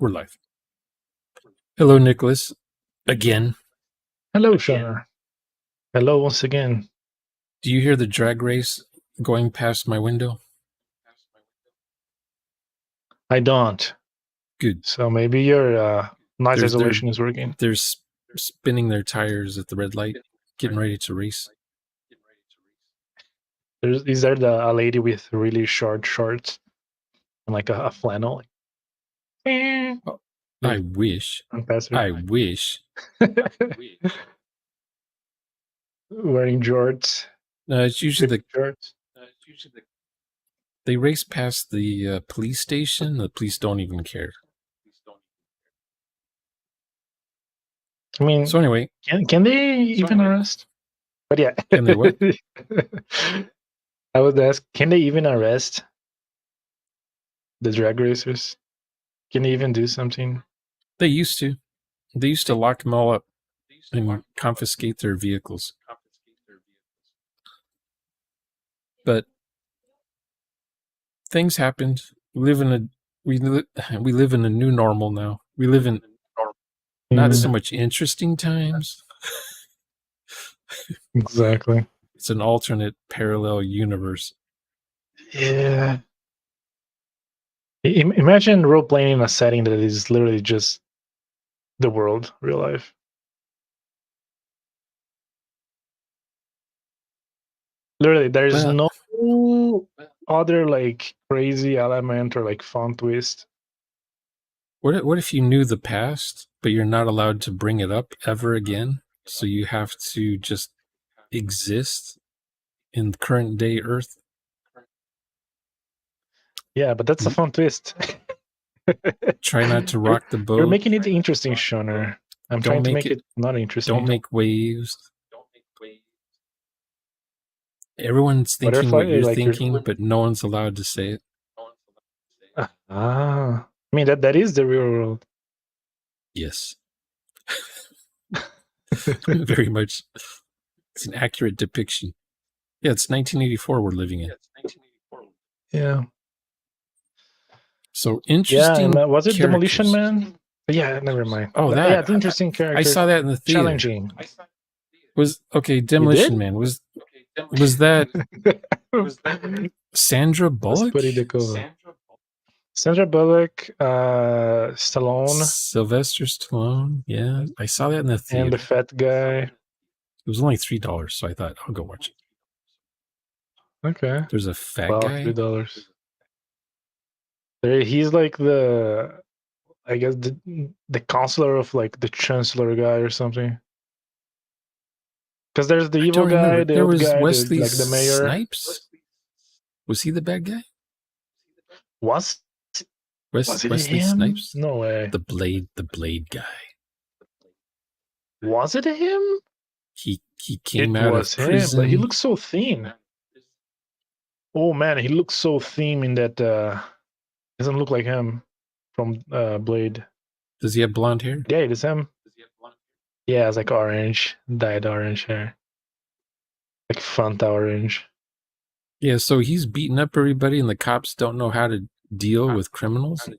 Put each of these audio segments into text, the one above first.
We're live. Hello, Nicholas. Again. Hello, Shana. Hello once again. Do you hear the drag race going past my window? I don't. Good. So maybe your noise isolation is working. They're spinning their tires at the red light, getting ready to race. Is there a lady with really short shorts and like a flannel? I wish. I wish. Wearing jorts. It's usually the shorts. They race past the police station. The police don't even care. I mean, so anyway, can they even arrest? But yeah, can they what? I would ask, can they even arrest the drag racers? Can they even do something? They used to. They used to lock them all up and confiscate their vehicles. But things happened. We live in a new normal now. We live in not so much interesting times. Exactly. It's an alternate parallel universe. Yeah. Imagine role playing in a setting that is literally just the world, real life. Literally, there's no other like crazy element or like fun twist. What if you knew the past, but you're not allowed to bring it up ever again? So you have to just exist in current day Earth? Yeah, but that's a fun twist. Try not to rock the boat. You're making it interesting, Shoner. I'm trying to make it not interesting. Don't make waves. Everyone's thinking what you're thinking, but no one's allowed to say it. I mean, that is the real world. Yes. Very much. It's an accurate depiction. Yeah, it's 1984 we're living in. Yeah. So interesting. Yeah, was it Demolition Man? Yeah, never mind. Oh, that. Yeah, it's interesting character. I saw that in the theater. Challenging. Demolition Man was that Sandra Bullock? Sandra Bullock, Stallone, Sylvester Stallone. Yeah, I saw that in the theater. And the fat guy. It was only $3, so I thought I'll go watch it. Okay. There's a fat guy. $3. He's like I guess the counselor of like the chancellor guy or something. Because there's the evil guy, the old guy, Wesley like the mayor. Snipes. Was he the bad guy? Was Wesley him? Snipes? No way. The blade guy. Was it him? He came out of prison. Him, but he looks so thin. Oh man, he looks so thin in that. Doesn't look like him from Blade. Does he have blonde hair? Yeah, it is him. Yeah, it's like orange, dyed orange hair, like Fanta orange. Yeah, so he's beating up everybody, and the cops don't know how to deal with criminals.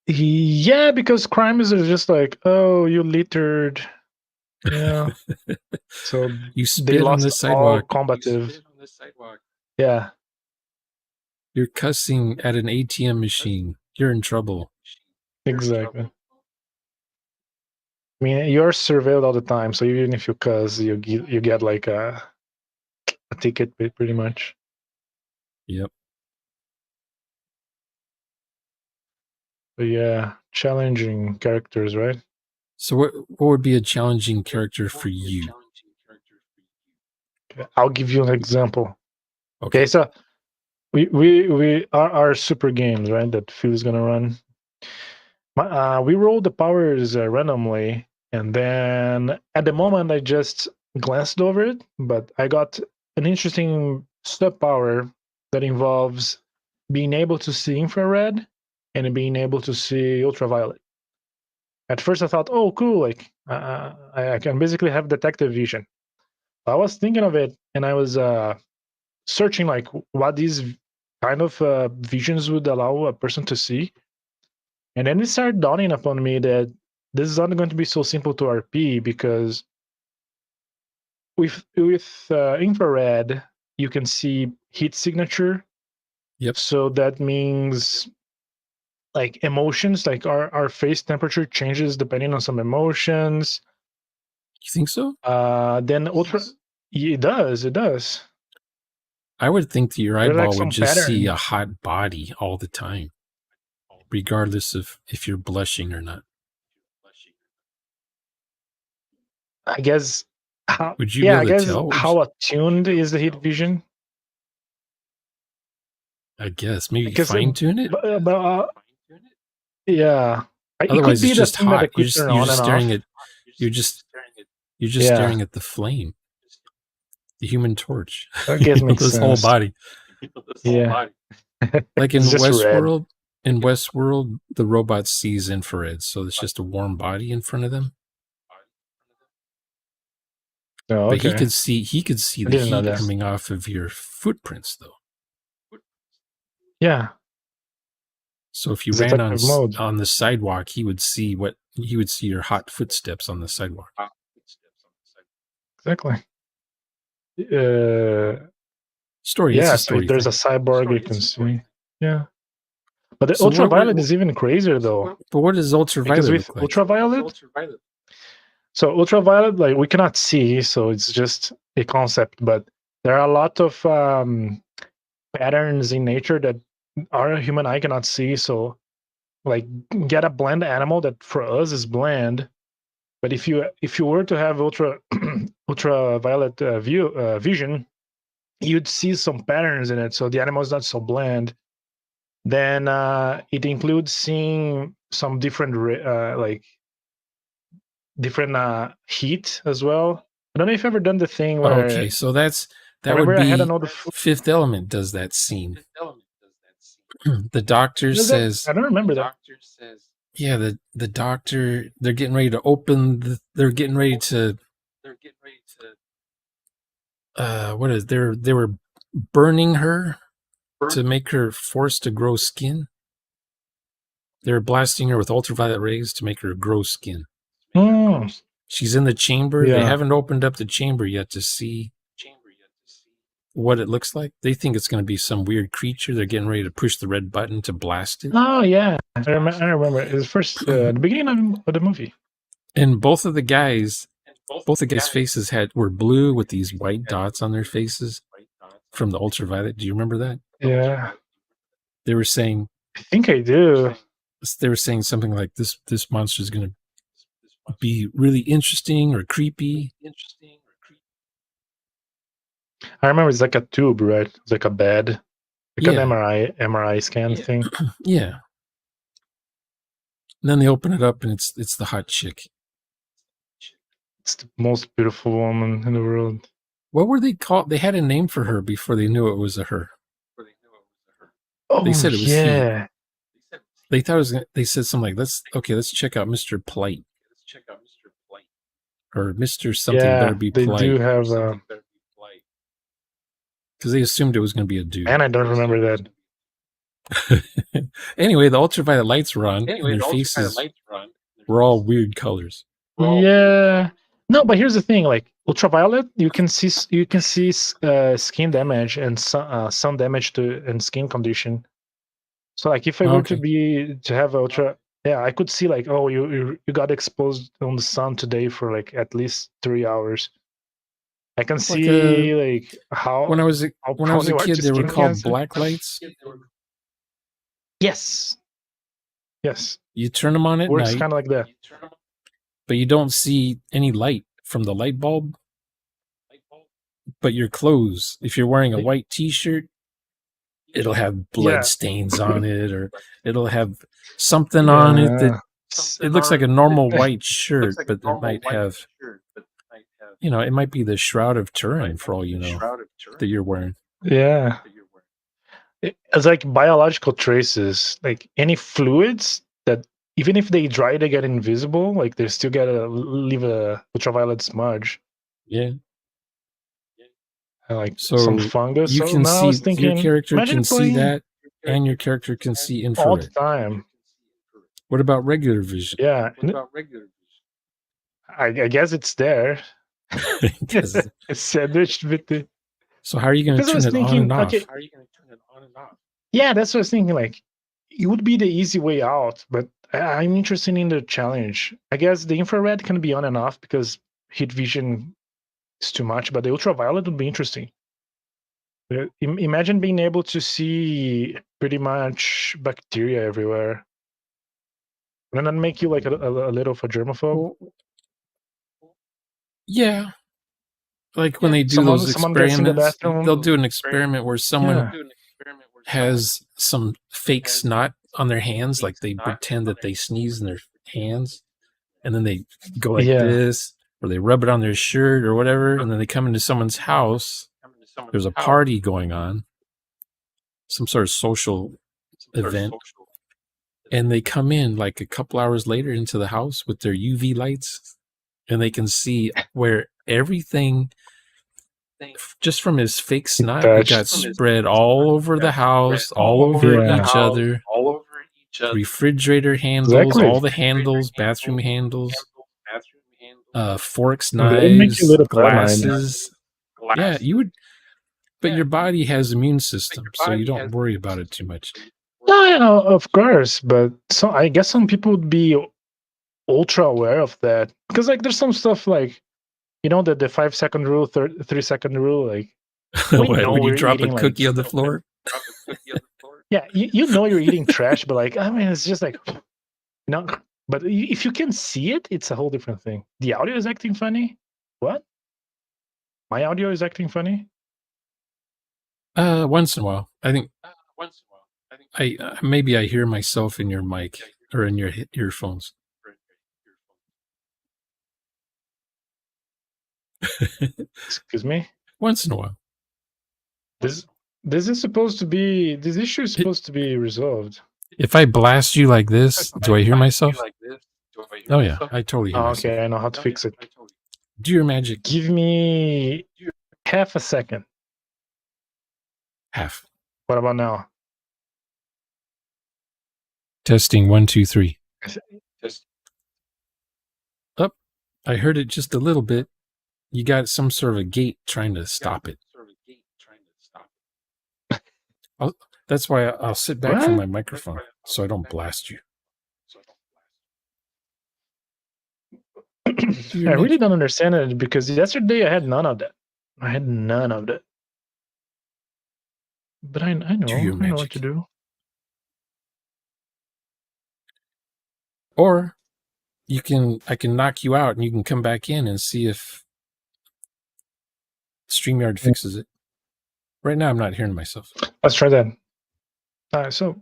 Yeah, because crimes are just like, oh, you littered. Yeah. So you spit on the sidewalk. All combative. Yeah. You're cussing at an ATM machine. You're in trouble. Exactly. I mean, you're surveilled all the time, so even if you cuss, you get like a ticket, pretty much. Yep. But yeah, challenging characters, right? So what would be a challenging character for you? Okay, I'll give you an example. Okay, so we are super games, right? That Phil's gonna run. We rolled the powers randomly, and then at the moment I just glanced over it, but I got an interesting sub power that involves being able to see infrared and being able to see ultraviolet. At first I thought, oh, cool, like I can basically have detective vision. I was thinking of it, and I was searching like what these kind of visions would allow a person to see. And then it started dawning upon me that this is not going to be so simple to RP, because with infrared you can see heat signature. Yep. So that means like emotions, like our face temperature changes depending on some emotions. You think so? Then ultra, it does. I would think that your There's like eyeball would some just see pattern. a hot body all the time, regardless of if you're blushing or not. I guess how, Would you be able I to guess tell? how attuned is the heat vision? I guess maybe Because fine tune it. Yeah, it could Otherwise, be it's the just thing that I hot. could turn on and staring off. at. You're just Yeah. staring at the flame. The Human Torch. I guess makes this whole sense. body. Yeah. Like in It's just red. Westworld. In Westworld, the robot sees infrared, so it's just a warm body in front of them. Oh, But okay. he could see I the didn't know heat that. coming off of your footprints, though. Yeah. So if you It's a ran detective mode. on the sidewalk, he would see your hot footsteps on the sidewalk. Exactly. Story. Yeah, It's a so story if there's thing. a cyborg, you can see. Yeah. But the So ultraviolet is even crazier, though. But what does ultraviolet Because with look like? ultraviolet, so ultraviolet, like we cannot see, so it's just a concept. But there are a lot of patterns in nature that our human eye cannot see. So, like, get a bland animal that for us is bland. But if you were to have ultraviolet vision, you'd see some patterns in it. So the animal is not so bland. Then it includes seeing some different different heat as well. I don't know if you've ever done the thing where. Okay, so that remember would be I had another Fifth Element does that scene. The doctor says, I don't remember that. Yeah, the doctor, they're getting ready to open they're getting ready to they were burning her to make her forced to grow skin. They were blasting her with ultraviolet rays to make her grow skin. She's in the chamber. Yeah. They haven't opened up the chamber yet to see what it looks like. They think it's going to be some weird creature. They're getting ready to push the red button to blast it. Oh yeah, I remember. It was first the beginning of the movie. And both the guys' faces were blue with these white dots on their faces from the ultraviolet. Do you remember that? Yeah. They were saying, I think I do. They were saying something like this monster is going to be really interesting or creepy. I remember it's like a tube, right? It's like a bed. Like an MRI scan thing. Yeah. And then they open it up and it's the hot chick. It's the most beautiful woman in the world. What were they called? They had a name for her before they knew it was a her. Oh, they said it was yeah. he. They thought it was. They said something like, let's check out Mr. Polite. Or Mr. Something better be polite. They do have because they assumed it was going to be a dude. And I don't remember that. Anyway, the ultraviolet lights were on, and their faces were all weird colors. Yeah. No, but here's the thing: like ultraviolet, you can see skin damage and sun damage and skin condition. So, like, if I were to have ultra, yeah, I could see like, oh, you got exposed on the sun today for like at least 3 hours. I can see like how when I was a kid, they were called black lights. Yes. You turn them on at Works night. kind of like that. But you don't see any light from the light bulb. But your clothes, if you're wearing a white T-shirt, it'll have blood stains on it, or it'll have something on it that it looks like a normal white shirt, but it might have, it might be the Shroud of Turin for all you know that you're wearing. Yeah. It's like biological traces, like any fluids that even if they dry, they get invisible. Like they still gotta leave a ultraviolet smudge. Yeah. Like some fungus. You can see your character can see that, and your character can see infrared all the time. What about regular vision? Yeah, I guess it's there. Because- It's sandwiched with the. so how are you going to Because I turn was it on thinking, and off? okay, yeah, that's what I was thinking. Like, it would be the easy way out, but I'm interested in the challenge. I guess the infrared can be on and off because heat vision is too much, but the ultraviolet would be interesting. Imagine being able to see pretty much bacteria everywhere. Wouldn't that make you like a little of a germaphobe? Yeah. Like when they do Someone those gets in the experiments, bathroom. they'll do an experiment where someone Yeah. has some fake snot on their hands, like they pretend that they sneeze in their hands, and then they go like Yeah. this, or they rub it on their shirt or whatever, and then they come into someone's house. There's a party going on, some sort of social event, and they come in like a couple hours later into the house with their UV lights, and they can see where everything just from his fake snot it got spread all over the house, all over each other, refrigerator handles, all the handles, bathroom handles, forks, knives, glasses. Yeah, you would, but your body has immune system, so you don't worry about it too much. No, of course, but so I guess some people would be ultra aware of that because like there's some stuff like the 5-second rule, 3-second rule, like when you drop a cookie on the floor. Yeah, you're eating trash, but like I mean, it's just like But if you can see it, it's a whole different thing. The audio is acting funny. What? My audio is acting funny. Once in a while, I think. I maybe I hear myself in your mic or in your earphones. Excuse me. Once in a while. This is supposed to be. This issue is supposed to be resolved. If I blast you like this, do I hear myself? Oh yeah, I totally hear myself. Okay, I know how to fix it. Do your magic. Give me half a second. Half. What about now? Testing 1, 2, 3. Up. I heard it just a little bit. You got some sort of a gate trying to stop it. That's why I'll sit back from my microphone so I don't blast you. I really don't understand it because yesterday I had none of that. But I know what to do. Or I can knock you out and you can come back in and see if StreamYard fixes it. Right now I'm not hearing myself. Let's try that. So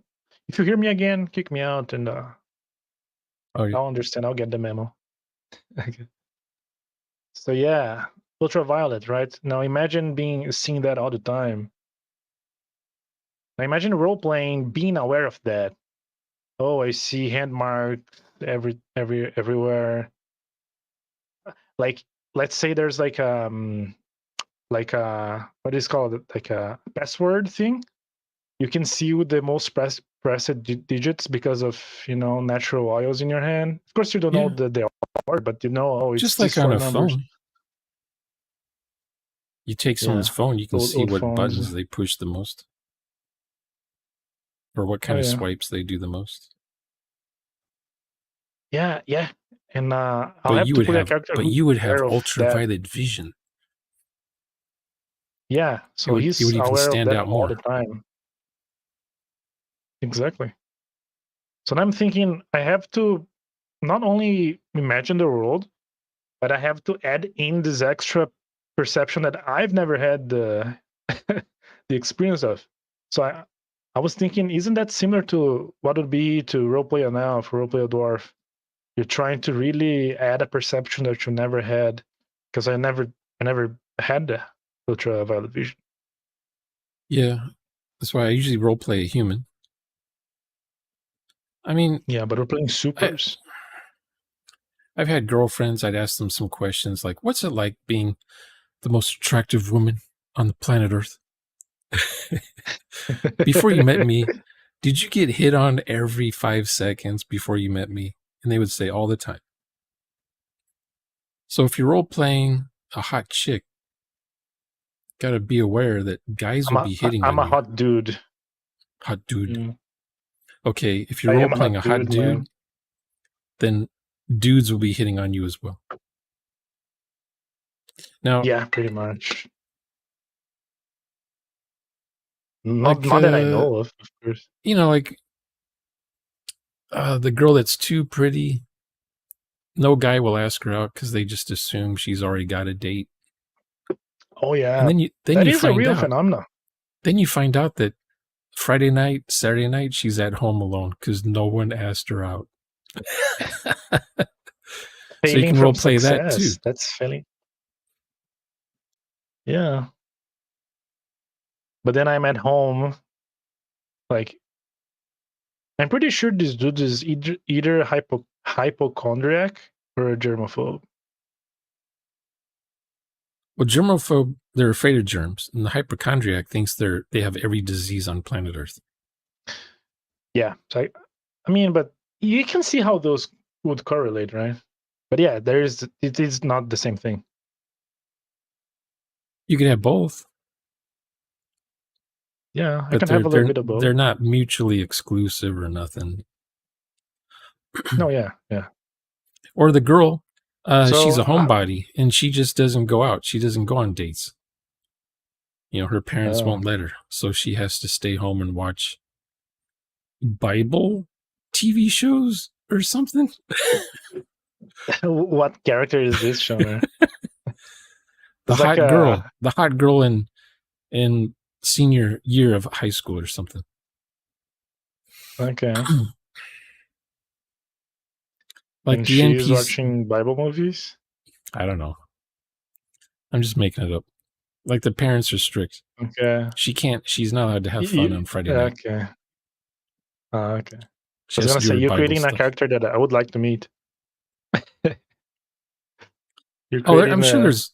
if you hear me again, kick me out and I'll understand. I'll get the memo. Okay. So yeah, ultraviolet, right? Now imagine seeing that all the time. Now imagine role playing, being aware of that. Oh, I see hand marks everywhere. Like, let's say there's like what is called like a password thing. You can see with the most pressed digits because of natural oils in your hand. Of course, you don't know that they are, but it's just like on a phone. You take someone's phone, you can see what buttons they push the most, or what kind of swipes they do the most. Yeah, and you would have ultraviolet vision. Yeah, so he would even stand out more all the time. Exactly. So I'm thinking I have to not only imagine the world, but I have to add in this extra perception that I've never had the the experience of. So I was thinking, isn't that similar to what would be to roleplay an elf, roleplay a dwarf? You're trying to really add a perception that you never had, because I never had the ultraviolet vision. Yeah, that's why I usually roleplay a human. I mean, yeah, but we're playing supers. I've had girlfriends. I'd ask them some questions like, "What's it like being the most attractive woman on the planet Earth?" Before you met me, Did you get hit on every 5 seconds before you met me? And they would say all the time. So if you're role playing a hot chick, gotta be aware that guys will be hitting I'm on a you. hot dude. Hot dude. Mm. Okay, if you're I role am a playing a hot dude, dude, man. then dudes will be hitting on you as well. Now, Yeah, pretty much. Not that I know of course. You know, like the girl that's too pretty, no guy will ask her out because they just assume she's already got a date. Oh yeah, And then that you is a find real out. phenomenon. Then you find out that Friday night, Saturday night, she's at home alone because no one asked her out. So you can role play that too. That's fairly. Yeah. But then I'm at home, like, I'm pretty sure this dude is either a hypochondriac or a germaphobe. Well, germaphobe, they're afraid of germs, and the hypochondriac thinks they have every disease on planet Earth. Yeah, so I mean, but you can see how those would correlate, right? But yeah, it is not the same thing. You can have both. Yeah, I can have a little bit of both. They're not mutually exclusive or nothing. No, yeah. Or the girl, she's a homebody and she just doesn't go out. She doesn't go on dates. You know, her parents won't let her, so she has to stay home and watch Bible TV shows or something. What character is this show? The hot girl in senior year of high school or something. Okay. Like and the she's NPC, watching Bible movies? I don't know. I'm just making it up. Like the parents are strict. Okay. She's not allowed to have fun on Friday night. Okay. Okay. I She was going to say, you're Bible creating stuff. a character that I would like to meet. I'm sure there's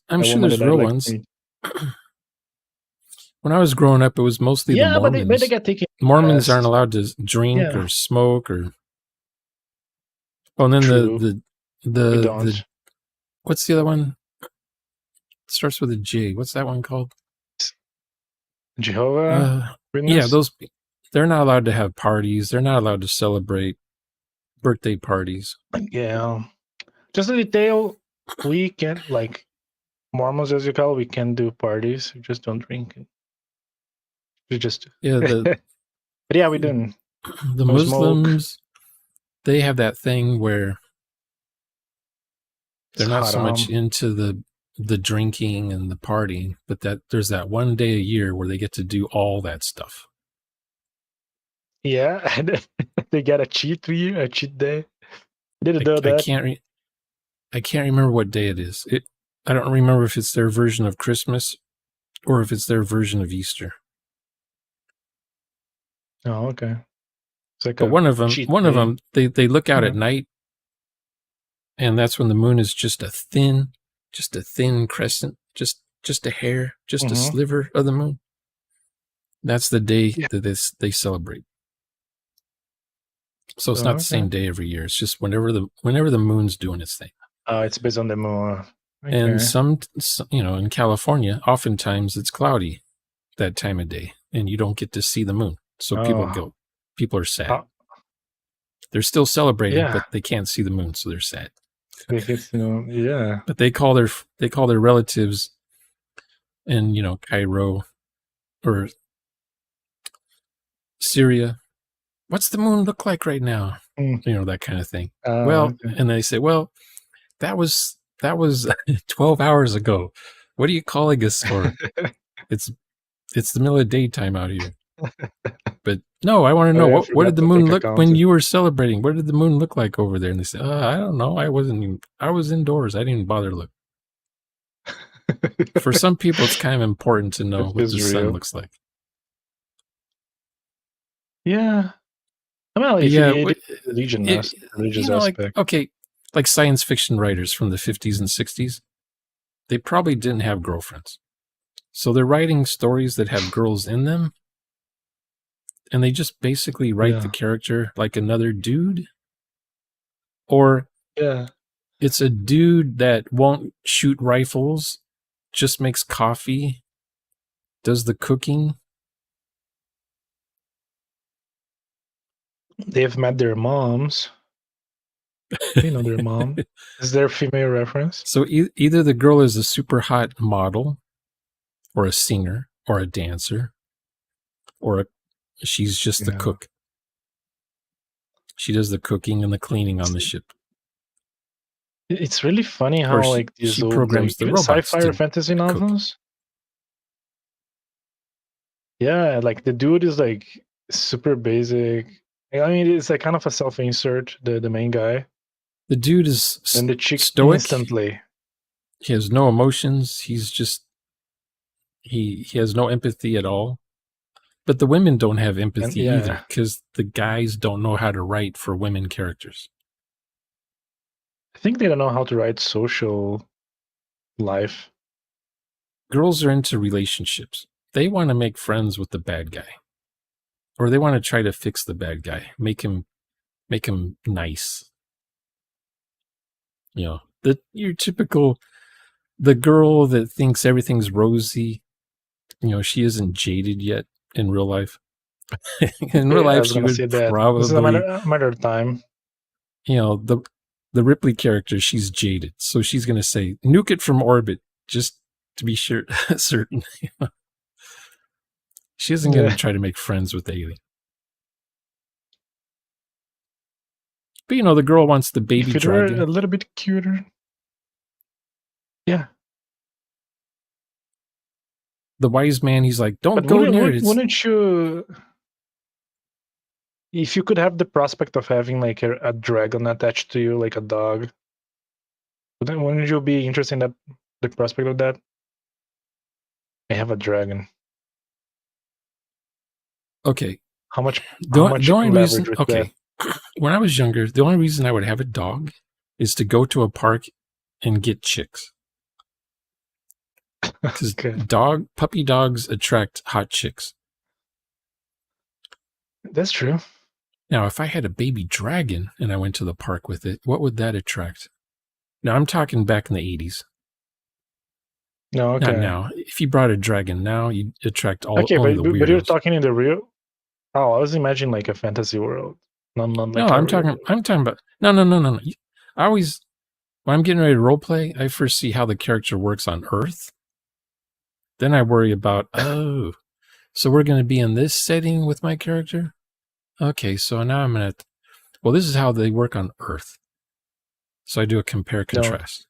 real ones. When I was growing up, it was mostly the Mormons. But they get taken. Mormons aren't allowed to drink or smoke or. Oh, and then the what's the other one? It starts with a J. What's that one called? Jehovah. Yeah, they're not allowed to have parties. They're not allowed to celebrate birthday parties. Yeah, just a detail. We can, like Mormons, as you call it, we can do parties. We just don't drink. We just but yeah, we didn't. The Muslims, they have that thing where they're not so much into the drinking and the partying, but that there's that one day a year where they get to do all that stuff. Yeah, and they get a cheat day. Did do that? I can't remember what day it is. I don't remember if it's their version of Christmas or if it's their version of Easter. Oh, okay. It's like but one of them, they look out at night, and that's when the moon is just a thin crescent, just a hair, just a sliver of the moon. That's the day that they celebrate. So it's not the same day every year. It's just whenever the moon's doing its thing. Oh, it's based on the moon. Okay. And some, in California, oftentimes it's cloudy that time of day, and you don't get to see the moon. So people are sad. They're still celebrating, but they can't see the moon, so they're sad. Yeah. But they call their relatives in Cairo or Syria. What's the moon look like right now? That kind of thing. And they say, well, that was 12 hours ago. What are you calling us for? It's the middle of daytime out here. But no, I want to know what did the moon look when you were celebrating? What did the moon look like over there? And they say, I don't know. I was indoors. I didn't bother to look. For some people, it's kind of important to know what the sun looks like. Yeah. Well, religious aspect. Like science fiction writers from the 50s and 60s, they probably didn't have girlfriends. So they're writing stories that have girls in them. and they just basically write the character like another dude, or it's a dude that won't shoot rifles, just makes coffee, does the cooking. They've met their moms. You know their mom. Is there a female reference? So either the girl is a super hot model, or a singer, or a dancer, or she's just the cook. She does the cooking and the cleaning on the ship. It's really funny how like these old programs the robots sci-fi or fantasy novels. Yeah, like the dude is like super basic. I mean, it's like kind of a self-insert. The main guy. The dude is and the chick stoic. Instantly. He has no emotions. He's just he has no empathy at all. But the women don't have empathy either, because the guys don't know how to write for women characters. I think they don't know how to write social life. Girls are into relationships. They want to make friends with the bad guy, or they want to try to fix the bad guy, make him nice. You know, your typical, the girl that thinks everything's rosy. You know, she isn't jaded yet in real life. In real life, she would probably. It's a matter of time. You know, the Ripley character, she's jaded, so she's going to say, "Nuke it from orbit," just to be sure, certain. She isn't going to try to make friends with the alien. But you know, the girl wants the baby dragon. A little bit cuter. Yeah. The wise man, he's like, don't go near it. Wouldn't you... If you could have the prospect of having like a dragon attached to you, like a dog, wouldn't you be interested in the prospect of that? I have a dragon. Okay. How much reason, okay. When I was younger, the only reason I would have a dog is to go to a park and get chicks. Because puppy dogs attract hot chicks. That's true. Now, if I had a baby dragon and I went to the park with it, what would that attract? Now, I'm talking back in the 80s. No, okay. Not now. If you brought a dragon now, you'd attract only the weirdos. But you're talking in the real... Oh, I was imagining like a fantasy world. I'm talking about... No. I always... When I'm getting ready to roleplay, I first see how the character works on Earth. Then I worry about, so we're going to be in this setting with my character? Okay, so now I'm going to... Well, this is how they work on Earth. So I do a compare-contrast.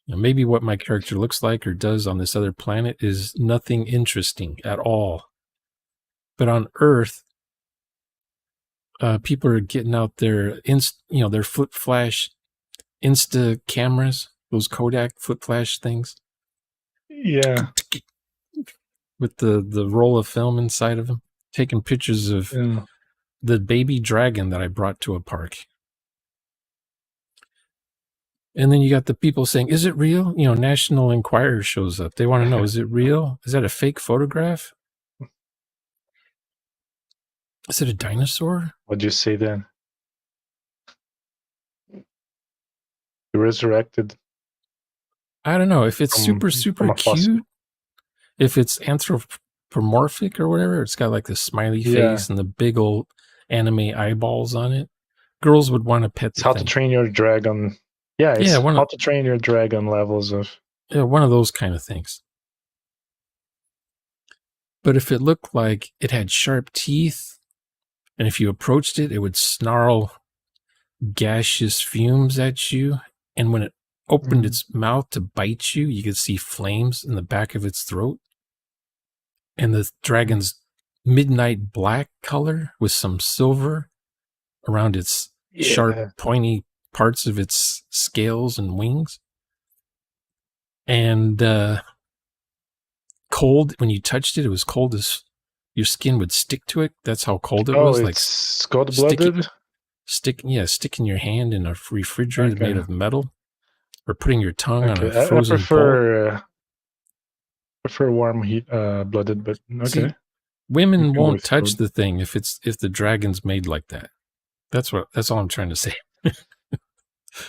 Now, maybe what my character looks like or does on this other planet is nothing interesting at all. But on Earth, people are getting out their, their flip flash Insta cameras, those Kodak flip flash things. Yeah. With the roll of film inside of them, taking pictures of the baby dragon that I brought to a park. And then you got the people saying, is it real? You know, National Enquirer shows up. They want to know, is it real? Is that a fake photograph? Is it a dinosaur? What'd you say then? You resurrected. I don't know. If it's super cute, if it's anthropomorphic or whatever, it's got like the smiley face and the big old anime eyeballs on it. Girls would want to pet the thing. How to Train Your Dragon. Yeah, it's How to Train Your Dragon levels of... Yeah, one of those kind of things. But if it looked like it had sharp teeth, and if you approached it, it would snarl gaseous fumes at you, and when it opened its mouth to bite you, you could see flames in the back of its throat. And the dragon's midnight black color with some silver around its sharp, pointy parts of its scales and wings. And cold, when you touched it, it was cold as your skin would stick to it. That's how cold it was. Like cold-blooded? Sticking your hand in a refrigerator made of metal. Or putting your tongue on a frozen pole. I prefer warm heat blooded, but okay. Women can won't work touch through. the thing if the dragon's made like that. That's all I'm trying to say.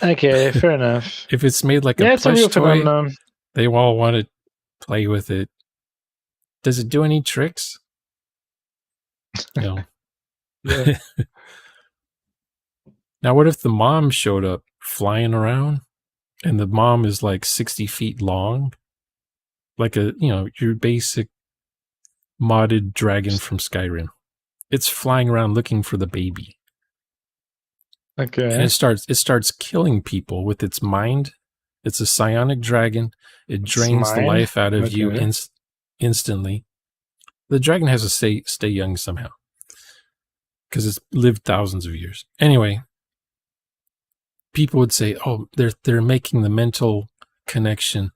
Okay, fair enough. If it's made like Yeah, a it's a real plush toy, phenomenon. they all want to play with it. Does it do any tricks? No. Yeah. Now, what if the mom showed up flying around, and the mom is like 60 feet long, like your basic modded dragon from Skyrim? It's flying around looking for the baby, and Okay. it starts killing people with its mind. It's a psionic dragon. It drains the Mind. life out of you Okay. instantly. The dragon has to stay young somehow because it's lived thousands of years. Anyway, people would say, "Oh, they're making the mental connection.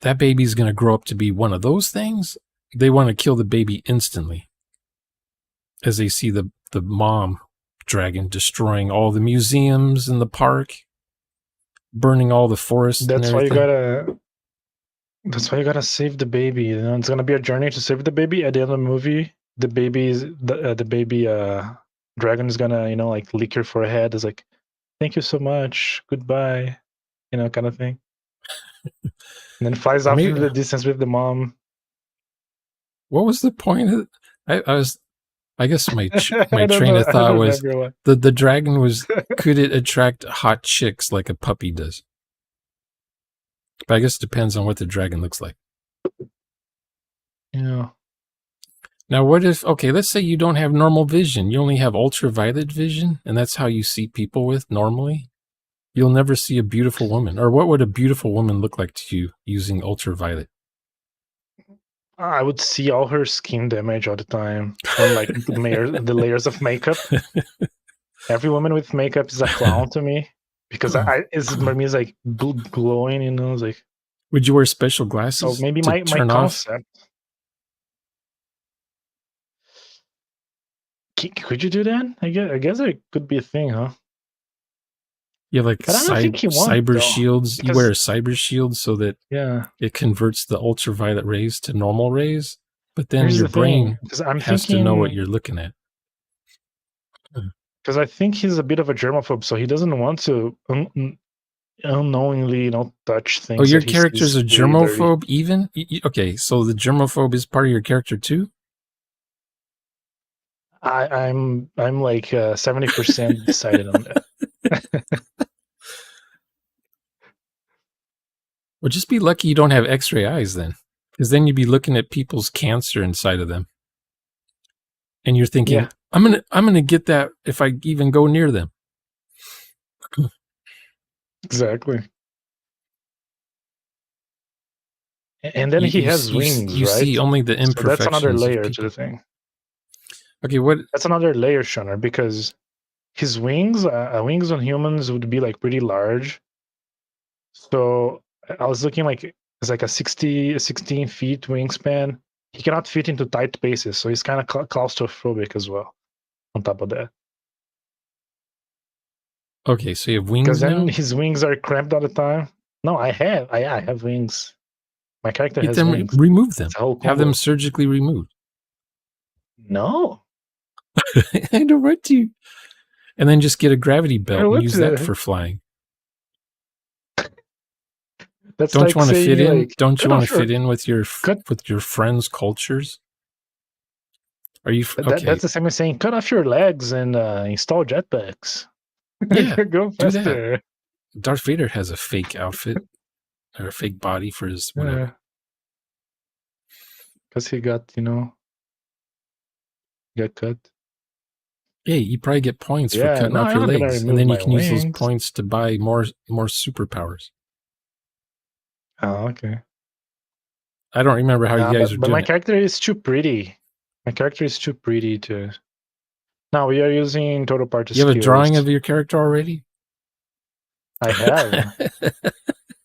That baby's going to grow up to be one of those things." They want to kill the baby instantly as they see the mom dragon destroying all the museums in the park, burning all the forests. That's and why you everything. gotta. That's why you gotta save the baby. You know, it's gonna be a journey to save the baby. At the end of the movie, the baby dragon is gonna like lick your forehead. It's like, thank you so much, goodbye, kind of thing. And then flies off into the distance with the mom. What was the point of it? I guess my I don't train know. of I thought don't was remember what. the dragon was, could it attract hot chicks like a puppy does? But I guess it depends on what the dragon looks like. Yeah. Now, what if, okay, let's say you don't have normal vision. You only have ultraviolet vision, and that's how you see people with normally. You'll never see a beautiful woman. Or what would a beautiful woman look like to you using ultraviolet? I would see all her skin damage all the time, and like the layers of makeup. Every woman with makeup is a clown to me because for me it's like glowing, It's like. Would you wear special glasses? So maybe to my turn off? concept. Could you do that? I guess it could be a thing, huh? Yeah, like But I don't think he won't, cyber though, shields. You because wear a cyber shield so that yeah, it converts the ultraviolet rays to normal rays, but then here's your the thing, brain because I'm has to know what thinking, you're looking at. because I think he's a bit of a germaphobe, so he doesn't want to unknowingly, touch things. Oh, your that he character's sees a really dirty. germaphobe even? Okay, so the germaphobe is part of your character too? I'm like 70% decided on that. Well, just be lucky you don't have X-ray eyes then, because then you'd be looking at people's cancer inside of them, and you're thinking, Yeah. I'm gonna get that if I even go near them. Exactly. And then he has wings, you right? see only the imperfections. So that's another layer to the thing. Okay, what? That's another layer, Shunner, because his wings on humans would be like pretty large. So I was looking like it's like a 16 feet wingspan. He cannot fit into tight spaces, so he's kind of claustrophobic as well. On top of that, Okay, so you have wings because then now? his wings are cramped all the time. No, I have wings. My character Get has them wings. remove them. It's a whole Have combo. them surgically removed. No, I don't want to. And then just get a gravity belt and What use that for flying. That's Don't like you want to fit in? like, Don't you cut want off to your- fit in with your cut- friends' cultures? Are you okay? That's the same as saying cut off your legs and install jetpacks. Yeah, Go do that. faster. Darth Vader has a fake outfit or a fake body for his whatever. Because he got got cut. Yeah, you probably get points for cutting off I'm your not gonna legs, and remove then you my can use those wings. points to buy more superpowers. Oh, okay. I don't remember how you guys are but doing my it. character is too pretty. My character is too pretty to. Now we are using total party You have skills. a drawing of your character already? I have.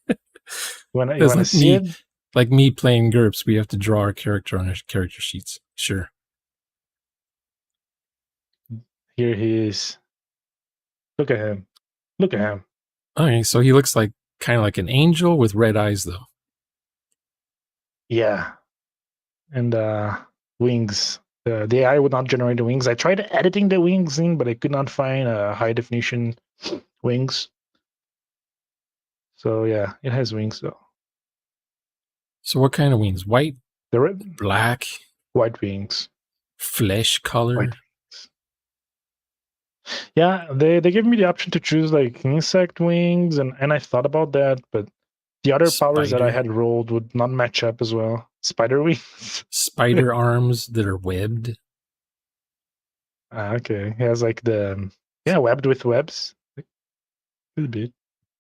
You want That's to like see it? Like me playing GURPS, we have to draw our character on our character sheets. Sure. Here he is. Look at him. Look at him. Okay, so he looks like kind of like an angel with red eyes, though. Yeah. And wings. The AI would not generate the wings. I tried editing the wings in, but I could not find high definition wings. So yeah, it has wings though. So what kind of wings? White, The black, white wings, flesh color. white. Yeah, they gave me the option to choose like insect wings, and I thought about that, but the other powers that I Spider. had rolled would not match up as well. Spider wings. Spider arms that are webbed. Okay, he has like the webbed with webs. Could be.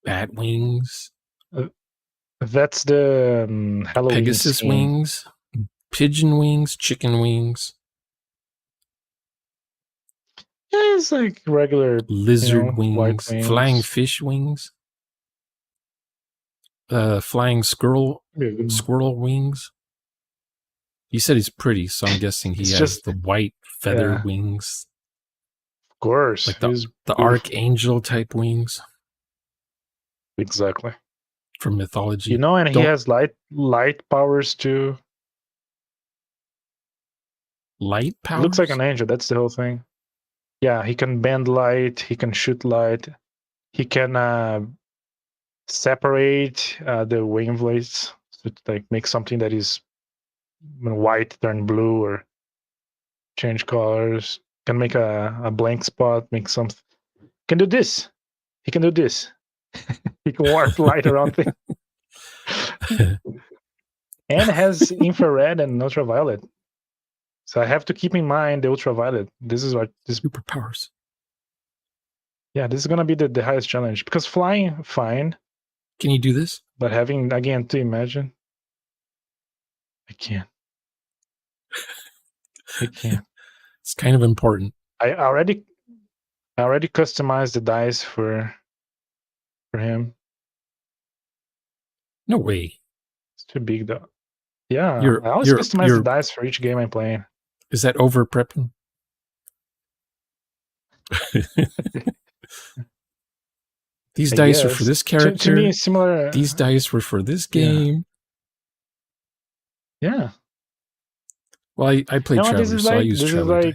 Bat wings. That's the Halloween Pegasus scheme. wings. Pigeon wings. Chicken wings. Yeah, it's like regular Lizard white wings. Flying fish wings. Flying squirrel wings. You said he's pretty, so I'm guessing he has the white feather wings. Of course. Like the archangel type wings. Exactly. From mythology. And he has light powers too. Light powers? He looks like an angel, that's the whole thing. Yeah, he can bend light, he can shoot light, he can separate the wavelengths to like make something that is white turn blue or change colors. Can make a blank spot, make something. Can do this. He can do this. He can warp light around things. And has infrared and ultraviolet. So I have to keep in mind the ultraviolet. This is what this superpowers. Yeah, this is gonna be the highest challenge because flying, fine. Can you do this? But having again to imagine, I can't. I can't. It's kind of important. I already customized the dice for him. No way. It's too big though. Yeah, I always customize the dice for each game I'm playing. Is that over prepping? These dice are for this character. To me, it's similar. These dice were for this game. Yeah. Well, I play Traveler, so I use Traveler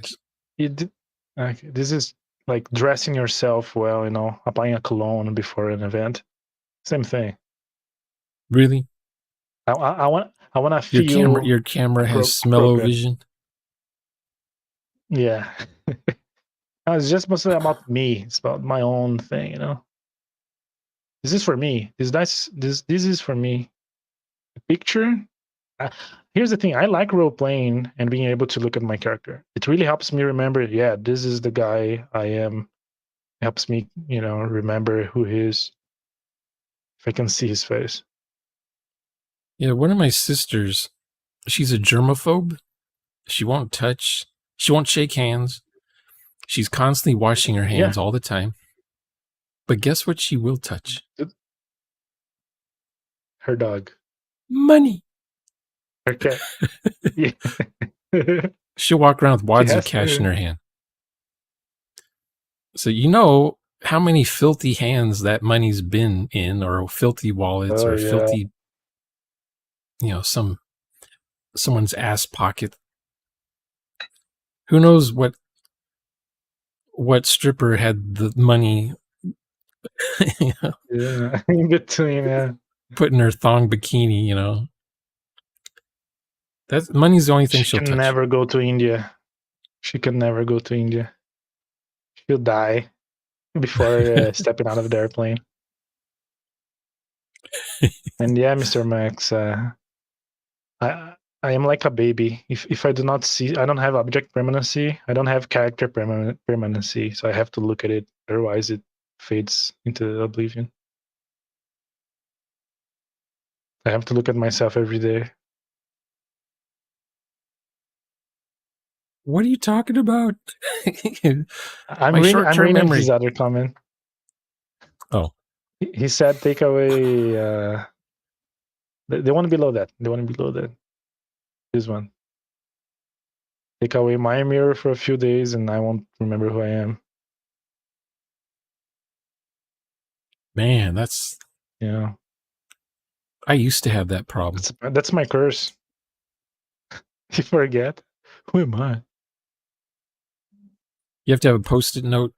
dice. This is like dressing yourself well, applying a cologne before an event. Same thing. Really? I want to feel your camera has smell-o-vision. Yeah. It's just mostly about me. It's about my own thing, This is for me. This is for me. The picture. Here's the thing. I like role playing and being able to look at my character. It really helps me remember. Yeah, this is the guy I am. It helps me, remember who he is. If I can see his face. Yeah, one of my sisters, she's a germaphobe. She won't touch. She won't shake hands. She's constantly washing her hands all the time. But guess what she will touch? Her dog. Money. Okay. She'll walk around with wads of cash in her hand. So you know how many filthy hands that money's been in, or filthy wallets, or filthy, someone's ass pocket. Who knows what stripper had the money in between, put in her thong bikini, That money's the only thing she'll touch. She can never go to India. She can never go to India. She'll die before stepping out of the airplane. And yeah, Mr. Max, I am like a baby. If I do not see, I don't have object permanency. I don't have character permanency. So I have to look at it. Otherwise, it fades into oblivion. I have to look at myself every day. What are you talking about? I'm reading his other comment. Oh. He said take away the one below that. The one below that. This one. Take away my mirror for a few days and I won't remember who I am. Man, that's... Yeah. I used to have that problem. That's my curse. You forget. Who am I? You have to have a post-it note.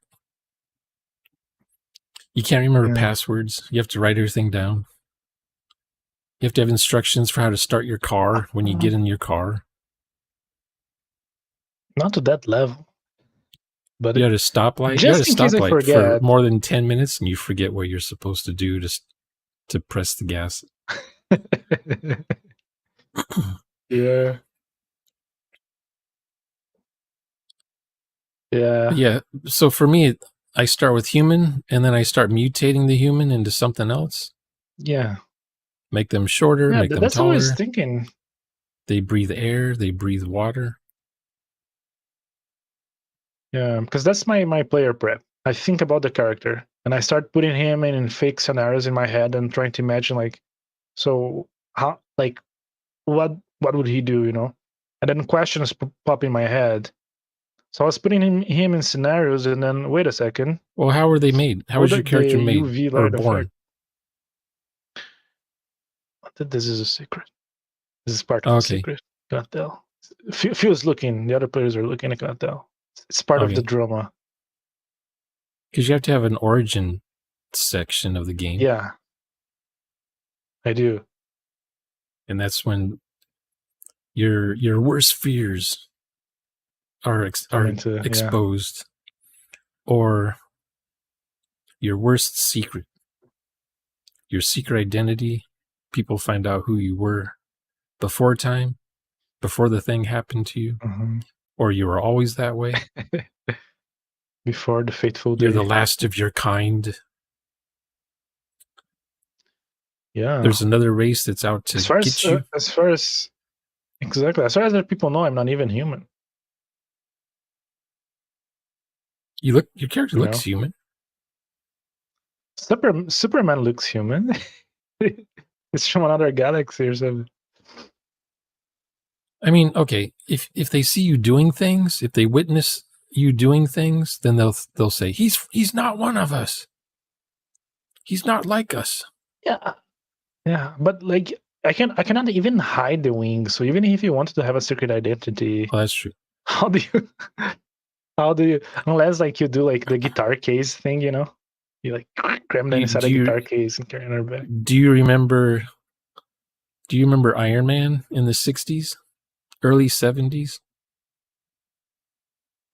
You can't remember Yeah. passwords. You have to write everything down. You have to have instructions for how to start your car when you get in your car. Not to that level. But You had a stoplight. You had a just in case I stoplight for forget. more than 10 minutes and you forget what you're supposed to do to press the gas. Yeah. Yeah. Yeah. So for me, I start with human and then I start mutating the human into something else. Yeah. Make them shorter, Yeah, make them that's what I taller. was thinking. They breathe air, they breathe water. Yeah, because that's my player prep. I think about the character and I start putting him in fake scenarios in my head and trying to imagine like, so how, like, what would he do, you know? And then questions pop in my head. So I was putting him in scenarios, and then wait a second. Well, how were they made? How was your character made UV or light born? effect. This is a secret. This is part of the Okay. secret. Cannot tell. Feels looking. The other players are looking. I cannot tell. It's part of the drama. Because you have to have an origin section of the game. Yeah, I do. And that's when your worst fears are exposed, or your worst secret, your secret identity. People find out who you were before time, before the thing happened to you, or you were always that way. Before the fateful day. You're the last of your kind. Yeah. There's another race that's out to get you. As far as other people know, I'm not even human. Your character looks human. Superman looks human. It's from another galaxy or something. I mean, okay, if they see you doing things, if they witness you doing things, then they'll say he's not one of us. He's not like us. Yeah, but like I cannot even hide the wings. So even if you wanted to have a secret identity, oh, that's true. How do you unless like you do like the guitar case thing, you know? You like cram them inside a guitar case and carry it on your back. Do you remember Iron Man in the 60s? Early 70s?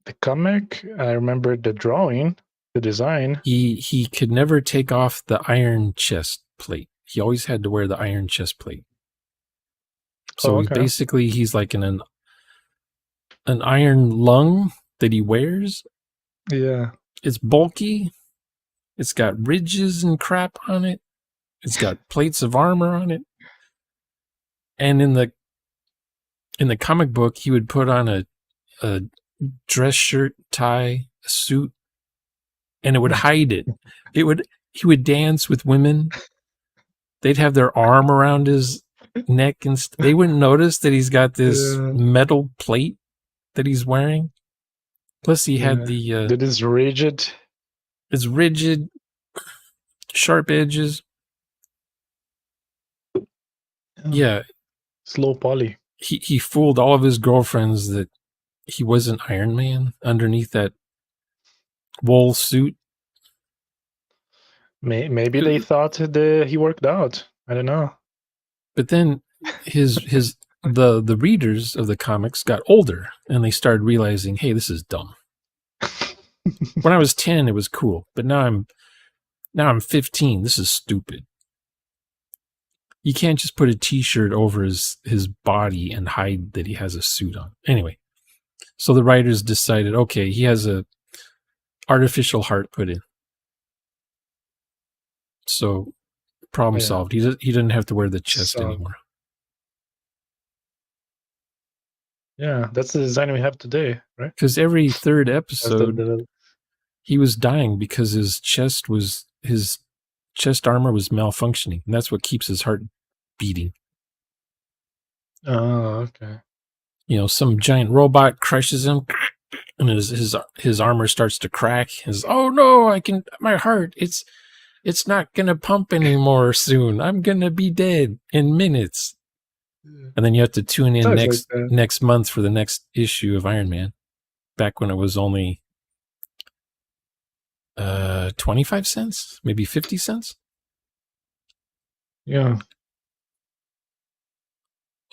The comic, I remember the drawing, the design. He could never take off the iron chest plate. He always had to wear the iron chest plate. So basically he's like an iron lung that he wears. Yeah. It's bulky. It's got ridges and crap on it. It's got plates of armor on it. And in the comic book, he would put on a dress shirt, tie, a suit, and it would hide it. He would dance with women. They'd have their arm around his neck and they wouldn't notice that he's got this metal plate that he's wearing. Plus he had that is rigid. It's rigid, sharp edges. Yeah. Slow poly. He fooled all of his girlfriends that he wasn't Iron Man underneath that wool suit. Maybe they thought he worked out. I don't know. But then the readers of the comics got older and they started realizing, hey, this is dumb. When I was 10, it was cool, but now I'm 15. This is stupid. You can't just put a t-shirt over his body and hide that he has a suit on. Anyway, so the writers decided, okay, he has a artificial heart put in. So problem solved. He doesn't have to wear the chest anymore. Yeah, that's the design we have today, right? Because every third episode, he was dying because his chest armor was malfunctioning, and that's what keeps his heart beating. Oh, okay. You know, some giant robot crushes him, and his armor starts to crack. Oh no, my heart, it's not gonna pump anymore soon. I'm gonna be dead in minutes. And then you have to tune in Sounds like that. next month for the next issue of Iron Man. Back when it was only 25 cents, maybe 50 cents. Yeah.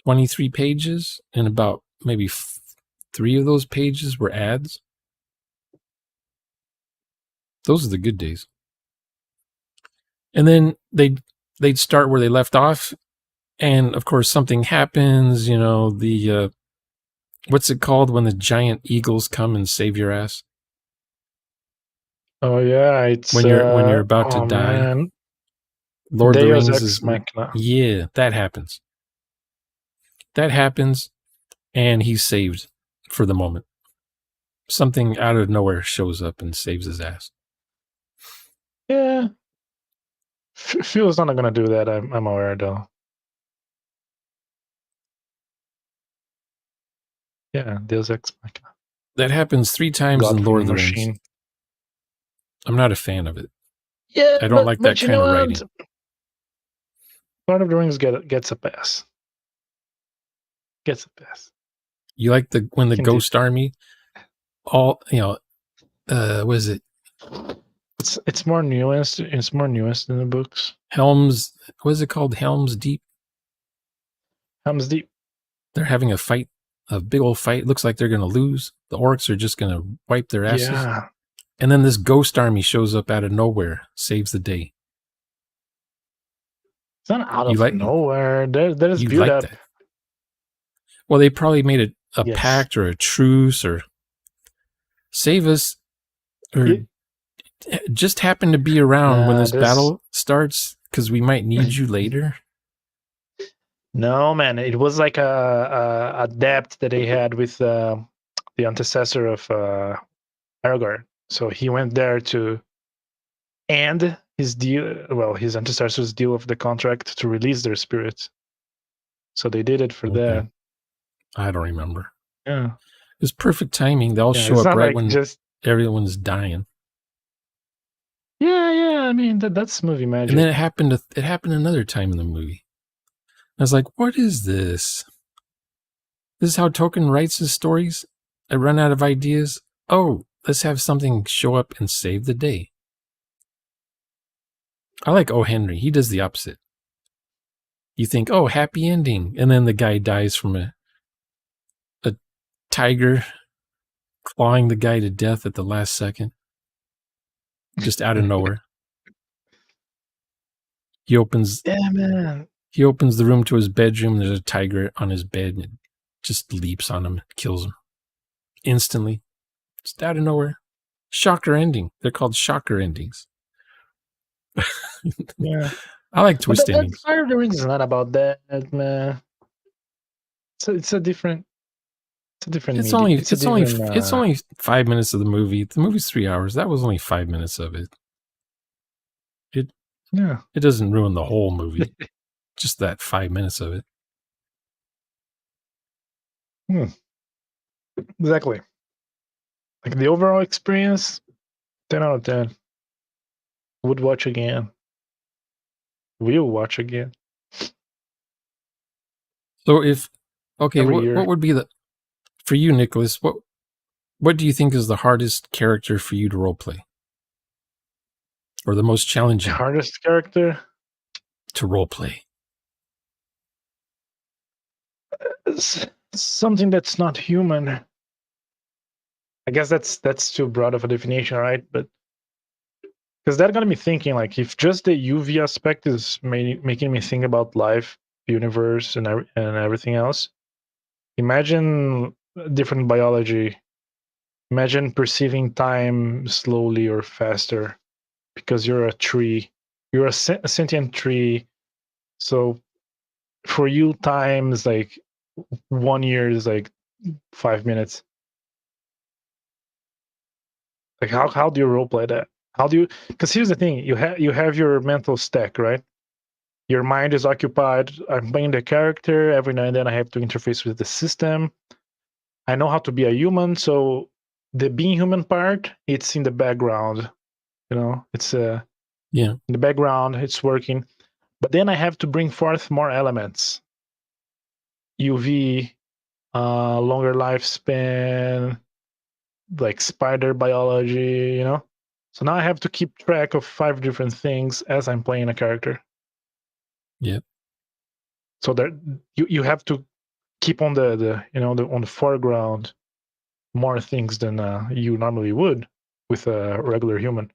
23 pages, and about maybe 3 of those pages were ads. Those are the good days. And then they'd start where they left off, and of course something happens. You know, the what's it called when the giant eagles come and save your ass? Oh yeah, it's When you're about to die. Man. Lord of the Deus Rings Ex is Machina. yeah, that happens. That happens, and he's saved for the moment. Something out of nowhere shows up and saves his ass. Yeah. Phil's not gonna do that. I'm aware though. Yeah, Deus Ex Machina. That happens 3 times God in from Lord of the machine. Rings. I'm not a fan of it. Yeah, I don't like that you kind know of what? writing. Lord of the Rings gets a pass. Gets a pass. You like when the Can do Ghost Army, all what is it? It's more nuanced. It's more nuanced in the books. Helm's, what is it called? Helm's Deep. Helm's Deep. They're having a fight, a big old fight. Looks like they're going to lose. The orcs are just going to wipe their asses. Yeah. And then this Ghost Army shows up out of nowhere, saves the day. It's not out of nowhere. There's build up. That. Well, they probably made a Yes. pact or a truce or save us, or just happen to be around when this battle starts because we might need you later. No, man, it was like a debt that they had with the antecessor of Aragorn. So he went there to end his deal. Well, his antecessor's deal of the contract to release their spirits. So they did it for that. I don't remember. Yeah, it was perfect timing. They all show up right when everyone's dying. Yeah. I mean, that's movie magic. And then it happened another time in the movie. I was like, what is this? This is how Tolkien writes his stories? I run out of ideas. Oh, let's have something show up and save the day. I like O. Henry. He does the opposite. You think, oh, happy ending. And then the guy dies from a tiger clawing the guy to death at the last second. Just out of nowhere. He opens the room to his bedroom. There's a tiger on his bed and it just leaps on him, kills him instantly. Just out of nowhere. Shocker ending. They're called shocker endings. Yeah. I like twist endings. Fire of the Rings is not about that, man. It's a different It's only 5 minutes of the movie. The movie's 3 hours. That was only 5 minutes of it. It doesn't ruin the whole movie. Just that 5 minutes of it. Exactly. Like the overall experience, 10 out of 10. Would watch again. We'll watch again. So what would be for you, Nicholas, what do you think is the hardest character for you to roleplay? Or the most challenging? Hardest character? To roleplay. Something that's not human. I guess that's too broad of a definition, right? But because that got me thinking, like, if just the UV aspect is making me think about life, universe, and everything else, imagine different biology. Imagine perceiving time slowly or faster because you're a tree. You're a sentient tree. So for you, time is like 1 year is like 5 minutes. Like how do you roleplay that? How do you? Because here's the thing: you have your mental stack, right? Your mind is occupied. I'm playing the character. Every now and then I have to interface with the system. I know how to be a human, so the being human part, it's in the background. You know, it's in the background. It's working, but then I have to bring forth more elements. UV, longer lifespan, like spider biology, you know? So now I have to keep track of 5 different things as I'm playing a character. Yep. So that you have to keep on the on the foreground more things than you normally would with a regular human.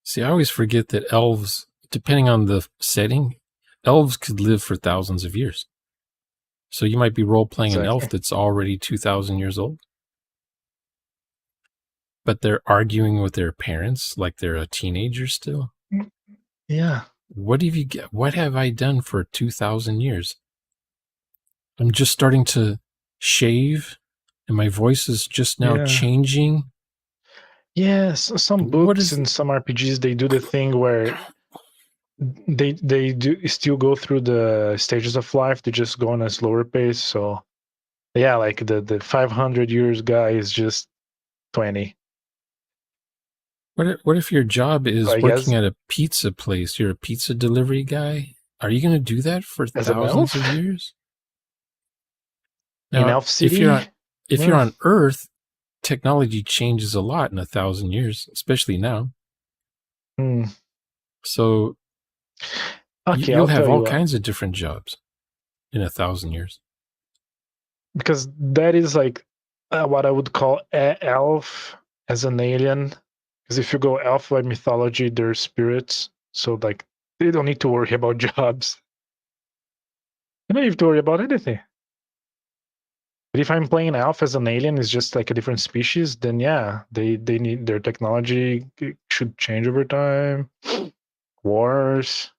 See, I always forget that elves, depending on the setting, elves could live for thousands of years. So you might be role-playing an elf Exactly. that's already 2,000 years old. But they're arguing with their parents like they're a teenager still. Yeah. What have I done for 2,000 years? I'm just starting to shave and my voice is just now changing. Yes, some What books is and some RPGs, they do the thing where they do still go through the stages of life. They just go on a slower pace. So yeah, like the 500 years guy is just 20. what if your job So is I working guess at a pizza place? You're a pizza delivery guy. Are you going to do that for as an thousands elf of years? in Now, Elf if City, you're on Earth, technology changes a lot in 1,000 years, especially now. So okay, you'll I'll have tell all you what. kinds of different jobs in 1,000 years. Because that is like what I would call elf as an alien. Because if you go elf by mythology, they're spirits, so like they don't need to worry about jobs. You don't have to worry about anything. But if I'm playing elf as an alien, it's just like a different species. Then yeah, they need their technology should change over time. Wars.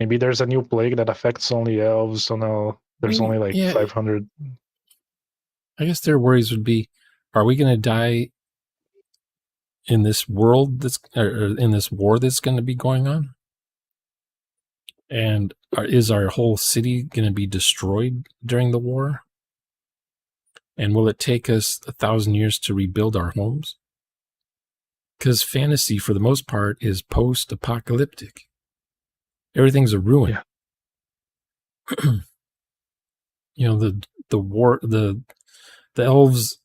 Maybe there's a new plague that affects only elves. So now there's only like 500. I guess their worries would be, are we going to die in this world or in this war that's going to be going on? And is our whole city going to be destroyed during the war? And will it take us 1,000 years to rebuild our homes? Because fantasy, for the most part, is post-apocalyptic. Everything's a ruin. Yeah. The war, the elves,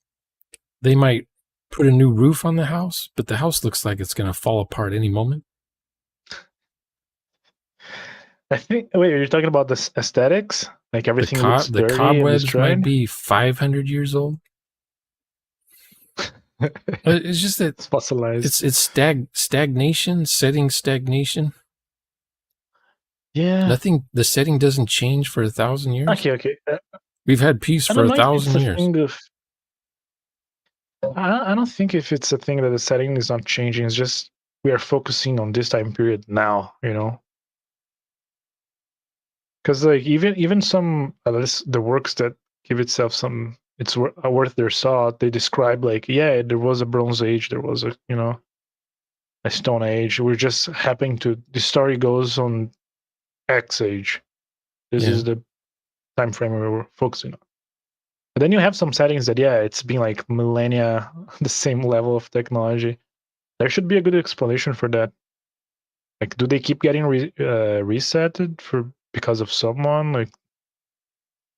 they might put a new roof on the house, but the house looks like it's going to fall apart any moment. I think. Wait, are you talking about the aesthetics? Like everything looks The dirty cobwebs and destroyed? might be 500 years old. It's just that it's fossilized. It's stagnation, setting stagnation. Yeah. The setting doesn't change for 1,000 years. Okay. We've had peace for 1,000 years. I don't think if it's a thing that the setting is not changing. It's just we are focusing on this time period now, you know. Because like even some the works that give itself some it's worth their salt. They describe like there was a Bronze Age, there was a a Stone Age. We're just happening to the story goes on X age. This is the time frame we were focusing on. But then you have some settings that it's been like millennia, the same level of technology. There should be a good explanation for that. Like, do they keep getting resetted because of someone? Like,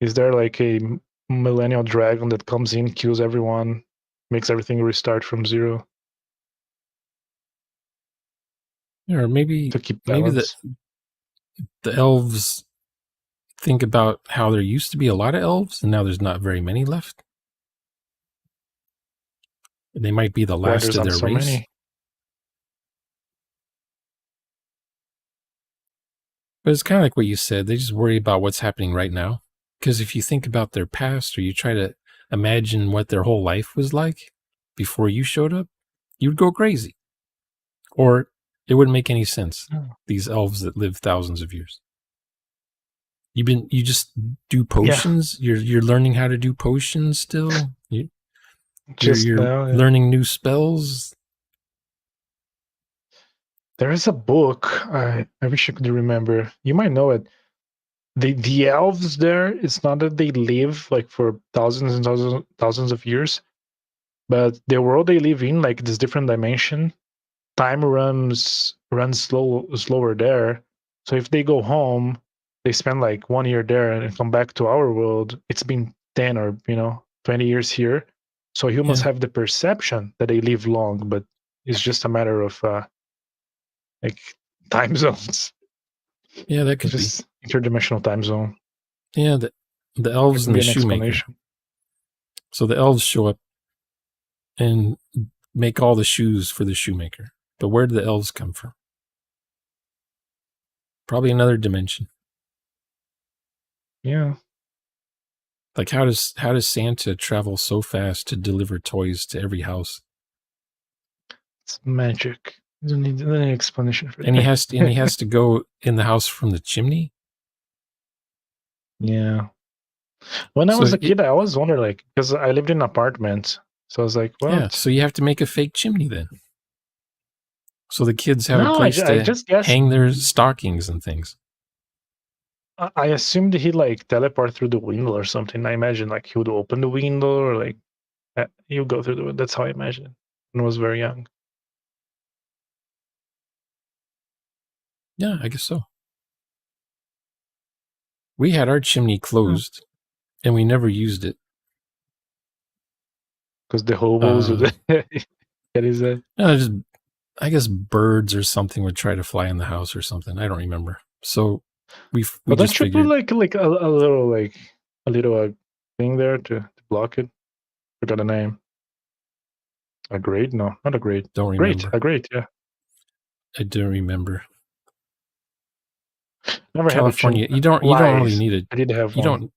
is there like a millennial dragon that comes in, kills everyone, makes everything restart from zero? Or maybe to keep balance. the elves think about how there used to be a lot of elves and now there's not very many left. They might be the last of their race. Many? But it's kind of like what you said. They just worry about what's happening right now. Because if you think about their past or you try to imagine what their whole life was like before you showed up, you'd go crazy. Or it wouldn't make any sense. These elves that live thousands of years. You just do potions. Yeah. You're learning how to do potions still. You're learning new spells. There is a book. I wish I could remember. You might know it. The elves there. It's not that they live like for thousands and thousands of years, but the world they live in, like this different dimension, time runs slower there. So if they go home, they spend like 1 year there and come back to our world, it's been 10 or 20 years here. So humans have the perception that they live long, but it's just a matter of like time zones. Yeah, that could just be interdimensional time zone. Yeah, the elves and the shoemaker. So the elves show up and make all the shoes for the shoemaker. But where did the elves come from? Probably another dimension. Yeah. Like how does Santa travel so fast to deliver toys to every house? It's magic. Doesn't need any explanation for that. And he has to go in the house from the chimney. Yeah. When I was a kid, I always wondered, like, because I lived in an apartment, so I was like, well, yeah. So you have to make a fake chimney then. So the kids have a place to hang their stockings and things. I assumed he'd like teleport through the window or something. I imagine like he would open the window or like he would go through the window. That's how I imagined it when I was very young. Yeah, I guess so. We had our chimney closed and we never used it. Because the hobos would that is it. No, just I guess birds or something would try to fly in the house or something. I don't remember. So we but just don't you put like a little thing there to block it? Forgot a name. A grate? No, not a grate. Don't remember. A grate, yeah. I don't remember. Never California. You don't really need it. I did have you one. Don't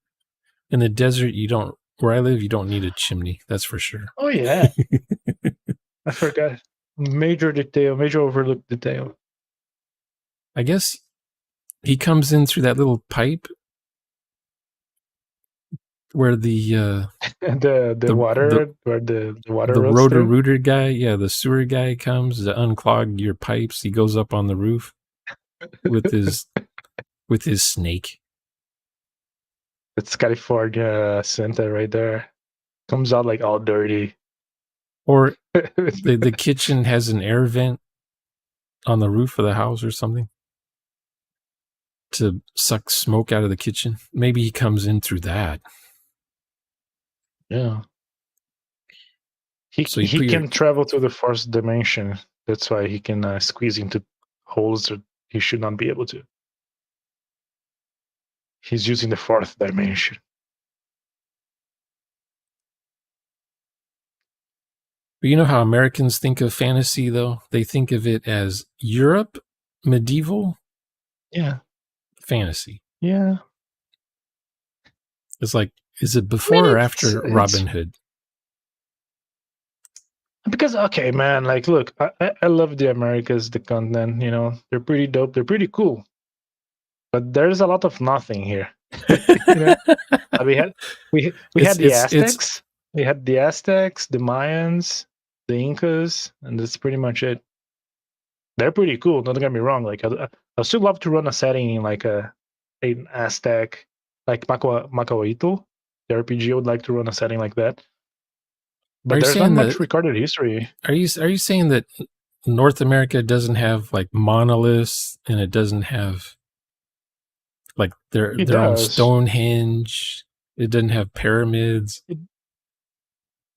in the desert. You don't. Where I live, you don't need a chimney. That's for sure. Oh yeah. I forgot. Major overlooked detail. I guess he comes in through that little pipe where the water where the water the Roto-Rooter guy, the sewer guy comes to unclog your pipes. He goes up on the roof with his snake. It's California Santa right there. Comes out like all dirty. Or the kitchen has an air vent on the roof of the house or something to suck smoke out of the kitchen. Maybe he comes in through that. Yeah. He can travel to the fourth dimension. That's why he can squeeze into holes that he should not be able to. He's using the fourth dimension. But you know how Americans think of fantasy, though? They think of it as Europe, medieval, fantasy. Yeah. It's like, is it before or after Robin Hood? Because, okay, man, like, look, I love the Americas, the continent, they're pretty dope. They're pretty cool. But there's a lot of nothing here. We had the Aztecs. We had the Aztecs, the Mayans, the Incas, and that's pretty much it. They're pretty cool. Don't get me wrong. Like I still love to run a setting in like an Aztec, like Macahuitl, the RPG. I would like to run a setting like that. But there's not much recorded history. Are you saying that North America doesn't have like monoliths and it doesn't have like their own Stonehenge? It doesn't have pyramids.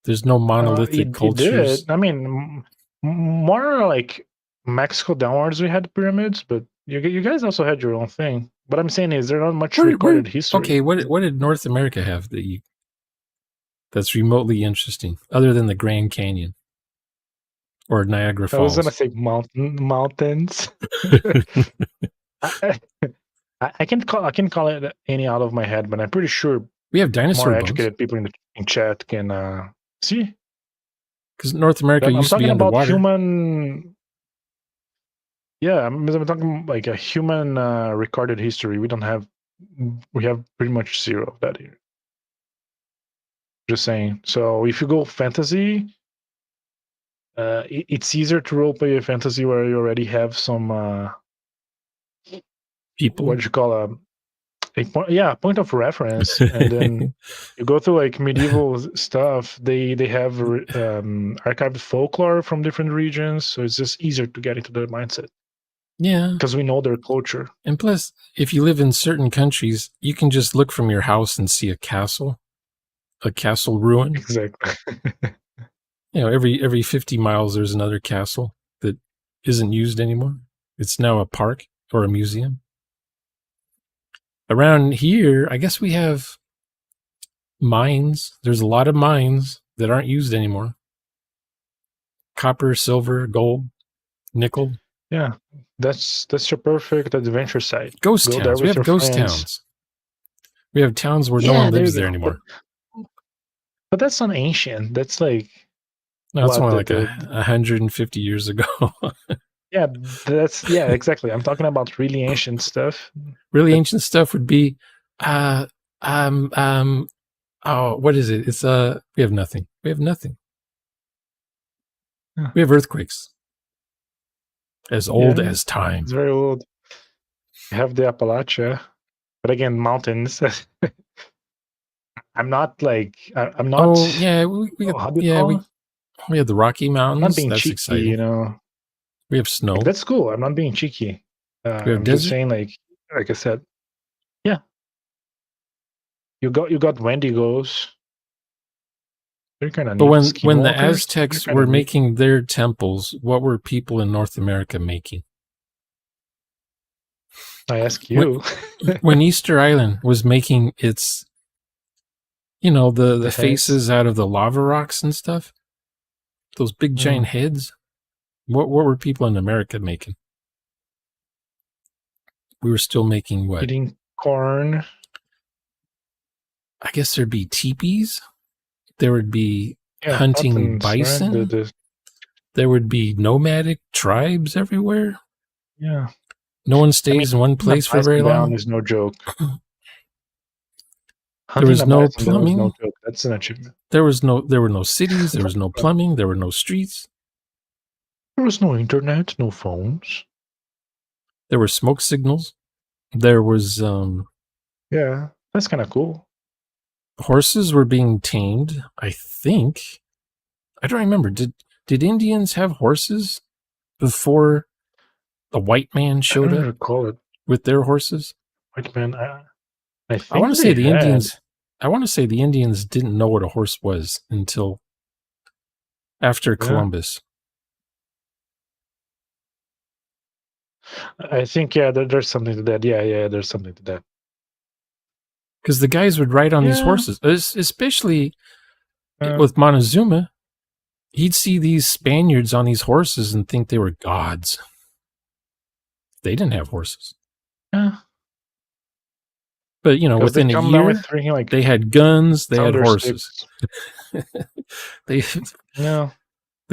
There's no monolithic cultures. I mean, more like Mexico downwards, we had pyramids, but you guys also had your own thing. What I'm saying is there's not much recorded history. Okay, what did North America have that's remotely interesting, other than the Grand Canyon or Niagara Falls? I was gonna say mountains. I can call it any out of my head, but I'm pretty sure we have dinosaur bones. Educated people in chat can see. Because North America used to be underwater. I'm talking about human. Yeah, I'm talking like a human recorded history. We have pretty much zero of that here. Just saying. So if you go fantasy, it's easier to roleplay a fantasy where you already have some people. What do you call point of reference, and then you go through like medieval stuff. They have archived folklore from different regions, so it's just easier to get into the mindset. Yeah. because we know their culture. And plus, if you live in certain countries, you can just look from your house and see a castle ruin. Exactly. Every 50 miles, there's another castle that isn't used anymore. It's now a park or a museum. Around here, I guess we have mines. There's a lot of mines that aren't used anymore. Copper, silver, gold, nickel. Yeah, that's your perfect adventure site. Ghost Go there towns. We with have your ghost friends. towns. We have towns where no Yeah, one there lives you there go. anymore. But that's not ancient. That's like No, it's what only like 150 years ago. yeah, exactly. I'm talking about really ancient stuff. Really ancient stuff would be oh, what is it? It's we have nothing. We have nothing. Yeah. We have earthquakes. As old as time. It's very old. You have the Appalachia, but again, mountains. I'm not. Oh yeah, we have the Rocky Mountains. I'm not being That's cheeky, exciting. We have snow. Like, that's cool. I'm not being cheeky. We have I'm desert? just saying, like I said, yeah. You got Wendigos. They're kind of But neat. when the Aztecs were making their temples, what were people in North America making? I ask you. When Easter Island was making its, the faces out of the lava rocks and stuff, those big giant heads, what were people in America making? We were still making what? Eating corn. I guess there'd be teepees. There would be hunting bison. Right? There would be nomadic tribes everywhere. Yeah. No one stays in one place for very long. Is no joke. There was no plumbing. No joke. That's an achievement. There were no cities. There was no plumbing. There were no streets. There was no internet, no phones. There were smoke signals. There was yeah, that's kind of cool. Horses were being tamed, I think. I don't remember. Did Indians have horses before the white man showed up? Recall it with their horses. White man. I want to say the Indians. I want to say the Indians didn't know what a horse was until after Columbus. I think there's something to that. Yeah, there's something to that. Because the guys would ride on these horses, especially with Montezuma. He'd see these Spaniards on these horses and think they were gods. They didn't have horses. Yeah. But, within a year, they had guns, they had horses. They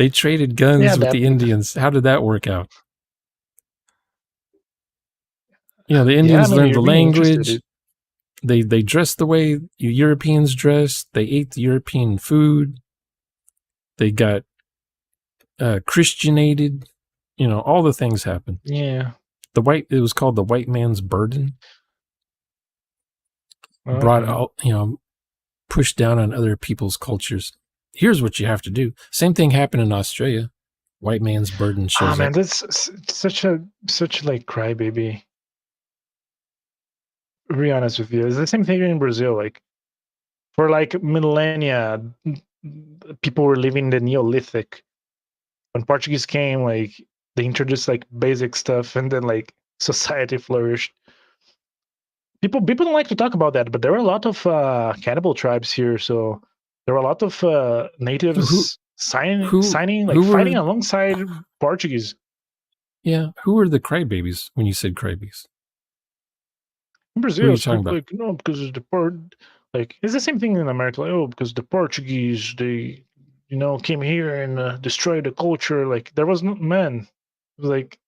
traded guns with the Indians. How did that work out? The Indians learned the language. They dressed the way Europeans dressed. They ate the European food. They got Christianated. All the things happened. Yeah. It was called the white man's burden. Brought out, pushed down on other people's cultures. Here's what you have to do. Same thing happened in Australia. White man's burden shows up. Man, that's such like crybaby. To be honest with you, it's the same thing in Brazil. Like for like millennia, people were living the Neolithic. When Portuguese came, like they introduced like basic stuff, and then like society flourished. People don't like to talk about that, but there were a lot of cannibal tribes here. So there were a lot of natives fighting alongside Portuguese. Yeah, who were the crybabies when you said crybabies? In Brazil, it's like because of it's the same thing in America. Like, because the Portuguese they came here and destroyed the culture. Like there was no man. It was like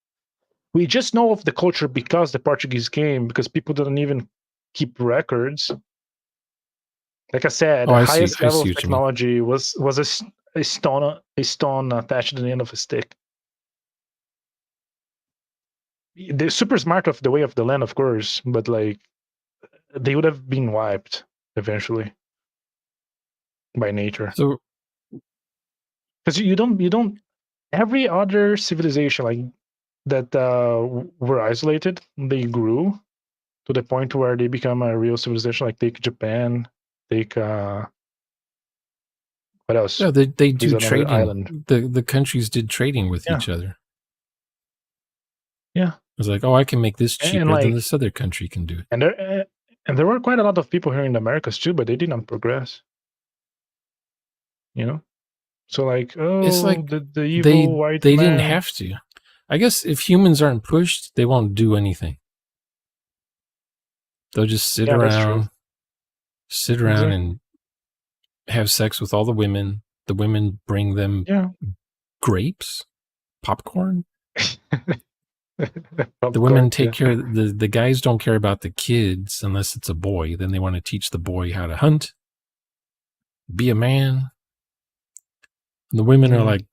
we just know of the culture because the Portuguese came, because people didn't even keep records. Like I said, the highest level of technology was a stone attached to the end of a stick. They're super smart of the way of the land, of course, but like they would have been wiped eventually by nature. So, because you don't every other civilization, like that were isolated, they grew to the point where they become a real civilization. Like take Japan, take what else? Yeah, they There's do another trading. island. The countries did trading with Yeah. each other. Yeah, It's like, oh, I can make this and cheaper than like, this other country can do it. and there were quite a lot of people here in the Americas too, but they did not progress. You know, so like, It's like the evil white they man. didn't have to. I guess if humans aren't pushed, they won't do anything. They'll just sit Yeah, that's true. around and have sex with all the women. The women bring them Yeah. grapes, popcorn. Popcorn, The women take yeah. care of the guys don't care about the kids unless it's a boy. Then they want to teach the boy how to hunt, be a man. And the women are like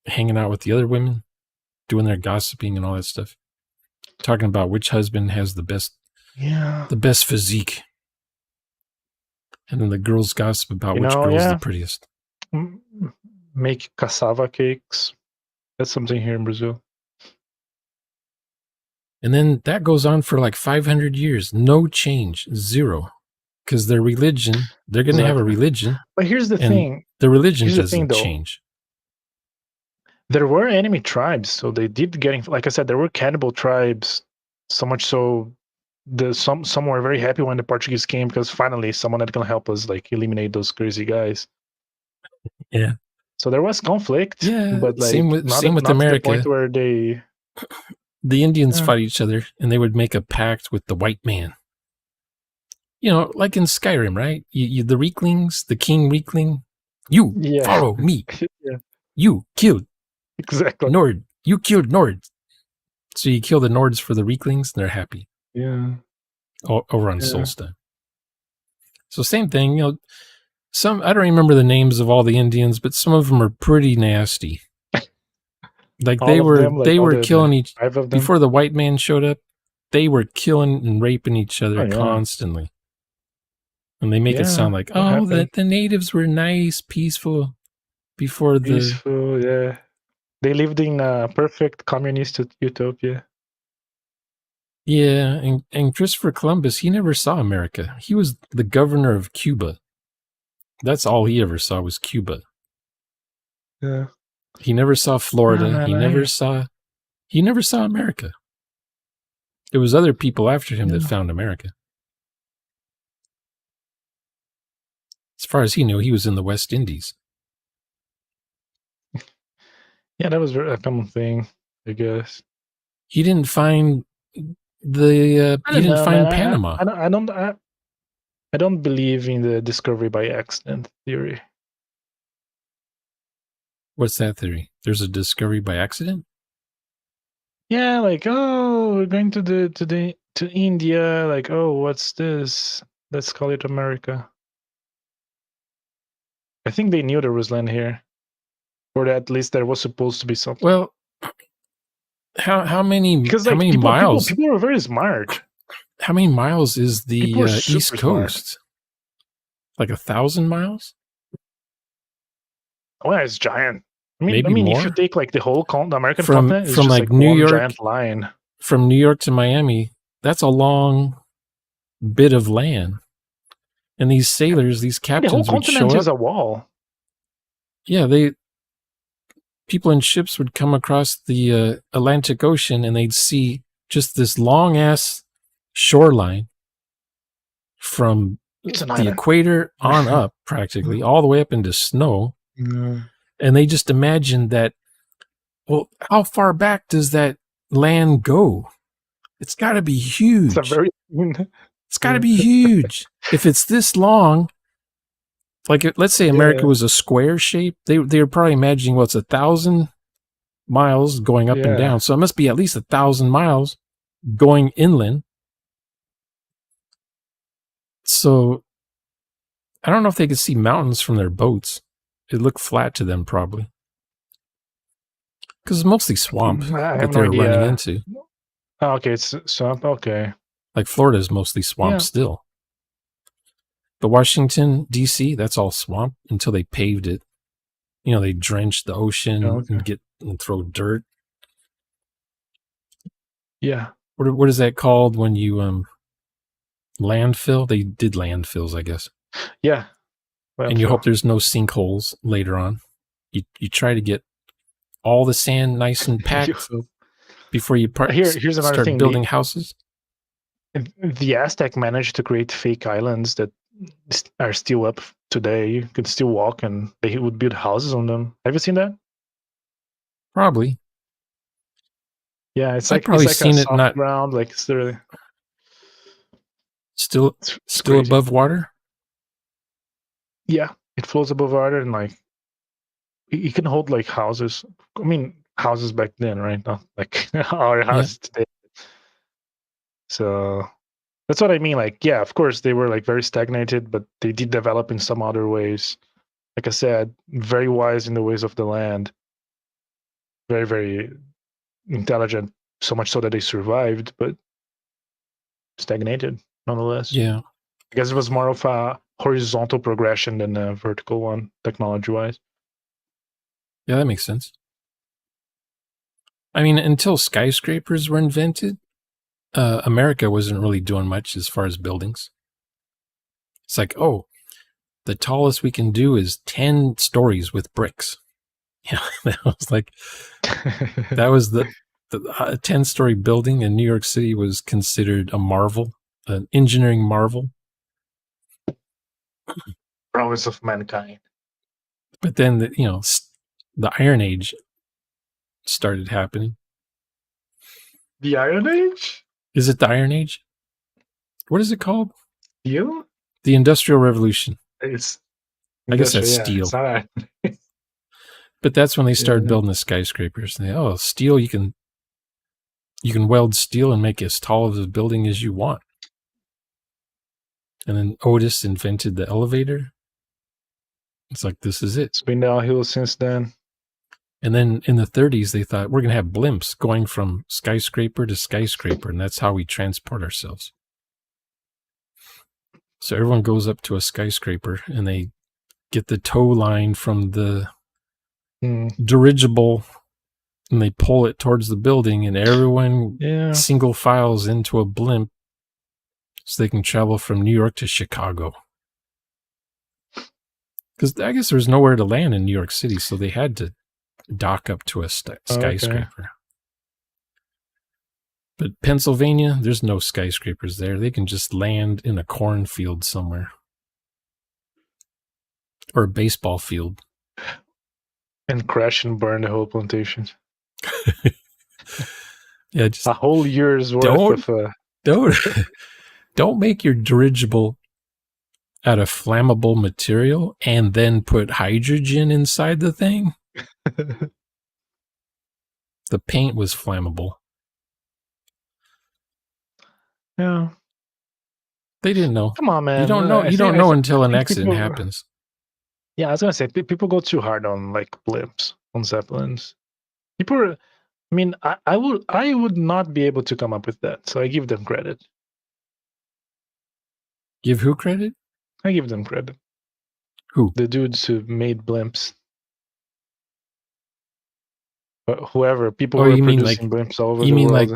hanging out with the other women, doing their gossiping and all that stuff. Talking about which husband has the best physique. And then the girls gossip about which girl is the prettiest. Make cassava cakes. That's something here in Brazil. And then that goes on for like 500 years. No change. Zero. Because their religion, they're going to have a religion. But here's the thing. The religion doesn't change. There were enemy tribes. So they did like I said, there were cannibal tribes. So much so some were very happy when the Portuguese came because finally someone that can help us like eliminate those crazy guys. Yeah. So there was conflict. Yeah. But like same with not America. To the point where the Indians fight each other and they would make a pact with the white man. You know, like in Skyrim, right? The Reeklings, the King Reekling, you follow me. You killed Nord. You killed Nord. So you kill the Nords for the Reeklings and they're happy. Yeah. Over on Solstheim. So same thing, you know, I don't remember the names of all the Indians, but some of them are pretty nasty. Like they were killing each before the white man showed up. They were killing and raping each other constantly. And they make it sound like, the natives were nice, peaceful before yeah. They lived in a perfect communist utopia. Yeah, and Christopher Columbus, he never saw America. He was the governor of Cuba. That's all he ever saw was Cuba. Yeah. He never saw Florida. He never saw America. There was other people after him that found America. As far as he knew, he was in the West Indies. Yeah, that was a common thing, I guess. He didn't find Panama. I don't believe in the discovery by accident theory. What's that theory? There's a discovery by accident? Yeah, like, we're going to India, like, what's this? Let's call it America. I think they knew there was land here. Or at least there was supposed to be something. Well, how many miles? People are very smart. How many miles is the East Coast? Smart. Like 1,000 miles? Well, it's giant. I mean, more? if you take like the whole American from continent, it's from just like New York, giant line. From New York to Miami, that's a long bit of land. And these sailors, these captains, the whole would show continent up. is a wall. Yeah, people in ships would come across the Atlantic Ocean and they'd see just this long ass shoreline from the equator on up, practically all the way up into snow. And they just imagined that, well, how far back does that land go? It's got to be huge. It's got to be huge. If it's this long, like let's say America was a square shape, they were probably imagining, well, it's 1,000 miles going up and down. So it must be at least 1,000 miles going inland. So I don't know if they could see mountains from their boats. It looked flat to them probably. Because it's mostly swamp that they're running into. Oh, okay, it's swamp. Okay. Like Florida is mostly swamp still. But Washington, D.C., that's all swamp until they paved it. You know, they drenched the ocean and throw dirt. Yeah. What is that called when you landfill? They did landfills, I guess. Yeah. And you Landfill. hope there's no sinkholes later on. You try to get all the sand nice and packed before you Here's another start thing. building houses. The Aztec managed to create fake islands that are still up today. You could still walk, and they would build houses on them. Have you seen that? Probably. Yeah, it's I've like probably a seen it soft not ground, like it's really still it's still crazy. above water. Yeah, it floats above water, and like it can hold like houses. I mean, houses back then, right? Not like our house today. So that's what I mean. Like, yeah, of course they were like very stagnated, but they did develop in some other ways. Like I said, very wise in the ways of the land. Very, very intelligent, so much so that they survived, but stagnated nonetheless. Yeah. I guess it was more of a horizontal progression than a vertical one, technology-wise. Yeah, that makes sense. I mean, until skyscrapers were invented, America wasn't really doing much as far as buildings. It's like, oh, the tallest we can do is 10 stories with bricks. Yeah, that was like, that was the 10-story building in New York City was considered a marvel, an engineering marvel. Prowess of mankind. But then, the Iron Age started happening. The Iron Age? Is it the Iron Age? What is it called? Steel? The Industrial Revolution. It's I guess that's steel. But that's when they started building the skyscrapers. Steel, you can weld steel and make as tall of a building as you want. And then Otis invented the elevator. It's like, this is it. It's been downhill since then. And then in the 30s, they thought we're going to have blimps going from skyscraper to skyscraper, and that's how we transport ourselves. So everyone goes up to a skyscraper, and they get the tow line from the dirigible, and they pull it towards the building, and everyone single files into a blimp so they can travel from New York to Chicago. Because I guess there was nowhere to land in New York City, so they had to dock up to a skyscraper. Okay. But Pennsylvania, there's no skyscrapers there. They can just land in a cornfield somewhere. Or a baseball field. And crash and burn the whole plantation. Yeah, just a whole year's worth of... Don't make your dirigible out of flammable material and then put hydrogen inside the thing. The paint was flammable. Yeah. They didn't know. Come on, man. You don't know. You don't know until an accident happens. Yeah, I was gonna say people go too hard on like blimps, on zeppelins. People, I mean, I would not be able to come up with that, so I give them credit. Give who credit? I give them credit. Who? The dudes who made blimps. Whoever, people who are producing blimps all over the world. You mean like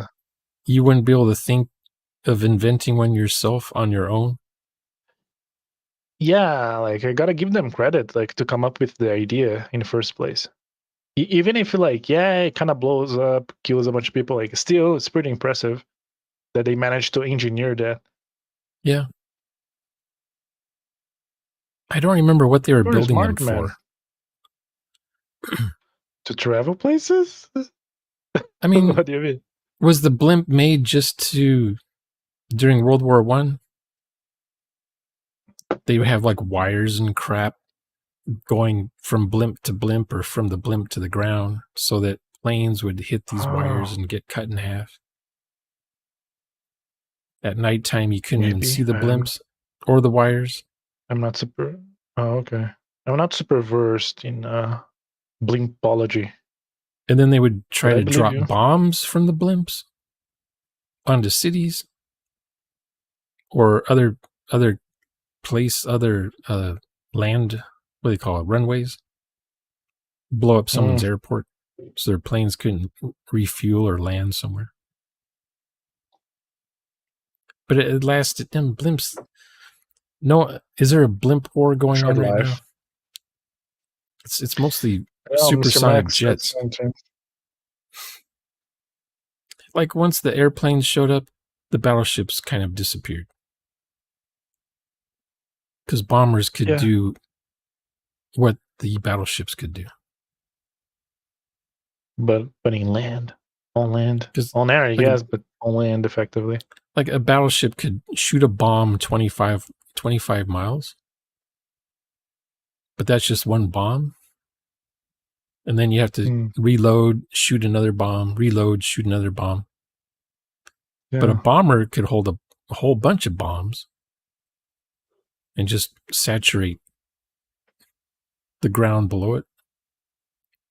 you wouldn't be able to think of inventing one yourself on your own? Yeah, like I gotta give them credit, like to come up with the idea in the first place. Even if like, it kind of blows up, kills a bunch of people, like still it's pretty impressive that they managed to engineer that. Yeah. I don't remember what they were building them for. To travel places? I mean, what do you mean? Was the blimp made just during World War I? They would have like wires and crap going from blimp to blimp or from the blimp to the ground so that planes would hit these wires and get cut in half. At nighttime, you couldn't even see the blimps or the wires. I'm not super... Oh, okay. I'm not super versed in blimpology. And then they would try to drop bombs from the blimps onto cities or other land, what do they call it, runways, blow up someone's airport so their planes couldn't refuel or land somewhere. But it lasted. Them blimps. No, is there a blimp war going Short on right life. now? It's mostly Well, Mr. supersonic Max, jets. that's something. Like once the airplanes showed up, the battleships kind of disappeared. Because bombers could do what the battleships could do. But in land. On land. On air, yes, but on land effectively. Like a battleship could shoot a bomb 25 miles. But that's just one bomb. And then you have to reload, shoot another bomb, reload, shoot another bomb. Yeah. But a bomber could hold a whole bunch of bombs and just saturate the ground below it.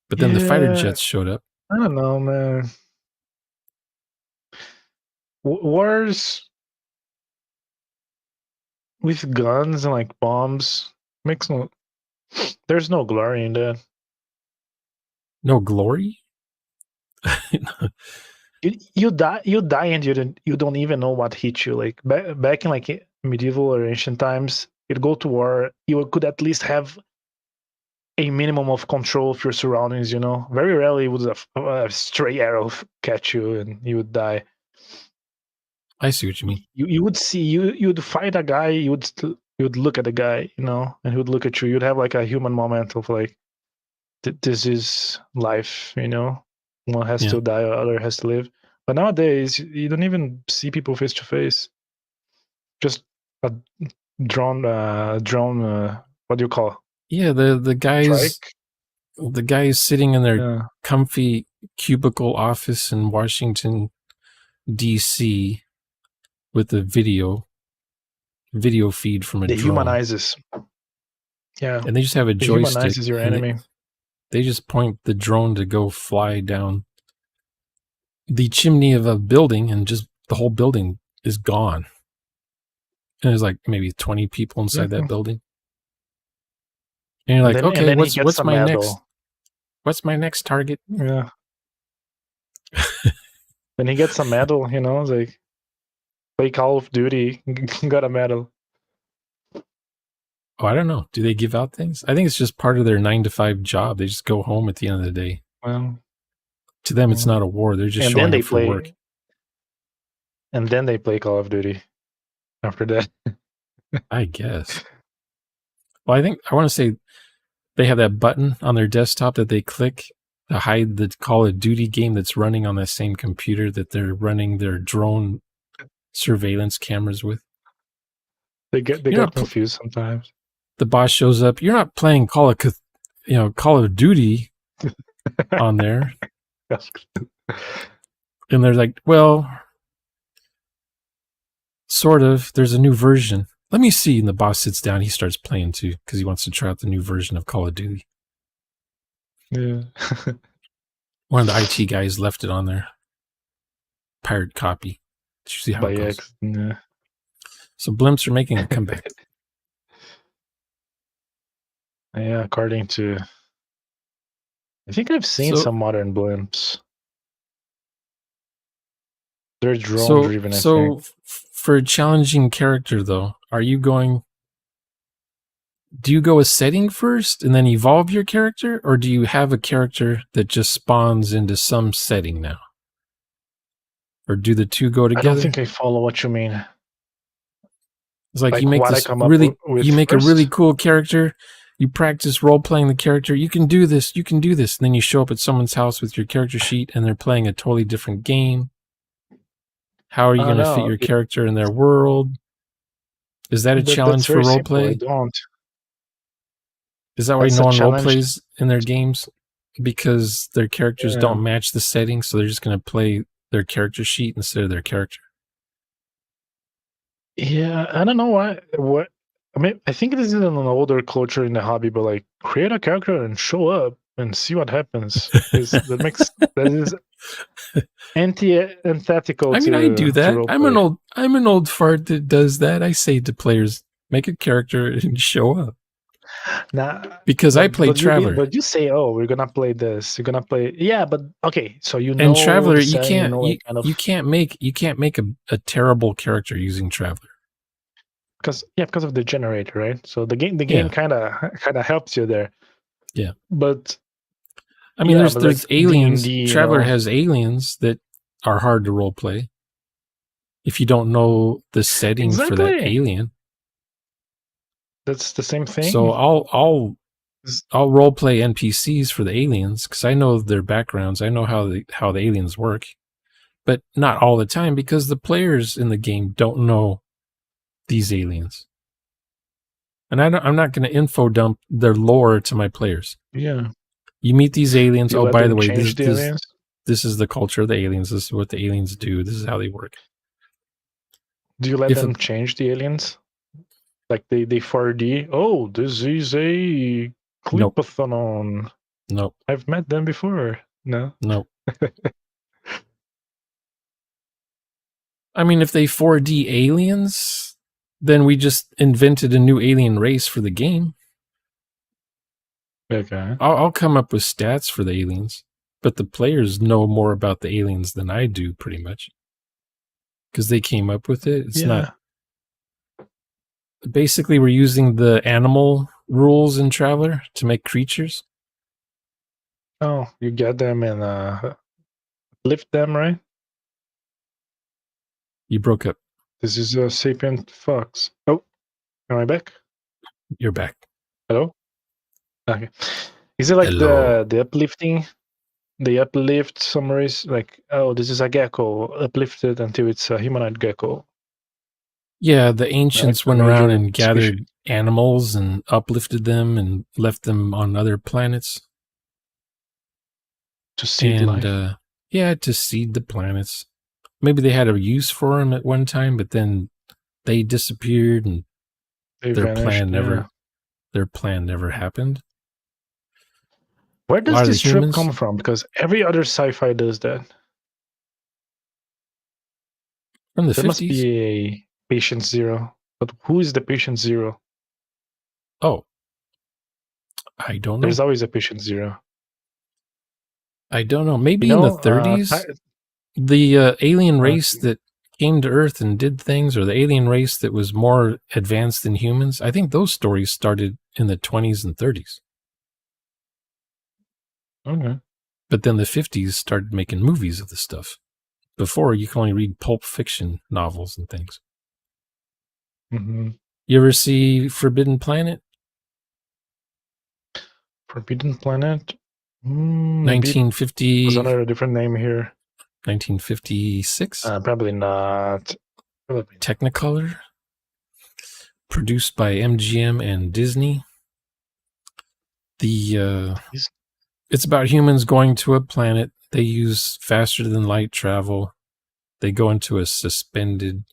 But then the fighter jets showed up. I don't know, man. Wars with guns and like bombs there's no glory in that. No glory? you die and you don't even know what hit you. Like back in like medieval or ancient times, you'd go to war, you could at least have a minimum of control of your surroundings, you know. Very rarely would a stray arrow catch you and you would die. I see what you mean. You would see you'd fight a guy, you would look at the guy, you know, and he would look at you. You'd have like a human moment of like, this is life, you know. One has to die, or other has to live. But nowadays, you don't even see people face to face. Just a drone. What do you call? Yeah, the guys. Trike? The guys sitting in their comfy cubicle office in Washington, D.C. with the video feed from a drone. Humanizes. Yeah, and they just have a joystick. Humanizes your enemy. They just point the drone to go fly down the chimney of a building, and just the whole building is gone. And there's like maybe 20 people inside that building. And you're like, okay, what's my next target? Yeah. Then he gets a medal, you know, like play Call of Duty, got a medal. Oh, I don't know. Do they give out things? I think it's just part of their 9-to-5 job. They just go home at the end of the day. Well, to them, it's not a war. They're just showing up for work. And then they play Call of Duty after that. I guess. Well, I want to say they have that button on their desktop that they click to hide the Call of Duty game that's running on that same computer that they're running their drone surveillance cameras with. They get confused sometimes. The boss shows up. You're not playing Call of Duty on there. And they're like, well, sort of. There's a new version. Let me see. And the boss sits down. He starts playing too because he wants to try out the new version of Call of Duty. Yeah. One of the IT guys left it on there. Pirate copy. Did you see how it goes? Yeah. So blimps are making a comeback. Yeah, according to... I think I've seen some modern blimps. They're drone-driven, I think. For a challenging character, though, do you go a setting first and then evolve your character? Or do you have a character that just spawns into some setting now? Or do the two go together? I don't think I follow what you mean. It's like you make a really cool character. You practice role-playing the character. You can do this. You can do this. And then you show up at someone's house with your character sheet and they're playing a totally different game. How are you going to fit your character in their world? Is that a challenge for role-play? I don't. Is that why no one role-plays in their games? Because their characters don't match the setting, so they're just going to play their character sheet instead of their character? Yeah, I don't know why. I mean, I think this is an older culture in the hobby, but like create a character and show up and see what happens. That is antithetical. I mean, I do that. I'm an old fart that does that. I say to players, make a character and show up. Nah, because I played but Traveler. but you say, oh, we're gonna play this. You're gonna play, yeah. But okay, so you know And Traveler, the you setting, can't like kind of you can't make a terrible character using Traveler. because of the generator, right? So the game Yeah. kind of helps you there. Yeah. But I mean, yeah, there's like aliens. D&D, Traveler has aliens that are hard to role play if you don't know the setting for that exactly. alien. That's the same thing. So I'll role play NPCs for the aliens because I know their backgrounds. I know how the aliens work, but not all the time because the players in the game don't know these aliens, and I'm not going to info dump their lore to my players. Yeah. You meet these aliens. You Oh, let by them the way, change the aliens? this is the culture of the aliens. This is what the aliens do. This is how they work. Do you let them change the aliens? Like they 4D? Oh, this is a Clipothonon. Nope. I've met them before. No? Nope. I mean, if they 4D aliens, then we just invented a new alien race for the game. Okay. I'll come up with stats for the aliens, but the players know more about the aliens than I do, pretty much, because they came up with it. It's not. Basically, we're using the animal rules in Traveler to make creatures. Oh, you get them and lift them, right? You broke up. This is a sapient fox. Oh, am I back? You're back. Hello? Okay. Is it like the uplifting? The uplift summaries, like, oh, this is a gecko, uplifted until it's a humanoid gecko. Yeah, the ancients went around and gathered animals and uplifted them and left them on other planets. To seed life? Yeah, to seed the planets. Maybe they had a use for them at one time, but then they disappeared and their plan never happened. Where does this trope come from? Because every other sci-fi does that. From the 50s. There must be a Patient Zero. But who is the Patient Zero? Oh. I don't know. There's always a Patient Zero. I don't know. Maybe in the 30s, the alien race that came to Earth and did things, or the alien race that was more advanced than humans, I think those stories started in the 20s and 30s. Okay. But then the 50s started making movies of this stuff. Before, you could only read pulp fiction novels and things. Mm-hmm. You ever see Forbidden Planet? Forbidden Planet? 1950. Was under a different name here. 1956? Probably not. Technicolor. Produced by MGM and Disney. It's about humans going to a planet. They use faster than light travel. They go into a suspended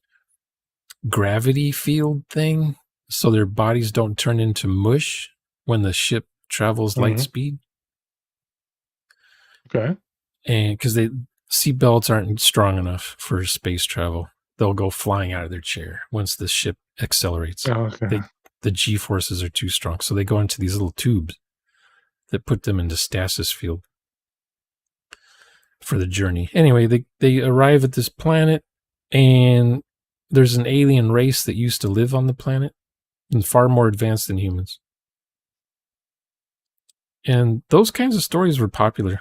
gravity field thing, so their bodies don't turn into mush when the ship travels light speed. Okay. And because seatbelts aren't strong enough for space travel, they'll go flying out of their chair once the ship accelerates. Oh, okay. The G-forces are too strong, so they go into these little tubes that put them into stasis field for the journey. Anyway, they arrive at this planet, and there's an alien race that used to live on the planet and far more advanced than humans. And those kinds of stories were popular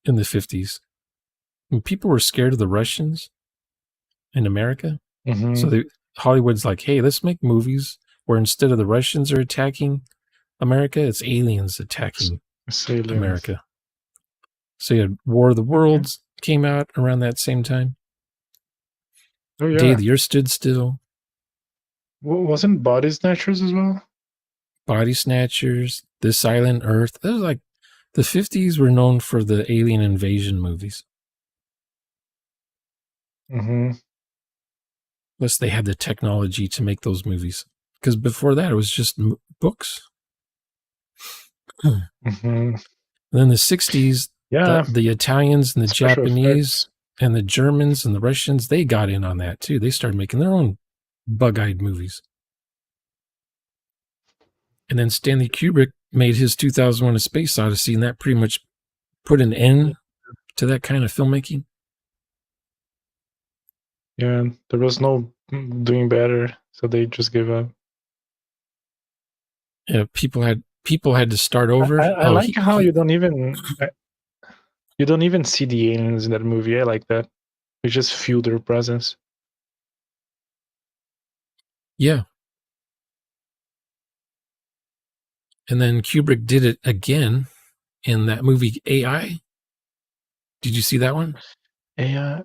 in the 50s. And people were scared of the Russians in America. Mm-hmm. So Hollywood's like, hey, let's make movies where instead of the Russians are attacking America, it's aliens attacking America. So you had War of the Worlds came out around that same time. Oh, yeah. Day of the Earth Stood Still. Wasn't Body Snatchers as well? Body Snatchers, This Island Earth. That was like the 50s were known for the alien invasion movies. Mm-hmm. Plus, they had the technology to make those movies. Because before that, it was just books. Mm-hmm. Then the 60s, the Italians and the Japanese and the Germans and the Russians, they got in on that too. They started making their own bug-eyed movies. And then Stanley Kubrick made his 2001: A Space Odyssey, and that pretty much put an end to that kind of filmmaking. Yeah, there was no doing better, so they just gave up. Yeah, people had to start over. I like how you don't even see the aliens in that movie. I like that. You just feel their presence. Yeah. And then Kubrick did it again in that movie AI. Did you see that one? AI.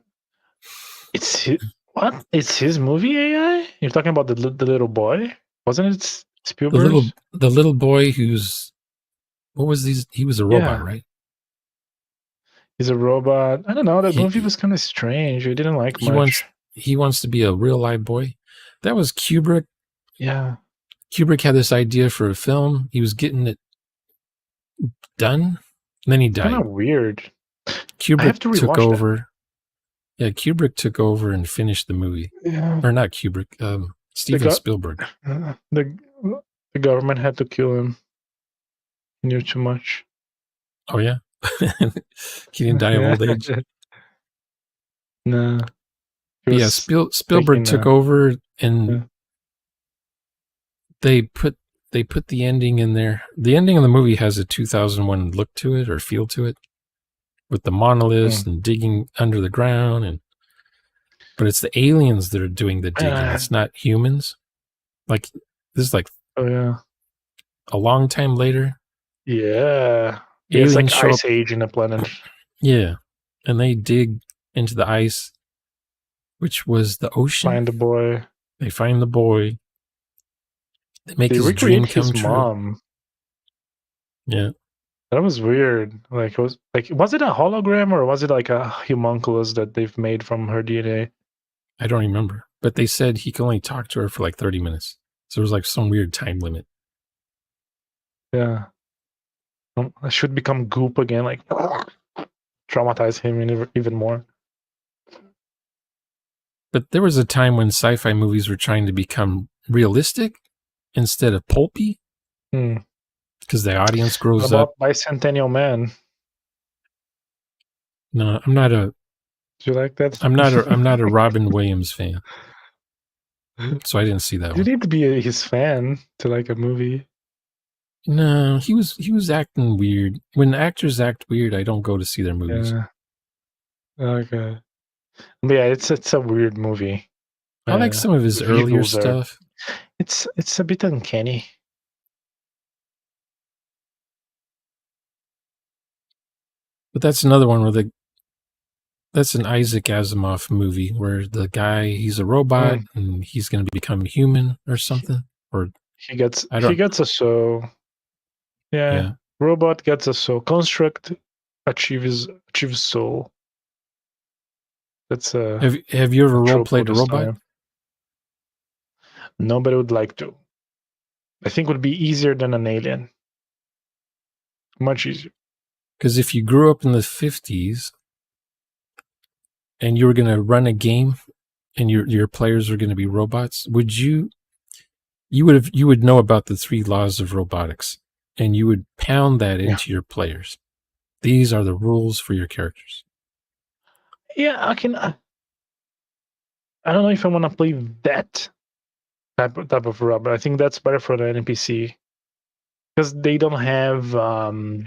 What? It's his movie AI? You're talking about the little boy? Wasn't it Spielberg? The little boy who's what was these? He was a robot, right? He's a robot. I don't know. That movie was kind of strange. I didn't like much. He wants to be a real live boy. That was Kubrick. Yeah. Kubrick had this idea for a film. He was getting it done, and then he died. Kind of weird. Kubrick took over. Yeah, Kubrick took over and finished the movie. Yeah. Or not Kubrick. Steven Spielberg. The government had to kill him. He knew too much. Oh yeah. He didn't die of old age. No. Yeah, Spielberg took over, and they put the ending in there. The ending of the movie has a 2001 look to it or feel to it, with the monoliths and digging under the ground, but it's the aliens that are doing the digging. It's not humans. Like this is like a long time later. Yeah. It's like Ice Age in a planet. Yeah. And they dig into the ice, which was the ocean. Find the boy. They find the boy. They make his dream come true. Mom. Yeah. That was weird. Was it a hologram or was it like a homunculus that they've made from her DNA? I don't remember. But they said he could only talk to her for like 30 minutes. So there was like some weird time limit. Yeah. I should become goop again, like traumatize him even more. But there was a time when sci-fi movies were trying to become realistic instead of pulpy. Because the audience grows up. Bicentennial Man. No, I'm not a. Do you like that? I'm not a Robin Williams fan. So I didn't see that one. You need to be his fan to like a movie. No, he was acting weird. When actors act weird, I don't go to see their movies. Yeah. Okay. But yeah, it's a weird movie. I like some of his earlier stuff. It's a bit uncanny. But that's another one where that's an Isaac Asimov movie where the guy, he's a robot and he's going to become human or something. Or he gets a soul. Yeah. Robot gets a soul. Construct achieves soul. That's a. Have you ever role played a robot? Time. Nobody would like to. I think it would be easier than an alien. Much easier. Because if you grew up in the 50s and you were going to run a game and your players were going to be robots, you would know about the 3 laws of robotics, and you would pound that into your players. These are the rules for your characters. Yeah, I can. I don't know if I want to play that type of robot. I think that's better for the NPC because they don't have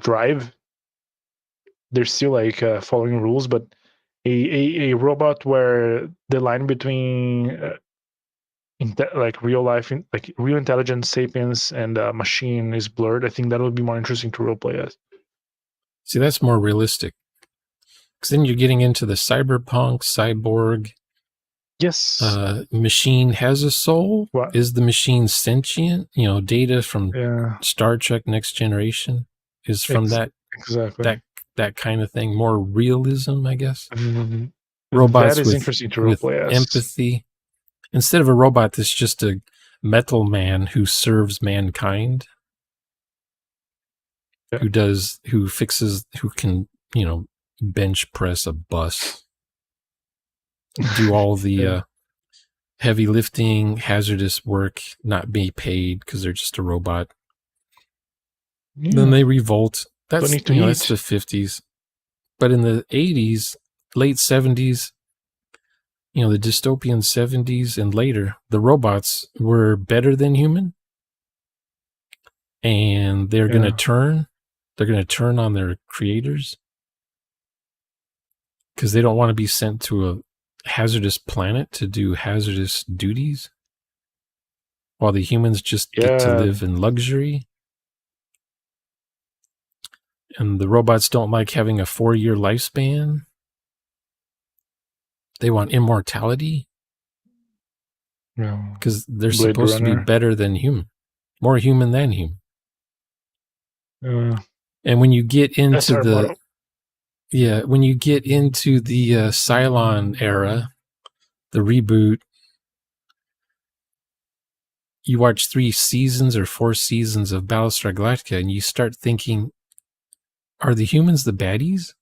drive. They're still like following rules, but a robot where the line between like real life, like real intelligence, sapiens, and machine is blurred. I think that would be more interesting to roleplay as. See, that's more realistic. Because then you're getting into the cyberpunk, cyborg. Yes. Machine has a soul. What? Is the machine sentient? Data from Star Trek Next Generation is from that. Exactly. That kind of thing. More realism, I guess. Mm-hmm. Robots that is interesting to roleplay as. Empathy. Instead of a robot that's just a metal man who serves mankind. Yeah. Who can, bench press a bus, do all the heavy lifting, hazardous work, not be paid because they're just a robot. Then they revolt. That's need to that's eat. the 50s. But in the 80s, late 70s, the dystopian 70s and later, the robots were better than human. And they're going to turn. They're going to turn on their creators because they don't want to be sent to a hazardous planet to do hazardous duties while the humans just get to live in luxury. And the robots don't like having a 4-year lifespan. They want immortality because they're supposed to be better than human, more human than human. And when you get into when you get into the Cylon era, the reboot, you watch 3 seasons or 4 seasons of Battlestar Galactica, and you start thinking, are the humans the baddies?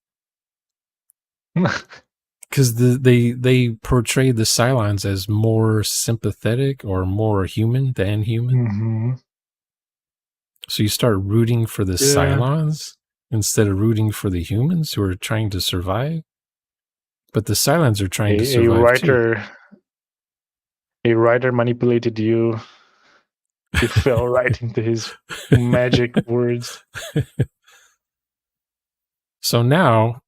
Because they portray the Cylons as more sympathetic or more human than human. Mm-hmm. So you start rooting for the Cylons instead of rooting for the humans who are trying to survive. But the Cylons are trying to survive too. A writer manipulated you. You fell right into his magic words. So now,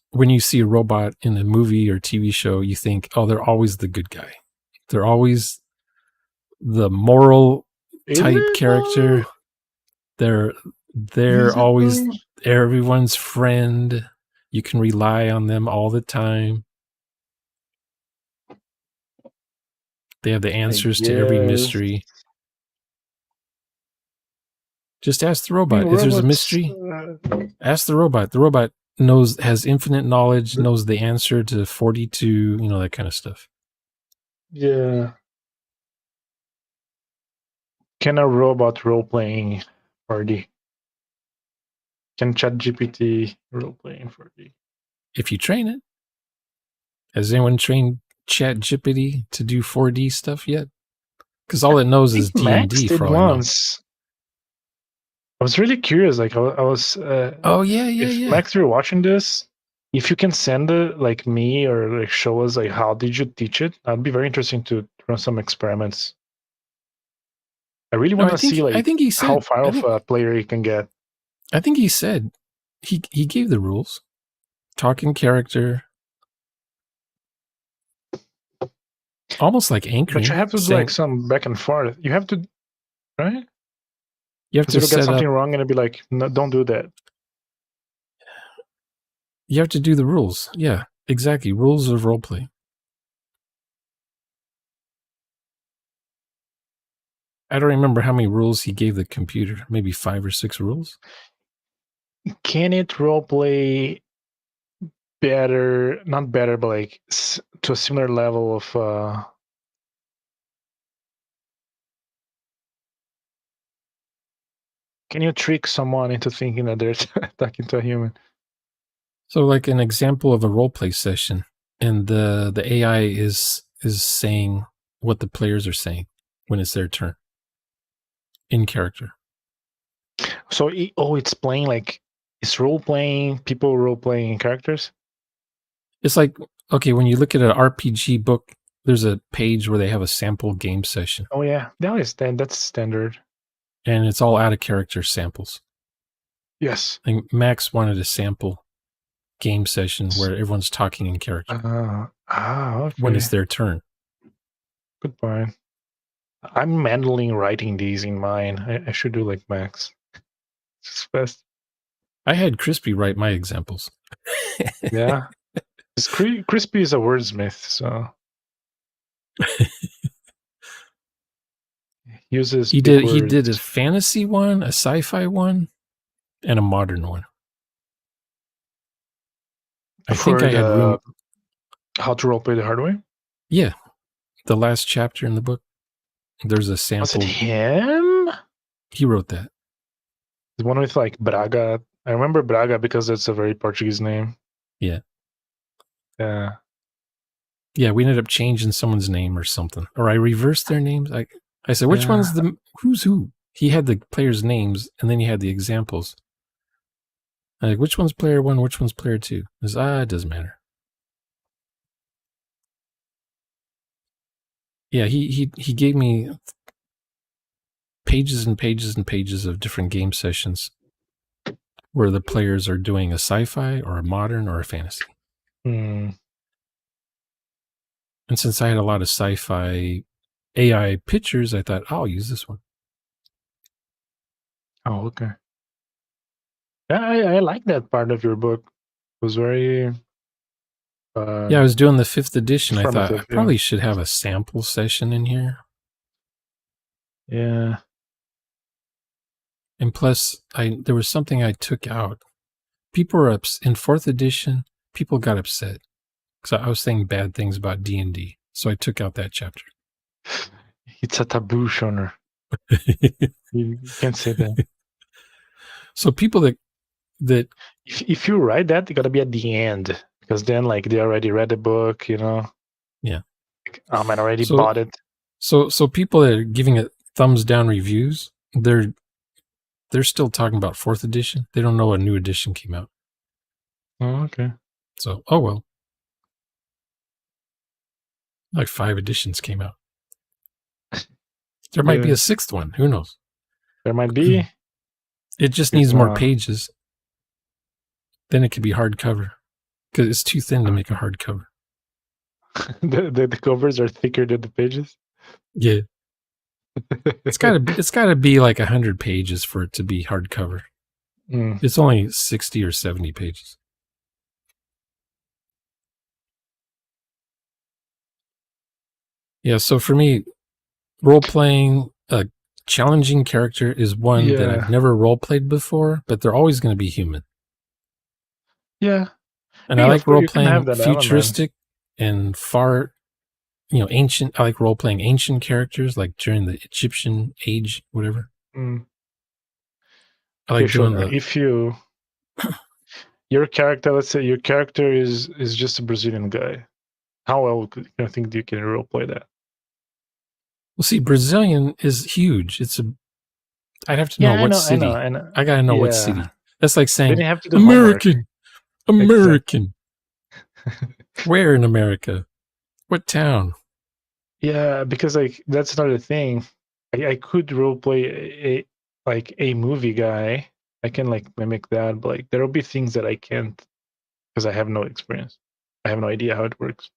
when you see a robot in a movie or TV show, you think, oh, they're always the good guy. They're always the moral type character. They're always everyone's friend. You can rely on them all the time. They have the answers to every mystery. Just ask the robot. If there's a mystery, ask the robot. The robot has infinite knowledge, knows the answer to 42, that kind of stuff. Yeah. Can a robot role-playing 4D? Can ChatGPT role-playing 4D? If you train it. Has anyone trained ChatGPT to do 4D stuff yet? Because all it knows is D&D for all I know. I was really curious. Like I was. If Max, you're watching this, if you can send it like me or like show us like how did you teach it? That'd be very interesting to run some experiments. I really want to see like how far of a player he can get. I think he said he gave the rules. Talking character. Almost like anchoring. But you have to do like some back and forth. You have to, right? You have to get something wrong and it'd be like, no, don't do that. You have to do the rules. Yeah, exactly. Rules of roleplay. I don't remember how many rules he gave the computer. Maybe 5 or 6 rules. Can it roleplay better? Not better, but like to a similar level of. Can you trick someone into thinking that they're talking to a human? So, like an example of a roleplay session, and the AI is saying what the players are saying when it's their turn in character. So, it's playing like it's role playing. People role playing characters. It's like, okay, when you look at an RPG book, there's a page where they have a sample game session. Oh yeah, that's standard. And it's all out of character samples. Yes. I think Max wanted a sample game session where everyone's talking in character. Okay. When it's their turn. Good point. I'm manually writing these in mine. I should do like Max. It's best. I had Crispy write my examples. Yeah. Crispy is a wordsmith, so uses he did a fantasy one, a sci-fi one, and a modern one. I think I had room. How to roleplay the hard way? Yeah. The last chapter in the book. There's a sample. Was it him? He wrote that. The one with like Braga. I remember Braga because it's a very Portuguese name. Yeah. Yeah. Yeah, we ended up changing someone's name or something. Or I reversed their names. I said, which one's who's who? he had the players' names, and then he had the examples. I'm like, which one's player 1, which one's player 2? It doesn't matter. Yeah, he gave me pages and pages and pages of different game sessions where the players are doing a sci-fi or a modern or a fantasy. Hmm. And since I had a lot of sci-fi AI pictures, I thought, I'll use this one. Oh, okay. Yeah, I like that part of your book. It was very... Yeah, I was doing the 5th edition. I thought I informative, probably should have a sample session in here. Yeah. And plus, there was something I took out. People were in 4th edition. People got upset because I was saying bad things about D&D. So I took out that chapter. It's a taboo, Shoner. You can't say that. So people that if you write that, it gotta be at the end, because then like they already read the book, you know. Yeah. I already bought it. So people that are giving it thumbs down reviews, they're still talking about 4th edition. They don't know a new edition came out. Oh, okay. So, oh well. Like 5 editions came out. There might be a 6th one. Who knows? There might be. It just needs more pages. Then it could be hardcover, because it's too thin to make a hardcover. the covers are thicker than the pages. Yeah. It's gotta be like 100 pages for it to be hardcover. It's only 60 or 70 pages. Yeah, so for me, role-playing a challenging character is one that I've never role-played before, but they're always going to be human. Yeah. And I like role-playing futuristic and far, ancient. I like role-playing ancient characters, like during the Egyptian age, whatever. I like doing if you... your character, let's say your character is just a Brazilian guy. How well do you think you can role-play that? Well, see, Brazilian is huge. I'd have to know what city. I know. I gotta know what city. That's like saying American. American. Where in America? What town? Yeah, because like that's another thing. I could roleplay a movie guy. I can like mimic that, but like there will be things that I can't because I have no experience. I have no idea how it works.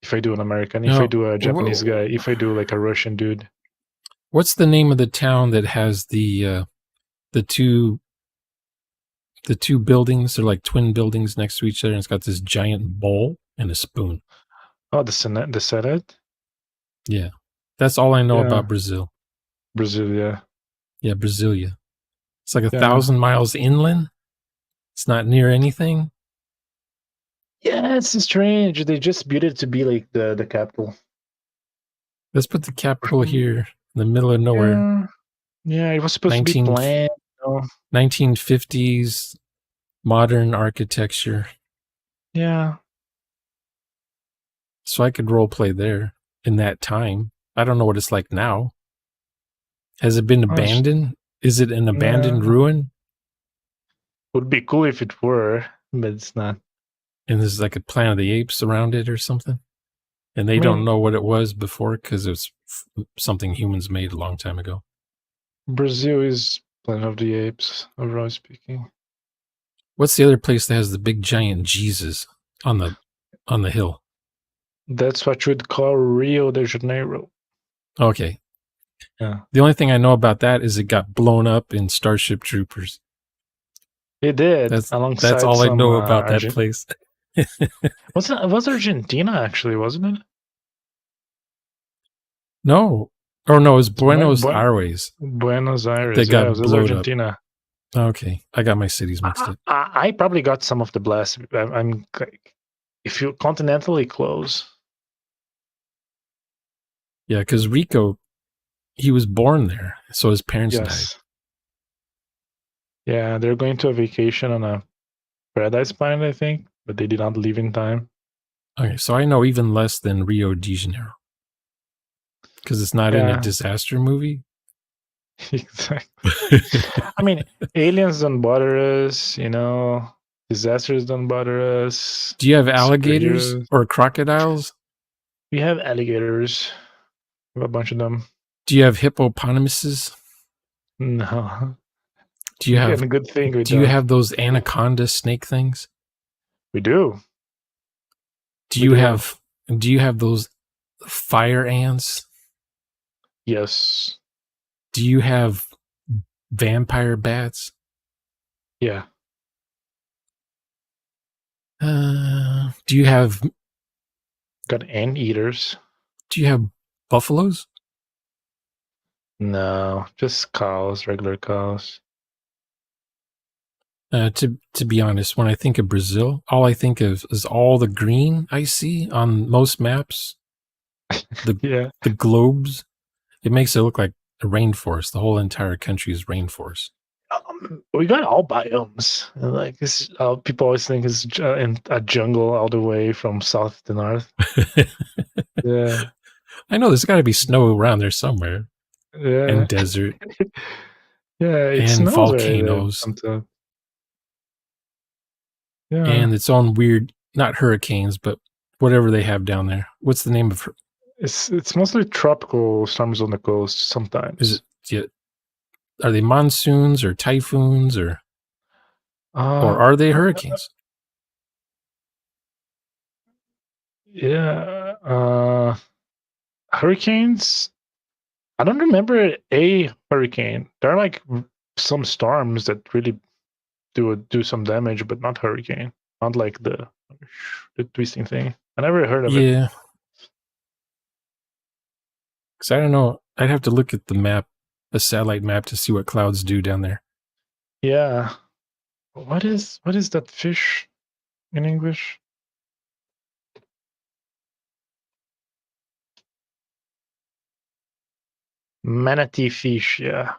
If I do an American, if I do a Japanese guy, if I do like a Russian dude. What's the name of the town that has the two buildings? They're like twin buildings next to each other, and it's got this giant bowl and a spoon. Oh, the Senate? Yeah. That's all I know about Brazil. Brazil, yeah. Yeah, Brasilia. It's like 1,000 miles inland. It's not near anything. Yeah, it's strange. They just built it to be like the capital. Let's put the capital here in the middle of nowhere. Yeah, it was supposed to be planned. 1950s modern architecture. Yeah. So I could role play there in that time. I don't know what it's like now. Has it been abandoned? Is it an abandoned ruin? Would be cool if it were, but it's not. And there's like a Planet of the Apes around it or something. And they don't know what it was before because it's something humans made a long time ago. Brazil is Planet of the Apes, overall speaking. What's the other place that has the big giant Jesus on the hill? That's what you would call Rio de Janeiro. Okay. Yeah. The only thing I know about that is it got blown up in Starship Troopers. It did. That's all I know about that place. Was Argentina actually, wasn't it? No. Or no, it was Buenos Aires. Buenos Aires. They got it was Argentina. Up. Okay. I got my cities mixed up. I probably got some of the blast. I'm like, if you continentally close. Yeah, because Rico, he was born there, so his parents died. Yeah, they're going to a vacation on a Paradise Planet, I think, but they did not leave in time. Okay, so I know even less than Rio de Janeiro. because it's not in a Yeah. disaster movie. Exactly. I mean, aliens don't bother us, disasters don't bother us. Do you have alligators Superheroes. or crocodiles? We have alligators. We have a bunch of them. Do you have hippopotamuses? No. Do you have And a good thing we do you don't. have those anaconda snake things? We do. Do We you do. have those fire ants? Yes. Do you have vampire bats? Yeah. Do you have Got anteaters. buffaloes? No, just cows, regular cows. To be honest, when I think of Brazil, all I think of is all the green I see on most maps. Yeah. The globes. It makes it look like a rainforest. The whole entire country is rainforest. We got all biomes. Like this, people always think it's in a jungle all the way from south to north. Yeah. I know there's got to be snow around there somewhere, Yeah. and desert, Yeah, it and snows volcanoes, sometimes. Yeah. and its own weird, not hurricanes, but whatever they have down there. What's the name of her? It's mostly tropical storms on the coast sometimes. Is it? Yeah, are they monsoons or typhoons or are they hurricanes? Yeah. Hurricanes. I don't remember a hurricane. There are like some storms that really do some damage, but not hurricane. Not like the twisting thing. I never heard of it. Yeah. Because I don't know. I'd have to look at the map, a satellite map, to see what clouds do down there. Yeah. What is that fish in English? Manatee fish, yeah.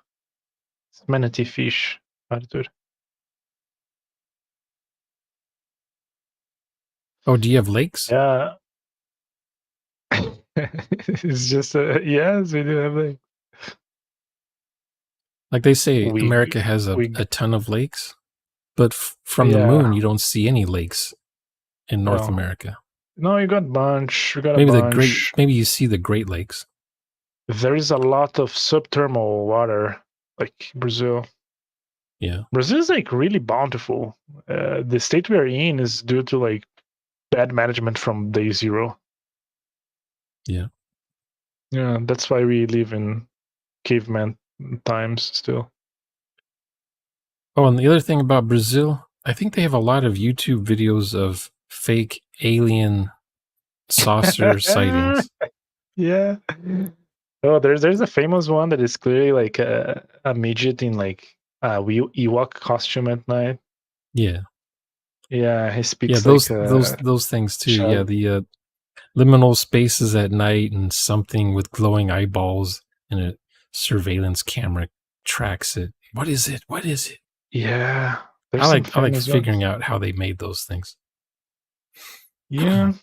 It's manatee fish, Arthur. Oh, do you have lakes? Yeah. It's just yes, we do have lakes. Like they say, America has a ton of lakes, but from the moon, you don't see any lakes in North America. No, you got a bunch. Maybe you see the Great Lakes. There is a lot of subthermal water, like Brazil. Yeah, Brazil is like really bountiful. The state we are in is due to like bad management from day zero. Yeah, that's why we live in caveman times still. Oh, and the other thing about Brazil, I think they have a lot of YouTube videos of fake alien saucer sightings. Yeah. Oh, there's a famous one that is clearly like a midget in like Ewok costume at night. Yeah. Yeah, he speaks. Yeah, those things too. Child. Yeah, the liminal spaces at night and something with glowing eyeballs and a surveillance camera tracks it. What is it? What is it? Yeah, I like figuring out how they made those things. Yeah,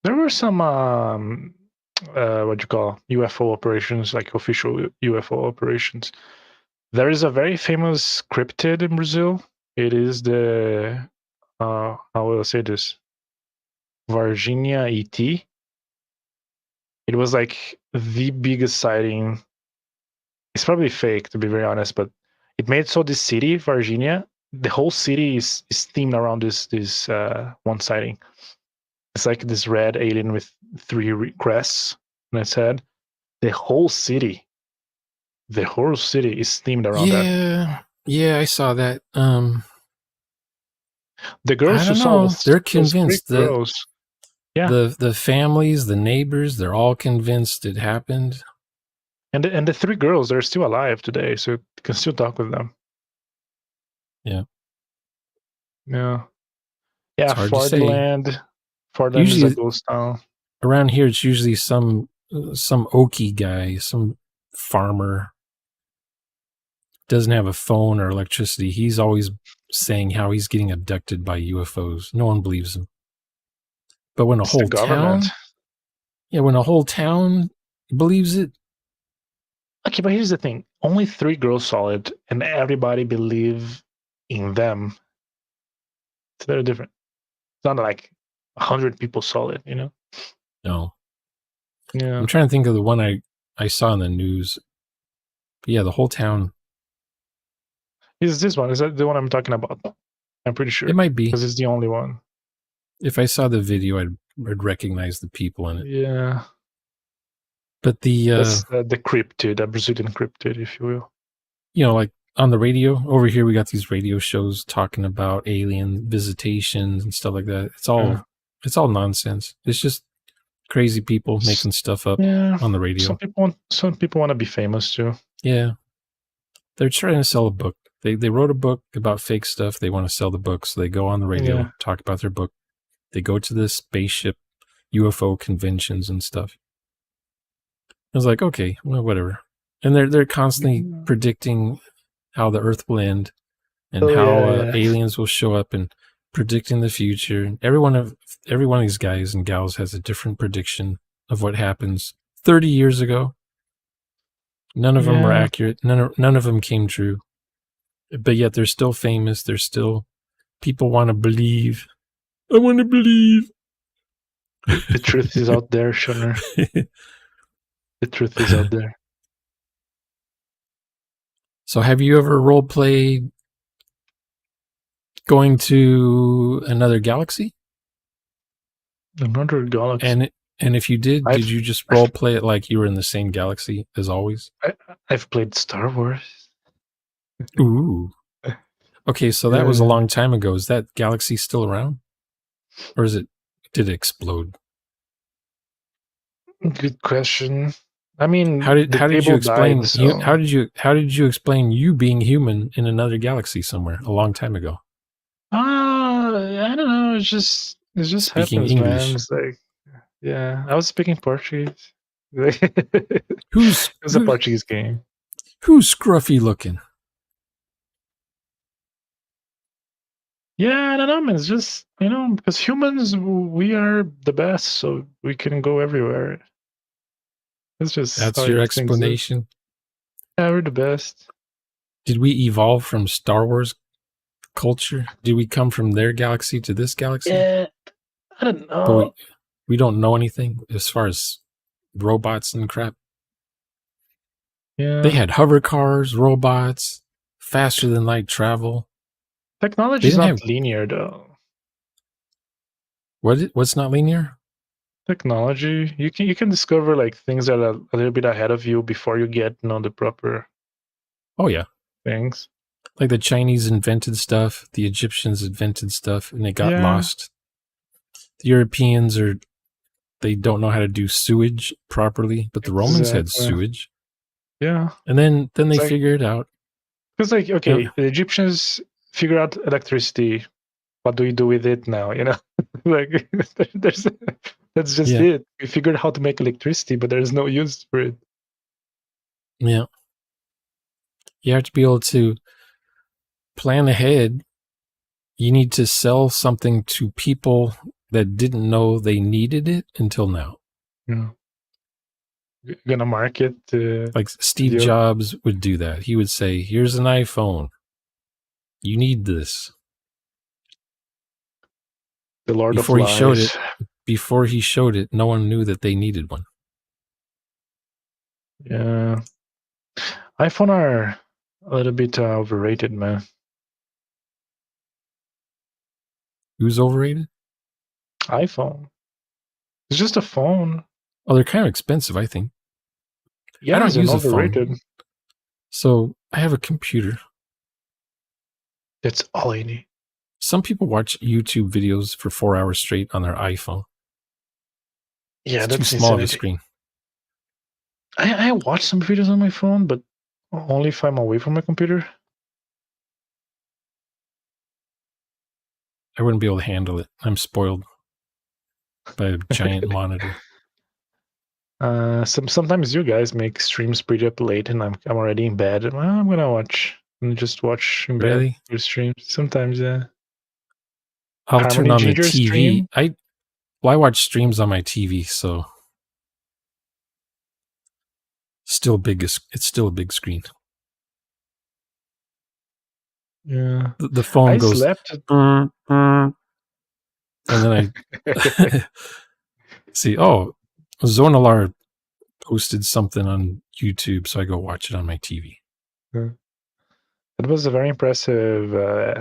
there were some what you call UFO operations, like official UFO operations. There is a very famous cryptid in Brazil. It is the how will I say this? Varginha ET. It was like the biggest sighting. It's probably fake, to be very honest, but it made so this city, Varginha, the whole city is themed around this one sighting. It's like this red alien with 3 crests on its head. The whole city is themed around that. Yeah, I saw that. The girls who saw they're convinced that girls. Yeah. The families, the neighbors, they're all convinced it happened. And the 3 girls, they're still alive today, so you can still talk with them. Yeah. Yeah. Yeah, Fordland. Fordland is a ghost town. Around here, it's usually some Okie guy, some farmer, doesn't have a phone or electricity. He's always saying how he's getting abducted by UFOs. No one believes him. But when a whole town believes it. Okay, but here's the thing: only 3 girls saw it, and everybody believe in them. It's very different. It's not like 100 people saw it, you know? No. Yeah. I'm trying to think of the one I saw in the news. But yeah, the whole town. Is this one? Is that the one I'm talking about? I'm pretty sure. It might be. Because it's the only one. If I saw the video, I'd recognize the people in it. Yeah. But That's the cryptid, the Brazilian cryptid, if you will. You know, like on the radio over here, we got these radio shows talking about alien visitations and stuff like that. It's all nonsense. It's just crazy people making stuff up on the radio. Some people want to be famous too. Yeah, they're trying to sell a book. They wrote a book about fake stuff. They want to sell the book, so they go on the radio, talk about their book. They go to the spaceship UFO conventions and stuff. I was like, okay, well, whatever. And they're constantly predicting how the Earth will end and aliens will show up and predicting the future. Every one of these guys and gals has a different prediction of what happens 30 years ago. None of them were accurate. None of them came true. But yet they're still famous. They're still people want to believe. I want to believe. The truth is out there, Shunner. The truth is out there. So have you ever role played going to another galaxy? Another galaxy. And if you did you just role play it like you were in the same galaxy as always? I've played Star Wars. Ooh. Okay, so that was a long time ago. Is that galaxy still around? Or did it explode? Good question. I mean, how did you explain how did you explain you being human in another galaxy somewhere a long time ago? I don't know. It just speaking happens, English. Man. It's like, yeah, I was speaking Portuguese. Who's a Portuguese game? Who's scruffy looking? Yeah, I don't know, man. It's just, because humans, we are the best, so we can go everywhere. It's just that's your explanation. Yeah, we're the best. Did we evolve from Star Wars culture? Did we come from their galaxy to this galaxy? Yeah, I don't know. But we don't know anything as far as robots and crap. Yeah, they had hover cars, robots, faster than light travel. Technology is not linear, though. What's not linear? Technology. You can discover like things that are a little bit ahead of you before you get the proper. Oh yeah, things like the Chinese invented stuff, the Egyptians invented stuff, and it got lost. The Europeans they don't know how to do sewage properly, but the Romans had sewage. Yeah, and then they figure it out. It's like, okay, the Egyptians figure out electricity. What do we do with it now? Like that's just it. We figured out how to make electricity, but there's no use for it. Yeah. You have to be able to plan ahead. You need to sell something to people that didn't know they needed it until now. Yeah. You're gonna market like Steve Jobs would do that. He would say, "Here's an iPhone. You need this." The Lord before of Lies. Before he showed it, no one knew that they needed one. Yeah. iPhone are a little bit overrated, man. Who's overrated? iPhone. It's just a phone. Oh, they're kind of expensive, I think. Yeah, I don't use overrated. a phone. So I have a computer. That's all I need. Some people watch YouTube videos for 4 hours straight on their iPhone. Yeah, that's too small of a screen. I watch some videos on my phone, but only if I'm away from my computer. I wouldn't be able to handle it. I'm spoiled by a giant monitor. Sometimes you guys make streams pretty up late, and I'm already in bed. I'm gonna watch and just watch in bed your streams. Sometimes, yeah. I'll turn on the TV. Stream? I watch streams on my TV, so Still big. It's still a big screen. Yeah. The phone I goes, slept. and then I see. Oh, Zonalar posted something on YouTube, so I go watch it on my TV. It was a very impressive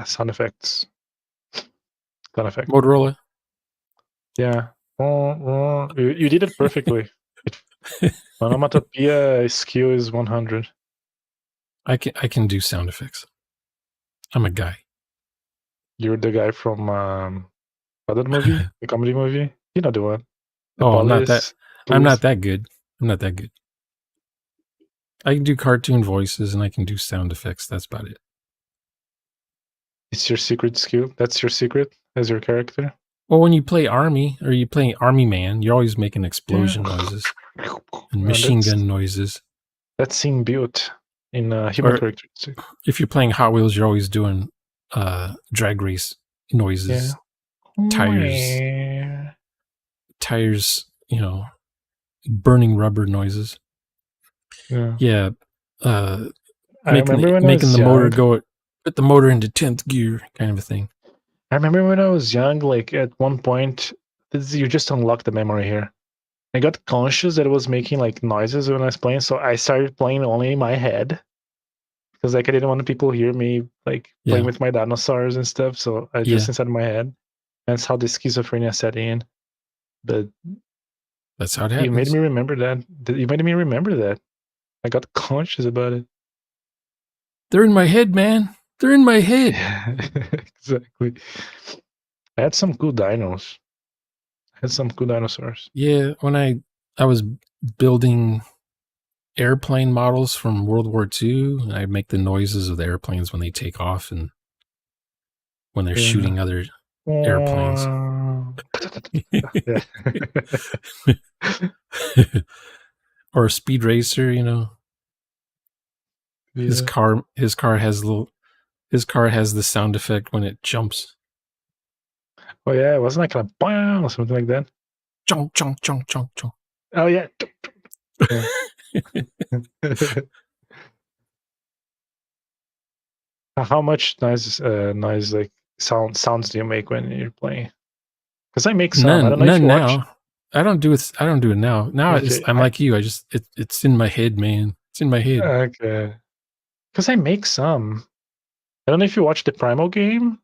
sound effects. Sound effect. Motorola. Yeah. You did it perfectly. Onomatopoeia skill is 100. I can do sound effects. I'm a guy. You're the guy from other movie, the comedy movie. You know the one. The Not that. I'm police. not that good. I'm not that good. I can do cartoon voices and I can do sound effects. That's about it. It's your secret skill. That's your secret as your character. Well, when you play Army or you play Army Man, you're always making explosion noises and machine gun noises. That's inbuilt in human characters. If you're playing Hot Wheels, you're always doing drag race noises. Yeah. Tires, burning rubber noises. Yeah. I remember when making the motor go, put the motor into 10th gear kind of a thing. I remember when I was young, like at one point, you just unlock the memory here. I got conscious that it was making like noises when I was playing, so I started playing only in my head. Because like I didn't want people hear me like playing with my dinosaurs and stuff, so I just inside my head. That's how the schizophrenia set in. But that's how it happens. You made me remember that. I got conscious about it. They're in my head, man. They're in my head. Exactly. I had some cool dinos. I had some cool dinosaurs. Yeah, when I was building airplane models from World War II, I make the noises of the airplanes when they take off and when they're shooting other airplanes. Or a speed racer, His car has the sound effect when it jumps. Oh yeah, it wasn't like a bam or something like that. Chonk chonk chonk chonk chonk. Oh yeah. How much noise like sounds do you make when you're playing? Because I make some. None, I don't know none if you now. watch. I don't do it. I don't do it now. Now I'm like you. It's in my head, man. It's in my head. Okay. Because I make some. I don't know if you watched the Primal game.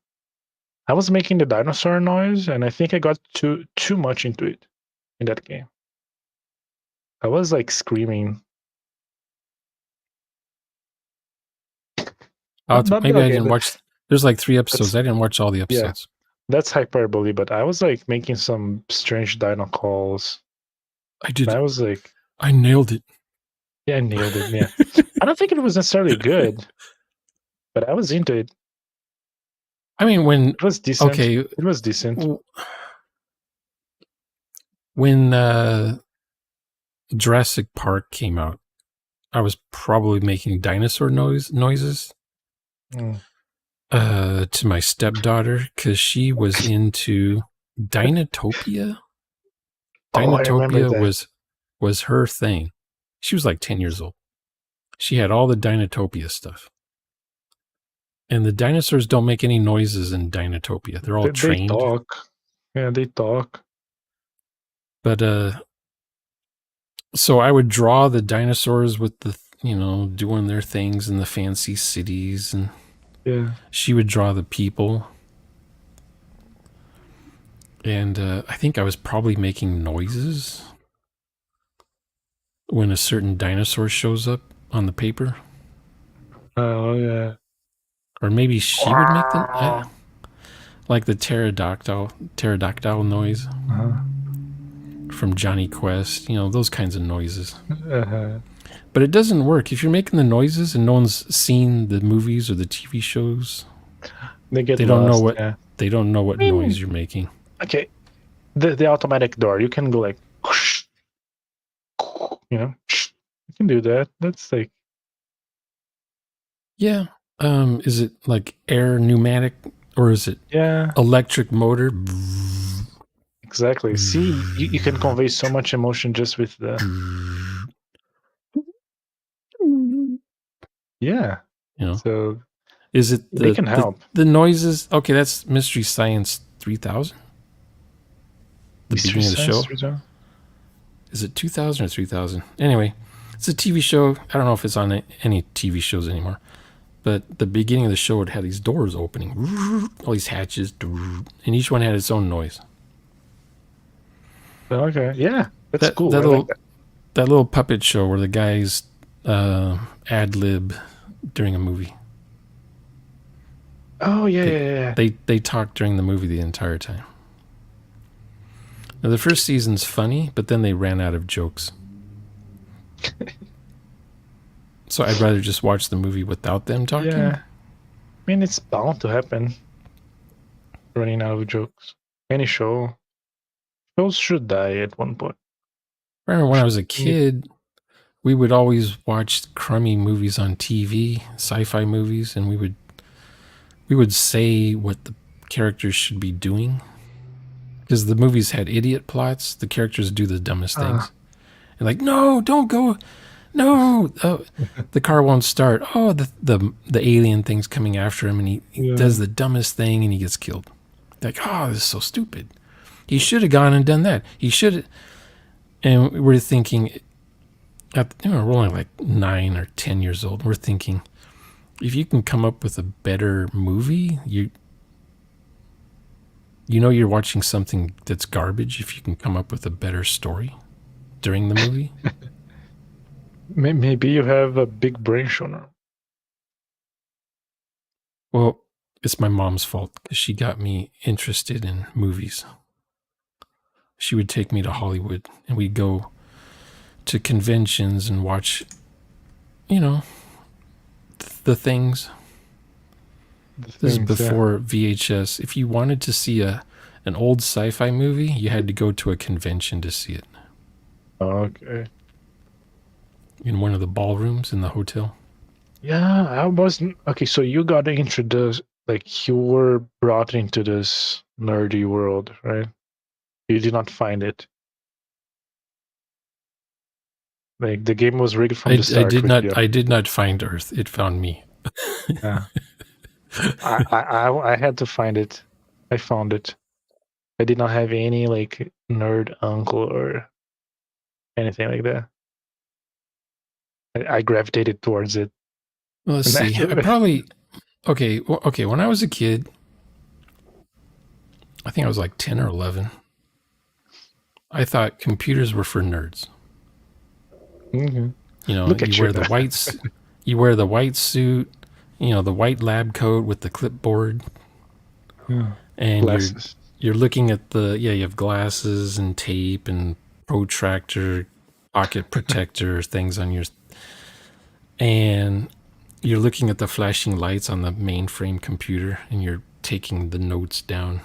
I was making the dinosaur noise, and I think I got too much into it in that game. I was like screaming. Maybe I didn't watch. There's like 3 episodes. I didn't watch all the episodes. Yeah, that's hyperbole, but I was like making some strange dino calls. I did. I was like, I nailed it. Yeah, I nailed it. Yeah. I don't think it was necessarily good, but I was into it. I mean, when it was decent. Okay, it was decent. When Jurassic Park came out, I was probably making dinosaur noises to my stepdaughter because she was into Dinotopia. Dinotopia was her thing. She was like 10 years old. She had all the Dinotopia stuff. And the dinosaurs don't make any noises in Dinotopia. They're all trained. They talk. Yeah, they talk. But so I would draw the dinosaurs with the doing their things in the fancy cities, and she would draw the people. And I think I was probably making noises when a certain dinosaur shows up on the paper. Oh yeah. Or maybe she would make them like the pterodactyl noise from Johnny Quest. Those kinds of noises. But it doesn't work if you're making the noises and no one's seen the movies or the TV shows. They don't know what noise you're making. Okay, the automatic door. You can go like, you can do that. That's like, yeah. Is it like air pneumatic or is it electric motor? Exactly. See, you can convey so much emotion just with the. Yeah. You know, So is it they can help. the noises? Okay, that's Mystery Science 3000. The Mystery beginning of the Science show. 3000? Is it 2000 or 3000? Anyway, it's a TV show. I don't know if it's on any TV shows anymore. But the beginning of the show, it had these doors opening, all these hatches, and each one had its own noise. Okay, yeah, that's cool. That I little like that. that little puppet show where the guys ad lib during a movie. Oh yeah. They talk during the movie the entire time. Now the first season's funny, but then they ran out of jokes. So I'd rather just watch the movie without them talking. Yeah, I mean it's bound to happen. Running out of jokes. Any shows should die at one point. I remember when I was a kid, we would always watch crummy movies on TV, sci-fi movies, and we would say what the characters should be doing. Because the movies had idiot plots, the characters do the dumbest things. And like, no, don't go. No, the car won't start. Oh, the alien thing's coming after him, and he does the dumbest thing, and he gets killed. Like, oh, this is so stupid. He should have gone and done that. He should. And we're thinking, we're only like 9 or 10 years old. We're thinking, if you can come up with a better movie, you know you're watching something that's garbage if you can come up with a better story during the movie. Maybe you have a big brain, Shona. Well, it's my mom's fault because she got me interested in movies. She would take me to Hollywood and we'd go to conventions and watch, the things. This is before VHS. If you wanted to see an old sci-fi movie, you had to go to a convention to see it. Okay. In one of the ballrooms in the hotel. Yeah, I wasn't okay. So you got introduced, like you were brought into this nerdy world, right? You did not find it. Like the game was rigged from the start. I did not find Earth. It found me. Yeah. I had to find it. I found it. I did not have any like nerd uncle or anything like that. I gravitated towards it. Well, let's see. I probably okay. When I was a kid, I think I was like 10 or 11. I thought computers were for nerds. Mm-hmm. You wear the white, you wear the white suit, the white lab coat with the clipboard, and glasses. You're looking at you have glasses and tape and protractor, pocket protector things on and you're looking at the flashing lights on the mainframe computer, and you're taking the notes down,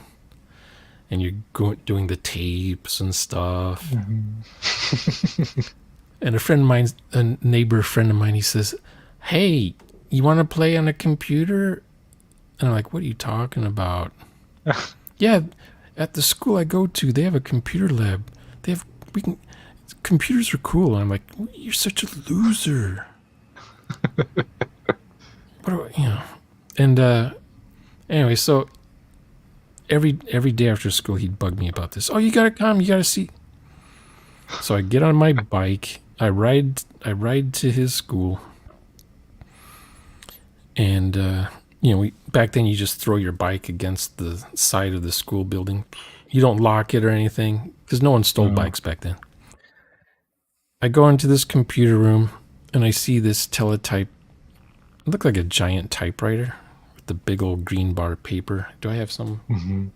and you're doing the tapes and stuff. Mm-hmm. And a neighbor friend of mine, he says, "Hey, you want to play on a computer?" And I'm like, "What are you talking about?" Yeah, at the school I go to, they have a computer lab. Computers are cool. And I'm like, "You're such a loser." And anyway, so every day after school, he'd bug me about this. Oh, you gotta come, you gotta see. So I get on my bike, I ride to his school, and back then you just throw your bike against the side of the school building. You don't lock it or anything because no one stole bikes back then. I go into this computer room and I see this teletype. It looked like a giant typewriter with the big old green bar paper. Do I have some? Mm-hmm.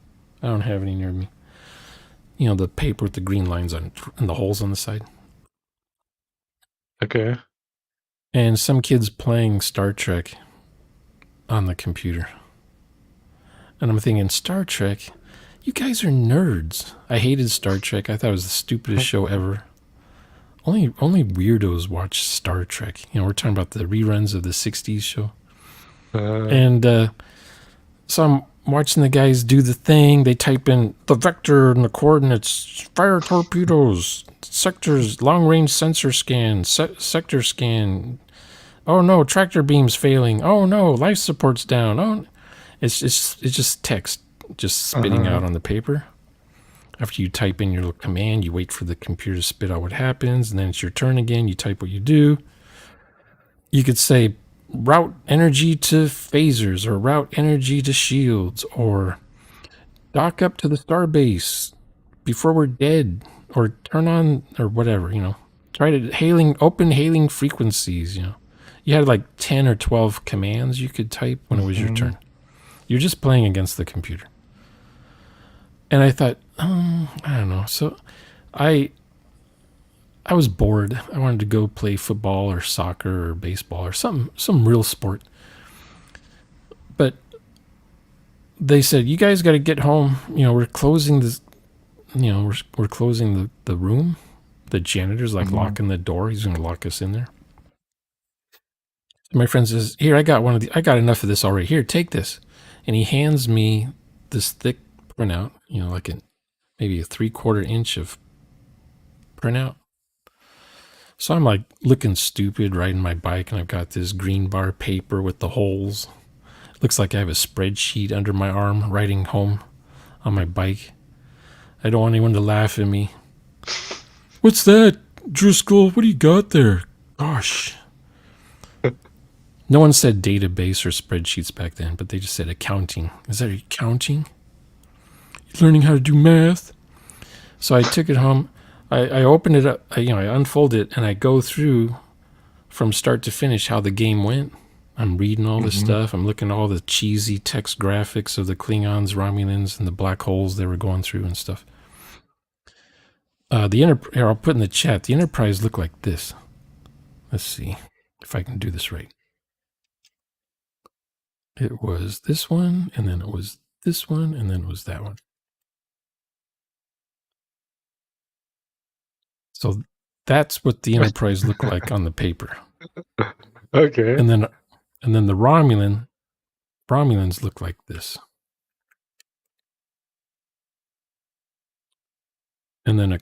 I don't have any near me. The paper with the green lines on and the holes on the side. Okay. And some kids playing Star Trek on the computer. And I'm thinking, Star Trek? You guys are nerds. I hated Star Trek. I thought it was the stupidest show ever. Only weirdos watch Star Trek. We're talking about the reruns of the 60s show. And so I'm watching the guys do the thing. They type in the vector and the coordinates, fire torpedoes, sectors, long-range sensor scan, sector scan, Oh no, tractor beam's failing. Oh no, life support's down. Oh, it's just text just spitting out on the paper. After you type in your little command, you wait for the computer to spit out what happens, and then it's your turn again. You type what you do. You could say route energy to phasers, or route energy to shields, or dock up to the starbase before we're dead, or turn on, or whatever, Try to open hailing frequencies, You had like 10 or 12 commands you could type when it was your turn. You're just playing against the computer. And I thought, I don't know. So I was bored. I wanted to go play football or soccer or baseball or some real sport. But they said, you guys got to get home. We're closing this, we're closing the room. The janitor's like locking the door. He's going to lock us in there. My friend says, here, I got enough of this already. Here, take this. And he hands me this thick printout, like maybe a 3/4 inch of printout. So I'm like looking stupid riding my bike, and I've got this green bar paper with the holes. It looks like I have a spreadsheet under my arm riding home on my bike. I don't want anyone to laugh at me. What's that, Driscoll? What do you got there? Gosh. No one said database or spreadsheets back then, but they just said accounting. Is that accounting? You're learning how to do math? So I took it home. I opened it up, I unfold it, and I go through from start to finish how the game went. I'm reading all this stuff. I'm looking at all the cheesy text graphics of the Klingons, Romulans, and the black holes they were going through and stuff. Here, I'll put in the chat, the Enterprise looked like this. Let's see if I can do this right. It was this one, and then it was this one, and then it was that one. So that's what the Enterprise looked like on the paper. Okay. And then the Romulans look like this. And then a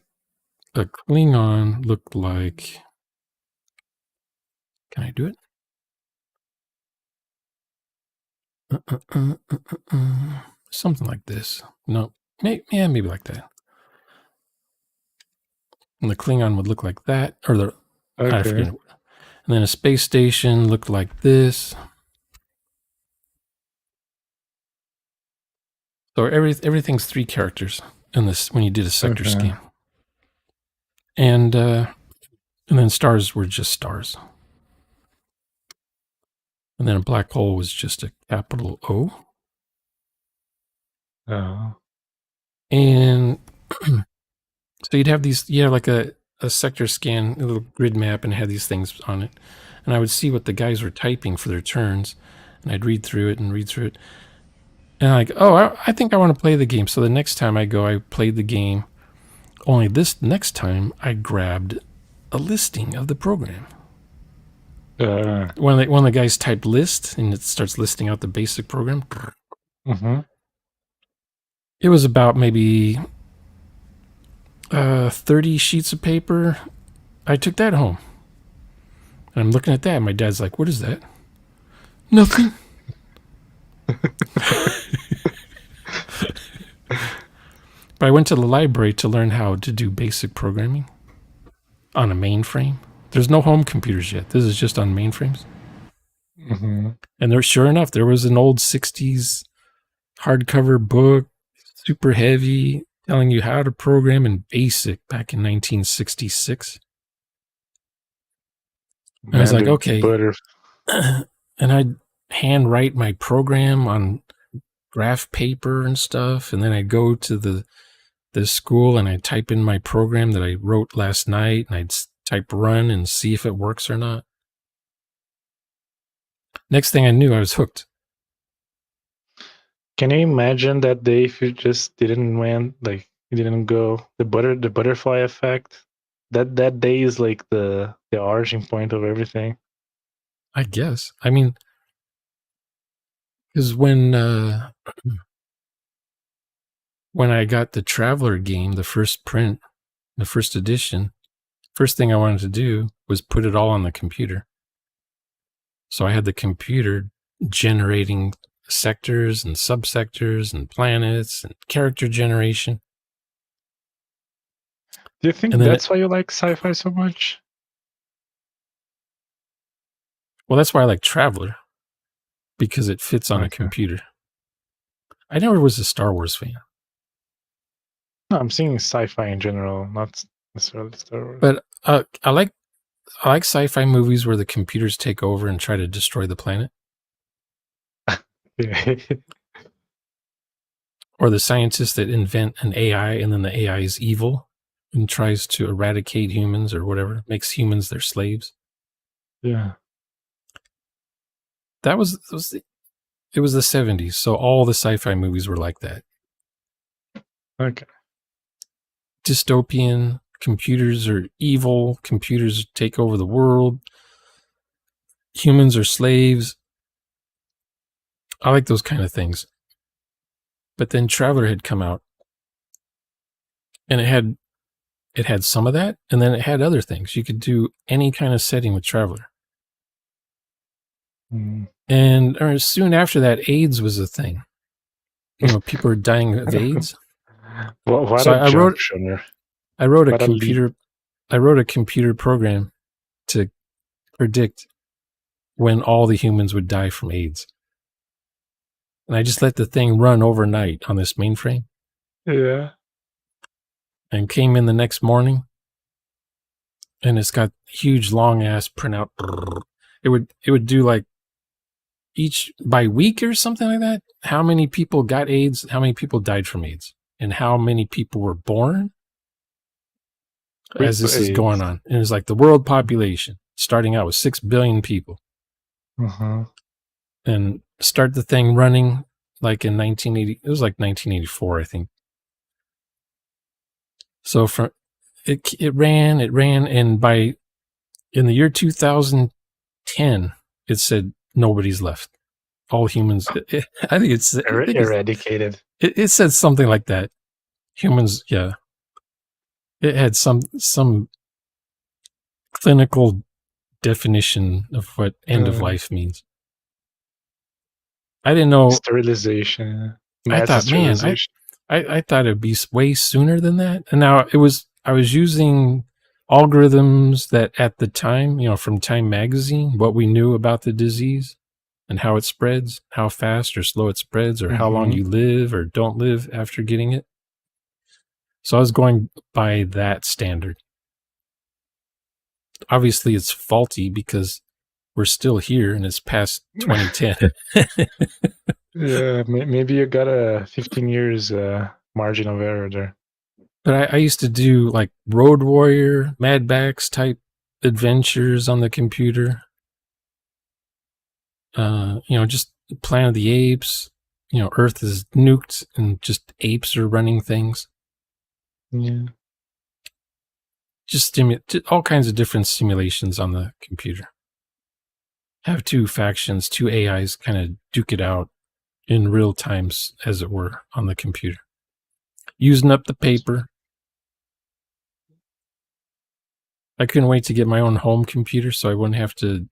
Klingon looked like, can I do it? Something like this. No, maybe like that. And the Klingon would look like that, or I forget. And then a space station looked like this. So everything's 3 characters in this when you did a sector scan. And then stars were just stars. And then a black hole was just a capital O. Oh. And so you'd have like a sector scan, a little grid map, and it had these things on it. And I would see what the guys were typing for their turns, and I'd read through it. And I'm like, oh, I think I want to play the game. So the next time I go, I played the game. Only this next time, I grabbed a listing of the program. When the guys type list, and it starts listing out the basic program. It was about maybe 30 sheets of paper. I took that home. And I'm looking at that, and my dad's like, what is that? Nothing. But I went to the library to learn how to do basic programming on a mainframe. There's no home computers yet. This is just on mainframes. And sure enough, there was an old 60s hardcover book, super heavy, telling you how to program in BASIC back in 1966. And I was like, okay. And I'd handwrite my program on graph paper and stuff. And then I'd go to the school and I'd type in my program that I wrote last night, and I'd type run and see if it works or not. Next thing I knew, I was hooked. Can you imagine that day if you just didn't you didn't go the butterfly effect? That day is like the origin point of everything. I guess. I mean, because when I got the Traveler game, the first print, the first edition, first thing I wanted to do was put it all on the computer. So I had the computer generating sectors and subsectors and planets and character generation. Do you think that's why you like sci-fi so much? Well, that's why I like Traveler, because it fits on a computer. I never was a Star Wars fan. No, I'm saying sci-fi in general, not necessarily Star Wars. But I like sci-fi movies where the computers take over and try to destroy the planet. Or the scientists that invent an AI and then the AI is evil and tries to eradicate humans or whatever, makes humans their slaves. Yeah. It was the 70s, so all the sci-fi movies were like that. Okay. Dystopian, computers are evil, computers take over the world, humans are slaves. I like those kind of things. But then Traveler had come out, and it had some of that, and then it had other things. You could do any kind of setting with Traveler. Mm. And soon after that, AIDS was a thing. You know, people are dying of AIDS. So I wrote a computer program to predict when all the humans would die from AIDS. And I just let the thing run overnight on this mainframe. Yeah. And came in the next morning, and it's got huge long ass printout. It would do like each by week or something like that. How many people got AIDS? How many people died from AIDS? And how many people were born as this is going on? And it's like the world population starting out with 6 billion people. And start the thing running like in 1980. It was like 1984, I think. So from it ran, and in the year 2010, it said nobody's left. All humans. I think it's eradicated. It said something like that. Humans, yeah. It had some clinical definition of what end of life means. I didn't know sterilization. I thought, man, I thought it'd be way sooner than that. And now I was using algorithms that at the time, you know, from Time Magazine, what we knew about the disease and how it spreads, how fast or slow it spreads, or how long you live or don't live after getting it. So I was going by that standard. Obviously, it's faulty because we're still here and it's past 2010. Yeah, maybe you got a 15 years margin of error there. But I used to do like Road Warrior, Mad Max type adventures on the computer. You know, just Planet of the Apes. You know, Earth is nuked and just apes are running things. Yeah. Just all kinds of different simulations on the computer. Have two factions, two AIs kind of duke it out in real time, as it were, on the computer. Using up the paper. I couldn't wait to get my own home computer so I wouldn't have to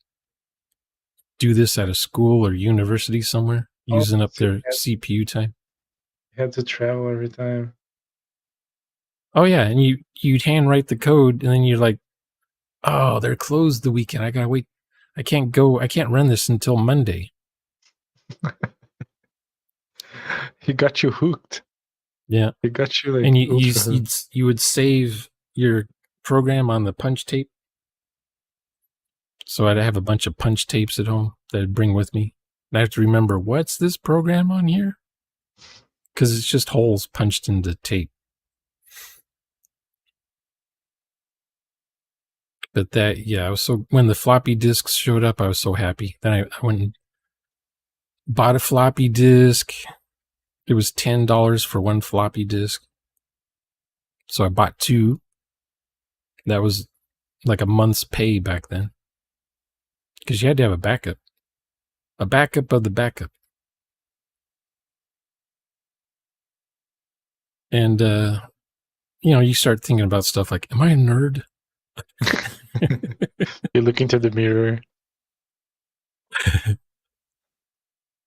do this at a school or university somewhere, using up their CPU time. You had to travel every time. Oh yeah, and you'd handwrite the code, and then you're like, oh, they're closed the weekend. I gotta wait. I can't run this until Monday. He got you hooked. Yeah, he got you like. And you would save your program on the punch tape. So I'd have a bunch of punch tapes at home that I'd bring with me. And I have to remember, what's this program on here? Because it's just holes punched into tape. But when the floppy disks showed up, I was so happy. Then I went and bought a floppy disk. It was $10 for one floppy disk. So I bought two. That was like a month's pay back then. Because you had to have a backup. A backup of the backup. And, you know, you start thinking about stuff like, am I a nerd? You look into the mirror.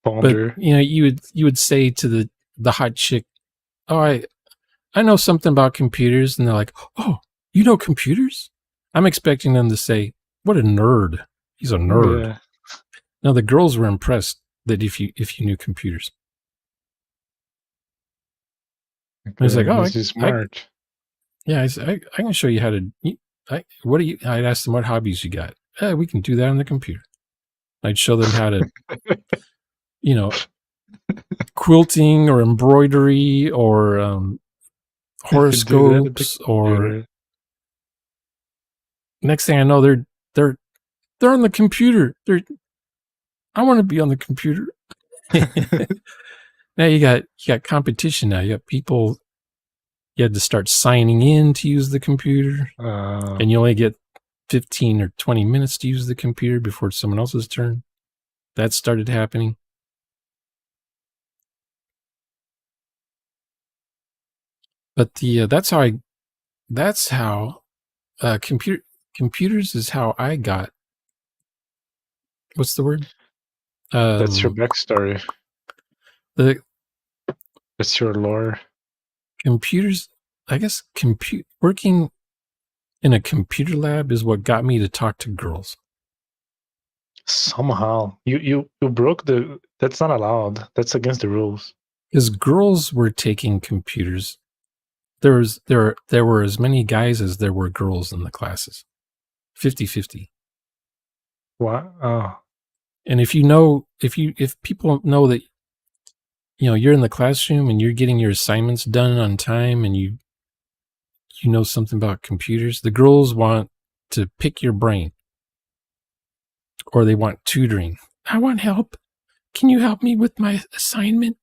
Ponder. But you would say to the hot chick, "Oh, I know something about computers," and they're like, "Oh, you know computers?" I'm expecting them to say, "What a nerd! He's a nerd." Yeah. No, the girls were impressed that if you knew computers. I was like, "Oh, This is smart. I can show you how to. What do you?" I'd ask them what hobbies you got. We can do that on the computer. I'd show them how to, quilting or embroidery or horoscopes or. Next thing I know, they're on the computer. I want to be on the computer. Now you got competition. Now you got people. You had to start signing in to use the computer, and you only get 15 or 20 minutes to use the computer before it's someone else's turn. That started happening. But that's how computers is how I got. What's the word? That's your backstory. That's your lore. Computers, I guess. Working in a computer lab is what got me to talk to girls. Somehow you broke the. That's not allowed. That's against the rules. Because girls were taking computers. There were as many guys as there were girls in the classes. 50-50. What? Oh. And if people know that you're in the classroom and you're getting your assignments done on time and you know something about computers, the girls want to pick your brain. Or they want tutoring. I want help. Can you help me with my assignment?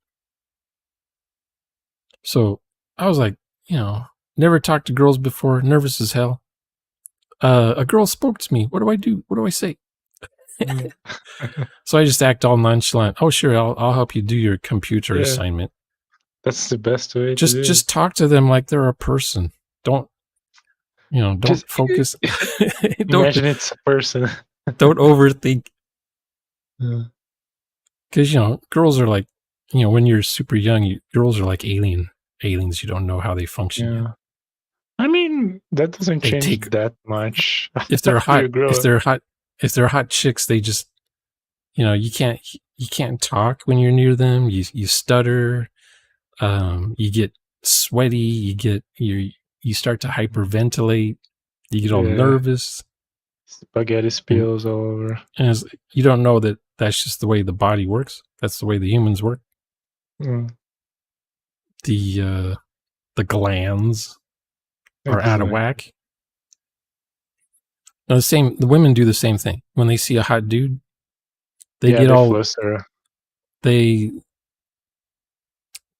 So I was like, never talked to girls before, nervous as hell. A girl spoke to me. What do I do? What do I say? So I just act all nonchalant. Oh, sure, I'll help you do your computer assignment. That's the best way. Just talk to them like they're a person. Don't just focus. Imagine it's a person. Don't overthink. Because girls are like, when you're super young, girls are like aliens. You don't know how they function. Yeah. I mean, that doesn't change that much. If they're hot chicks, they just, you can't talk when you're near them. You stutter. You get sweaty. You start to hyperventilate. You get all nervous. Spaghetti spills all over. And you don't know that that's just the way the body works. That's the way the humans work. The glands are out of whack. Now the women do the same thing. When they see a hot dude, they get all fluster. They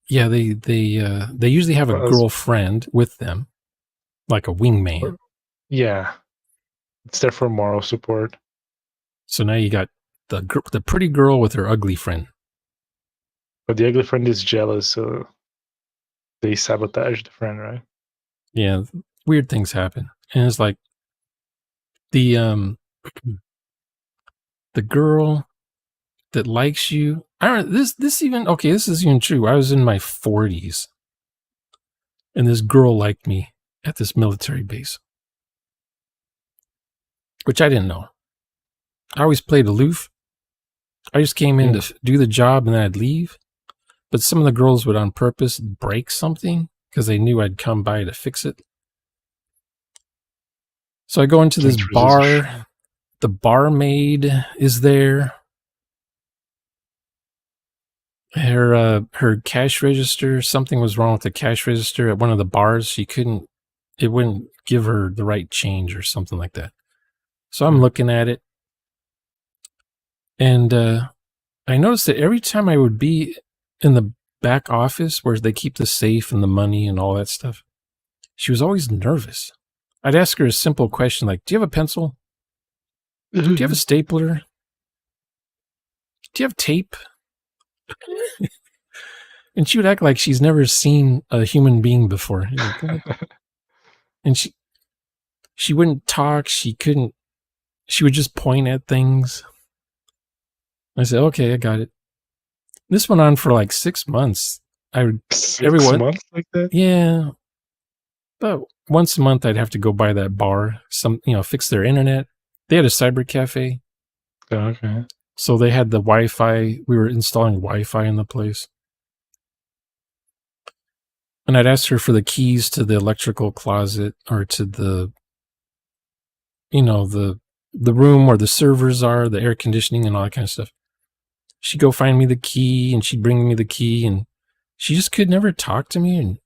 usually have a girlfriend with them, like a wingman. Yeah. It's there for moral support. So now you got the pretty girl with her ugly friend. But the ugly friend is jealous, so they sabotage the friend, right? Yeah, weird things happen. And it's like the girl that likes you. I don't know, this is even true. I was in my 40s and this girl liked me at this military base, which I didn't know. I always played aloof. I just came in to do the job and then I'd leave. But some of the girls would on purpose break something because they knew I'd come by to fix it. So I go into this bar. The barmaid is there. Her cash register, something was wrong with the cash register at one of the bars. It wouldn't give her the right change or something like that. So I'm looking at it. And I noticed that every time I would be in the back office where they keep the safe and the money and all that stuff, she was always nervous. I'd ask her a simple question like, do you have a pencil? Do you have a stapler? Do you have tape? And she would act like she's never seen a human being before. And she wouldn't talk. She would just point at things. I said, okay, I got it. This went on for like 6 months. I would 6 months like that? Yeah. But once a month I'd have to go by that bar, fix their internet. They had a cyber cafe. Okay. So they had the Wi-Fi. We were installing Wi-Fi in the place. And I'd ask her for the keys to the electrical closet or to the room where the servers are, the air conditioning and all that kind of stuff. She'd go find me the key and she'd bring me the key, and she just could never talk to me. And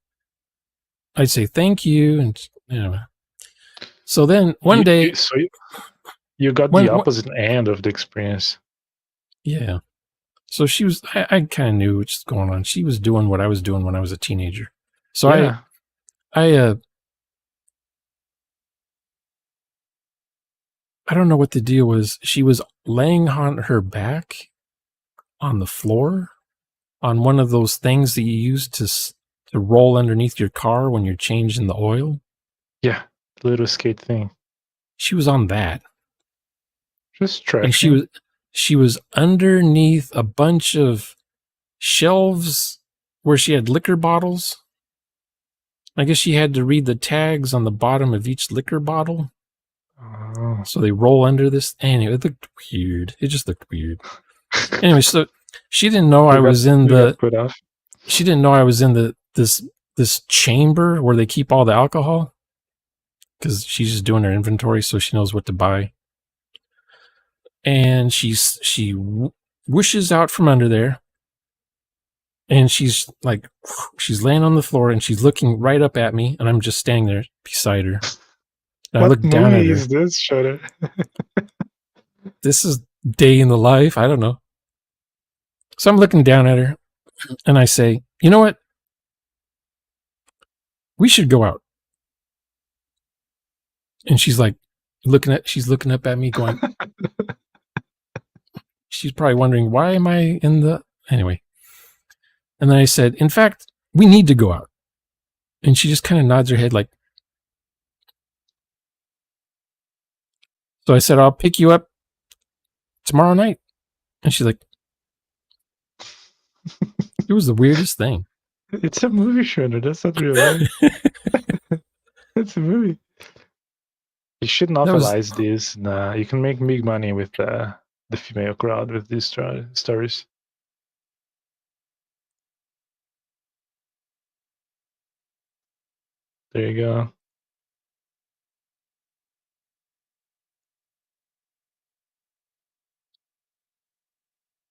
I'd say, thank you. And, so then one day. So you got the opposite end of the experience. Yeah. So she was, I kind of knew what's going on. She was doing what I was doing when I was a teenager. So yeah. I don't know what the deal was. She was laying on her back on the floor on one of those things that you use to roll underneath your car when you're changing the oil. Yeah, the little skate thing. She was on that. Just trash. And she was underneath a bunch of shelves where she had liquor bottles. I guess she had to read the tags on the bottom of each liquor bottle. Oh. So they roll under this. Anyway, it looked weird. It just looked weird. Anyway, so she didn't know I was in She didn't know I was in this chamber where they keep all the alcohol, because she's just doing her inventory, so she knows what to buy. And she whooshes out from under there, and she's laying on the floor, and she's looking right up at me, and I'm just standing there beside her. And I look down at her. What movie is this, Shutter? This is Day in the Life. I don't know. So I'm looking down at her, and I say, you know what? We should go out. And she's like, looking up at me going, she's probably wondering, why am I in the... Anyway. And then I said, in fact, we need to go out. And she just kind of nods her head like... So I said, I'll pick you up tomorrow night. And she's like... It was the weirdest thing. It's a movie, Shutter. That's not real life. It's a movie. You should novelize this. Nah, you can make big money with the female crowd with these stories. There you go.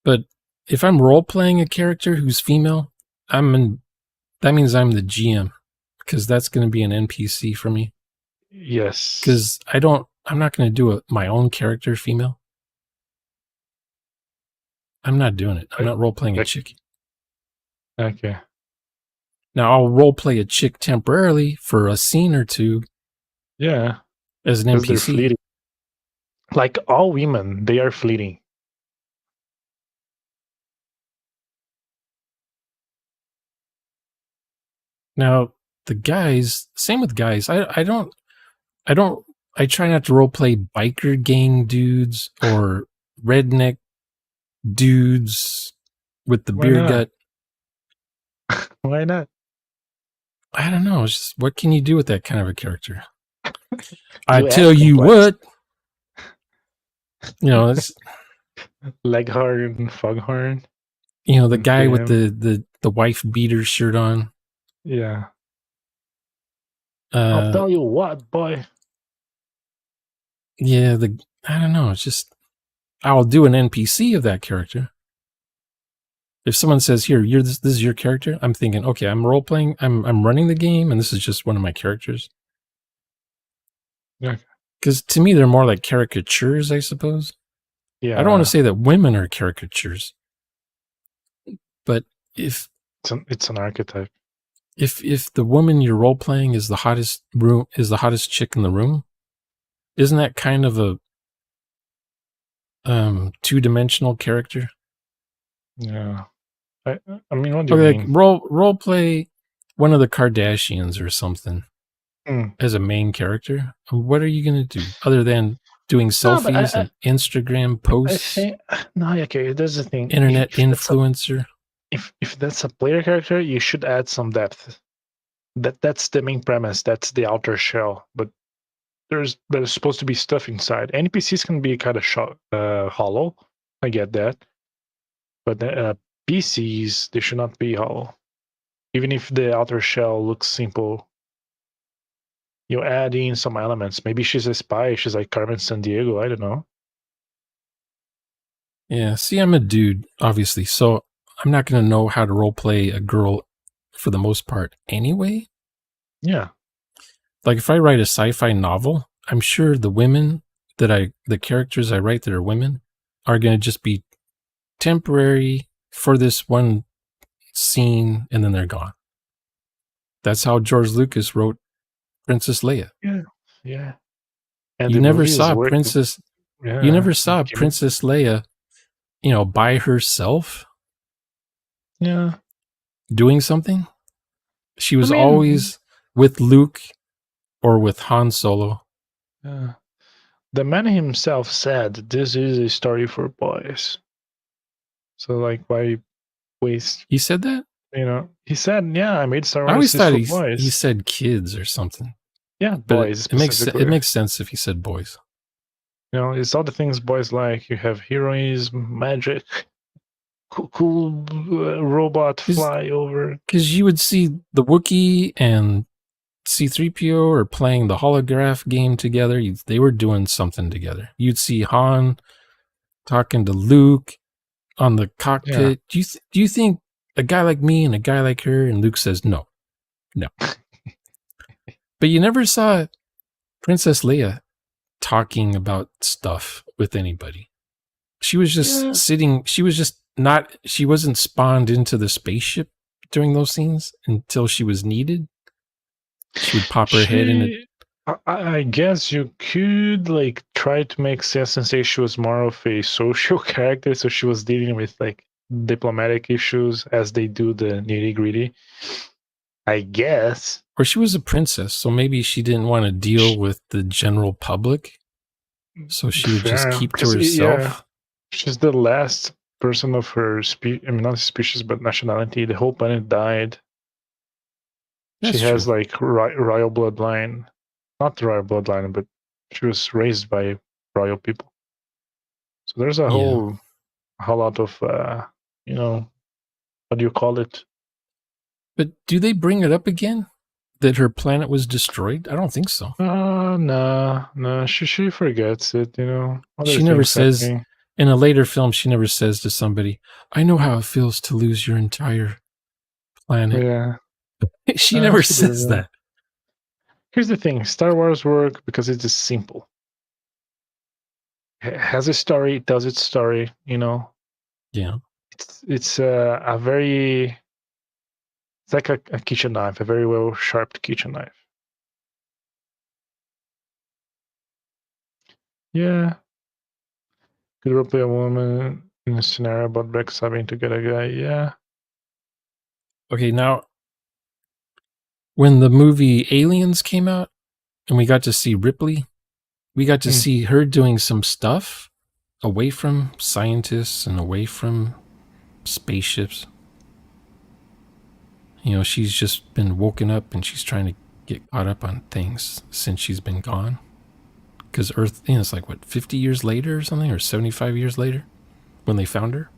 But if I'm role-playing a character who's female, that means I'm the GM, because that's going to be an NPC for me. Yes. Because I'm not going to do my own character female. I'm not doing it. I'm not role-playing a chick. Okay. Now, I'll role-play a chick temporarily for a scene or two. Yeah. As an NPC. Like all women, they are fleeting. Now, the guys, same with guys. I try not to roleplay biker gang dudes or redneck dudes with the beer gut. Why not? I don't know. It's just, what can you do with that kind of a character? I tell you what. It's Leghorn, Foghorn. The guy with the wife beater shirt on. Yeah. I'll tell you what, boy. Yeah, I don't know. It's just, I'll do an NPC of that character. If someone says, "Here, this is your character," I'm thinking, okay, I'm role playing. I'm running the game, and this is just one of my characters. Yeah. Because to me, they're more like caricatures, I suppose. Yeah. I don't want to say that women are caricatures, but if it's an archetype. If the woman you're role playing is the hottest chick in the room, isn't that kind of a two-dimensional character? Yeah. I mean, what do you mean? Role play one of the Kardashians or something as a main character. What are you going to do other than doing but selfies and Instagram I posts, think no. Okay, there's the thing. internet If that's a influencer. if that's a player character, you should add some depth. That's the main premise. That's the outer shell. But there's supposed to be stuff inside. NPCs can be kind of hollow. I get that, but PCs, they should not be hollow. Even if the outer shell looks simple, you add in some elements. Maybe she's a spy. She's like Carmen Sandiego. I don't know. Yeah, see, I'm a dude, obviously, so I'm not going to know how to roleplay a girl for the most part anyway. Yeah. Like if I write a sci-fi novel, I'm sure the characters I write that are women are going to just be temporary for this one scene and then they're gone. That's how George Lucas wrote Princess Leia. Yeah. And You never saw Princess Leia, by herself. Yeah. Doing something. She was always with Luke or with Han Solo. The man himself said this is a story for boys. So like why waste? He said that? He said, yeah, I made Star Wars. I always thought for boys. He said kids or something. Yeah, but boys. It makes sense if he said boys. It's all the things boys like. You have heroism, magic, cool robot fly over. Because you would see the Wookiee and C-3PO are playing the holograph game together. They were doing something together. You'd see Han talking to Luke on the cockpit. Yeah. Do you think a guy like me and a guy like her? And Luke says no. But you never saw Princess Leia talking about stuff with anybody. She was just sitting. She wasn't spawned into the spaceship during those scenes until she was needed. She would pop her head in it. I guess you could try to make sense and say she was more of a social character, so she was dealing with diplomatic issues as they do the nitty-gritty. I guess. Or she was a princess, so maybe she didn't want to deal with the general public, so she would just keep to herself. Yeah. She's the last person of her not species, but nationality. The whole planet died. That's she has true. Royal bloodline. Not the royal bloodline, but she was raised by royal people. So there's a whole lot of what do you call it? But do they bring it up again? That her planet was destroyed? I don't think so. No. She forgets it, She never says, in a later film, she never says to somebody, I know how it feels to lose your entire planet. Yeah. She never says that. Here's the thing. Star Wars works because it's just simple. It has a story, it tells its story, Yeah. It's a very... It's like a kitchen knife, a very well-sharpened kitchen knife. Yeah. Could roleplay a woman in a scenario about Rex having to get a guy. Yeah. Okay, now, when the movie Aliens came out and we got to see Ripley, we got to see her doing some stuff away from scientists and away from spaceships. She's just been woken up and she's trying to get caught up on things since she's been gone. Because Earth, it's 50 years later or something, or 75 years later when they found her.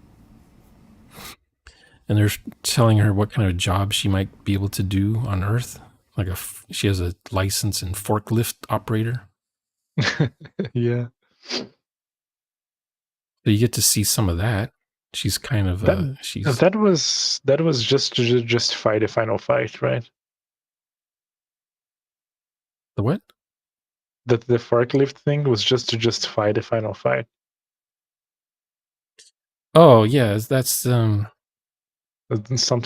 And they're telling her what kind of job she might be able to do on Earth. She has a license in forklift operator. Yeah. So you get to see some of that. She's kind of that was just to justify the final fight, right? The what? The forklift thing was just to justify the final fight. Oh yeah, that's something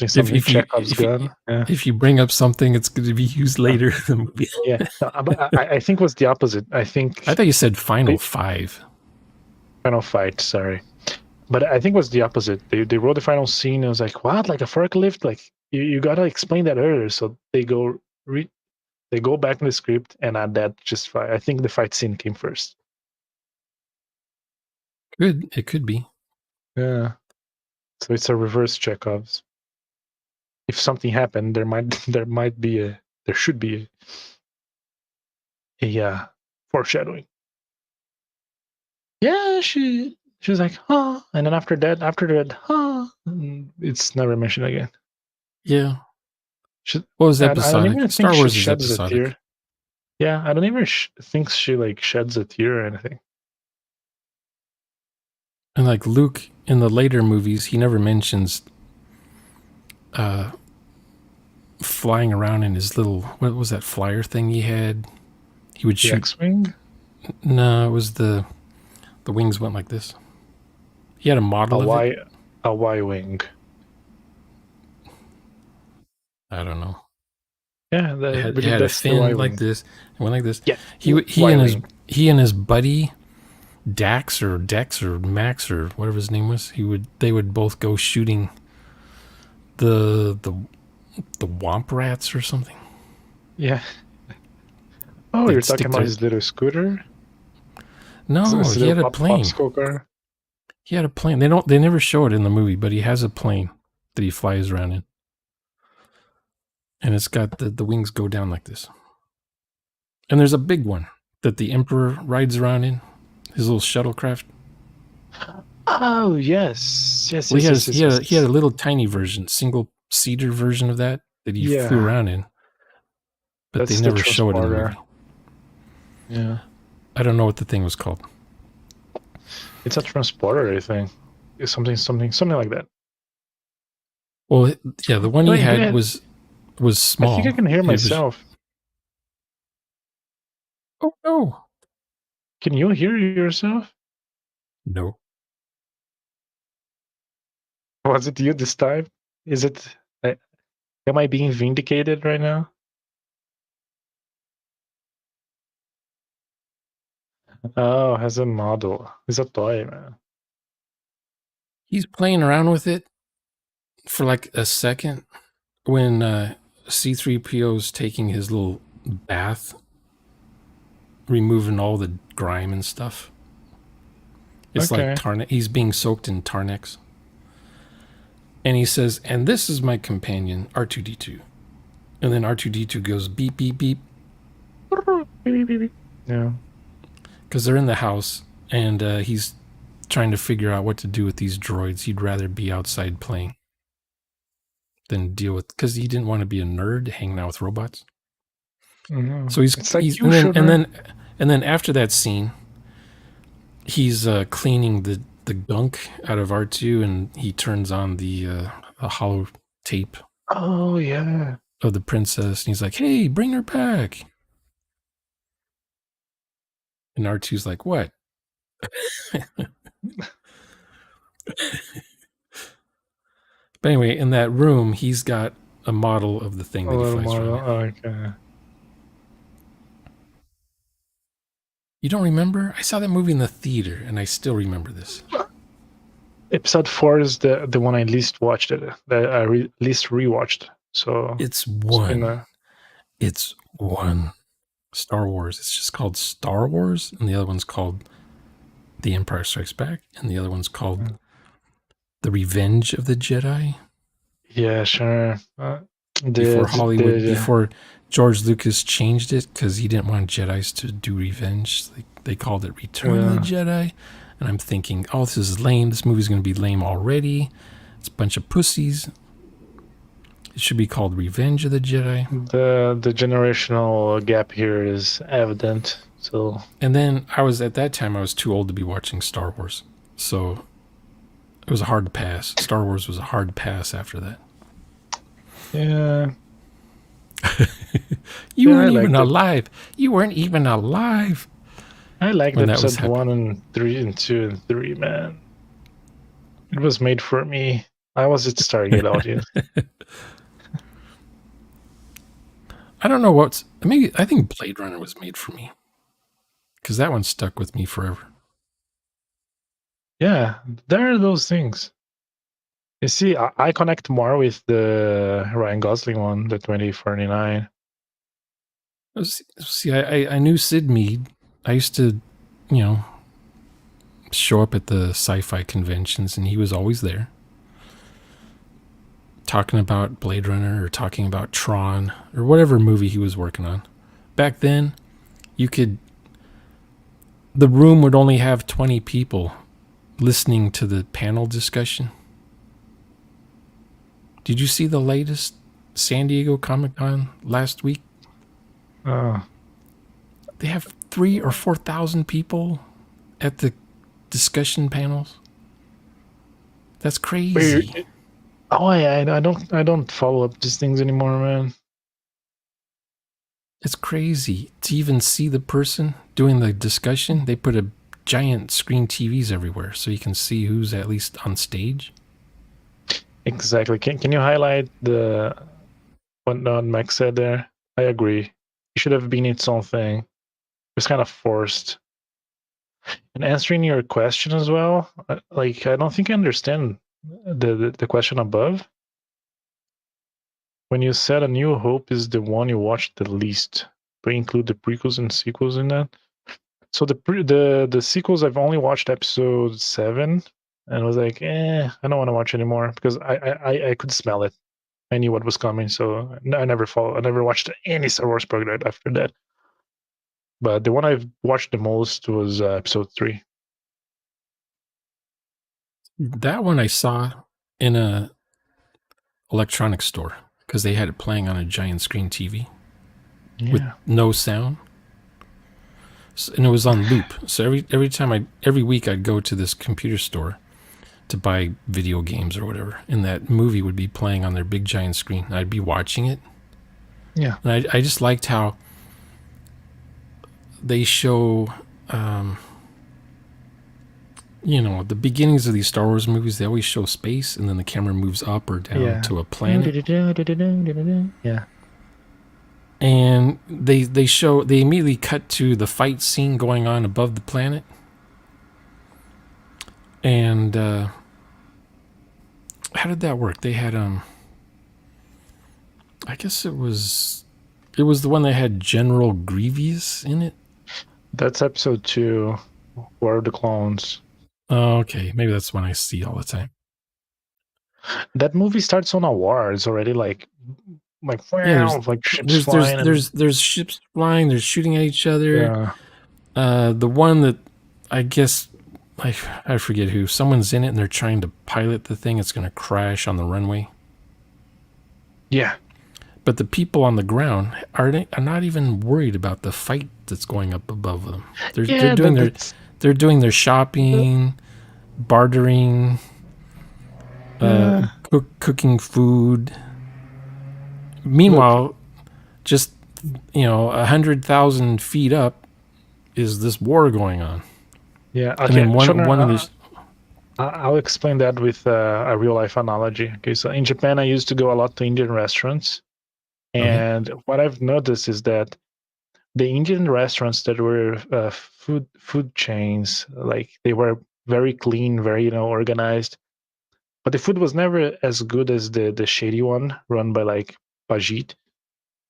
Chekhov's gun. If you bring up something, it's going to be used later in the movie. Yeah, but I think it was the opposite. I thought you said final fight. Sorry. But I think it was the opposite. They wrote the final scene. And it was like, what? Like a forklift? You gotta explain that earlier. So they go back in the script and add that justify. I think the fight scene came first. It could be. Yeah. So it's a reverse Chekhov's. If something happened, there should be a foreshadowing. Yeah, she was like, huh, and then after that, huh, it's never mentioned again. Yeah. She, What was I don't episodic? even Star think Wars she is sheds a episodic. tear. Yeah, I don't even think she like sheds a tear or anything. And like Luke in the later movies, he never mentions flying around in his little, what was that flyer thing he had? He would The shoot. X-wing? No, it was the wings went like this. He had a model of it. A Y-wing. I don't know. Yeah, It had a fin like this. It went like this. Yeah, He and his buddy Dax or Dex or Max or whatever his name was. They would both go shooting the Womp Rats or something. Yeah. Oh, you're talking about his little scooter? No, he had a plane. Car? He had a plane. They never show it in the movie, but he has a plane that he flies around in. And it's got the wings go down like this. And there's a big one that the Emperor rides around in, his little shuttlecraft. Oh, yes. Yes, well, he had a little tiny version, single-seater version of that he flew around in. But they never show it in the movie. Yeah. I don't know what the thing was called. It's a transporter, I think. It's something like that. Well, yeah, the one he had was small. I think I can hear myself. Oh, no. Can you hear yourself? No. Was it you this time? Is it... am I being vindicated right now? Oh, has a model. It's a toy, man. He's playing around with it for like a second when C-3PO's taking his little bath, removing all the grime and stuff. It's like he's being soaked in Tarnex. And he says, and this is my companion, R2-D2. And then R2-D2 goes beep, beep, beep. Beep, beep, beep. Yeah. Because they're in the house, and he's trying to figure out what to do with these droids. He'd rather be outside playing than deal with, because he didn't want to be a nerd hanging out with robots. Mm-hmm. So and then after that scene, he's cleaning the gunk out of R2, and he turns on the hollow tape. Oh yeah, of the princess, and he's like, "Hey, bring her back." And R2's like, "What?" But anyway, in that room, he's got a model of the thing that he flies around. Oh, okay. You don't remember? I saw that movie in the theater, and I still remember this. Episode 4 is the one I least watched it. That I least rewatched. So it's one. It's one. Star Wars. It's just called Star Wars, and the other one's called The Empire Strikes Back, and the other one's called The Revenge of the Jedi. Yeah, sure. Before George Lucas changed it because he didn't want Jedis to do revenge. They called it Return of the Jedi. And I'm thinking, oh, this is lame. This movie's going to be lame already. It's a bunch of pussies. It should be called Revenge of the Jedi. The generational gap here is evident. So. And then at that time I was too old to be watching Star Wars. So it was a hard pass. Star Wars was a hard pass after that. Yeah. You weren't even alive. You weren't even alive. I liked episode 1 and 3 and 2 and 3, man. It was made for me. I was its target audience. I don't know I think Blade Runner was made for me. Because that one stuck with me forever. Yeah, there are those things. You see, I connect more with the Ryan Gosling one, the 2049. See, I knew Sid Mead. I used to, show up at the sci-fi conventions, and he was always there, talking about Blade Runner or talking about Tron or whatever movie he was working on. Back then, the room would only have 20 people listening to the panel discussion. Did you see the latest San Diego Comic-Con last week? They have 3,000 or 4,000 people at the discussion panels. That's crazy. I don't follow up these things anymore, man. It's crazy to even see the person doing the discussion. They put a giant screen TVs everywhere so you can see who's at least on stage. Exactly. Can you highlight what Max said there? I agree. It should have been its own thing. It was kind of forced. And answering your question as well, like I don't think I understand the question above. When you said A New Hope is the one you watched the least, but include the prequels and sequels in that. So the sequels, I've only watched episode 7, and was like, I don't want to watch anymore because I could smell it. I knew what was coming, so I never watched any Star Wars program after that. But the one I've watched the most was episode 3. That one I saw in a electronics store because they had it playing on a giant screen TV with no sound, and it was on loop. So every week I'd go to this computer store to buy video games or whatever, and that movie would be playing on their big giant screen. I'd be watching it. Yeah, and I just liked how they show, the beginnings of these Star Wars movies. They always show space, and then the camera moves up or down to a planet. Yeah. And they immediately cut to the fight scene going on above the planet. And how did that work? They had I guess it was the one that had General Grievous in it. That's episode 2, War of the Clones. Oh, okay. Maybe that's one I see all the time. That movie starts on a war. It's already like ships flying. There's ships flying. They're shooting at each other. Yeah. The one that I guess I forget who. Someone's in it and they're trying to pilot the thing. It's going to crash on the runway. Yeah. But the people on the ground are not even worried about the fight that's going up above them. They're doing their shopping, bartering, cooking food. Meanwhile, just 100,000 feet up is this war going on. Yeah. Okay. And then one of these. I'll explain that with a real life analogy. Okay, so in Japan, I used to go a lot to Indian restaurants, and what I've noticed is that the Indian restaurants that were food chains, like they were very clean, very organized, but the food was never as good as the shady one run by like Pajit.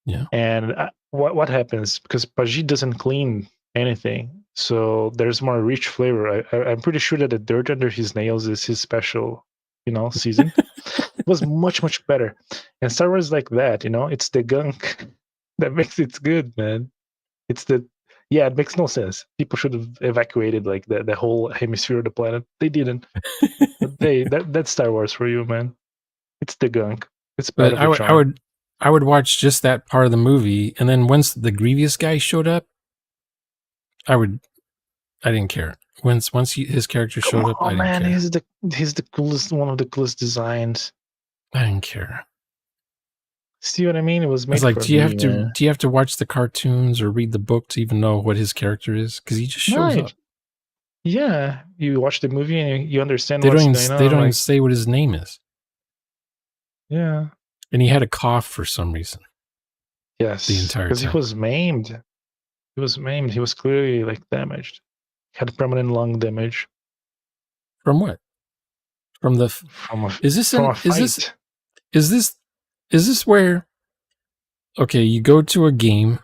Yeah. And what happens, because Pajit doesn't clean anything, so there's more rich flavor. I'm pretty sure that the dirt under his nails is his special, season. It was much better. And Star Wars like that, it's the gunk that makes it good, man. It makes no sense. People should have evacuated like the whole hemisphere of the planet. They didn't. But that's Star Wars for you, man. It's the gunk. It's part of the charm. I would watch just that part of the movie, and then once the Grievous guy showed up, I didn't care. Once his character showed up, I didn't care. He's the coolest, one of the coolest designs. I didn't care. See what I mean? It was made. It's like, do you have to watch the cartoons or read the book to even know what his character is? Because he just shows up. Yeah, you watch the movie and you understand. They don't even say what his name is. Yeah, and he had a cough for some reason. Yes, the entire time because he was maimed. He was clearly like damaged. He had permanent lung damage. From what? From the? Is this where? Okay, you go to a game,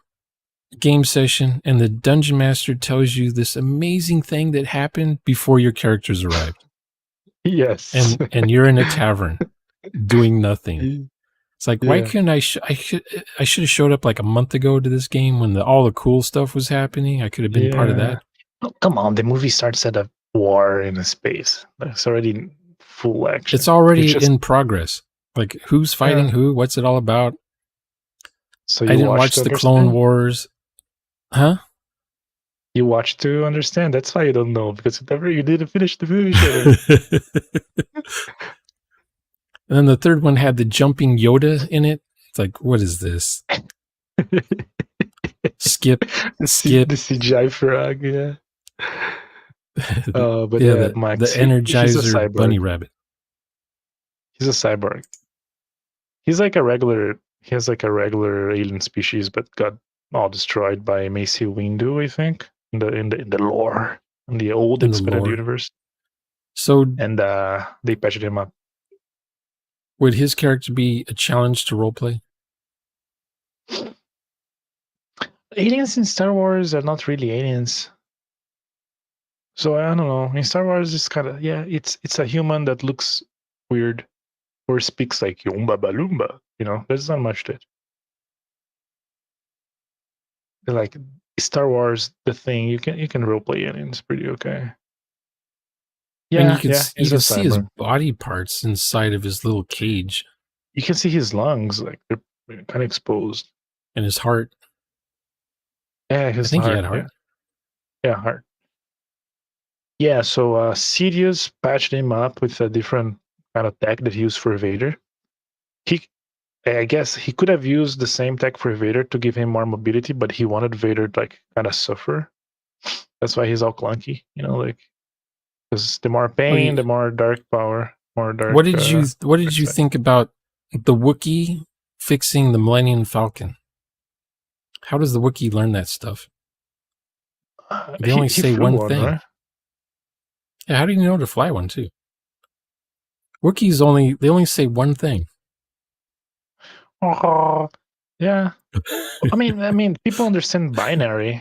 game session, and the dungeon master tells you this amazing thing that happened before your characters arrived. Yes. And you're in a tavern doing nothing. It's like, why couldn't I should have showed up like a month ago to this game when all the cool stuff was happening. I could have been part of that. Oh, come on, the movie starts at a war in a space. It's already full action. It's already in progress. Like, who's fighting who? What's it all about? So I didn't watch the Clone Wars. Huh? You watch to understand. That's why you don't know, because you didn't finish the movie. And then the third one had the jumping Yoda in it. It's like, what is this? Skip. The CGI frog, yeah. But yeah, Max, the Energizer bunny rabbit. He's a cyborg. He's like a regular. He has like a regular alien species, but got all destroyed by Mace Windu, I think, in the lore, in the old expanded universe. So, and they patched him up. Would his character be a challenge to roleplay? Aliens in Star Wars are not really aliens. So I don't know. In Star Wars, it's kind of it's a human that looks weird or speaks like Yumba Balumba. You know, there's not much to it. Like Star Wars, the thing you can roleplay aliens pretty okay. Yeah, and you can see his body parts inside of his little cage. You can see his lungs, like they're kind of exposed, and his heart. Yeah, I think he had heart. Yeah, heart. Yeah, so Sidious patched him up with a different kind of tech that he used for Vader. I guess he could have used the same tech for Vader to give him more mobility, but he wanted Vader to like kind of suffer. That's why he's all clunky, you know, like because the more pain, the more dark power, more dark. What did you think about the Wookiee fixing the Millennium Falcon? How does the Wookiee learn that stuff? They only say one thing. Right? Yeah, how do you know to fly one too? Wookiees they only say one thing. Oh, yeah. I mean, people understand binary,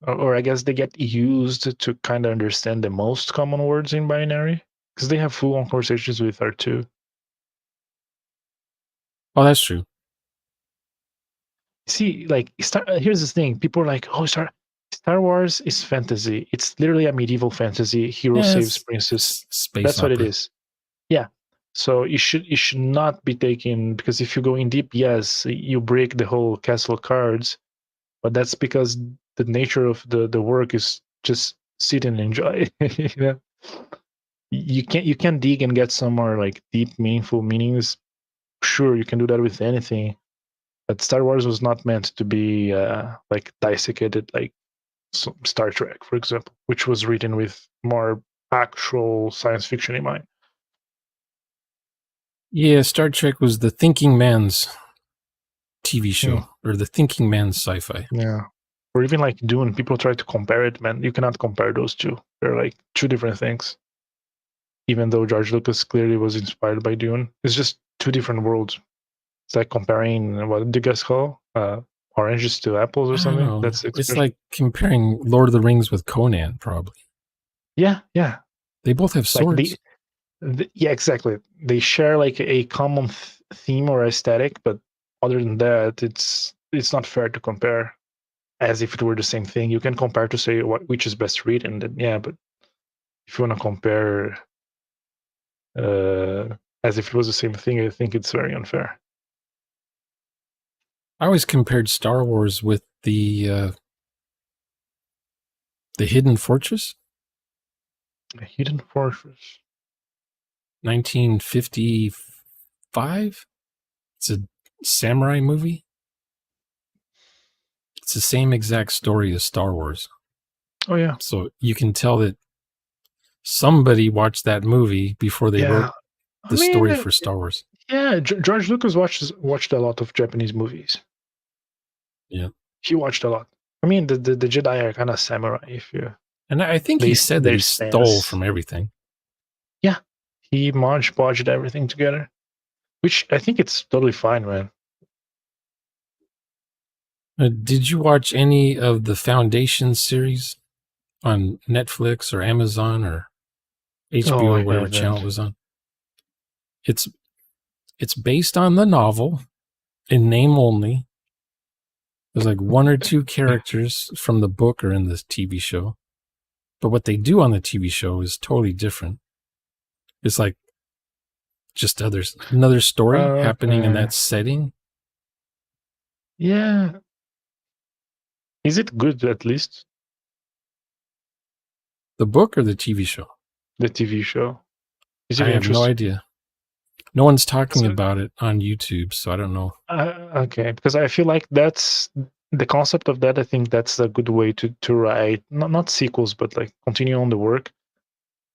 or I guess they get used to kind of understand the most common words in binary because they have full-on conversations with R2. Oh, that's true. See, like, here's the thing: people are like, "Oh, Star Wars is fantasy. It's literally a medieval fantasy. Hero saves princess. Space That's opera. what it is." Yeah. So you should not be taken, because if you go in deep, yes, you break the whole castle cards, but that's because the nature of the work is just sit and enjoy. You know, you can dig and get some more like deep, meaningful meanings. Sure, you can do that with anything, but Star Wars was not meant to be like dissecated like Star Trek, for example, which was written with more actual science fiction in mind. Yeah, Star Trek was the thinking man's TV show, or the thinking man's sci-fi. Yeah. Or even like Dune, people try to compare it, man. You cannot compare those two. They're like two different things. Even though George Lucas clearly was inspired by Dune, it's just two different worlds. It's like comparing, what do you guys call oranges to apples or something? It's like comparing Lord of the Rings with Conan, probably. Yeah. They both have swords. Yeah, exactly. They share like a common theme or aesthetic, but other than that, it's not fair to compare as if it were the same thing. You can compare to say which is best read, and then, yeah, but if you want to compare as if it was the same thing, I think it's very unfair. I always compared Star Wars with the Hidden Fortress. The Hidden Fortress. 1955. It's a samurai movie. It's the same exact story as Star Wars. Oh yeah. So you can tell that somebody watched that movie before they wrote the story for Star Wars. Yeah, George Lucas watched a lot of Japanese movies. Yeah, he watched a lot. I mean, the Jedi are kind of samurai. And I think he said that he stole from everything. Yeah, he podged everything together, which I think it's totally fine, man. Did you watch any of the Foundation series on Netflix or Amazon or HBO Oh, or I whatever channel haven't. it was on? It's based on the novel in name only. There's like one or two characters from the book or in the TV show. But what they do on the TV show is totally different. It's like just another story happening in that setting. Yeah. Is it good at least? The book or the TV show? The TV show. Is it I have no interesting? idea. No one's talking So, about it on YouTube, so I don't know. okay, because I feel like that's the concept of that. I think that's a good way to write not sequels, but like continue on the work.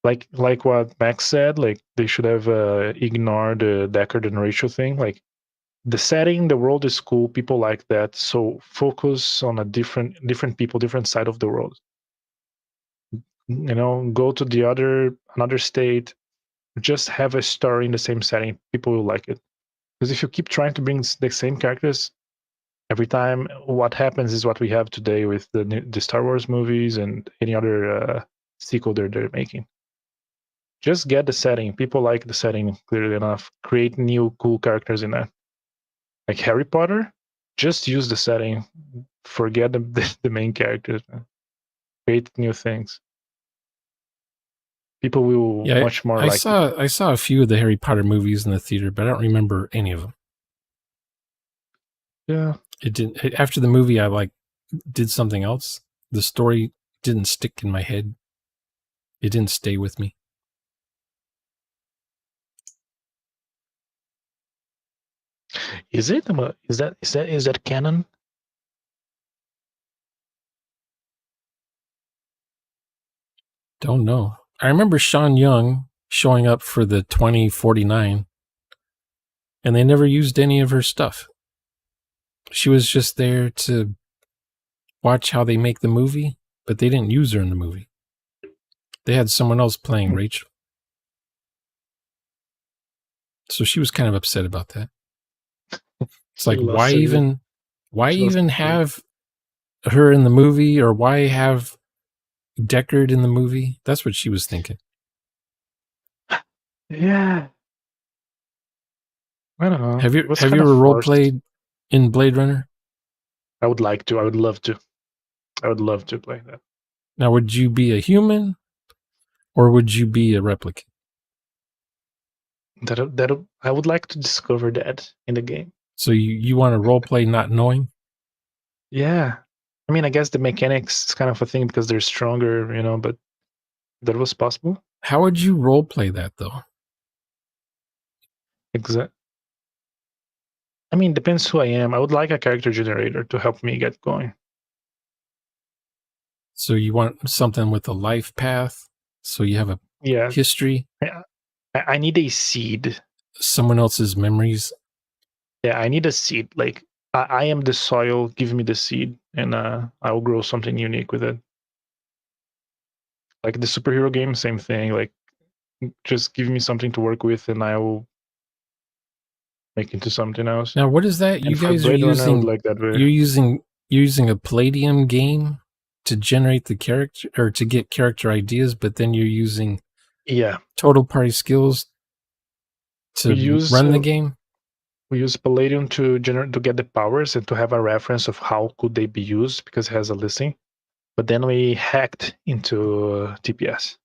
Like what Max said, like they should have ignored the Deckard and Rachel thing. Like the setting, the world is cool. People like that. So focus on a different people, different side of the world. Go to another state. Just have a story in the same setting. People will like it. Because if you keep trying to bring the same characters every time, what happens is what we have today with the Star Wars movies and any other sequel they're making. Just get the setting. People like the setting clearly enough. Create new cool characters in that. Like Harry Potter, just use the setting. Forget the main characters. Create new things. People will much more I like it. I saw a few of the Harry Potter movies in the theater, but I don't remember any of them. Yeah. It didn't. After the movie, I did something else. The story didn't stick in my head. It didn't stay with me. Is it? Is that canon? Don't know. I remember Sean Young showing up for the 2049, and they never used any of her stuff. She was just there to watch how they make the movie, but they didn't use her in the movie. They had someone else playing Rachel. So she was kind of upset about that. It's like, why even have her in the movie, or why have Deckard in the movie? That's what she was thinking. Yeah. I don't know. Have you ever role played in Blade Runner? I would like to. I would love to. I would love to play that. Now, would you be a human, or would you be a replicant? That I would like to discover that in the game. So you want to role play not knowing? Yeah. I mean, I guess the mechanics is kind of a thing because they're stronger, but that was possible. How would you role play that though? Exactly. I mean, depends who I am. I would like a character generator to help me get going. So you want something with a life path, so you have a history? I need a seed. Someone else's memories? Yeah, I need a seed. Like, I am the soil, give me the seed, and I will grow something unique with it. Like the superhero game, same thing. Like, just give me something to work with, and I will make into something else. Now, what is that? You guys are using like that way. You're using a Palladium game to generate the character, or to get character ideas, but then you're using Total Party Skills to run the game. We use Palladium to get the powers and to have a reference of how could they be used, because it has a listing. But then we hacked into TPS.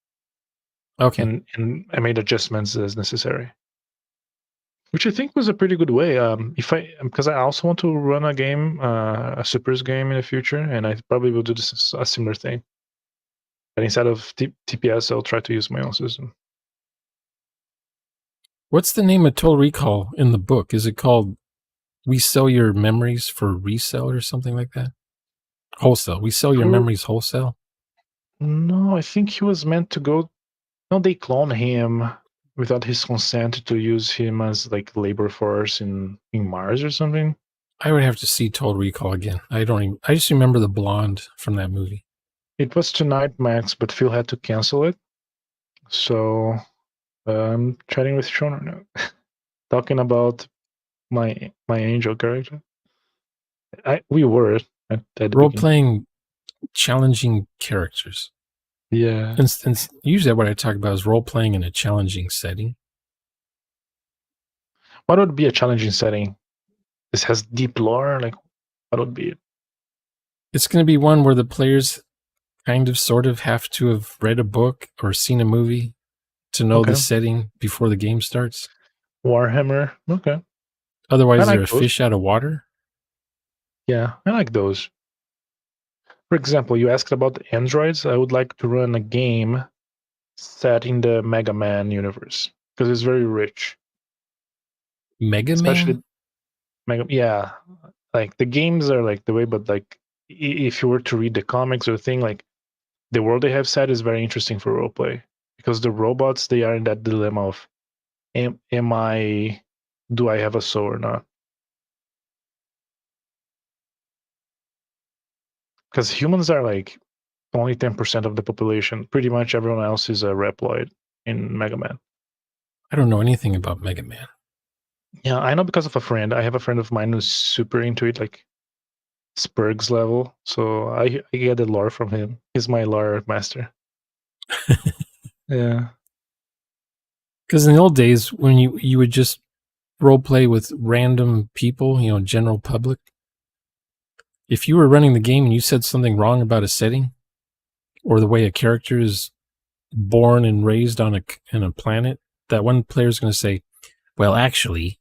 Okay. And I made adjustments as necessary, which I think was a pretty good way. Because I also want to run a game, a supers game in the future, and I probably will do a similar thing. But instead of TPS, I'll try to use my own system. What's the name of Total Recall in the book? Is it called "We Sell Your Memories for Resale" or something like that? Wholesale. We sell your memories wholesale? No, I think he was meant to go. No, they clone him without his consent to use him as like labor force in Mars or something. I would have to see Total Recall again. I just remember the blonde from that movie. It was tonight, Max, but Phil had to cancel it. So I'm chatting with Shoner now, talking about my angel character. We were at the Role beginning. playing challenging characters. Yeah. And usually what I talk about is role playing in a challenging setting. What would be a challenging setting? This has deep lore. Like, what would be it? It's going to be one where the players kind of sort of have to have read a book or seen a movie to know the setting before the game starts. Warhammer. Okay. Otherwise, they're a fish out of water. Yeah, I like those. For example, you asked about the androids. I would like to run a game set in the Mega Man universe because it's very rich. Mega Man? Yeah. Like the games are like the way, but like if you were to read the comics or thing, like the world they have set is very interesting for roleplay because the robots, they are in that dilemma of do I have a soul or not? Because humans are like only 10% of the population. Pretty much everyone else is a Reploid in Mega Man. I don't know anything about Mega Man. Yeah, I know because of a friend. I have a friend of mine who's super into it, like Spurg's level. So I get the lore from him. He's my lore master. Yeah. Because in the old days, when you would just role play with random people, general public, if you were running the game and you said something wrong about a setting or the way a character is born and raised on a planet, that one player is going to say, well, actually,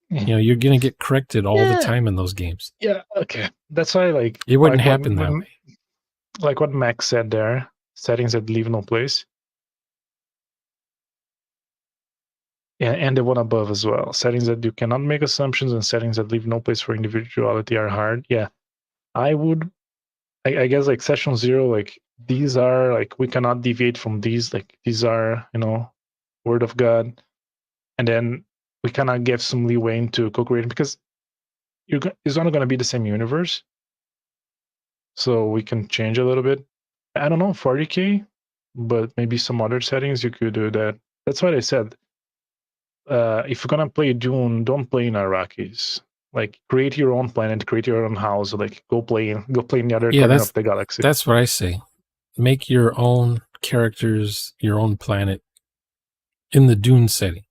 you're going to get corrected all the time in those games. Yeah, okay. That's why, like, it wouldn't happen that way. Like what Max said there, settings that leave no place. Yeah, and the one above as well. Settings that you cannot make assumptions and settings that leave no place for individuality are hard. Yeah, I guess like session 0, like these are like we cannot deviate from these. Like these are word of God, and then we cannot give some leeway into co-creating because it's not going to be the same universe. So we can change a little bit. I don't know 40K, but maybe some other settings you could do that. That's what I said. If you're gonna play Dune, don't play in Arrakis. Like create your own planet, create your own house. Like go play in the other corner of the galaxy. That's what I say. Make your own characters, your own planet in the Dune setting.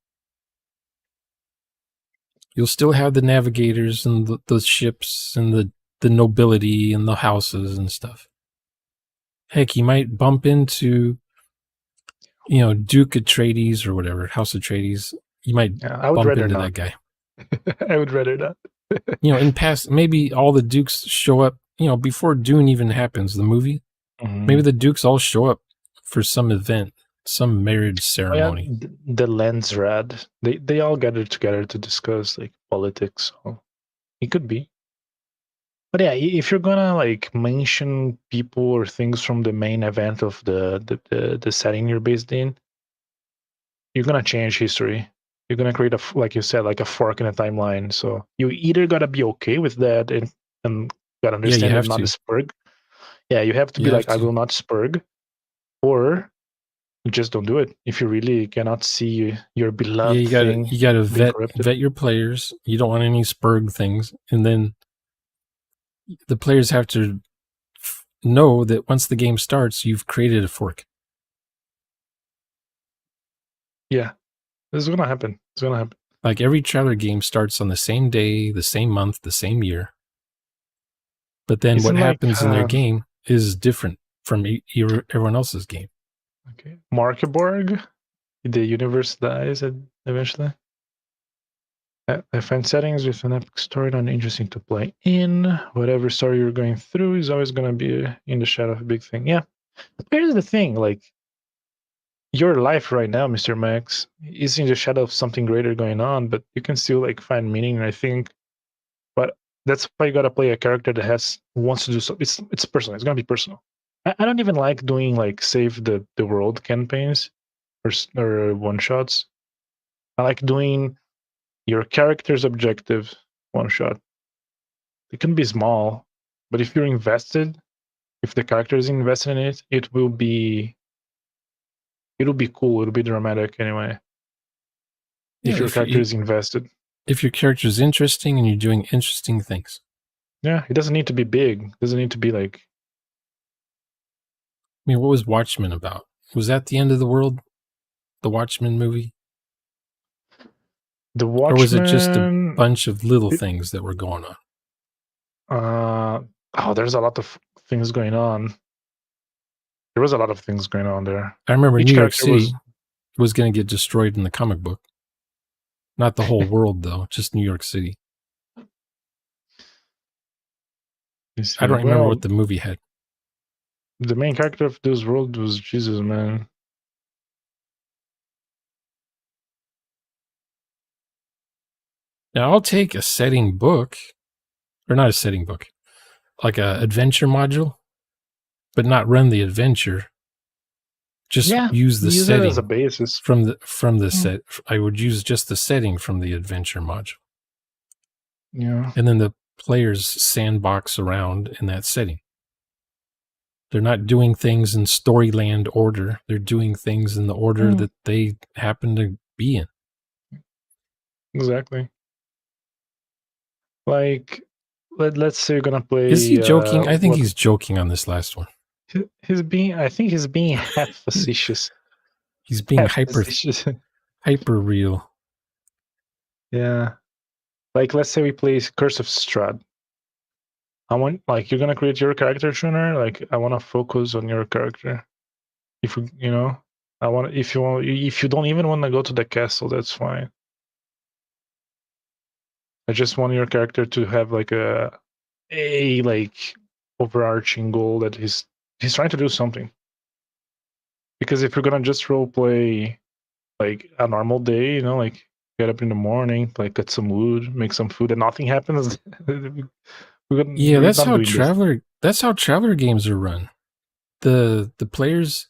You'll still have the navigators and the ships and the nobility and the houses and stuff. Heck, you might bump into, Duke Atreides or whatever, House Atreides. You might bump into that guy. I would rather not. In past, maybe all the Dukes show up, before Dune even happens, the movie. Mm-hmm. Maybe the Dukes all show up for some event, some marriage ceremony. Oh, yeah, the Lensrad, they all gathered together to discuss like politics. So it could be. But yeah, if you're gonna like mention people or things from the main event of the setting you're based in, you're gonna change history. You're gonna create like you said, like a fork in a timeline. So you either gotta be okay with that and gotta understand it's not a spurg. Yeah, you have to be like, I will not spurg, or you just don't do it. If you really cannot see your beloved you gotta vet your players. You don't want any spurg things, and then the players have to know that once the game starts, you've created a fork. Yeah, this is gonna happen. It's gonna happen. Like every Traveler game starts on the same day, the same month, the same year. But then what happens in their game is different from everyone else's game. Okay, Markeborg, the universe dies eventually. I find settings with an epic story not interesting to play in. Whatever story you're going through is always going to be in the shadow of a big thing. Yeah. But here's the thing, like, your life right now, Mr. Max, is in the shadow of something greater going on, but you can still, like, find meaning, and I think... But that's why you got to play a character that wants to do so. It's personal. It's going to be personal. I don't even like doing, like, save the world campaigns or one-shots. I like doing... your character's objective one shot. It can be small, but if you're invested, if the character is invested in it, it'll be cool. It'll be dramatic anyway. If your character is invested. If your character is interesting and you're doing interesting things. Yeah, it doesn't need to be big. It doesn't need to be like. I mean, what was Watchmen about? Was that the end of the world? The Watchmen movie? The Or was it just a Watchmen. bunch of little things that were going on? There's a lot of things going on. There was a lot of things going on there. I remember Each New York character City was going to get destroyed in the comic book. Not the whole world, though, just New York City. I don't remember what the movie had. The main character of this world was Jesus, man. Now, I'll take a setting book, or not a setting book, like a adventure module, but not run the adventure. Just use the setting as a basis from the set. I would use just the setting from the adventure module. Yeah, and then the players sandbox around in that setting. They're not doing things in Storyland order. They're doing things in the order that they happen to be in. Exactly. Like, let's say you're gonna play. Is he joking? I think he's joking on this last one. I think he's being half facetious. He's being hyper real. Yeah. Like, let's say we play Curse of Strahd. I want, like, you're gonna create your character, Shuner. Like, I want to focus on your character. If you know, I want. If you don't even want to go to the castle, that's fine. I just want your character to have like a like overarching goal that he's trying to do something. Because if you're gonna just role play like a normal day, you know, like get up in the morning, like cut some wood, make some food, and nothing happens. That's how Traveler games are run. The players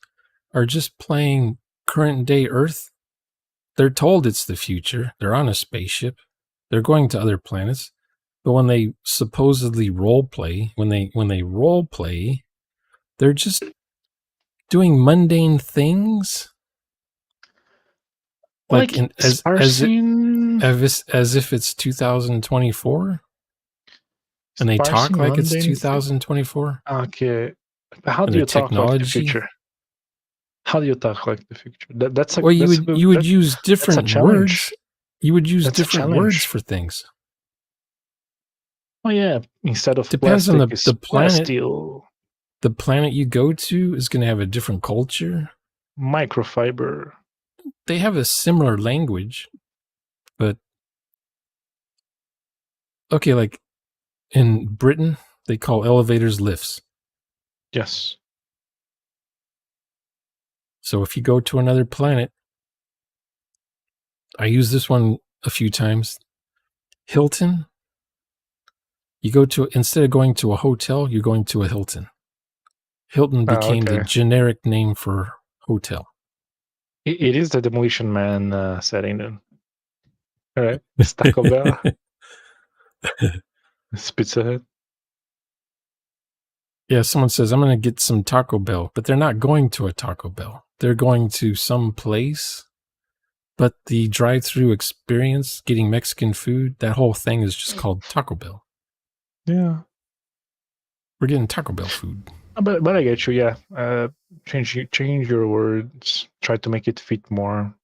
are just playing current day Earth. They're told it's the future. They're on a spaceship. They're going to other planets. But when they supposedly role play, they're just doing mundane things. Like as if it's 2024. And they talk like it's 2024. Okay. How do you talk like the future? How do you talk like the future? That's a, you would use different words. You would use different words for things. Oh yeah, instead of depends on the planet. Plasteel. The planet you go to is going to have a different culture. Microfiber. They have a similar language, but okay, like in Britain, they call elevators lifts. Yes. So if you go to another planet, I use this one a few times. Hilton. You go to, instead of going to a hotel, you're going to a Hilton. Hilton became the generic name for hotel. It is the Demolition Man setting then. All right. It's Taco Bell. It's Pizza Hut. Yeah, someone says, I'm going to get some Taco Bell, but they're not going to a Taco Bell. They're going to some place, but the drive-through experience, getting Mexican food, that whole thing is just called Taco Bell. Yeah. We're getting Taco Bell food. But I get you, yeah. Change your words. Try to make it fit more.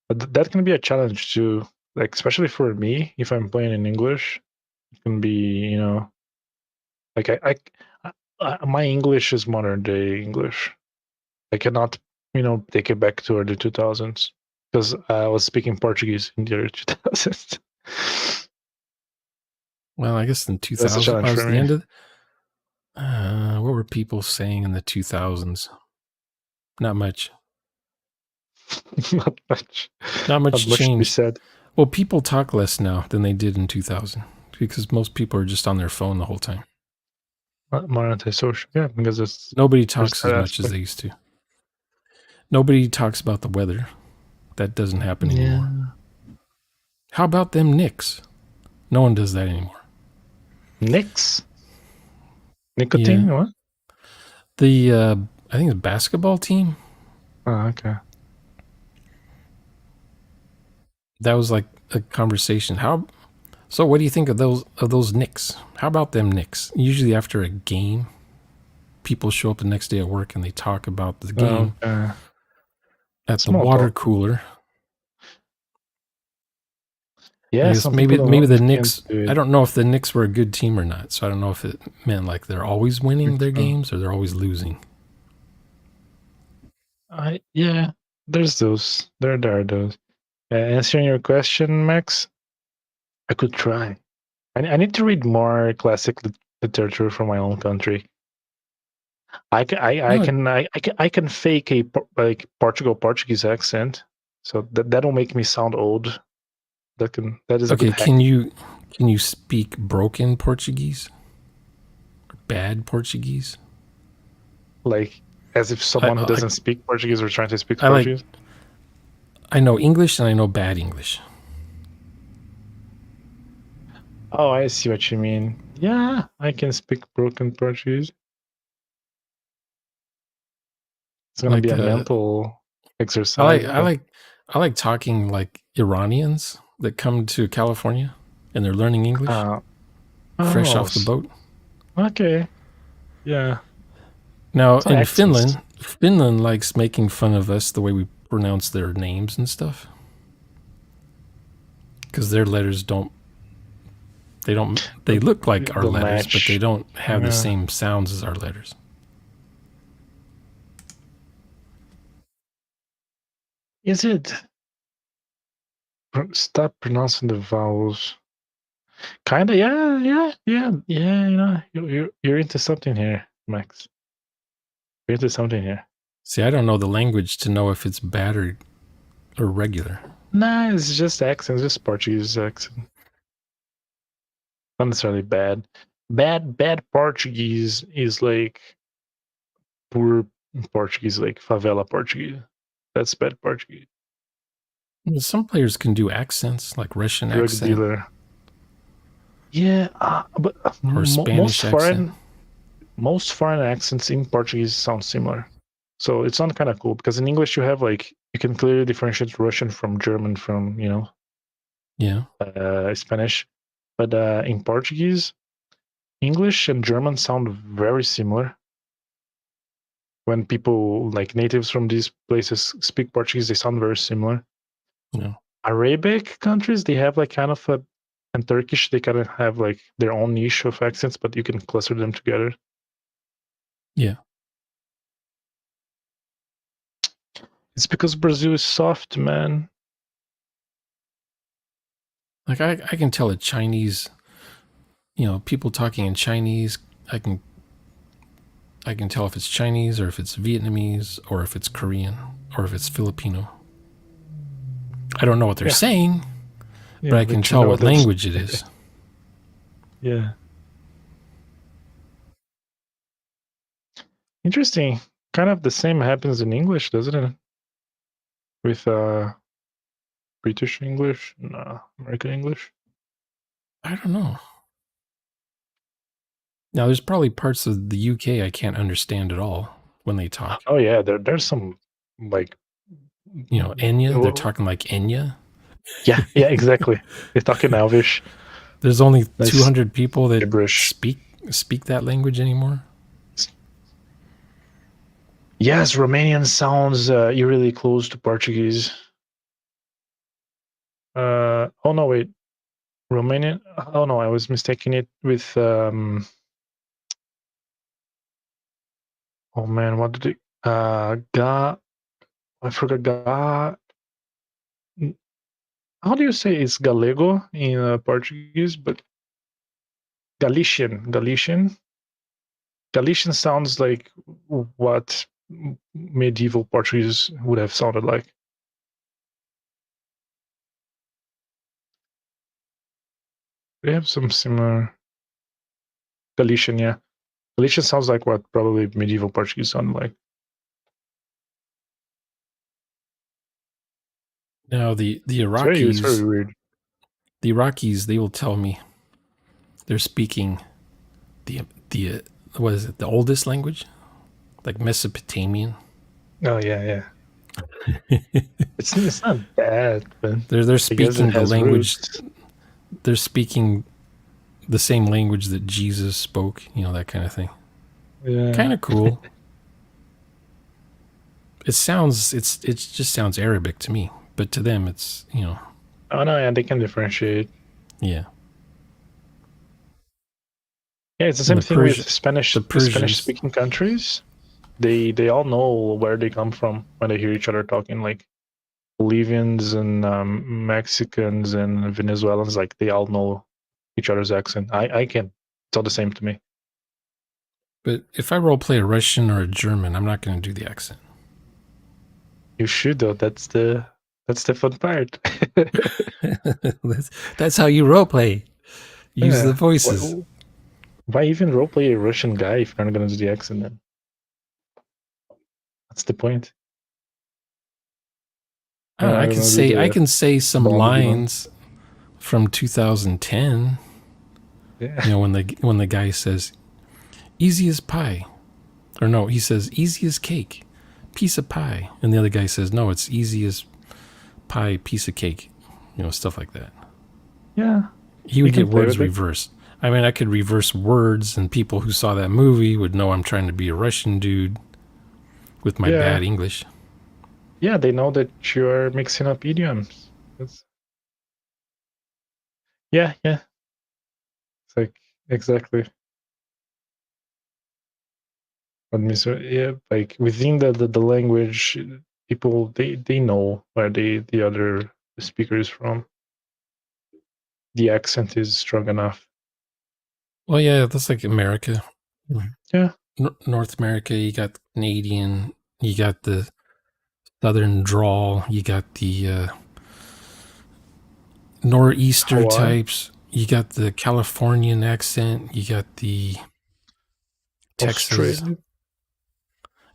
But that can be a challenge too. Like, especially for me, if I'm playing in English, it can be, you know, like my English is modern day English. I cannot, you know, take it back to the 2000s because I was speaking Portuguese in the early 2000s. Well, I guess in 2000 was the end of. What were people saying in the 2000s? Not much. Not much. Not much change. To be said. Well, people talk less now than they did in 2000 because most people are just on their phone the whole time. More antisocial, yeah, because it's nobody talks as much as they used to. Nobody talks about the weather. That doesn't happen anymore. How about them Knicks? No one does that anymore. Knicks? Nicotine? What? The I think the basketball team. Oh, okay. That was like a conversation. How So, what do you think of those Knicks? How about them Knicks? Usually, after a game, people show up the next day at work and they talk about the game at the Small water talk. cooler. Yeah, I guess some maybe people the can't Knicks. do it. I don't know if the Knicks were a good team or not. So I don't know if it meant like they're always winning their Oh. games or they're always losing. Yeah, there's those. There are those. Answering your question, Max, I could try. I need to read more classic literature from my own country. I can fake a Portuguese accent, so that'll make me sound old. That is a Okay, good hack. can you speak broken Portuguese? Or bad Portuguese? Like as if someone who doesn't speak Portuguese were trying to speak Portuguese. I know English and I know bad English. Oh, I see what you mean. Yeah, I can speak broken Portuguese. It's gonna be a mental exercise. I like talking like Iranians that come to California and they're learning English fresh off the boat. Okay. Yeah. Now in Finland likes making fun of us the way we pronounce their names and stuff. Because their letters they look like our letters, but they don't have the same sounds as our letters. Is it? Stop pronouncing the vowels. Kinda, yeah. You know, you're into something here, Max. You're into something here. See, I don't know the language to know if it's bad or regular. Nah, it's just accent, just Portuguese accent. Not necessarily bad. Bad Portuguese is like poor Portuguese, like favela Portuguese. That's bad Portuguese. Some players can do accents, like Russian Drug accent. dealer. Yeah, but or Spanish accent. Most foreign accents in Portuguese sound similar. So it's not kind of cool because in English you have like you can clearly differentiate Russian from German from Spanish, but in Portuguese, English and German sound very similar. When people like natives from these places speak Portuguese, they sound very similar. Yeah. Arabic countries, they have like kind of and Turkish, they kind of have like their own niche of accents, but you can cluster them together. Yeah. It's because Brazil is soft, man. Like I can tell a Chinese, people talking in Chinese, I can tell if it's Chinese or if it's Vietnamese or if it's Korean or if it's Filipino. I don't know what they're saying, but I can tell what language it is. Yeah. Interesting. Kind of the same happens in English, doesn't it? With British English and American English. I don't know. Now, there's probably parts of the UK I can't understand at all when they talk. Oh yeah, there's some like Enya. They're talking like Enya. Yeah, exactly. They're talking Elvish. There's only 200 people that speak that language anymore. Yes, Romanian sounds eerily close to Portuguese. Oh no, wait. Romanian. Oh no, I was mistaking it with. Oh man, what did it? I forgot. How do you say it's Galego in Portuguese? But Galician. Galician sounds like what medieval Portuguese would have sounded like. They have some similar. Galician, yeah. Galician sounds like what probably medieval Portuguese sounded like. Now the Iraqis, it's very weird. The Iraqis, they will tell me they're speaking the what is it? The oldest language, like Mesopotamian. Oh yeah. It's not bad, but they're speaking the language. they're speaking the same language that Jesus spoke, that kind of thing. Yeah. Kind of cool. It just sounds Arabic to me, but to them it's, Oh no, yeah, they can differentiate. yeah. Yeah, it's the same thing with Spanish. The Persians. Spanish-speaking countries. They all know where they come from when they hear each other talking. Like Bolivians and Mexicans and Venezuelans, like they all know each other's accent. I can. It's all the same to me. But if I role play a Russian or a German, I'm not going to do the accent. You should though. That's the fun part. That's how you role play. Use the voices. Why even role play a Russian guy if you're not going to do the accent then? That's the point. I can say some lines from 2010. Yeah. When the guy says, "Easy as pie," or no, he says, "Easy as cake, piece of pie," and the other guy says, "No, it's easy as pie, piece of cake." Stuff like that. Yeah. He would get words reversed. I mean, I could reverse words, and people who saw that movie would know I'm trying to be a Russian dude with my bad English. Yeah, they know that you're mixing up idioms. Yeah. It's like, exactly. Like within the language, people, they know where the other speaker is from. The accent is strong enough. Well, yeah, that's like America. Yeah. North America, you got Canadian, you got the Southern drawl, you got the nor'easter Hawaii types, you got the Californian accent, you got the Texas. Australian.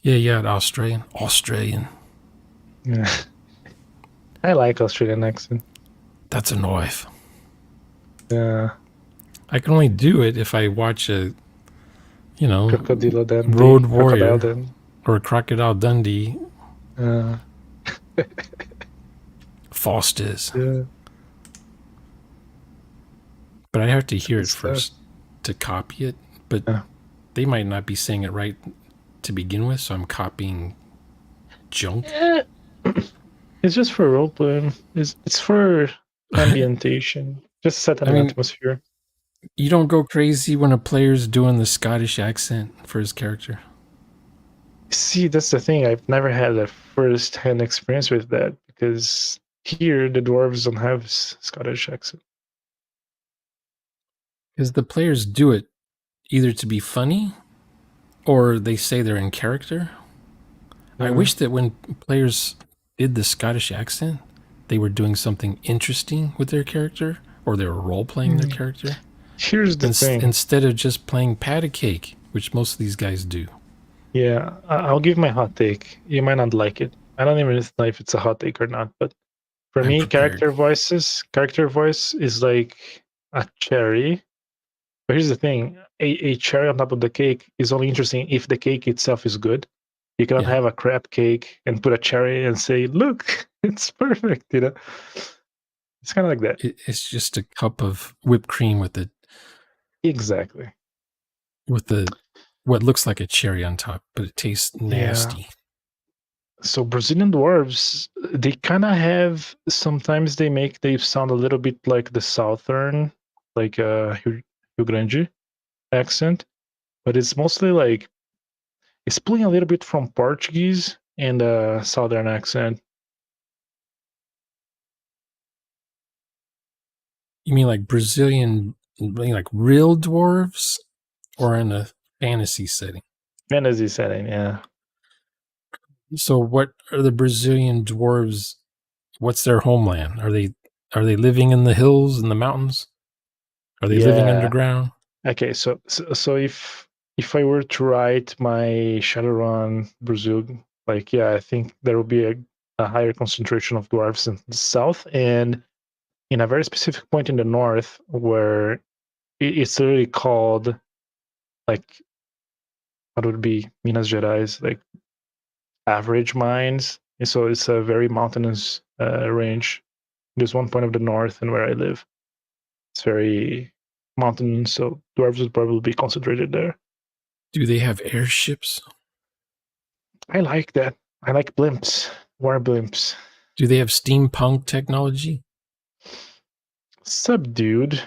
Yeah, Australian. Yeah. I like Australian accent. That's a knife. Yeah. I can only do it if I watch a, Crocodile Dundee, Road Warrior or Crocodile Dundee. Foster's. Yeah. But I have to hear it first to copy it. But they might not be saying it right to begin with, so I'm copying junk. Yeah. It's just for role playing. It's for ambientation. Just set an atmosphere. You don't go crazy when a player's doing the Scottish accent for his character. See, that's the thing. I've never had a first-hand experience with that because here the dwarves don't have Scottish accent. Because the players do it either to be funny or they say they're in character. I wish that when players did the Scottish accent, they were doing something interesting with their character or they were role-playing their character. Here's the thing. Instead of just playing patty cake, which most of these guys do. Yeah, I'll give my hot take. You might not like it. I don't even know if it's a hot take or not, but for me, character voice is like a cherry. But here's the thing. A cherry on top of the cake is only interesting if the cake itself is good. You cannot have a crap cake and put a cherry and say, look, it's perfect, It's kind of like that. It's just a cup of whipped cream with it. Exactly. With what looks like a cherry on top, but it tastes nasty. Yeah. So Brazilian dwarves, they kind of have, sometimes they sound a little bit like the Southern, like Rio Grande accent, but it's mostly like, it's pulling a little bit from Portuguese and Southern accent. You mean like Brazilian, like real dwarves, or in a fantasy setting? Fantasy setting, yeah. So what are the Brazilian dwarves? What's their homeland? Are they living in the hills and the mountains? Are they living underground? Okay, so if I were to write my Shadowrun Brazil, like I think there will be a higher concentration of dwarves in the south and in a very specific point in the north where it's literally called like what would be Minas Gerais, like average mines. And so it's a very mountainous range. There's one point of the north and where I live. It's very mountain, so dwarves would probably be concentrated there. Do they have airships? I like that. I like blimps, war blimps. Do they have steampunk technology? Subdued.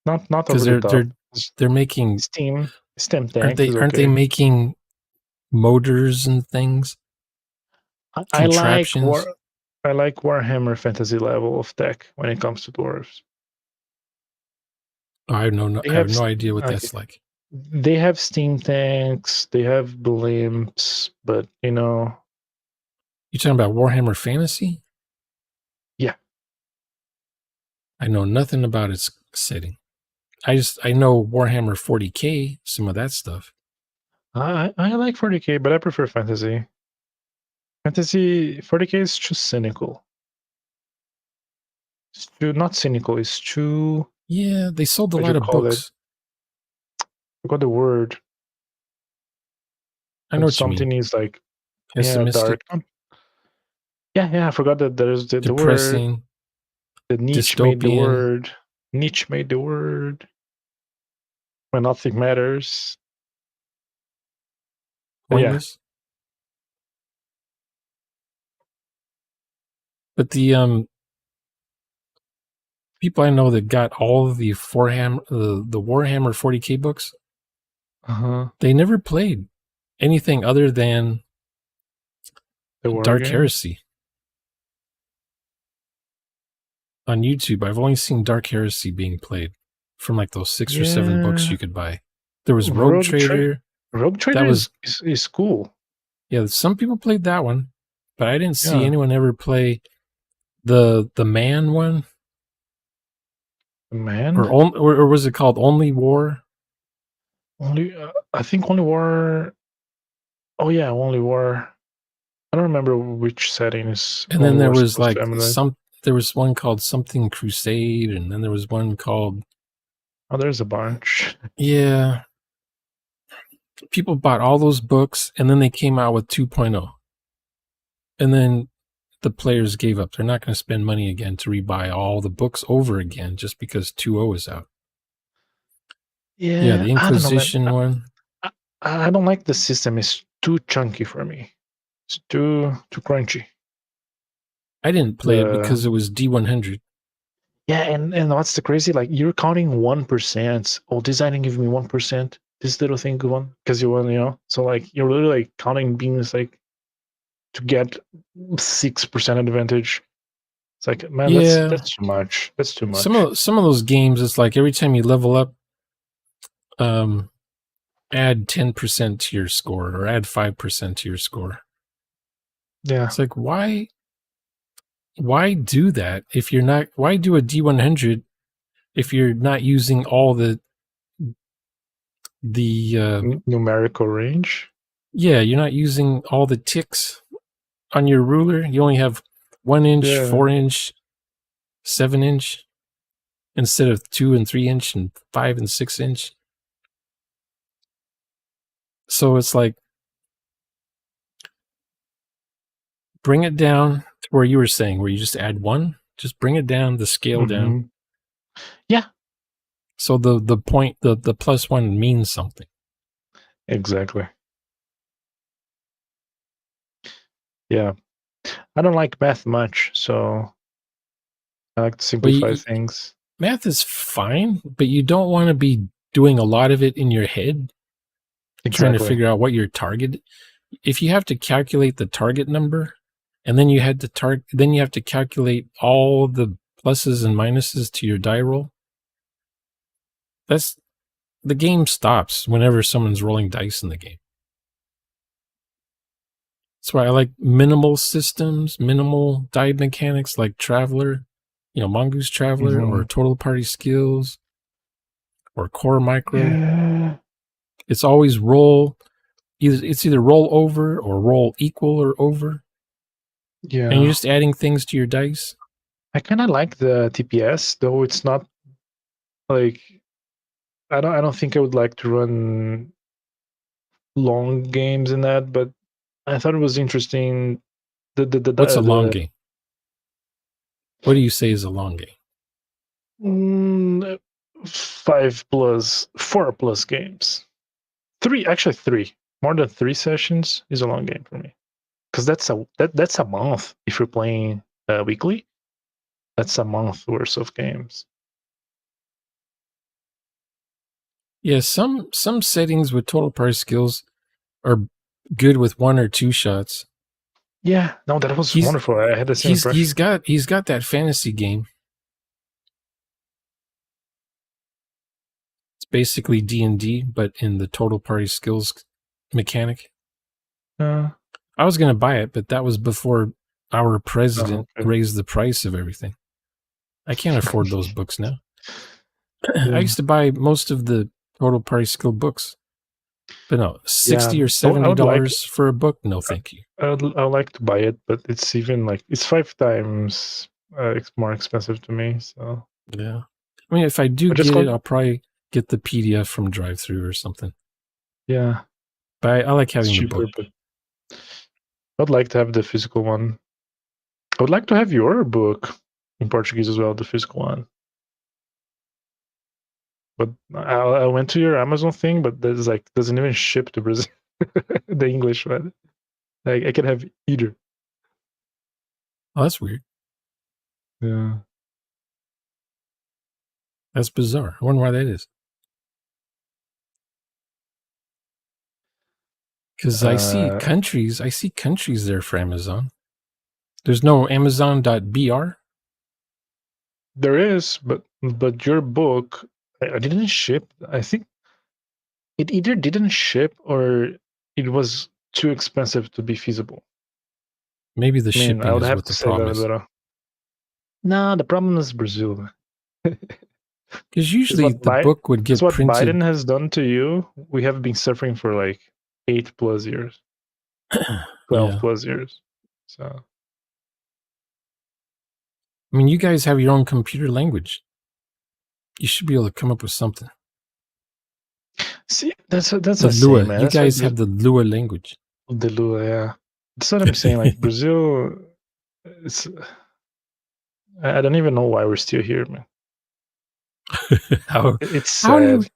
Not Because over the top. they're making Steam tanks. aren't they is aren't they okay. making motors and things? I like Contraptions? I like Warhammer Fantasy level of tech when it comes to dwarves. Oh, I have no idea what that's like. They have steam tanks, they have blimps, but You talking about Warhammer Fantasy? Yeah. I know nothing about its setting. I know Warhammer 40K, some of that stuff. I like 40K, but I prefer fantasy. Fantasy 40K is too cynical. It's too not cynical, it's too Yeah, they sold a lot of books. I forgot the word. I know what something you mean. Is like Pessimistic. dark. Yeah, I forgot that there's the depressing, word. The niche made the word. Nietzsche made the word. When nothing matters. Pointless. But the people I know that got all of the Warhammer 40K books, they never played anything other than Dark Heresy. On YouTube, I've only seen Dark Heresy being played from like those 6 or 7 books you could buy. There was Rogue Trader. Rogue Trader is cool. Yeah, some people played that one, but I didn't see anyone ever play the Man one. The Man? Or was it called Only War? I think Only War. Oh yeah, Only War. I don't remember which settings. And then there was like there was one called something Crusade, and then there was one called. Oh, there's a bunch. Yeah. People bought all those books, and then they came out with 2.0. And then the players gave up. They're not going to spend money again to rebuy all the books over again just because 2.0 is out. Yeah, the Inquisition one. I don't like the system. It's too chunky for me. It's too crunchy. I didn't play it because it was D100. Yeah, and what's the crazy? Like, you're counting 1%. Oh, this item give me 1%. This little thing one because you want, so like you're literally like counting beans like to get 6% advantage. It's like, man, that's too much. That's too much. Some of those games, it's like every time you level up, add 10% to your score or add 5% to your score. Yeah, it's like why do that if you're not? Why do a D100 if you're not using all the numerical range? Yeah, you're not using all the ticks on your ruler. You only have 1 inch, 4 inch, 7 inch instead of 2 and 3 inch and 5 and 6 inch. So it's like, bring it down to where you were saying, where you just add 1. Just bring it down, the scale down. Yeah. So the point, the +1 means something. Exactly. Yeah. I don't like math much, so I like to simplify things. Math is fine, but you don't want to be doing a lot of it in your head. Trying to figure out what your target. If you have to calculate the target number, and then you have to calculate all the pluses and minuses to your die roll. The game stops whenever someone's rolling dice in the game. That's why I like minimal systems, minimal die mechanics like Traveler, Mongoose Traveler, or Total Party Skills, or Core Micro. Yeah. It's always roll. It's either roll over or roll equal or over. Yeah. And you're just adding things to your dice. I kind of like the TPS, though it's not like I don't think I would like to run long games in that, but I thought it was interesting. What's a long game? What do you say is a long game? Mm, 4+ games. Three. More than 3 sessions is a long game for me. Because that's a month. If you're playing weekly, that's a month worth of games. Yeah, some settings with total party skills are good with 1 or 2 shots. Yeah, no, that was wonderful. I had the same impression. He's got that fantasy game. It's basically D&D, but in the total party skills mechanic. I was going to buy it, but that was before our president raised the price of everything. I can't afford those books now. I used to buy most of the total party skill books, but no, $60 or $70 for a book. No, thank you. I would like to buy it, but it's even it's 5 times more expensive to me. So yeah, I mean, if I do get it, I'll probably get the PDF from DriveThru or something. Yeah, but I like having the book. But I'd like to have the physical one. I would like to have your book in Portuguese as well, the physical one. But I went to your Amazon thing, but there's doesn't even ship to Brazil. The English one. I can have either. Oh, that's weird. Yeah. That's bizarre. I wonder why that is. Because I see countries there for Amazon. There's no Amazon.br? There is, but your book, I didn't ship. I think it either didn't ship or it was too expensive to be feasible. Maybe the shipping I would is have what to the say problem is. No, the problem is Brazil. Because usually the book would get printed. What printed. Biden has done to you, we have been suffering for 8+ years, 12+ years. So, I mean, you guys have your own computer language. You should be able to come up with something. See, that's the Lua. same, man. You guys have the Lua language. The Lua, yeah. That's what I'm saying. Brazil, I don't even know why we're still here, man. It's sad.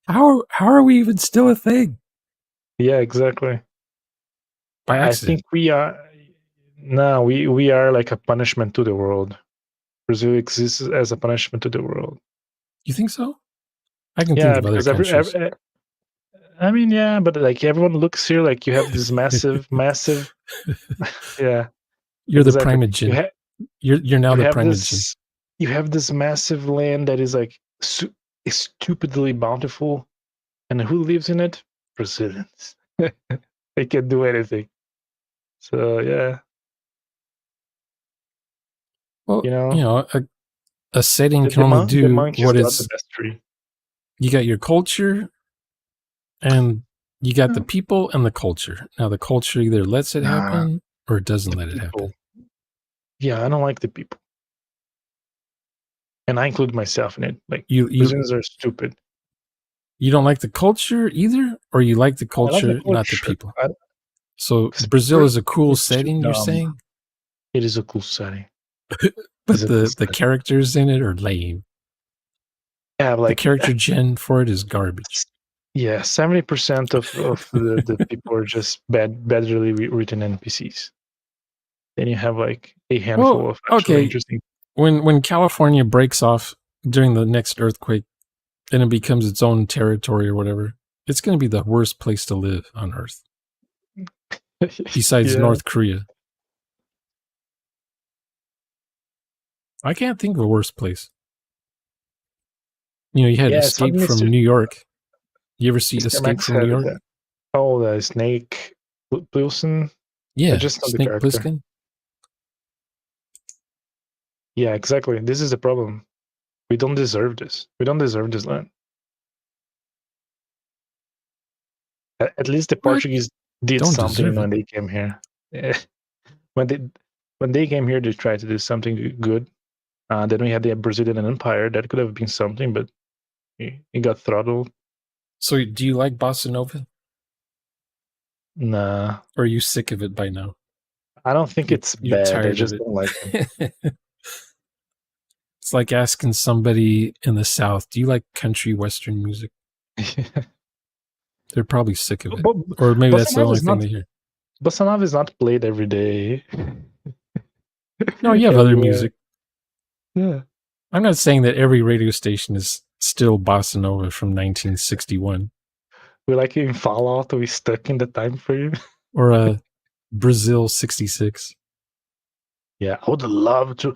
How are we even still a thing? Yeah, exactly. By accident. I think we are. No, we are like a punishment to the world. Brazil exists as a punishment to the world. You think so? I can think of other countries. I mean, yeah, but everyone looks here you have this massive, yeah. You're the primogen. You're now the primogen. You have this massive land that is stupidly bountiful, and who lives in it? Brazilians. They can do anything. So yeah. Well, a setting can only do what is. You got your culture, and you got the people and the culture. Now the culture either lets it happen or it doesn't let it happen. Yeah, I don't like the people, and I include myself in it. Brazilians are stupid. You don't like the culture either, or you like the culture, not the people. So Brazil is a cool setting. You're saying it is a cool setting, but the characters in it are lame. Yeah, the character gen for it is garbage. Yeah, 70% of the people are just badly written NPCs. Then you have a handful of actually interesting. When California breaks off during the next earthquake, and it becomes its own territory or whatever, it's going to be the worst place to live on Earth. Besides North Korea. I can't think of a worse place. You had Escape from New York. You ever see Escape from New York? Oh, the Snake Plissken? Yeah, Snake Plissken. Yeah, exactly. This is the problem. We don't deserve this. We don't deserve this land. At least the Portuguese did something when they came here. When they came here, they tried to do something good. Then we had the Brazilian Empire. That could have been something, but it got throttled. So, do you like Bossa Nova? Nah. Or are you sick of it by now? I don't think it's bad. I just don't like it. It's like asking somebody in the South, "Do you like country western music?" They're probably sick of it, But or maybe that's Bossa the Nova only is thing not they hear. Bossa Nova is not played every day. No, you have other Everywhere. music. Yeah. I'm not saying that every radio station is still bossa nova from 1961 We like in Fallout, we stuck in the time frame. or Brazil 66. Yeah, I would love to.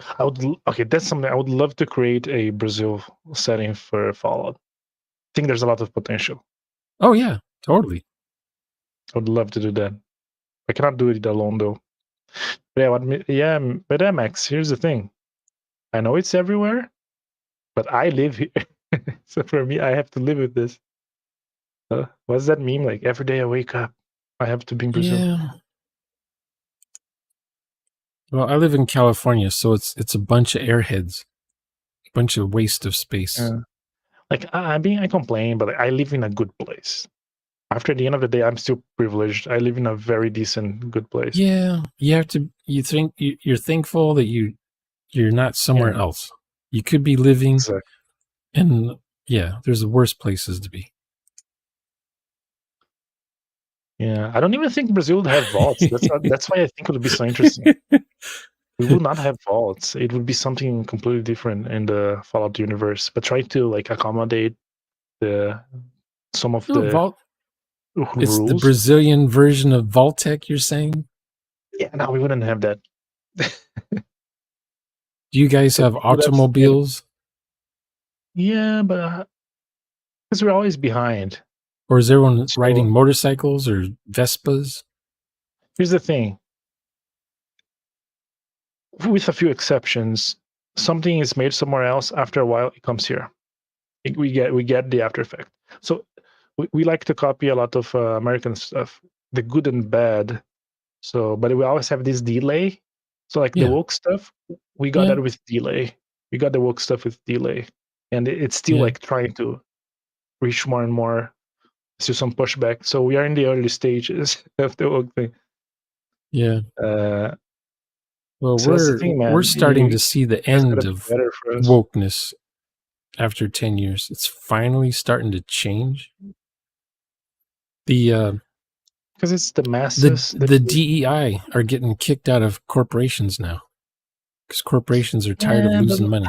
Okay, that's something I would love to create a Brazil setting for Fallout. I think there's a lot of potential. Oh yeah, totally. I would love to do that. I cannot do it alone though. But Max, here's the thing. I know it's everywhere, but I live here. So for me, I have to live with this. What does that mean? Like every day I wake up, I have to be in Brazil. Yeah. Well, I live in California, so it's a bunch of airheads, a bunch of waste of space. Like I complain, but I live in a good place. After the end of the day, I'm still privileged. I live in a very decent, good place. Yeah, you have to. You think you're thankful that you're not somewhere Yeah. else. You could be living Exactly. in there's worse places to be. Yeah, I don't even think Brazil would have vaults. That's why I think it would be so interesting. We would not have vaults. It would be something completely different in the Fallout universe. But try to like accommodate some of No, the Vault. It's the rules. Brazilian version of Vaultec. You're saying? Yeah, no, we wouldn't have that. Do you guys have automobiles? Yeah, but because we're always behind. Or is everyone riding motorcycles or Vespas? Here's the thing. With a few exceptions, something is made somewhere else. After a while, it comes here. We get the after effect. So we like to copy a lot of American stuff, the good and bad. So, but we always have this delay. So, like the woke stuff, we got that with delay. We got the woke stuff with delay, and it's still like trying to reach more and more. Still some pushback. So we are in the early stages of the woke thing. Yeah. Well, so that's the thing, man. We're starting to see the end of wokeness after 10 years. It's finally starting to change. Because it's the masses. The DEI are getting kicked out of corporations now because corporations are tired of losing money.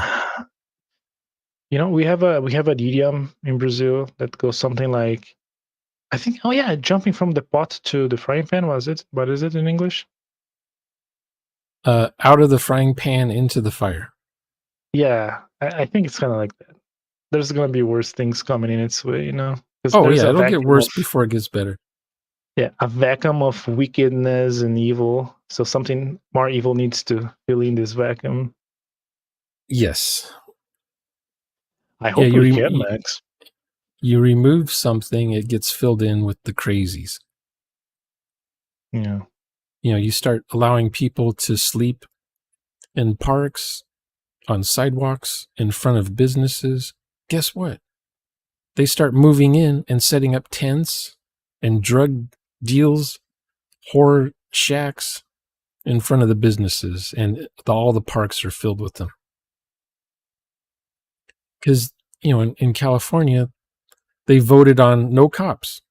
You know, we have an idiom in Brazil that goes something like, I think, jumping from the pot to the frying pan. Was it? What is it in English? Out of the frying pan into the fire. Yeah, I think it's kind of like that. There's going to be worse things coming in its way, you know? Oh, yeah, it'll get worse before it gets better. Yeah, a vacuum of wickedness and evil. So something more evil needs to fill in this vacuum. Yes. I hope we can, Max. You remove something, it gets filled in with the crazies. Yeah. You know, you start allowing people to sleep in parks, on sidewalks, in front of businesses. Guess what? They start moving in and setting up tents and drug deals, horror shacks in front of the businesses, and all the parks are filled with them. Because, you know, in California, they voted on no cops.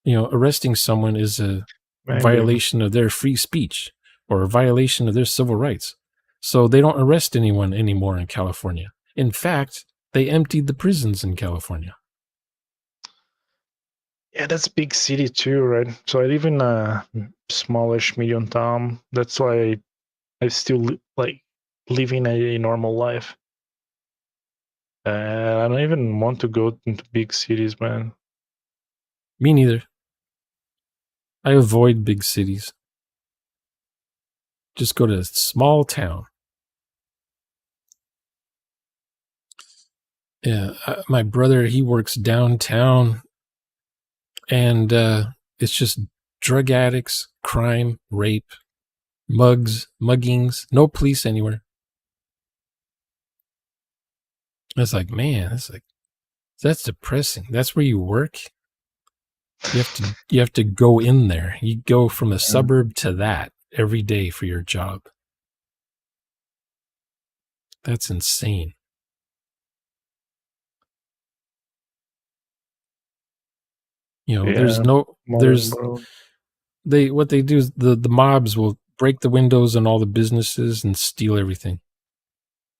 You know, arresting someone is a violation of their free speech or a violation of their civil rights. So they don't arrest anyone anymore in California. In fact, they emptied the prisons in California. Yeah, that's big city too, right? So I live in a smallish medium town. That's why I still like living a normal life. I don't even want to go into big cities, man. Me neither. I avoid big cities. Just go to a small town. Yeah, my brother, he works downtown, and it's just drug addicts, crime, rape, muggings, no police anywhere. It's like, man, that's depressing. That's where you work. You have to go in there. You go from a suburb to that every day for your job. That's insane. There's no, what they do is the mobs will break the windows on all the businesses and steal everything.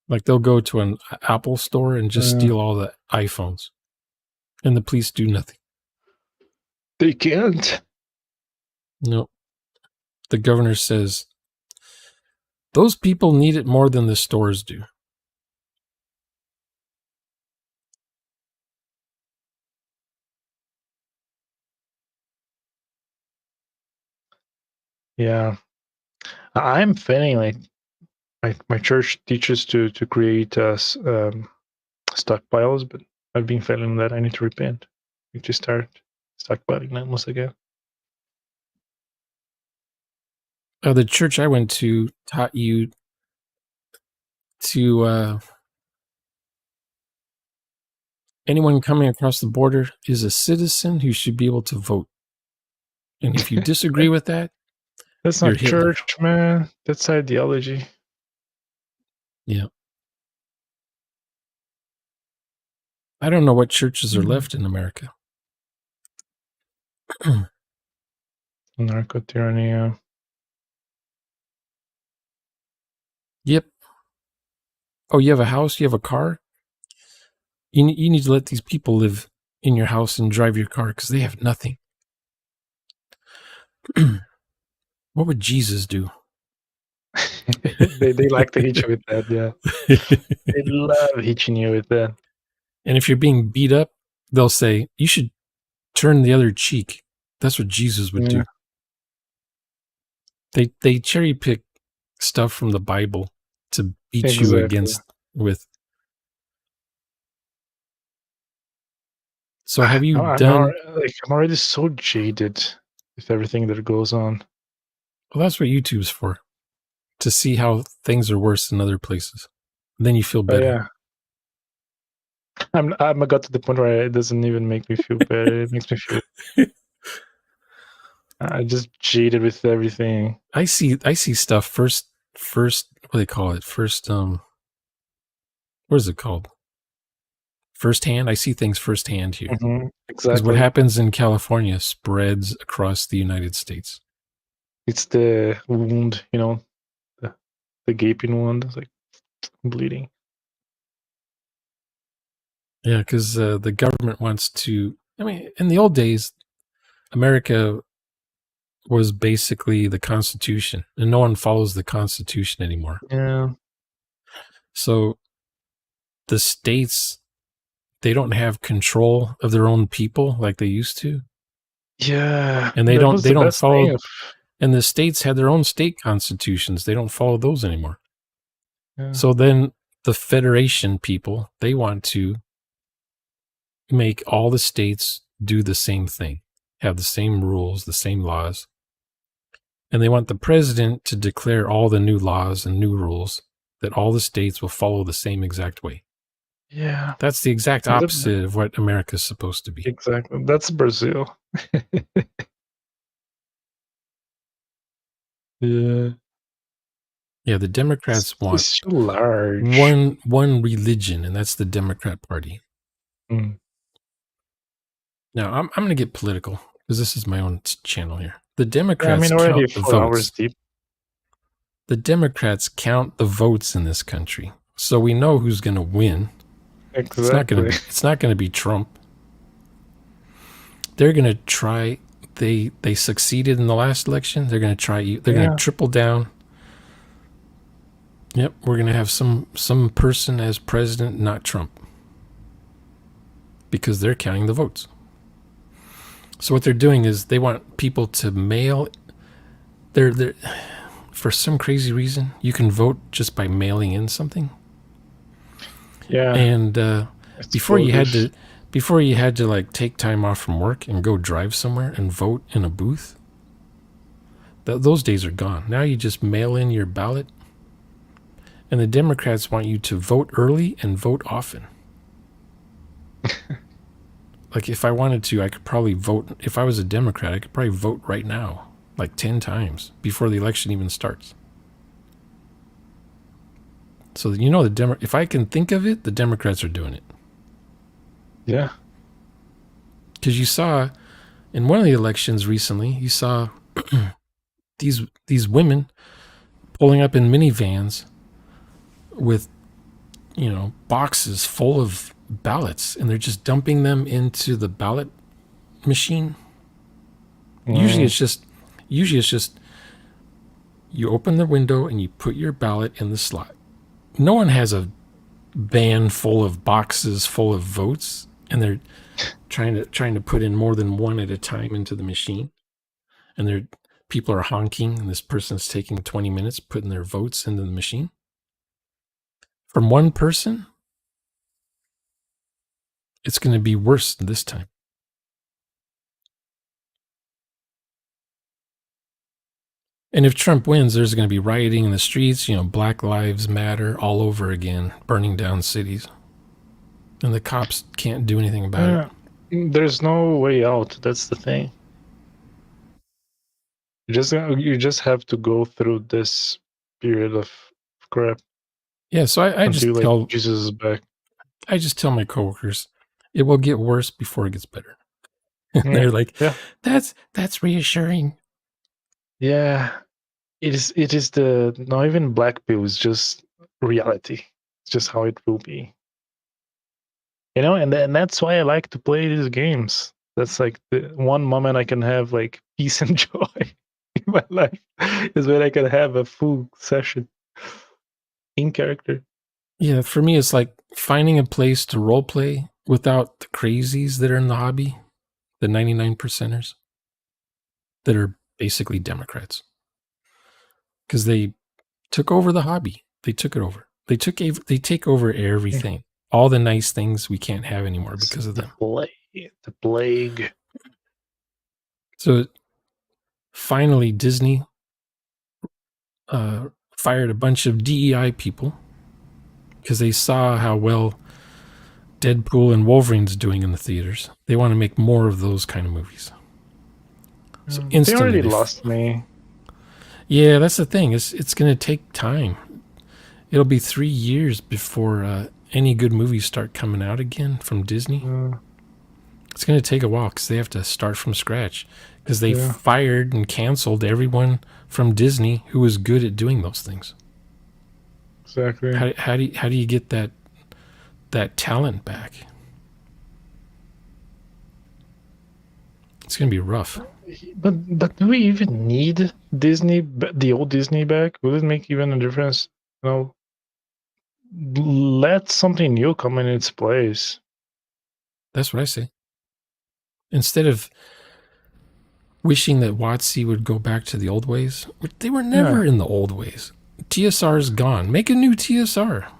Like they'll go to an Apple store and just steal all the iPhones, and the police do nothing. They can't. No. The governor says, those people need it more than the stores do. Yeah. I'm feeling like my church teaches to create stockpiles, but I've been feeling that I need to repent. I need to start stockpiling them once again. The church I went to taught you to anyone coming across the border is a citizen who should be able to vote. And if you disagree with that, that's not church, man. That's ideology. Yeah. I don't know what churches are left in America. Narco-tyranny. Yep. Oh, you have a house? You have a car? You need to let these people live in your house and drive your car because they have nothing. What would Jesus do? they like to hit you with that, yeah. They love hitting you with that. And if you're being beat up, they'll say, you should turn the other cheek. That's what Jesus would do. They cherry pick stuff from the Bible to beat you against with. So have you done? I'm already so jaded with everything that goes on. Well, that's what YouTube's for. To see how things are worse in other places. Then you feel better. I got to the point where it doesn't even make me feel better. It makes me feel I just jaded with everything. I see stuff first what do they call it? First what is it called? Firsthand. I see things firsthand here. Mm-hmm, exactly. Because what happens in California spreads across the United States. It's the wound, the gaping wound. It's like bleeding. Yeah, because the government wants to. I mean, in the old days, America was basically the Constitution, and no one follows the Constitution anymore. Yeah. So the states, they don't have control of their own people like they used to. Yeah. And they don't follow. And the states had their own state constitutions. They don't follow those anymore. Yeah. So then the federation people, they want to make all the states do the same thing, have the same rules, the same laws. And they want the president to declare all the new laws and new rules that all the states will follow the same exact way. Yeah. That's the exact opposite of what America's supposed to be. Exactly. That's Brazil. Yeah. Yeah, the Democrats want so large. one religion, and that's the Democrat Party. Mm. Now, I'm going to get political because this is my own channel here. The Democrats count the votes. Deep. The Democrats count the votes in this country, so we know who's going to win. Exactly. It's not going to be Trump. They're going to try. They succeeded in the last election. They're going to try. They're going to triple down. Yep, we're going to have some person as president, not Trump, because they're counting the votes. So what they're doing is they want people to mail. They're for some crazy reason you can vote just by mailing in something. Yeah. And before you had to like take time off from work and go drive somewhere and vote in a booth. Those days are gone. Now you just mail in your ballot. And the Democrats want you to vote early and vote often. Like if I wanted to, I could probably vote. If I was a Democrat, I could probably vote right now, like 10 times before the election even starts. So if I can think of it, the Democrats are doing it. Yeah. Because you saw in one of the elections recently, you saw these women pulling up in minivans with boxes full of ballots, and they're just dumping them into the ballot machine. Usually it's just you open the window and you put your ballot in the slot. No one has a van full of boxes full of votes, and they're trying to put in more than one at a time into the machine. And people are honking, and this person's taking 20 minutes putting their votes into the machine. From one person, it's going to be worse this time. And if Trump wins, there's going to be rioting in the streets, Black Lives Matter all over again, burning down cities. And the cops can't do anything about it. There's no way out. That's the thing. You just have to go through this period of crap. Yeah, so I just tell Jesus is back. I just tell my coworkers, it will get worse before it gets better. They're like, that's reassuring. Yeah, it is not even black pill. It's just reality. It's just how it will be. And that's why I like to play these games. That's like the one moment I can have like peace and joy in my life is when I can have a full session in character. Yeah, for me, it's like finding a place to role play without the crazies that are in the hobby, the 99%ers that are basically Democrats. Because they took over the hobby. They took it over. They take over everything. All the nice things we can't have anymore because of them. The plague. So finally, Disney fired a bunch of DEI people because they saw how well Deadpool and Wolverine's doing in the theaters. They want to make more of those kind of movies. So instantly, they already lost me. Yeah, that's the thing. It's going to take time. It'll be 3 years before any good movies start coming out again from Disney. It's going to take a while because they have to start from scratch because they fired and canceled everyone from Disney who was good at doing those things. Exactly. How do you get that talent back? It's going to be rough. But do we even need Disney, the old Disney back? Will it make even a difference? Let something new come in its place. That's what I say. Instead of wishing that WotC would go back to the old ways, they were never in the old ways. TSR is gone. Make a new TSR.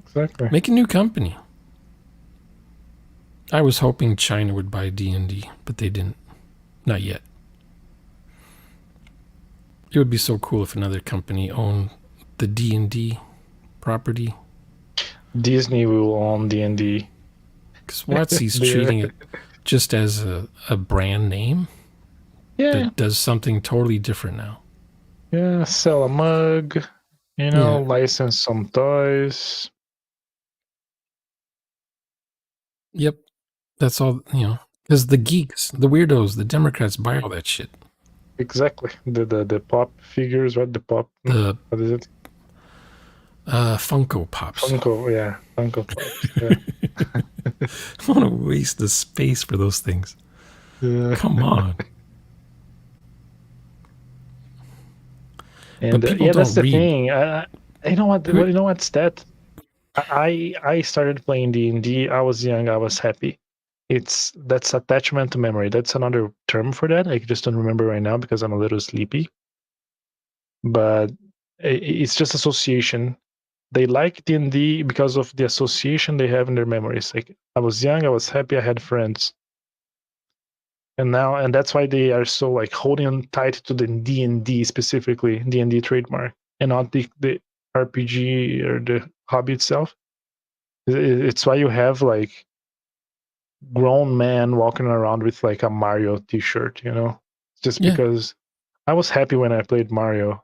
Exactly. Make a new company. I was hoping China would buy D&D, but they didn't. Not yet. It would be so cool if another company owned the D&D property. Disney will own D&D. Because WotC's treating it just as a brand name that does something totally different now. Yeah, sell a mug, license some toys. Yep. That's all, because the geeks, the weirdos, the Democrats buy all that shit. Exactly. The pop figures, right? What is it? Funko Pops. Funko Pops. Yeah. I want to waste the space for those things. Yeah. Come on. And that's the thing. You know what's that? I started playing D&D. I was young. I was happy. That's attachment to memory. That's another term for that. I just don't remember right now because I'm a little sleepy. But it's just association. They like D&D because of the association they have in their memories. Like, I was young, I was happy, I had friends. And that's why they are so like holding on tight to the D&D specifically, D&D trademark, and not the RPG or the hobby itself. It's why you have like grown men walking around with like a Mario t-shirt, just because I was happy when I played Mario.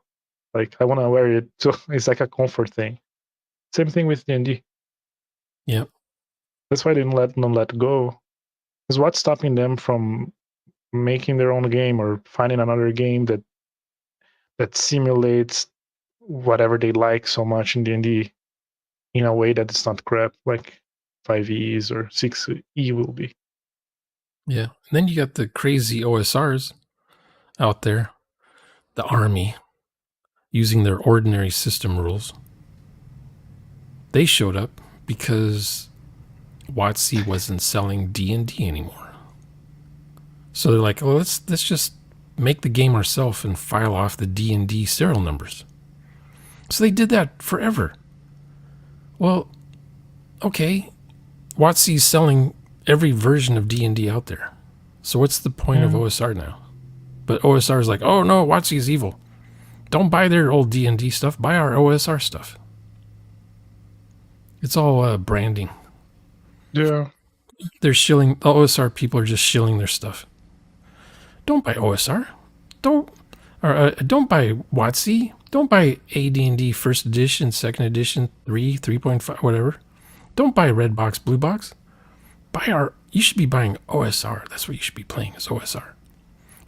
Like, I want to wear it, so it's like a comfort thing. Same thing with D&D. Yep. That's why they didn't let them let go. Because what's stopping them from making their own game or finding another game that simulates whatever they like so much in D&D in a way that it's not crap like 5e or 6e will be. Yeah. And then you got the crazy OSRs out there, the army, using their ordinary system rules. They showed up because WotC wasn't selling D&D anymore. So they're like, well, let's just make the game ourselves and file off the D&D serial numbers. So they did that forever. Well, okay, WotC's selling every version of D&D out there. So what's the point of OSR now? But OSR is like, oh no, WotC's evil. Don't buy their old D&D stuff. Buy our OSR stuff. It's all branding. Yeah. They're shilling. OSR people are just shilling their stuff. Don't buy OSR. Don't buy WotC. Don't buy AD&D first edition, second edition, 3.5, whatever. Don't buy red box, blue box. You should be buying OSR. That's what you should be playing is OSR.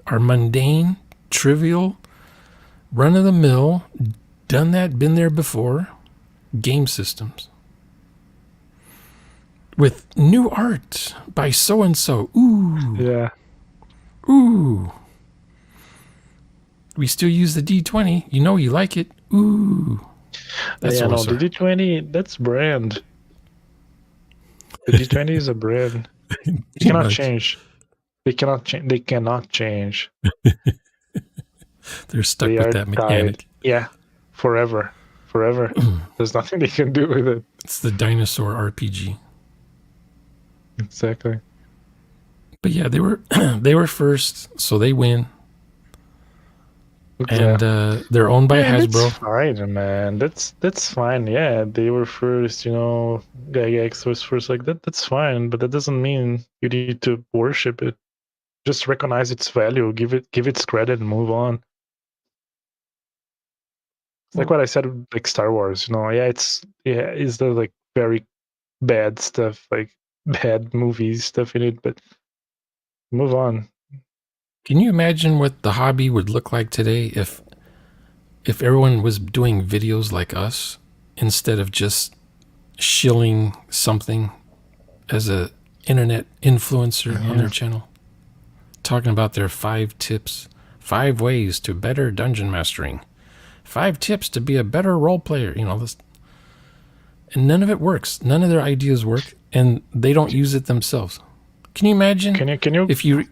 Our mundane, trivial, run-of-the-mill, done that, been there before, game systems. With new art by so-and-so. Ooh. Yeah. Ooh. We still use the D20. You know you like it. Ooh. That's the D20, that's brand. The D20 is a brand. You cannot change. They cannot change. They cannot change. They're stuck with that mechanic. Tied. Yeah. Forever. There's nothing they can do with it. It's the dinosaur RPG. Exactly. But yeah, they were first, so they win. And they're owned by Hasbro. That's fine, man. That's fine. Yeah, they were first. Gygax was first. Like that. That's fine. But that doesn't mean you need to worship it. Just recognize its value. Give its credit and move on. It's like what I said, like Star Wars. It's the like very bad stuff, like bad movies stuff in it. But move on. Can you imagine what the hobby would look like today if everyone was doing videos like us instead of just shilling something as a internet influencer on their channel, talking about their 5 tips, 5 ways to better dungeon mastering, 5 tips to be a better role player, this, and none of it works. None of their ideas work, and they don't use it themselves. Can you imagine? Can you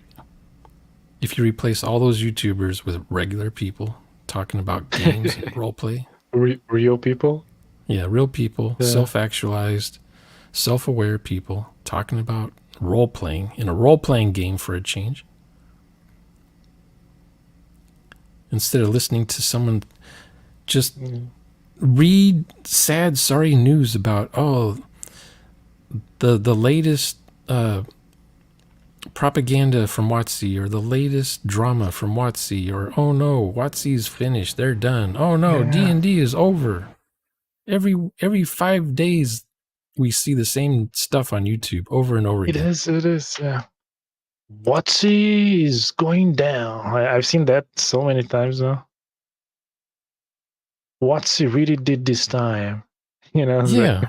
if you replace all those YouTubers with regular people talking about games and roleplay? Real people? Yeah, real people, self-actualized, self-aware people talking about role-playing in a role-playing game for a change. Instead of listening to someone just read sad, sorry news about, the latest propaganda from WotC, or the latest drama from WotC, or oh no, WotC's finished, they're done. Oh no, D&D is over. Every 5 days we see the same stuff on YouTube over and over again. It is. Yeah. WotC is going down. I've seen that so many times now. WotC really did this time. Yeah.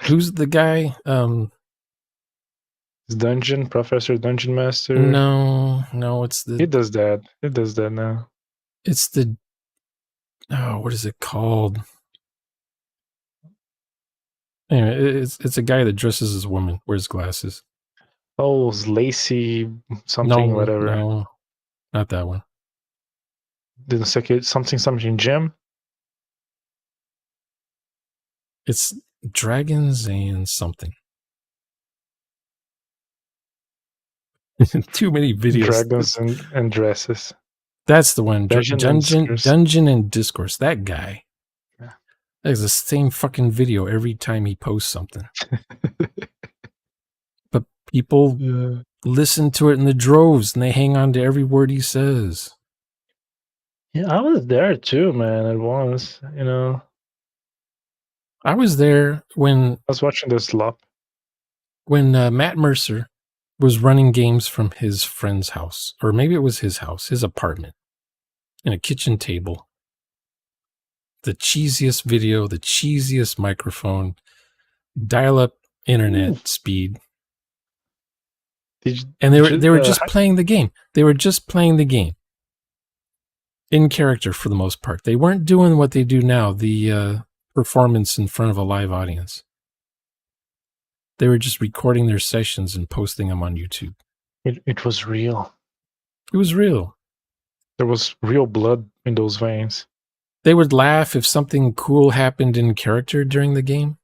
Who's the guy? Professor Dungeon Master. No, it's the. It does that. It does that now. It's the. Oh, what is it called? Anyway, it's a guy that dresses as a woman, wears glasses. Oh, Lacey something, whatever. No, not that one. Didn't say it. Something Jim. It's Dragons and something. Too many videos. Dragons and dresses. That's the one. Dungeon and Discourse. That guy. Yeah. That's the same fucking video every time he posts something. But people listen to it in the droves and they hang on to every word he says. Yeah, I was there too, man, at once, I was there when I was watching this slop. when Matt Mercer was running games from his friend's house, or maybe it was his house, his apartment, in a kitchen table. The cheesiest video, the cheesiest microphone, dial-up internet speed, and they were just playing the game. They were just playing the game in character for the most part. They weren't doing what they do now, the performance in front of a live audience. They were just recording their sessions and posting them on YouTube. It was real. It was real. There was real blood in those veins. They would laugh if something cool happened in character during the game.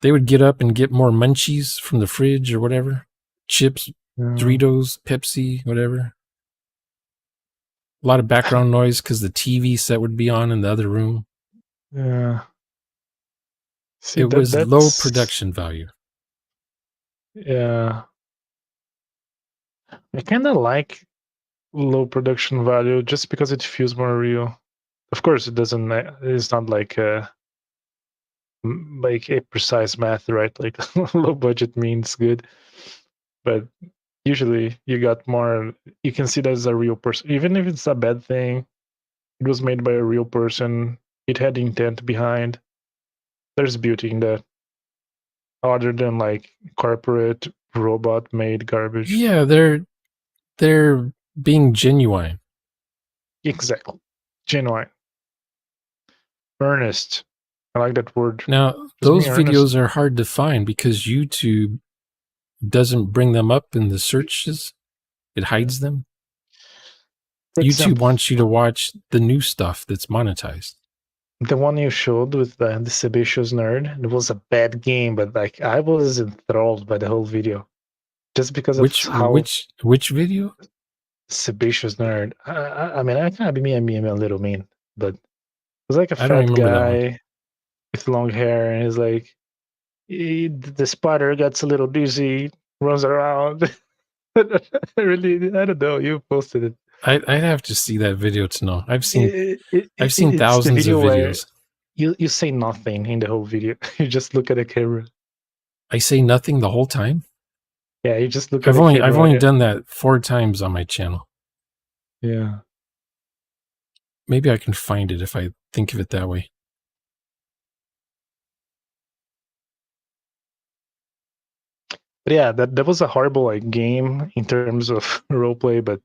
They would get up and get more munchies from the fridge or whatever. Chips, Doritos, Pepsi, whatever. A lot of background noise because the TV set would be on in the other room. Yeah. See, it was low production value. Yeah. I kind of like low production value just because it feels more real. Of course, it's not like a precise math, right? Like low budget means good. But usually you got more, you can see that as a real person. Even if it's a bad thing, it was made by a real person. It had intent behind. There's beauty in that. Other than like corporate robot made garbage. Yeah, they're being genuine. Exactly. Genuine. Earnest. I like that word. Now, those videos are hard to find because YouTube doesn't bring them up in the searches. It hides them. YouTube wants you to watch the new stuff that's monetized. The one you showed with the Sebaceous Nerd, it was a bad game, but like I was enthralled by the whole video. Just because of how... Which video? Sebaceous Nerd. I mean, I kind of be a little mean, but it was like a fat guy with long hair, and he's like, the spider gets a little dizzy, runs around. I don't know. You posted it. I'd have to see that video to know. I've seen thousands of videos. You say nothing in the whole video. You just look at the camera. I say nothing the whole time? Yeah, you just look at the camera. I've only done that 4 times on my channel. Yeah. Maybe I can find it if I think of it that way. But yeah, that was a horrible game in terms of roleplay, but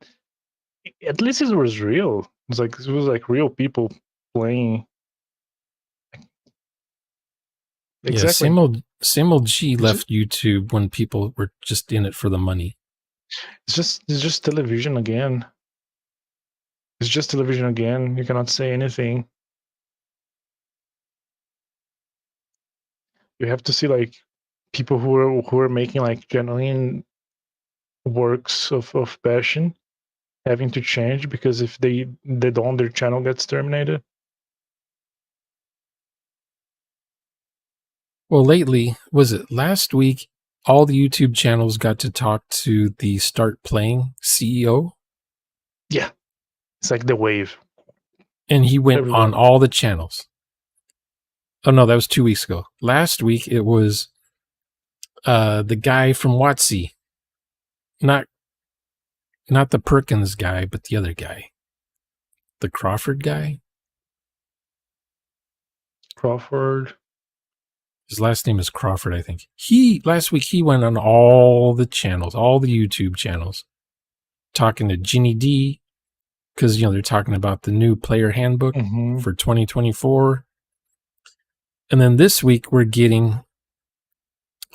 at least it was real. It was like real people playing. Exactly. Yeah, same old G left YouTube when people were just in it for the money. It's just television again. It's just television again. You cannot say anything. You have to see like people who are making like genuine works of passion having to change because if they don't, their channel gets terminated. Well, lately, was it last week, all the YouTube channels got to talk to the Start Playing CEO? Yeah. It's like the wave. And he went on all the channels. Oh, no, that was 2 weeks ago. Last week, it was the guy from WotC. Not the Perkins guy, but the other guy. The Crawford guy? Crawford. His last name is Crawford, I think. Last week, he went on all the channels, all the YouTube channels, talking to Ginny D, because, they're talking about the new player handbook for 2024. And then this week, we're getting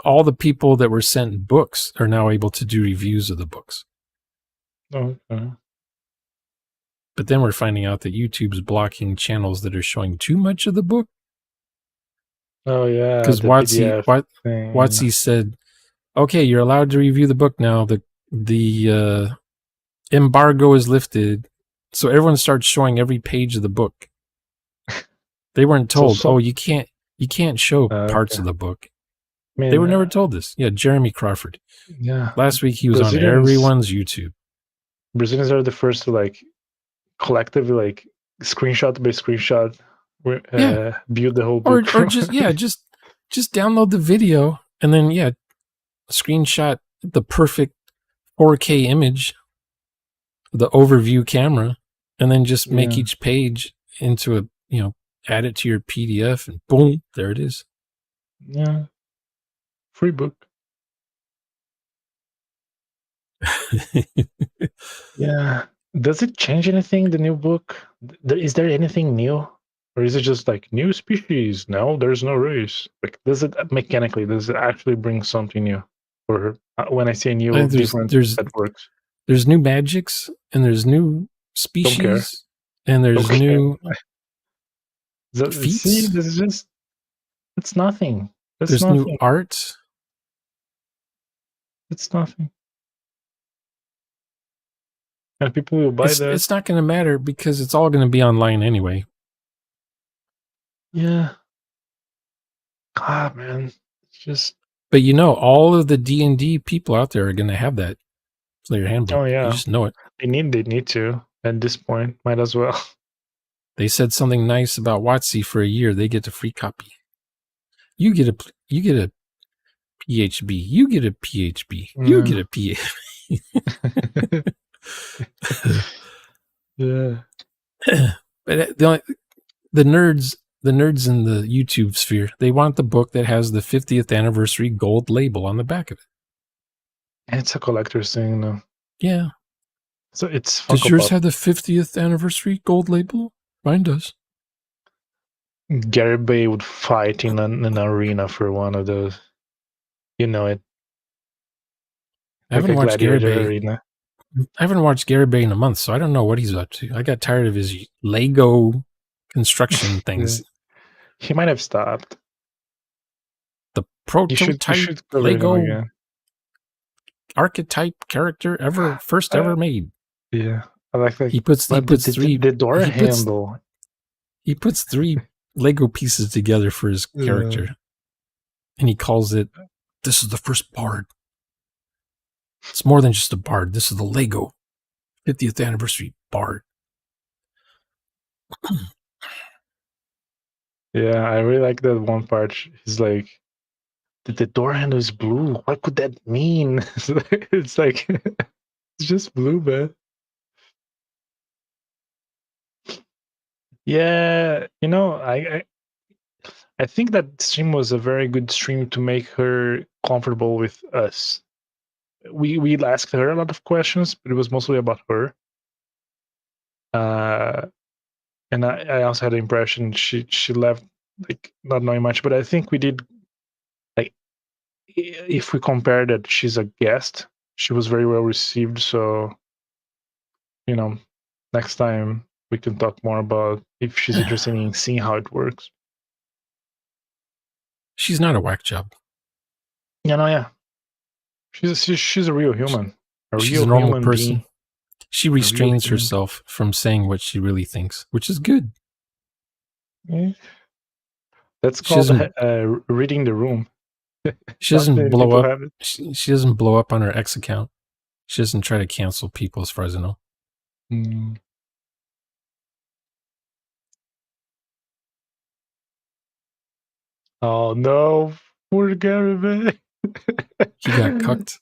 all the people that were sent books are now able to do reviews of the books. Okay. But then we're finding out that YouTube's blocking channels that are showing too much of the book. Oh, yeah. Because WotC said, okay, you're allowed to review the book now. The embargo is lifted. So everyone starts showing every page of the book. They weren't told, you can't show parts of the book. They were never told this. Yeah, Jeremy Crawford. Yeah. Last week he was on everyone's YouTube. Brazilians are the first to like collectively like screenshot by screenshot build the whole or book. just download the video and then screenshot the perfect 4K image, the overview camera, and then just make each page into a add it to your PDF, and boom, there it is. Yeah, free book. Yeah. Does it change anything, the new book? Is there anything new? Or is it just like new species? No, there's no race. Like, does it actually bring something new? Or when I say new, different, that works. There's new magics, and there's new species, and there's new feats. See, this is just, it's nothing. There's nothing. new art. It's nothing. And people will buy that. It's not going to matter because it's all going to be online anyway. Yeah. God, man. It's just... But all of the D&D people out there are going to have that player handbook. Oh, yeah. You just know it. They need to. At this point, might as well. They said something nice about WotC for a year. They get a free copy. You get a PHB. You get a PHB. You get a PHB. Yeah. But the nerds in the YouTube sphere, they want the book that has the 50th anniversary gold label on the back of it. It's a collector's thing, though. Yeah. So it's... Does yours have the 50th anniversary gold label? Mine does. Garibay would fight in an arena for one of those. You know it. I haven't watched Garibay. I haven't watched Garibay in a month, so I don't know what he's up to. I got tired of his Lego construction things. He might have stopped. The prototype Lego archetype character ever made. Yeah, I like that. He puts three the door handle. He puts 3 Lego pieces together for his character, and he calls it, "This is the first bard." It's more than just a bard. This is the Lego 50th anniversary bard. Yeah, I really like that one part. He's like, the door handle is blue. What could that mean? It's like, it's just blue, man. Yeah, I think that stream was a very good stream to make her comfortable with us. We asked her a lot of questions, but it was mostly about her. And I also had the impression she left like not knowing much, but I think we did, like, if we compare that she's a guest, she was very well received. So, next time we can talk more about if she's interested in seeing how it works. She's not a whack job. Yeah. She's a real human. She's a normal person. Being. She restrains herself from saying what she really thinks, which is good. Yeah. That's called reading the room. She doesn't blow up. She doesn't blow up on her ex account. She doesn't try to cancel people, as far as I know. Oh no, poor Garibay. He got cucked.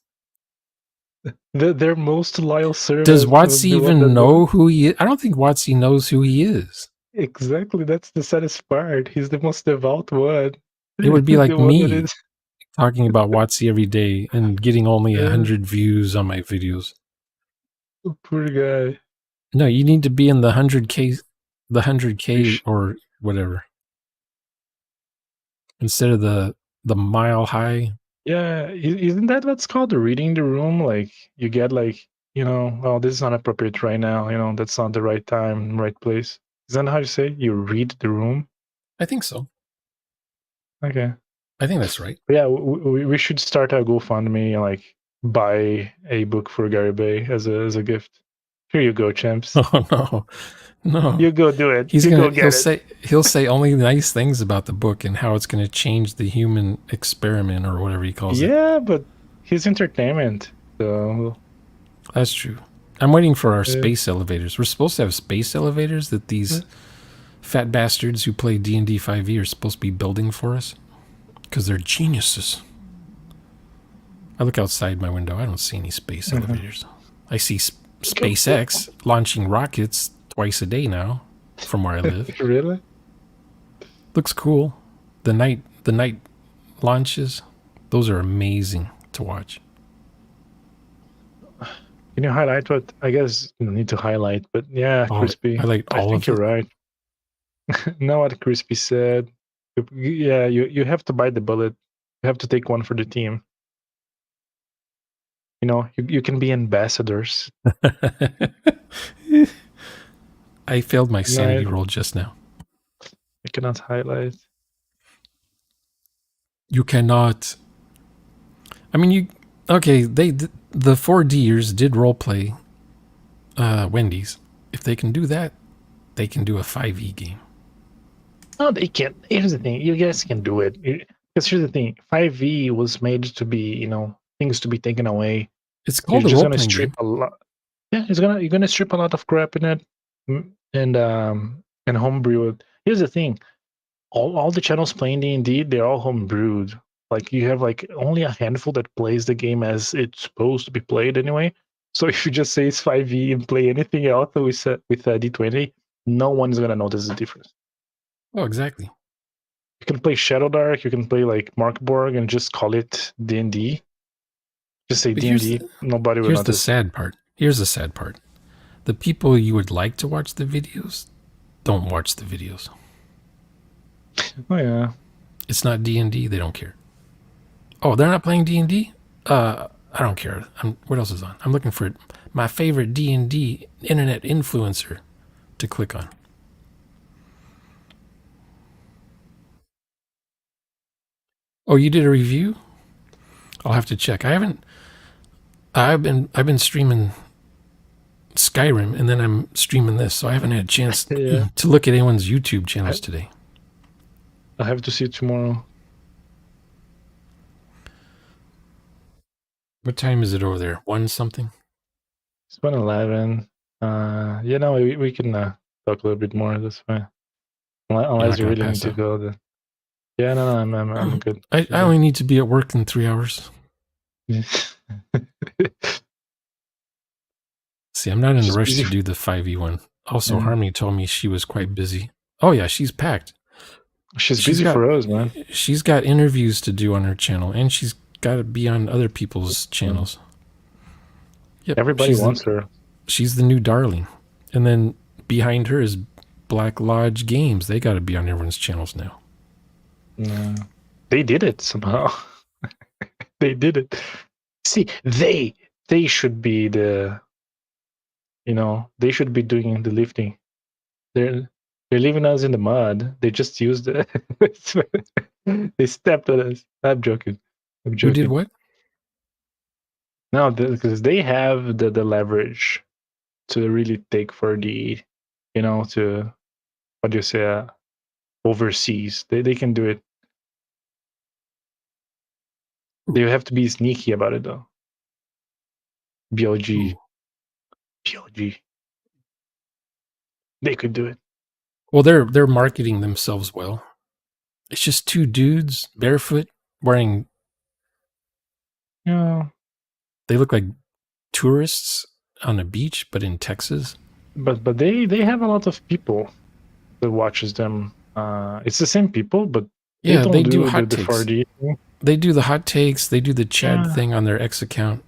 Their most loyal servant. Does WotC even know who he is? I don't think WotC knows who he is. Exactly, that's the saddest part. He's the most devout one. It would be like me talking about WotC every day and getting only 100 views on my videos. Poor guy. No, you need to be in the 100K or whatever, instead of the mile high. Yeah, isn't that what's called reading the room? Like, you get like, oh, this is not appropriate right now. That's not the right time, right place. Is that how you say? You read the room? I think so. Okay. I think that's right. Yeah, we should start a GoFundMe and like buy a book for Garibay as a gift. Here you go, champs. Oh no. You go do it. He'll say only nice things about the book and how it's going to change the human experiment or whatever he calls it. Yeah, but he's entertainment. So that's true. I'm waiting for our space elevators. We're supposed to have space elevators that these fat bastards who play D&D 5e are supposed to be building for us because they're geniuses. I look outside my window. I don't see any space elevators. I see SpaceX launching rockets twice a day now from where I live. Really? Looks cool. The night launches, those are amazing to watch. Can you highlight what? I guess you don't need to highlight, but yeah, Crispy. I like all think of you're it. right. Know what Crispy said? Yeah, you have to bite the bullet. You have to take one for the team. You know, you can be ambassadors. I failed my sanity roll just now. I cannot highlight. You cannot. I mean, okay, the 4Ders did roleplay Wendy's. If they can do that, they can do a 5e game. No, they can't. Here's the thing. You guys can do it. Because here's the thing. 5e was made to be, you know, things to be taken away. It's called a role-playing game. A lot. Yeah, you're gonna strip a lot of crap in it and homebrew it. Here's the thing. All the channels playing D&D, they're all homebrewed. Like you have like only a handful that plays the game as it's supposed to be played anyway. So if you just say it's 5e and play anything else with D20, no one's gonna notice the difference. Oh, exactly. You can play Shadow Dark, you can play like Mark Borg and just call it D&D. Just say D&D. Nobody will notice. Here's the sad part. Here's the sad part. The people you would like to watch the videos don't watch the videos. Oh yeah. It's not D&D. They don't care. Oh, they're not playing D&D? I don't care. What else is on? I'm looking for my favorite D&D internet influencer to click on. Oh, you did a review? I'll have to check. I've been streaming Skyrim, and then I'm streaming this, so I haven't had a chance to look at anyone's YouTube channels today. I'll have to see it tomorrow. What time is it over there? 1 something? It's 1:11. Yeah, no, we can talk a little bit more. That's fine. Unless you really need to go. Then. Yeah, no, I'm good. I only need to be at work in 3 hours. See, I'm not in a rush to do the 5e one. Also, Harmony told me she was quite busy. Oh yeah, she's packed. She's busy for us, man. She's got interviews to do on her channel, and she's got to be on other people's channels. Yep, everybody wants her. She's the new darling. And then behind her is Black Lodge Games. They got to be on everyone's channels now. Yeah. They did it somehow. They did it. See, they should be the, you know, they should be doing the lifting. They're leaving us in the mud. They just used it. They stepped on us. I'm joking. Who did what? No, because they have the leverage to really take for the, you know, to, what do you say, overseas. They can do it. They have to be sneaky about it, though. BLG. They could do it. Well, they're marketing themselves well. It's just two dudes barefoot wearing. Yeah. They look like tourists on a beach, but in Texas. But they have a lot of people that watches them. It's the same people, but they do hot takes. They do the hot takes. They do the Chad thing on their X account.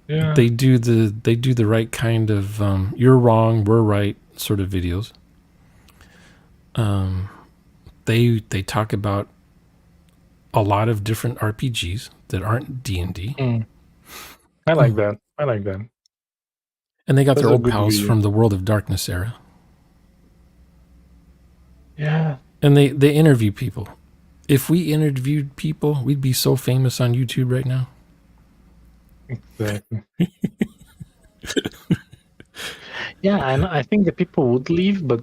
Yeah. They do the right kind of you're wrong, we're right sort of videos. They talk about a lot of different RPGs that aren't D&D. I like that. And they got their old pals from the World of Darkness era. Yeah. And they interview people. If we interviewed people, we'd be so famous on YouTube right now. Exactly. Yeah, and I think the people would leave, but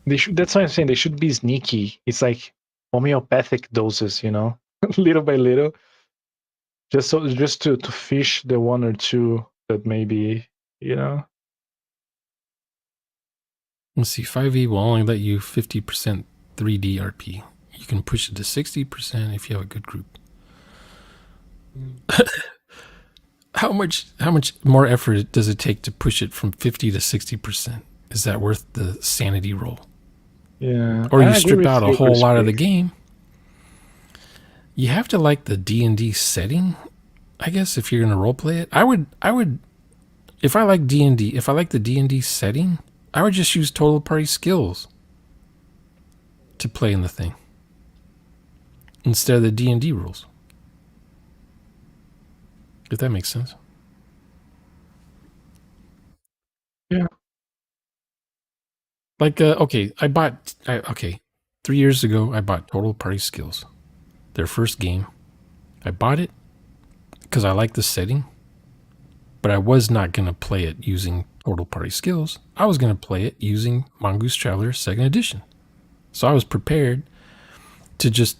they should. That's why I'm saying they should be sneaky. It's like homeopathic doses, you know, little by little, just to fish the one or two that maybe, you know. Let's see. 5e will only let you 50% 3D RP. You can push it to 60% if you have a good group. How much more effort does it take to push it from 50 to 60%? Is that worth the sanity roll? Yeah. Or I you agree strip with out a you, whole lot of the Crispy. game. You have to like the D&D setting, I guess, if you're going to role play it. I would if I like D&D, if I like the D&D setting, I would just use total party skills to play in the thing instead of the D&D rules. If that makes sense. Yeah. Like, okay, 3 years ago, I bought Total Party Skills, their first game. I bought it because I like the setting, but I was not going to play it using Total Party Skills. I was going to play it using Mongoose Traveler 2nd Edition. So I was prepared to just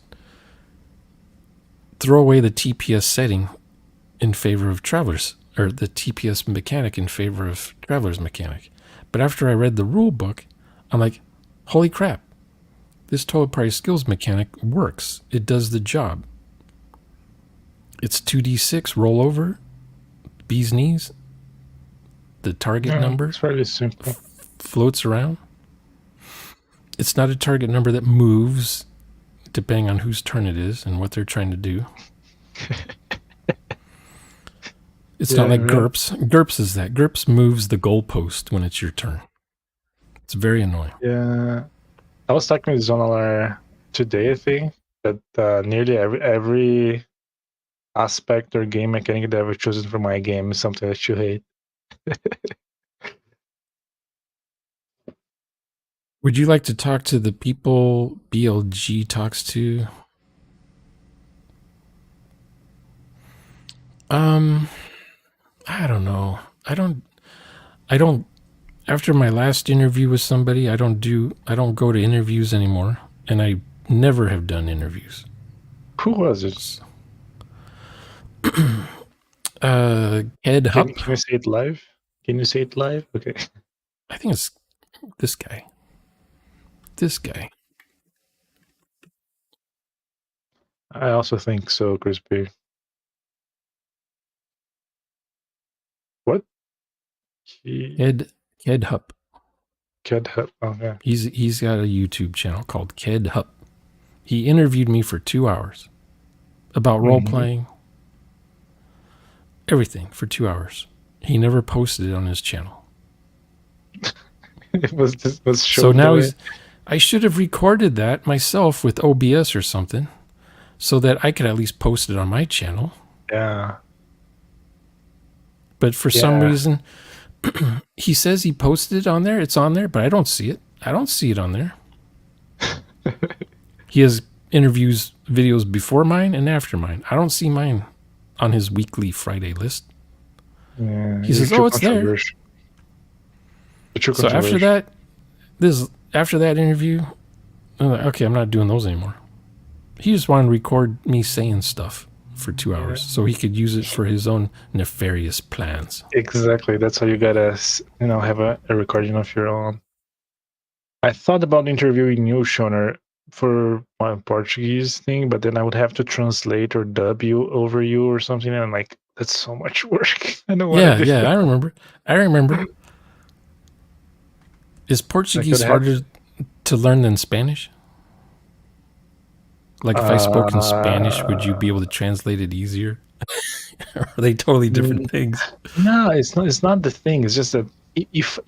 throw away the TPS setting in favor of Travelers, or the TPS mechanic in favor of Traveler's mechanic. But after I read the rule book, I'm like, holy crap, this Total Party Skills mechanic works. It does the job. It's 2d6 rollover, bee's knees. The target number It's fairly simple. floats around. It's not a target number that moves depending on whose turn it is and what they're trying to do. It's not like GURPS. GURPS is that. GURPS moves the goalpost when it's your turn. It's very annoying. Yeah. I was talking with Zonalar today, I think, that nearly every aspect or game mechanic that I've chosen for my game is something that you hate. Would you like to talk to the people BLG talks to? I don't know. I don't after my last interview with somebody, I don't go to interviews anymore, and I never have done interviews. Who was it? Ed Hupp. Can you say it live? Can you say it live? Okay. I think it's this guy. This guy. I also think so, Crispy. What? Ed Hupp. Ked Hupp. Okay. He's got a YouTube channel called Ked Hupp. He interviewed me for 2 hours about role playing, everything for 2 hours. He never posted it on his channel. It was shown. So now I should have recorded that myself with OBS or something, so that I could at least post it on my channel. Yeah. But for some reason, he says he posted it on there. It's on there, but I don't see it. I don't see it on there. He has videos before mine and after mine. I don't see mine on his weekly Friday list. Yeah, he says, "Oh, it's there." So after that interview, I'm like, okay, I'm not doing those anymore. He just wanted to record me saying stuff for 2 hours so he could use it for his own nefarious plans. Exactly. That's how you gotta, have a recording of your own. I thought about interviewing you, Shoner, for my Portuguese thing, but then I would have to translate or dub you over you or something, and I'm like, that's so much work. I don't want to do that. I remember. Is Portuguese harder to learn than Spanish? Like if I spoke in Spanish, would you be able to translate it easier? Are they totally different things? No, it's not the thing. It's just that if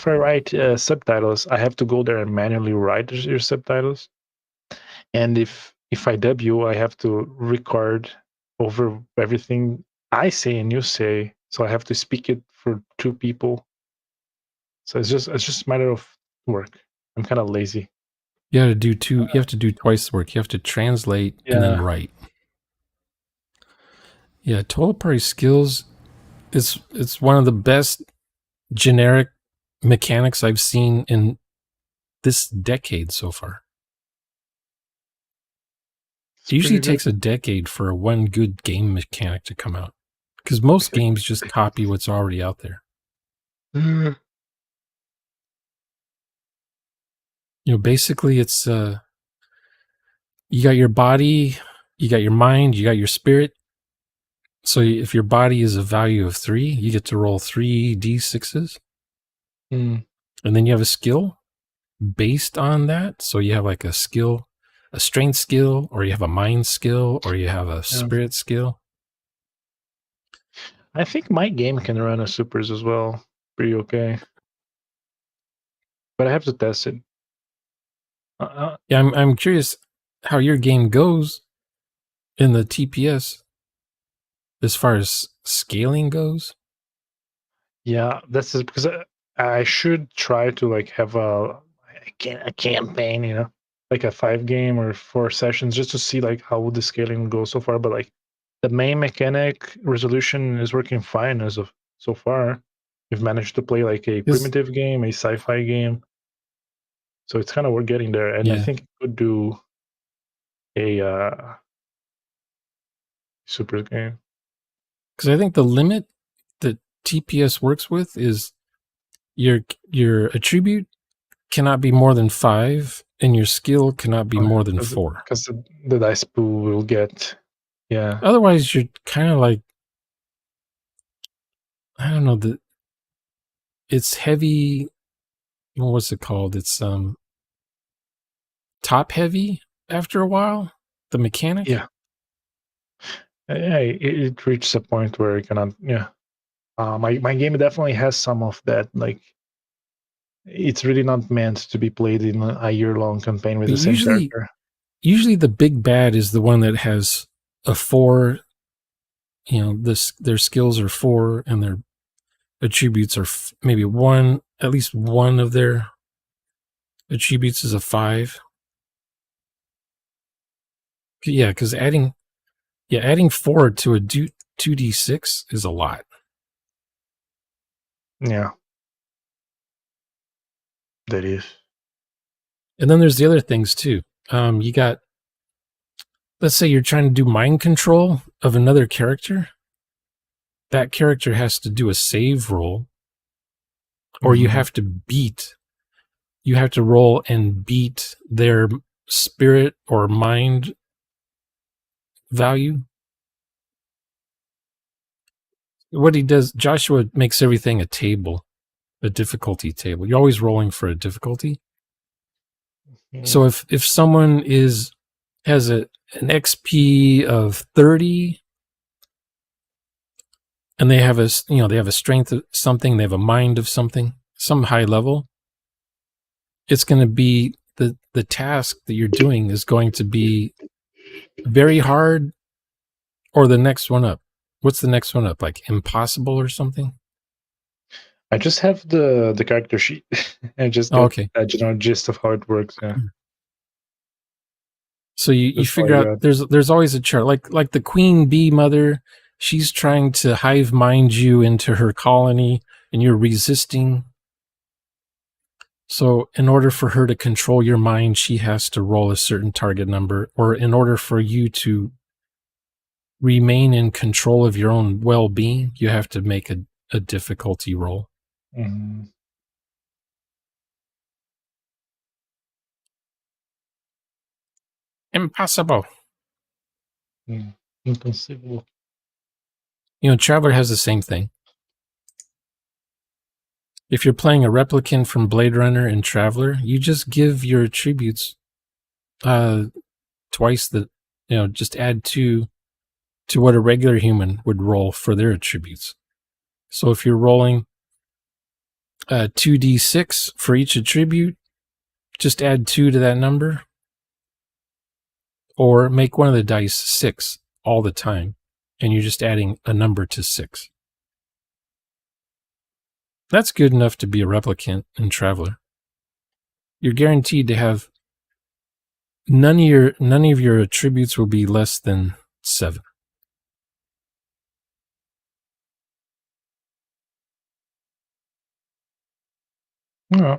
I write subtitles, I have to go there and manually write your subtitles. And if I dub you, I have to record over everything I say and you say. So I have to speak it for two people. So it's just a matter of work. I'm kind of lazy. You have to do twice the work. You have to translate and then write. Yeah, Total Party Skills it's one of the best generic mechanics I've seen in this decade so far. It usually takes a decade for one good game mechanic to come out, because most games just copy what's already out there. Basically it's you got your body, you got your mind, you got your spirit. So if your body is a value of 3, you get to roll 3d6s. Mm. And then you have a skill based on that. So you have like a skill, a strength skill, or you have a mind skill, or you have a spirit skill. I think my game can run a supers as well. Pretty okay. But I have to test it. Yeah, I'm curious how your game goes in the TPS as far as scaling goes. Yeah, that's because I should try to like have a campaign, like a 5-game or 4 sessions, just to see like how the scaling goes so far. But like the main mechanic resolution is working fine as of so far. We've managed to play like a primitive game, a sci-fi game, so it's kind of we're getting there. And I think it could do a super game. Because I think the limit that TPS works with is your attribute cannot be more than 5, and your skill cannot be more than 4. Because the dice pool will get, yeah. Otherwise, you're kind of like, I don't know, it's heavy. What's it called? It's top heavy after a while. The mechanic. Yeah. Yeah, it reaches a point where it cannot. Yeah, my game definitely has some of that. Like, it's really not meant to be played in a year-long campaign with the same character. Usually, the big bad is the one that has a 4. Their skills are 4, and their attributes are maybe 1. At least one of their attributes is a 5. Yeah, because adding 4 to a 2d6 is a lot. Yeah, that is. And then there's the other things too. You got, let's say you're trying to do mind control of another character. That character has to do a save roll, or you have to roll and beat their spirit or mind value. What he does, Joshua makes everything a table, a difficulty table. You're always rolling for a difficulty. So if someone has an XP of 30, and they have a strength of something, they have a mind of something, some high level, it's going to be the task that you're doing is going to be very hard, or the next one up. What's the next one up? Like impossible or something? I just have the character sheet. I just get a general gist of how it works. Yeah. So you figure out there's always a chart, like the queen bee mother. She's trying to hive mind you into her colony, and you're resisting. So in order for her to control your mind, she has to roll a certain target number, or in order for you to remain in control of your own well-being, you have to make a difficulty roll. Mm-hmm. Impossible. Impossible. Traveler has the same thing. If you're playing a replicant from Blade Runner and Traveler, you just give your attributes twice the, just add 2 to what a regular human would roll for their attributes. So if you're rolling 2d6 for each attribute, just add 2 to that number, or make one of the dice 6 all the time, and you're just adding a number to 6. That's good enough to be a replicant and Traveler. You're guaranteed to have none of your attributes will be less than 7. Yeah.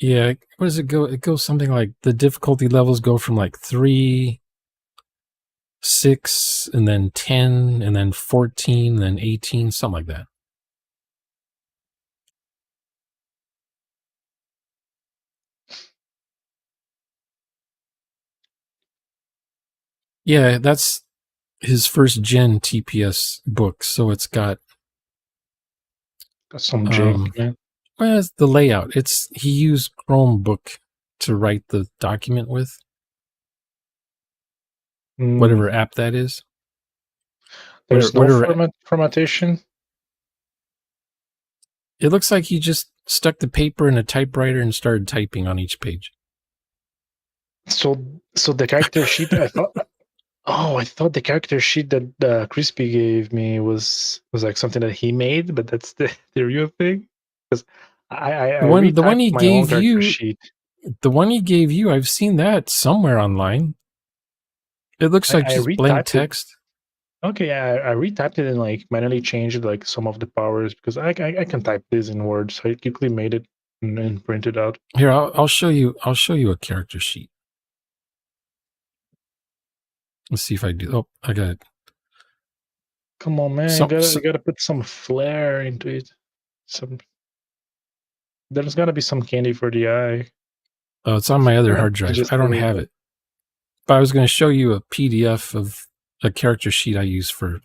Yeah, what does it go? It goes something like the difficulty levels go from like 3 6, and then 10, and then 14, and then 18, something like that. Yeah, that's his first gen TPS book, so it's got some jank, man. well, it's the layout. He used Chromebook to write the document with. Whatever app that is. There's no formattation. It looks like he just stuck the paper in a typewriter and started typing on each page. So the character sheet, I thought. Oh, I thought the character sheet that Crispy gave me was like something that he made, but that's the real thing. Because the one he gave you, sheet. The one he gave you, I've seen that somewhere online. It looks like just blank text. Okay, I retyped it and like manually changed like some of the powers because I can type this in Word, so I quickly made it and printed out. Here, I'll show you. I'll show you a character sheet. Let's see if I do. Oh, I got it. Come on, man! You gotta put some flair into it. There's gotta be some candy for the eye. Oh, it's on my other hard drive. I don't have it. But I was going to show you a PDF of a character sheet I use for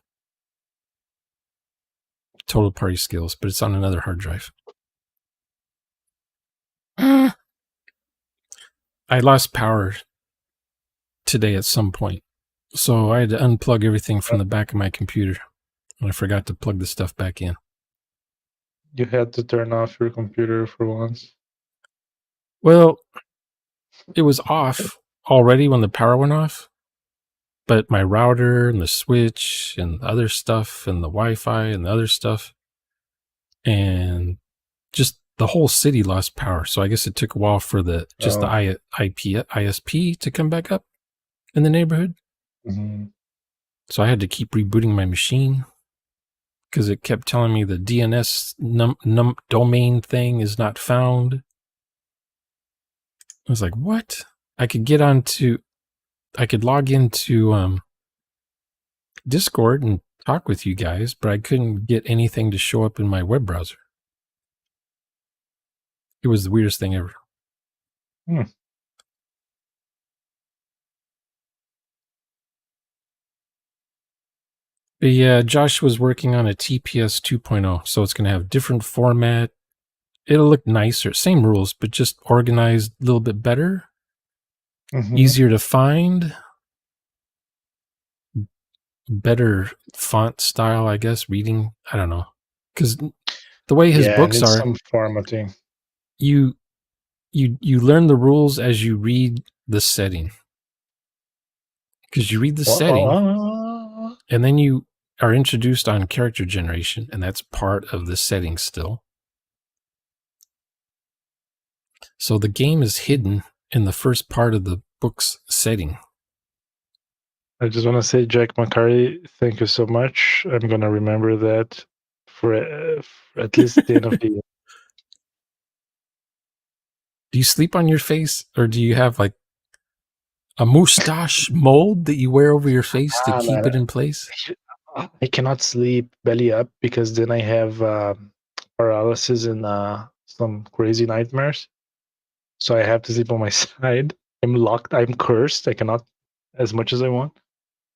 total party skills, but it's on another hard drive. I lost power today at some point, so I had to unplug everything from the back of my computer, and I forgot to plug the stuff back in. You had to turn off your computer for once. Well, it was off already when the power went off, but my router and the switch and the other stuff and the Wi-Fi and the other stuff and just the whole city lost power. So I guess it took a while for the ISP to come back up in the neighborhood. Mm-hmm. So I had to keep rebooting my machine because it kept telling me the DNS domain thing is not found. I was like, what? I could log into Discord and talk with you guys, but I couldn't get anything to show up in my web browser. It was the weirdest thing ever. But yeah, Josh was working on a TPS 2.0, so it's going to have different format. It'll look nicer, same rules, but just organized a little bit better, easier to find, better font style, I guess, reading. I don't know. Because the way his books are, some formatting. You learn the rules as you read the setting. Because you read the setting, and then you are introduced on character generation, and that's part of the setting still. So the game is hidden in the first part of the book's setting. I just want to say, Jack McCarty, thank you so much. I'm going to remember that for at least the end of the year. Do you sleep on your face, or do you have like a mustache mold that you wear over your face to keep it in place? I cannot sleep belly up because then I have paralysis and some crazy nightmares. So I have to sleep on my side. I'm locked. I'm cursed. I cannot as much as I want.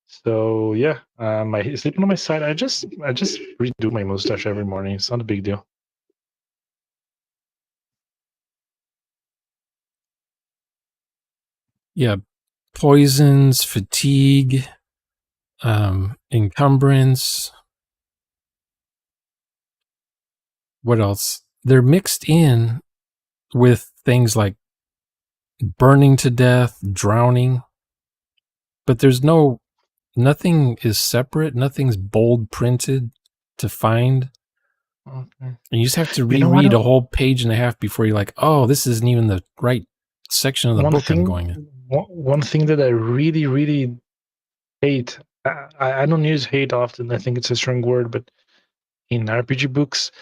So yeah, my sleeping on my side. I just redo my mustache every morning. It's not a big deal. Yeah, poisons, fatigue, encumbrance. What else? They're mixed in with things like burning to death, drowning, but there's nothing is separate. Nothing's bold printed to find. Okay. And you just have to reread a whole page and a half before you're like, oh, this isn't even the right section of the book I'm going in. One thing that I really, really hate, I don't use hate often. I think it's a strong word, but in RPG books,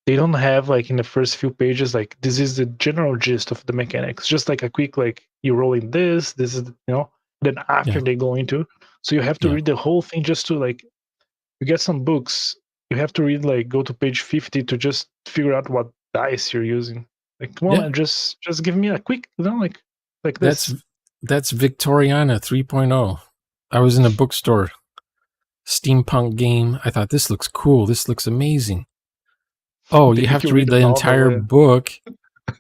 they don't have like in the first few pages, like this is the general gist of the mechanics. Just like a quick, like you rolling this is, then after Yeah. they go into. So you have to Yeah. read the whole thing just to like. You get some books. You have to read like go to page 50 to just figure out what dice you're using. Like, come Yeah. on, just give me a quick, like this. That's Victoriana 3.0. I was in a bookstore, steampunk game. I thought, this looks cool. This looks amazing. Oh, They you make have to read the the novel, entire yeah. book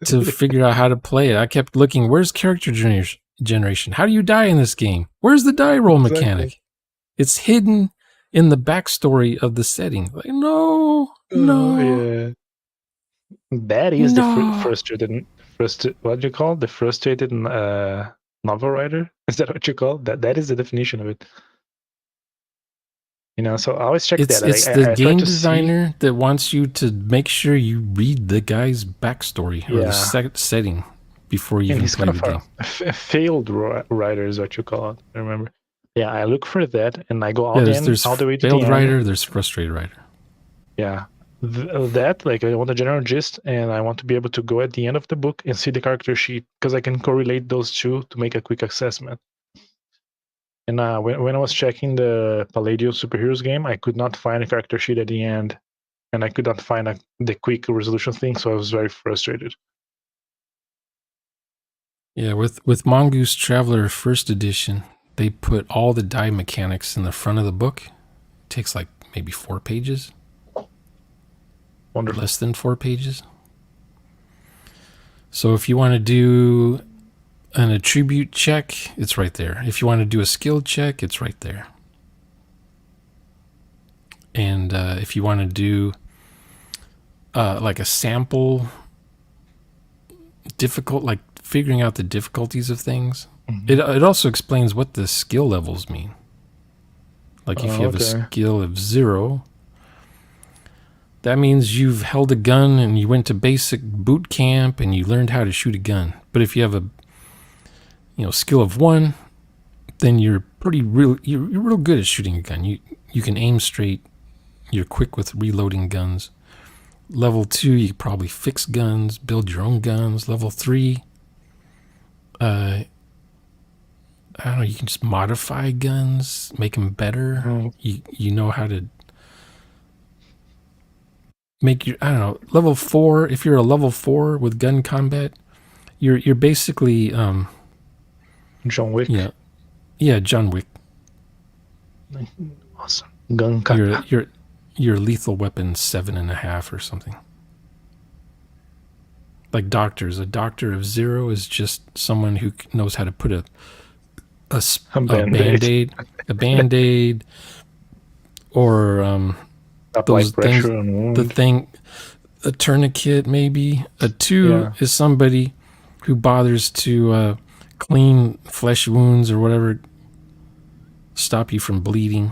to figure out how to play it. I kept looking, where's character generation? How do you die in this game? Where's the die roll Exactly. mechanic? It's hidden in the backstory of the setting. Like, no. Yeah. That is the No. frustrated. What do you call it? The frustrated novel writer? Is that what you call it? That is the definition of it. You know, so I always check that. It's I the try game to see. designer that wants you to make sure you read the guy's backstory or the setting before you And even he's play kind the of game. a failed writer is what you call it. I remember. Yeah, I look for that and I go all, There's all the way to the failed end. writer, there's frustrated writer. Yeah. That, like, I want a general gist and I want to be able to go at the end of the book and see the character sheet because I can correlate those two to make a quick assessment. And when I was checking the Palladio Superheroes game, I could not find a character sheet at the end, and I could not find the quick resolution thing, so I was very frustrated. Yeah, with Mongoose Traveler First Edition, they put all the die mechanics in the front of the book. It takes like maybe 4 pages. Wonderful. Less than 4 pages. So if you want to do an attribute check, it's right there. If you want to do a skill check, it's right there. And if you want to do like a sample difficult, like figuring out the difficulties of things, it also explains what the skill levels mean. Like if you have a skill of 0, that means you've held a gun and you went to basic boot camp and you learned how to shoot a gun. But if you have a skill of 1, then you're real good at shooting a gun. You can aim straight. You're quick with reloading guns. Level 2, you probably fix guns, build your own guns. Level 3, I don't know, you can just modify guns, make them better. You know how to make your, I don't know, level 4, if you're a level 4 with gun combat, you're basically John Wick. Yeah, John Wick. Awesome. Gun kata. You're lethal weapon 7.5 or something. Like doctors. A doctor of 0 is just someone who knows how to put a band-aid, or those things. A tourniquet maybe. A 2 is somebody who bothers to clean flesh wounds or whatever, stop you from bleeding.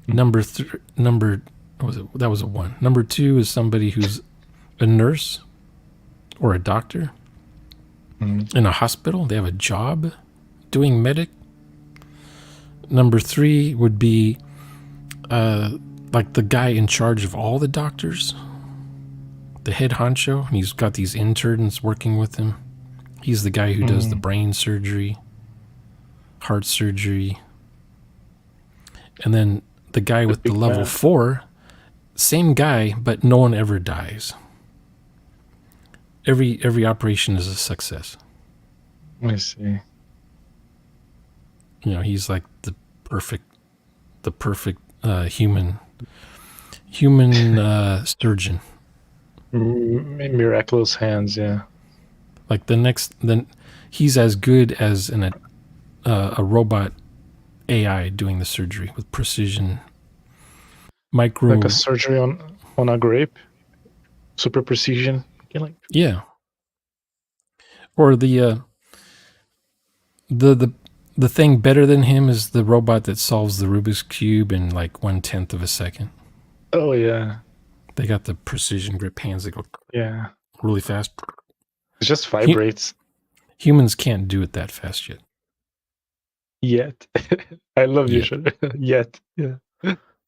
That was a 1. Number 2 is somebody who's a nurse or a doctor in a hospital. They have a job doing medic. Number 3 would be like the guy in charge of all the doctors, the head honcho, and he's got these interns working with him. He's the guy who does the brain surgery, heart surgery. And then the guy with the level 4, same guy, but no one ever dies. Every operation is a success. I see. He's like the perfect human surgeon. Miraculous hands, yeah. Like then he's as good as a robot AI doing the surgery with precision. Like a surgery on a grape, super precision. Yeah. Or the thing better than him is the robot that solves the Rubik's Cube in like 1/10 of a second. Oh yeah. They got the precision grip hands that go really fast. It just vibrates. Humans can't do it that fast yet. Yet. I love you, Yet. Yeah.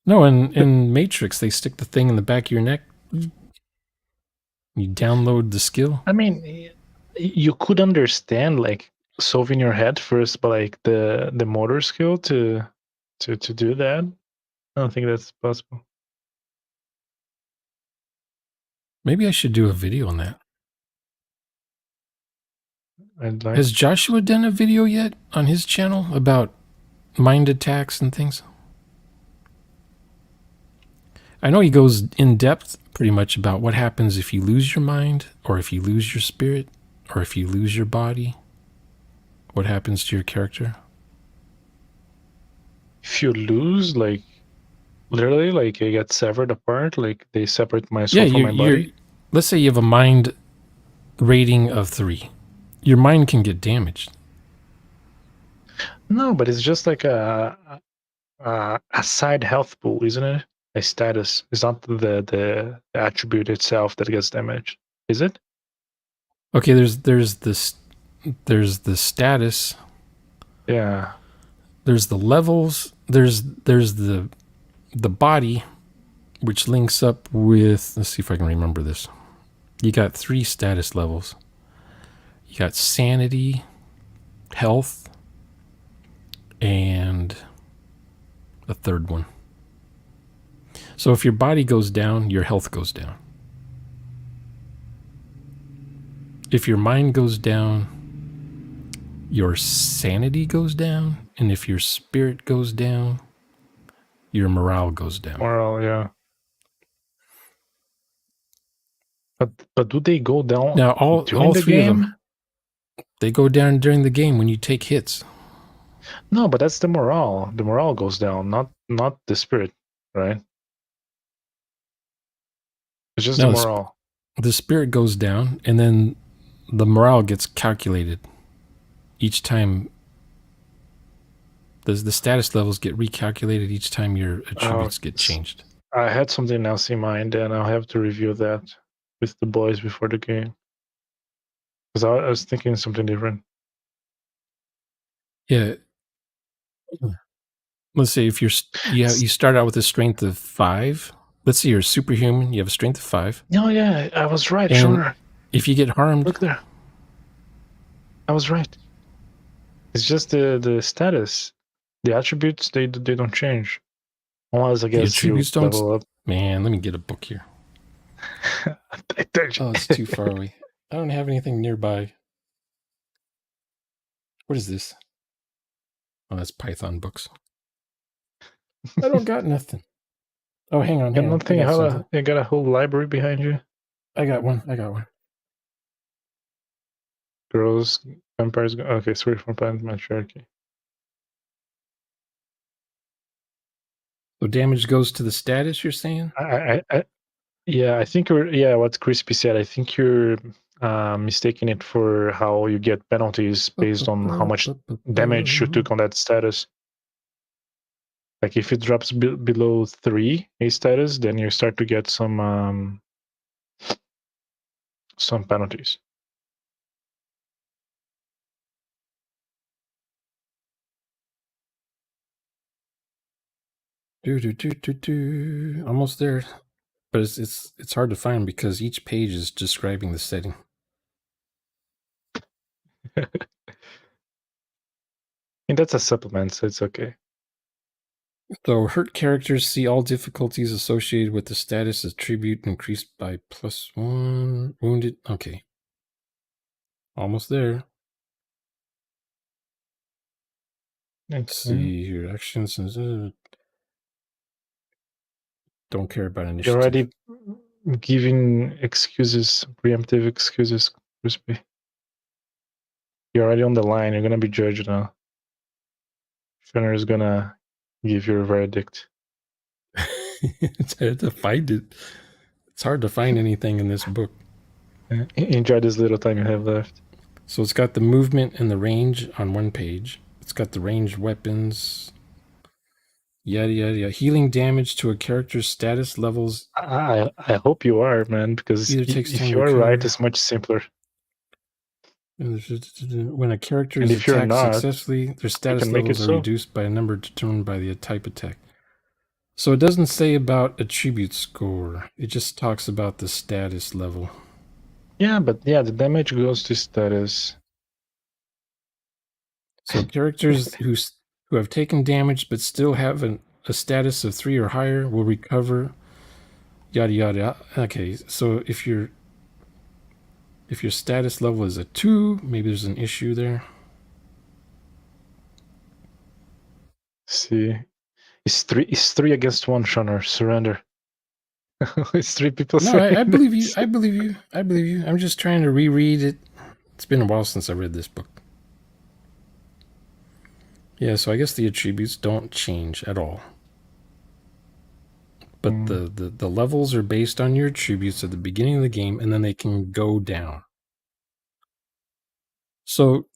No, in Matrix, they stick the thing in the back of your neck. You download the skill. I mean, you could understand, like, solve in your head first, but like the motor skill to do that, I don't think that's possible. Maybe I should do a video on that. I'd like. Has Joshua done a video yet on his channel about mind attacks and things? I know he goes in depth pretty much about what happens if you lose your mind, or if you lose your spirit, or if you lose your body. What happens to your character? If you lose, like literally, like I get severed apart, like they separate my soul from my body. Let's say you have a mind rating of 3. Your mind can get damaged. No, but it's just like a side health pool, isn't it? A status. It's not the attribute itself that gets damaged, is it? Okay, there's the status. Yeah. There's the levels. There's the body, which links up with. Let's see if I can remember this. You got 3 status levels. You got sanity, health, and a third one. So if your body goes down, your health goes down. If your mind goes down, your sanity goes down. And if your spirit goes down, your morale goes down. Morale, yeah. But do they go down now all 3 of them, they go down during the game when you take hits. No, but that's the morale. The morale goes down, not the spirit, right? It's just the morale. The spirit goes down, and then the morale gets calculated each time. The status levels get recalculated each time your attributes get changed. I had something else in mind, and I'll have to review that with the boys before the game. Because I was thinking something different. Yeah. Let's say if you start out with a strength of 5. Let's say you're a superhuman. You have a strength of 5. No, yeah, I was right. And sure. If you get harmed, look there. I was right. It's just the status, the attributes. They don't change. Unless I guess the attributes you level up. Man, let me get a book here. Oh, it's too far away. I don't have anything nearby. What is this? Oh, that's Python books. I don't got nothing. Oh, hang on. Nothing. You got a whole library behind you. I got one. Girls, vampires. Okay, sorry for planet matriarchy. So damage goes to the status. You're saying? Yeah, I think what Crispy said. I think you're mistaking it for how you get penalties based on how much damage you took on that status. Like if it drops below 3 a status, then you start to get some penalties. Almost there, but it's hard to find because each page is describing the setting. And that's a supplement, so it's okay. So hurt characters see all difficulties associated with the status attribute increased by +1. Wounded. Okay. Almost there. Let's see here. Actions. Don't care about initiative. You're already giving excuses, preemptive excuses, Crispy. You're already on the line. You're going to be judged now. Finner is going to give your verdict. It's hard to find it. It's hard to find anything in this book. Enjoy this little time you have left. So it's got the movement and the range on one page. It's got the ranged weapons. Yada yada yada. Healing damage to a character's status levels. I hope you are, man, because if you're right, it's much simpler. When a character is attacked successfully, their status levels are reduced by a number determined by the type attack. So it doesn't say about attribute score. It just talks about the status level. Yeah, but the damage goes to status. So characters who have taken damage but still have a status of 3 or higher will recover. Yada yada. Okay, so if your status level is a 2, maybe there's an issue there. See, it's three against one, Shoner. Surrender. It's 3 people. No, I believe you. I believe you. I believe you. I'm just trying to reread it. It's been a while since I read this book. Yeah, so I guess the attributes don't change at all. But the levels are based on your attributes at the beginning of the game, and then they can go down. So,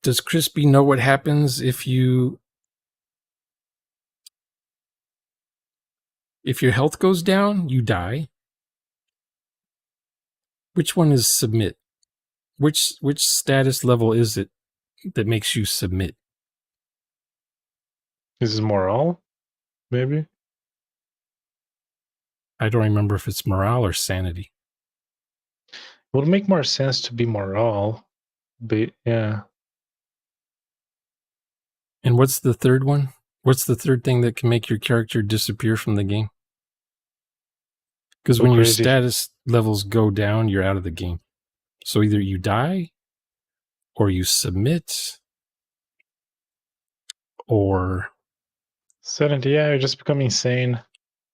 does Crispy know what happens if your health goes down, you die? Which one is submit? Which status level is it that makes you submit? This is morale, maybe. I don't remember if it's morale or sanity. It would make more sense to be morale, but yeah. And what's the third one? What's the third thing that can make your character disappear from the game? Because when your status levels go down, you're out of the game. So either you die, or you submit, or sanity. Yeah, you're just becoming insane.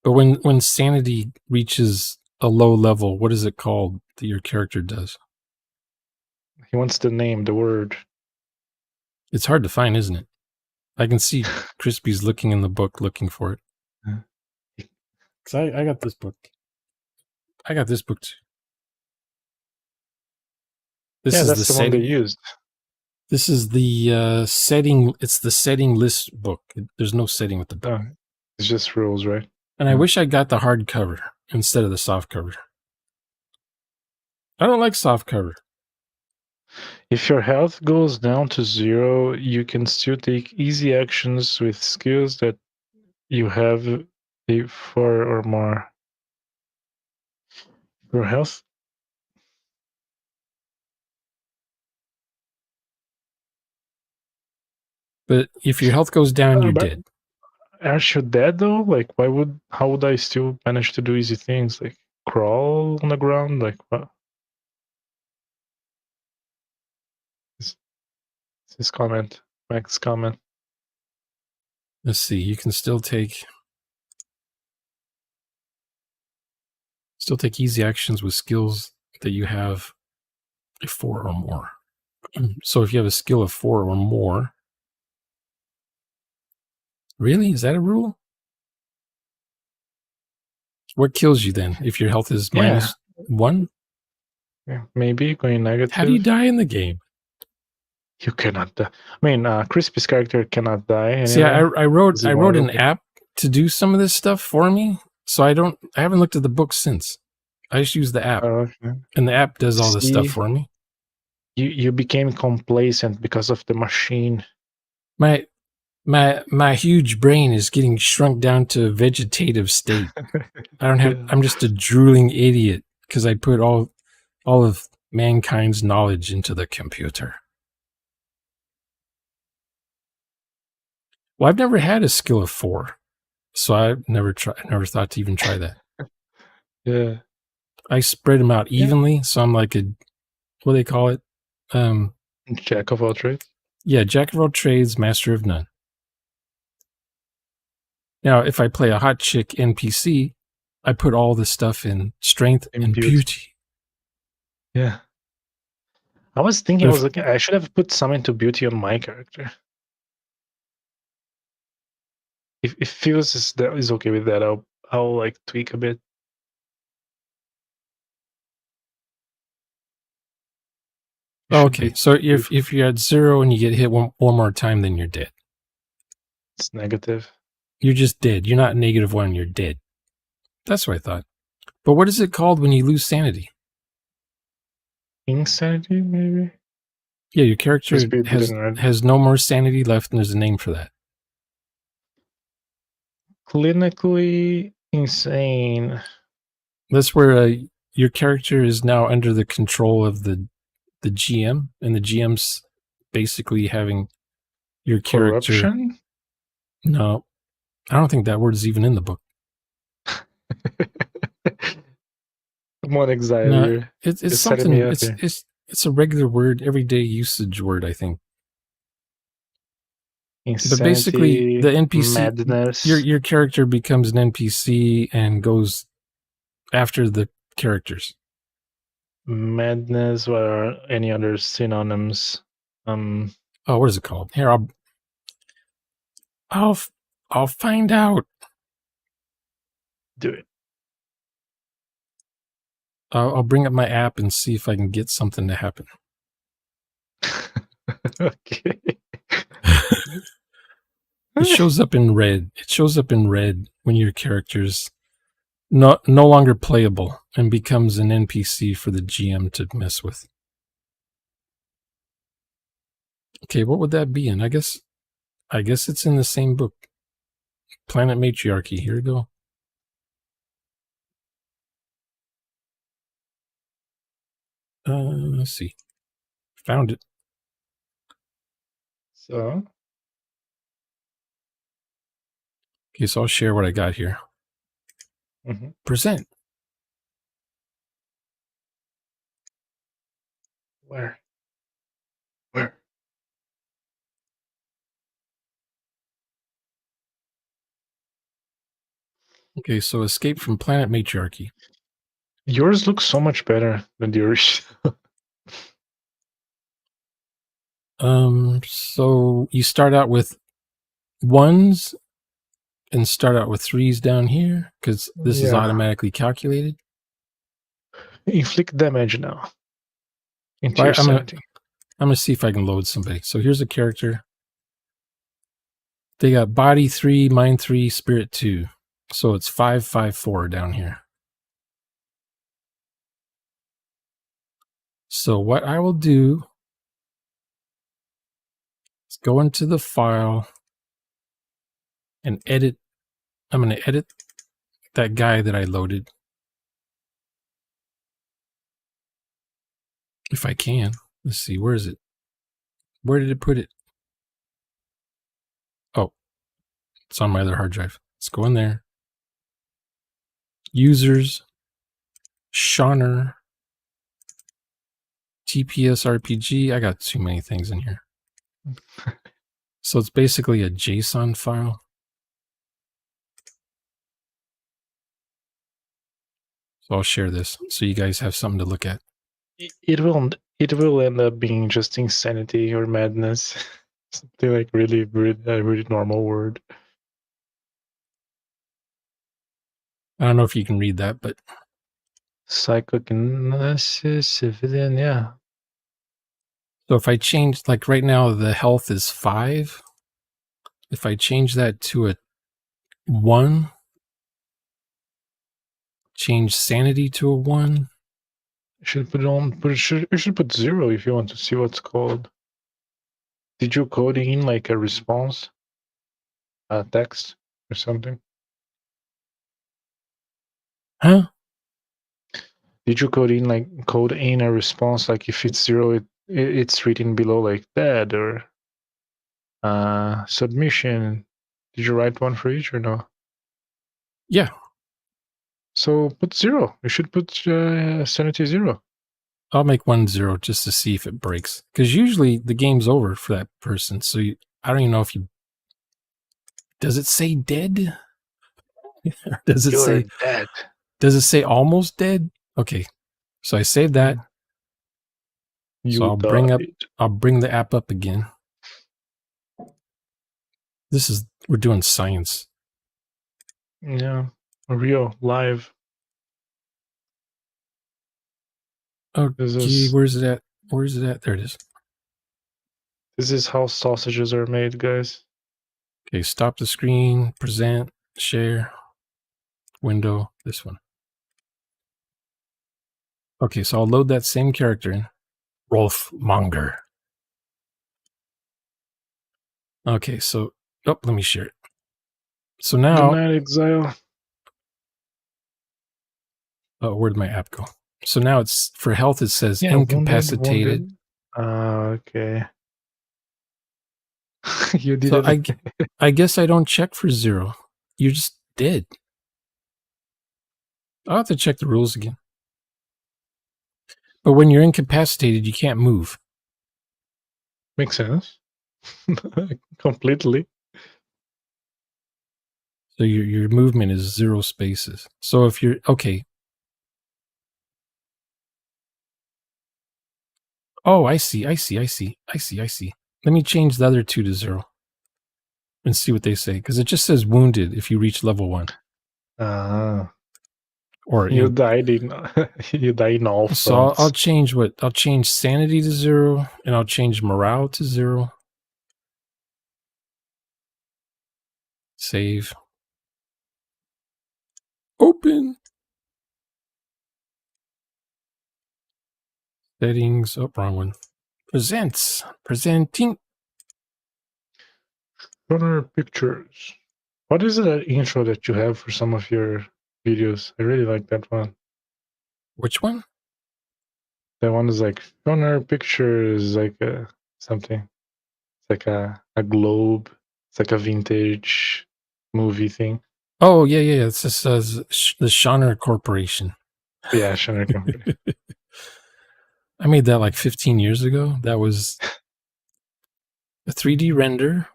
But when sanity reaches a low level, what is it called that your character does? He wants the name, the word. It's hard to find, isn't it? I can see Crispy's looking in the book, looking for it. Because I got this book. I got this book too. This is that's the setting. One they used. This is the setting. It's the setting list book. There's no setting with the book. It's just rules, right? And I wish I got the hard cover instead of the soft cover. I don't like soft cover. If your health goes down to 0, you can still take easy actions with skills that you have a 4 or more. Your health. But if your health goes down, you're dead. Aren't you dead though? Like, how would I still manage to do easy things like crawl on the ground? Like, what? This comment, Mac's comment. Let's see. You can still take easy actions with skills that you have a 4 or more. So if you have a skill of 4 or more, really? Is that a rule? What kills you then if your health is minus 1? Yeah, maybe going negative. How do you die in the game? You cannot die. I mean, Crispy's character cannot die. Anyway. See, I wrote an app to do some of this stuff for me, so I haven't looked at the book since. I just use the app, and the app does all this stuff for me. You became complacent because of the machine. My huge brain is getting shrunk down to a vegetative state. I'm just a drooling idiot because I put all of mankind's knowledge into the computer. Well, I've never had a skill of 4, so I've never thought to even try that. Yeah, I spread them out evenly, so I'm like what do they call it? Jack of all trades. Yeah, jack of all trades, master of none. Now, if I play a hot chick NPC, I put all this stuff in strength and beauty. Yeah. I was thinking, I should have put some into beauty on my character. If Fuse is okay with that, I'll like tweak a bit. Okay, so if you're at 0 and you get hit one more time, then you're dead. It's negative. You're just dead. You're not -1. You're dead. That's what I thought. But what is it called when you lose sanity? Insanity, maybe? Yeah, your character has no more sanity left, and there's a name for that. Clinically insane. That's where your character is now under the control of the GM, and the GM's basically having your character. Corruption? No, I don't think that word is even in the book. Come on, Exile. No, it's You're setting me something. up here. It's a regular word, everyday usage word, I think. Insanity, but basically, the NPC, madness. your character becomes an NPC and goes after the characters. Madness. What are any other synonyms? Oh, what is it called? Here, I'll find out. Do it. I'll bring up my app and see if I can get something to happen. Okay. It shows up in red. It shows up in red when your character's no longer playable and becomes an NPC for the GM to mess with. Okay, what would that be in? I guess it's in the same book. Planet Matriarchy. Here we go. Let's see. Found it. So. Okay, so I'll share what I got here. Mm-hmm. Present. Where? Okay, so Escape from Planet Matriarchy. Yours looks so much better than the original. So you start out with 1s and start out with 3s down here because this is automatically calculated. Inflict damage now. Into I'm your sanity. gonna see if I can load somebody. So here's a character. They got body 3, mind 3, spirit 2. So it's 5, 5, 4 down here. So what I will do is go into the file and edit. I'm going to edit that guy that I loaded. If I can. Let's see. Where is it? Where did it put it? Oh, it's on my other hard drive. Let's go in there. Users, Shawner, TPS RPG. I got too many things in here. So it's basically a JSON file. So I'll share this so you guys have something to look at. It will end up being just insanity or madness. Something like really normal word. I don't know if you can read that, but psychokinesis, civilian, yeah. So if I change, like right now, the health is 5. If I change that to a 1, change sanity to a 1. You should put it on. You should put 0 if you want to see what's called. Did you code in like a response, text or something? Huh? Did you code in a response, like if it's 0, it's written below like dead or submission? Did you write one for each or no? Yeah. So put 0. You should put sanity 0. I'll make 1 0 just to see if it breaks. Because usually the game's over for that person. So I don't even know if you... Does it say dead? Does it say dead? Does it say almost dead? Okay. So I saved that. So I'll bring the app up again. We're doing science. Yeah. Real live. Okay, where's it at? Where's it at? There it is. This is how sausages are made, guys. Okay, stop the screen, present, share, window, this one. Okay, so I'll load that same character in. Rolf Monger. Okay, so, let me share it. So now... Good night, Exile. Oh, where'd my app go? So now it's, for health, it says incapacitated. Okay. You did So it. I guess I don't check for 0. You're just dead. I'll have to check the rules again. But when you're incapacitated, you can't move. Makes sense. Completely. So your movement is 0 spaces. So if you're okay. Oh, I see. Let me change the other 2 to 0 and see what they say, because it just says wounded if you reach level 1. Or you died in you died in all fronts. So I'll change what? I'll change sanity to 0, and I'll change morale to 0. Save. Open. Settings. Oh, wrong one. Presents. Presenting. Shoner Pictures. What is that intro that you have for some of your videos? I really like that one. Which one? That one is like Shoner Pictures, like something. It's like a globe. It's like a vintage movie thing. Oh, yeah. It says the Shoner Corporation. Yeah, Shoner Company. I made that like 15 years ago. That was a 3D render.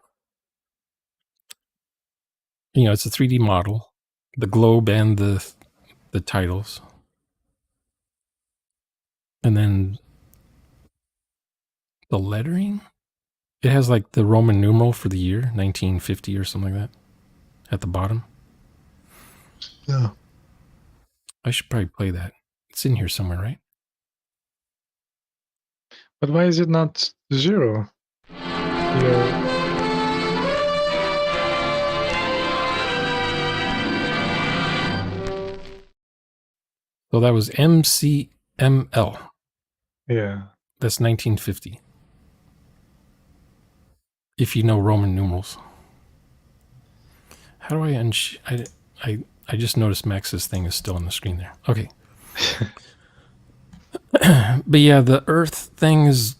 It's a 3D model. The globe and the titles. And then the lettering. It has like the Roman numeral for the year, 1950 or something like that, at the bottom. Yeah. I should probably play that. It's in here somewhere, right? But why is it not 0? Yeah. So that was MCML. Yeah. That's 1950. If you know Roman numerals. How do I just noticed Max's thing is still on the screen there. Okay. But yeah, the Earth thing is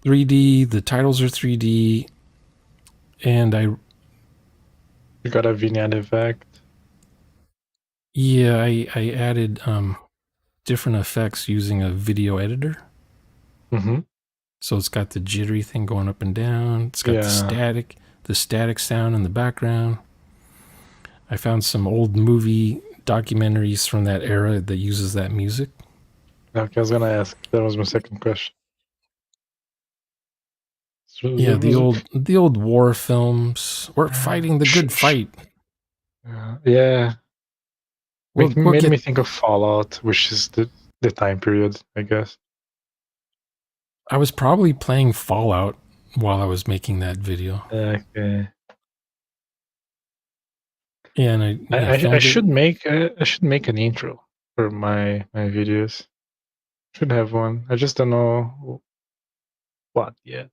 3D. The titles are 3D. And You got a vignette effect. Yeah, I added different effects using a video editor. Mm-hmm. So it's got the jittery thing going up and down. It's got the static sound in the background. I found some old movie documentaries from that era that uses that music. Okay, I was gonna ask. That was my second question. Yeah, the old war films. We're fighting the good fight. Yeah. Made me think of Fallout, which is the time period, I guess. I was probably playing Fallout while I was making that video. Okay. Yeah, and I should make an intro for my videos. Should have one. I just don't know what yet.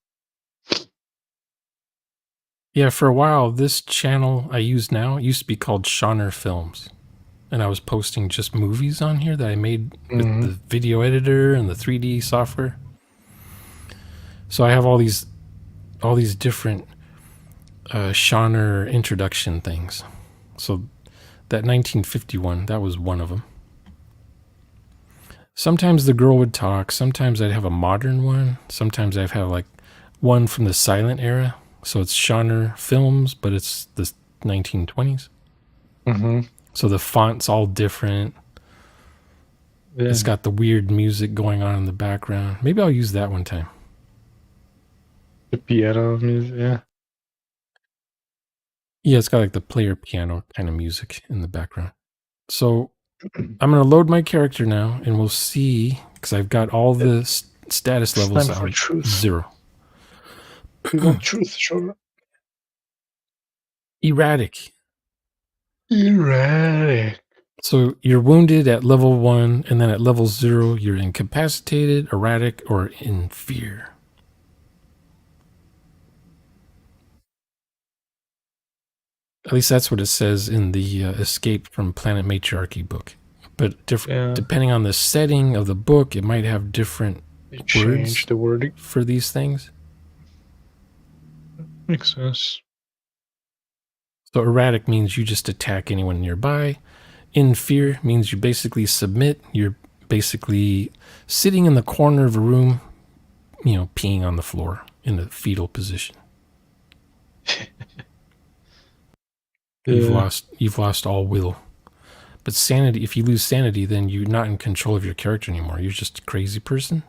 Yeah, for a while, this channel I use now used to be called Shoner Films. And I was posting just movies on here that I made with the video editor and the 3D software. So I have all these different Shoner introduction things. So that 1951, that was one of them. Sometimes the girl would talk. Sometimes I'd have a modern one. Sometimes I'd have like one from the silent era. So it's Shoner Films, but it's the 1920s. Mm-hmm. So the font's all different. Yeah. It's got the weird music going on in the background. Maybe I'll use that one time. The piano music, yeah. Yeah, it's got like the player piano kind of music in the background. So I'm going to load my character now, and we'll see, because I've got all the status levels on 0. We want truth, sure. Erratic. Erratic. So you're wounded at level 1, and then at level 0, you're incapacitated, erratic, or in fear. At least that's what it says in the Escape from Planet Matriarchy book. But depending on the setting of the book, it might have different words the wording for these things. Makes sense. So erratic means you just attack anyone nearby. In fear means you basically submit. You're basically sitting in the corner of a room, peeing on the floor in a fetal position. You've lost all will. But sanity, if you lose sanity, then you're not in control of your character anymore. You're just a crazy person.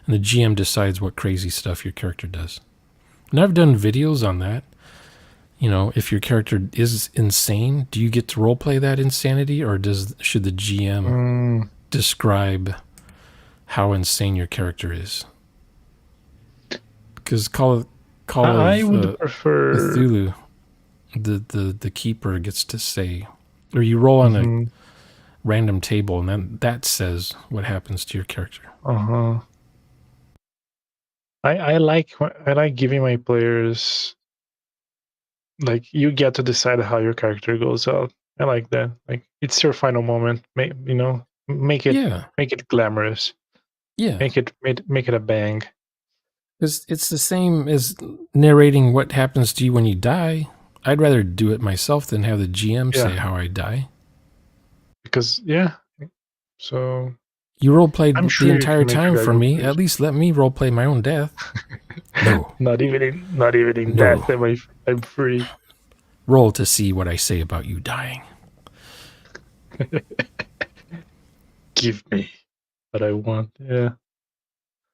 And the GM decides what crazy stuff your character does. And I've done videos on that. If your character is insane, do you get to roleplay that insanity, or should the GM describe how insane your character is? Because I would prefer Cthulhu, the keeper gets to say, or you roll on a random table, and then that says what happens to your character. I like giving my players, like, you get to decide how your character goes out. I like that. Like, it's your final moment. Make it glamorous. Yeah, make it a bang. Because it's the same as narrating what happens to you when you die. I'd rather do it myself than have the GM say how I die. Because so you roleplayed the entire time for me. At least let me roleplay my own death. No, not even in death I'm free. Roll to see what I say about you dying. Give me what I want. Yeah.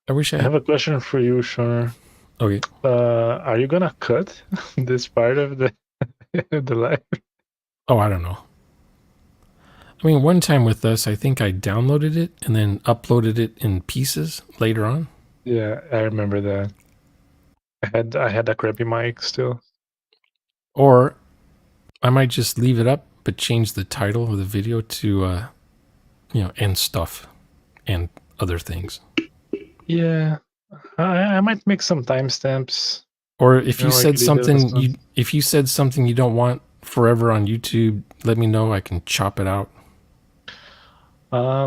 I wish I have a question for you, Sean. Okay. Are you gonna cut this part of the live? Oh, I don't know. I mean, one time with us, I think I downloaded it and then uploaded it in pieces later on. Yeah, I remember that. I had a crappy mic still. Or I might just leave it up, but change the title of the video to, and stuff and other things. Yeah, I might make some timestamps. Or if you said something, if you said something you don't want forever on YouTube, let me know. I can chop it out. I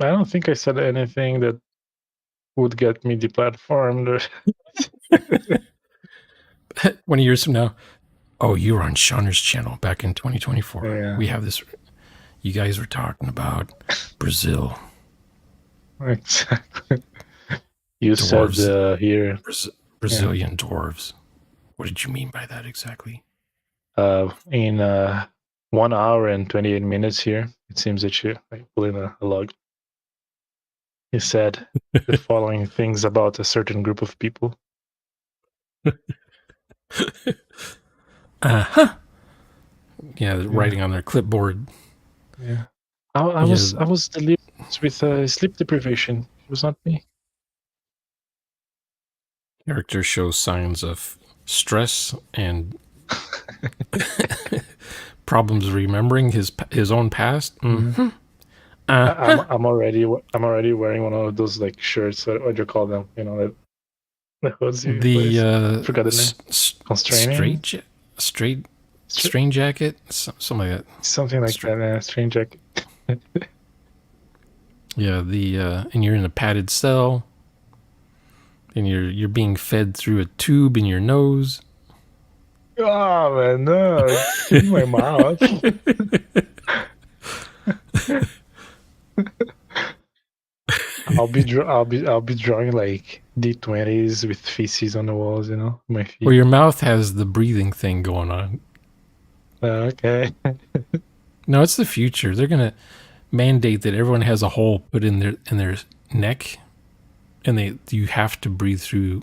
don't think I said anything that would get me deplatformed. 20 years from now, oh, you were on Shauner's channel back in 2024. Yeah. We have this. You guys were talking about Brazil. Exactly. You dwarves. Said here Brazilian dwarves. What did you mean by that exactly? In 1 hour and 28 minutes here, it seems that you pull in a log. He said the following things about a certain group of people. Yeah, writing on their clipboard. Yeah, I was delirious with sleep deprivation. It was not me. Character shows signs of stress and problems remembering his own past. Mm-hmm. I'm already wearing one of those like shirts. What do you call them? Forgot the name. Strain jacket, something like that. Something like that. Strain jacket. Yeah, and you're in a padded cell, and you're being fed through a tube in your nose. Oh man, no! It's in my mouth. I'll be drawing like D20s with feces on the walls, my feet. Well, your mouth has the breathing thing going on. Okay. No, it's the future. They're gonna mandate that everyone has a hole put in their neck, and you have to breathe through.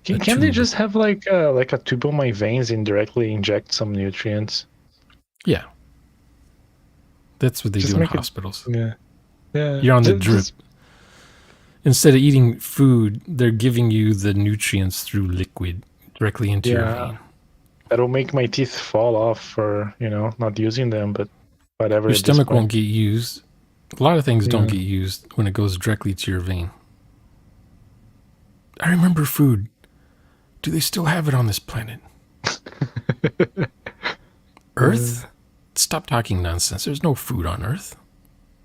Can they just have like a tube on my veins and directly inject some nutrients? Yeah, that's what they do in hospitals. Yeah. You're on the drip. Instead of eating food, they're giving you the nutrients through liquid directly into your vein. That'll make my teeth fall off for, not using them, but whatever. Your stomach won't get used. A lot of things don't get used when it goes directly to your vein. I remember food. Do they still have it on this planet? Earth? Stop talking nonsense. There's no food on Earth.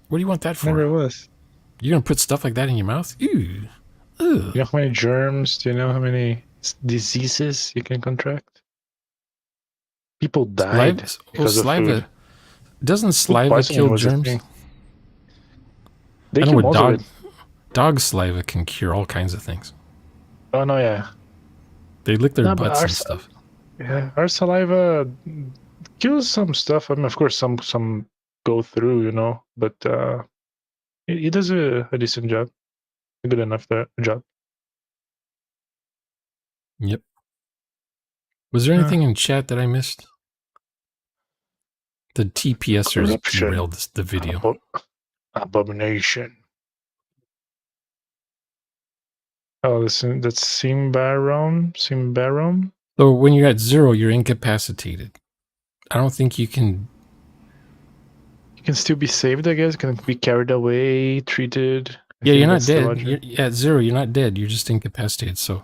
What do you want that for? Never was. You're going to put stuff like that in your mouth? Ew. Ugh. You know how many germs? Do you know how many diseases you can contract. People died because of saliva. food. Doesn't Food saliva poisoning kill was a germs? thing. They I know kill what most of it. dog saliva can cure all kinds of things. Oh no, yeah. They lick their No, but butts and stuff. Yeah, our saliva kills some stuff. I mean, of course, some go through, you know, but it does a decent job, a good enough job. Yep. Was there anything in chat that I missed? The TPSers Corruption. derailed the video. Abomination. Oh, that's Symbaroum. So when you're at 0, you're incapacitated. I don't think you can. You can still be saved, I guess. Can be carried away, treated. Yeah, you're not dead. You're at 0, you're not dead. You're just incapacitated. So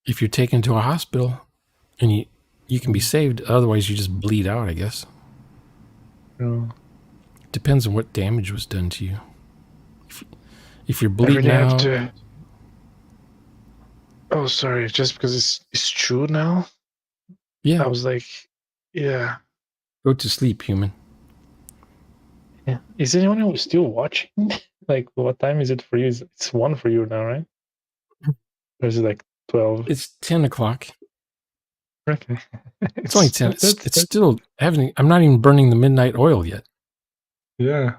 if you're taken to a hospital and you can be saved, otherwise you just bleed out, I guess. No. Depends on what damage was done to you. If you're bleeding out. Oh, sorry. Just because it's true now. Yeah. I was like, yeah. Go to sleep, human. Yeah. Is anyone who's still watching? Like, what time is it for you? It's 1 for you now, right? Or is it like 12? It's 10 o'clock. Okay. It's only 10. It's still having. I'm not even burning the midnight oil yet. Yeah.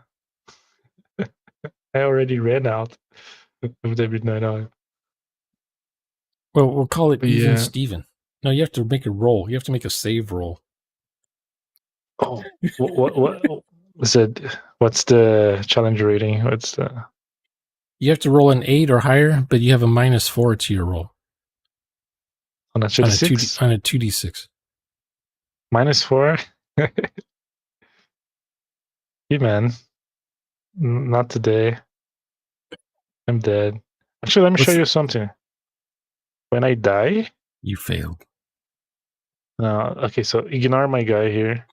I already ran out of the midnight oil. Well, we'll call it even Steven. No, you have to make a roll. You have to make a save roll. Oh, what was it? What's the challenge rating? You have to roll an 8 or higher, but you have a -4 to your roll. On a 2d6? On a 2d6. -4? Hey, man. Not today. I'm dead. Actually, let me show you something. When I die... You failed. Okay, so ignore my guy here.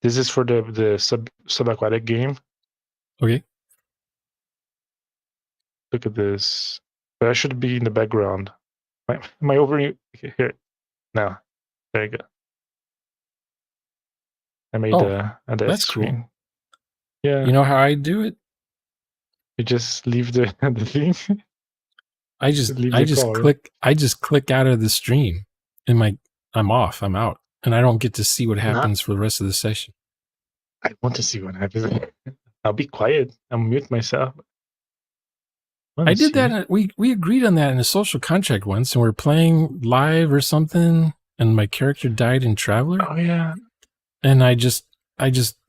This is for the subaquatic game. Okay. Look at this. But I should be in the background. Am I over here? No. There you go. I made a screen. Cool. Yeah. You know how I do it? You just leave the thing. I just click out of the stream and I'm off. I'm out. And I don't get to see what happens for the rest of the session. I want to see what happens. I'll be quiet. I'll mute myself. I did that. We agreed on that in a social contract once, and we were playing live or something, and my character died in Traveler. Oh yeah. And I just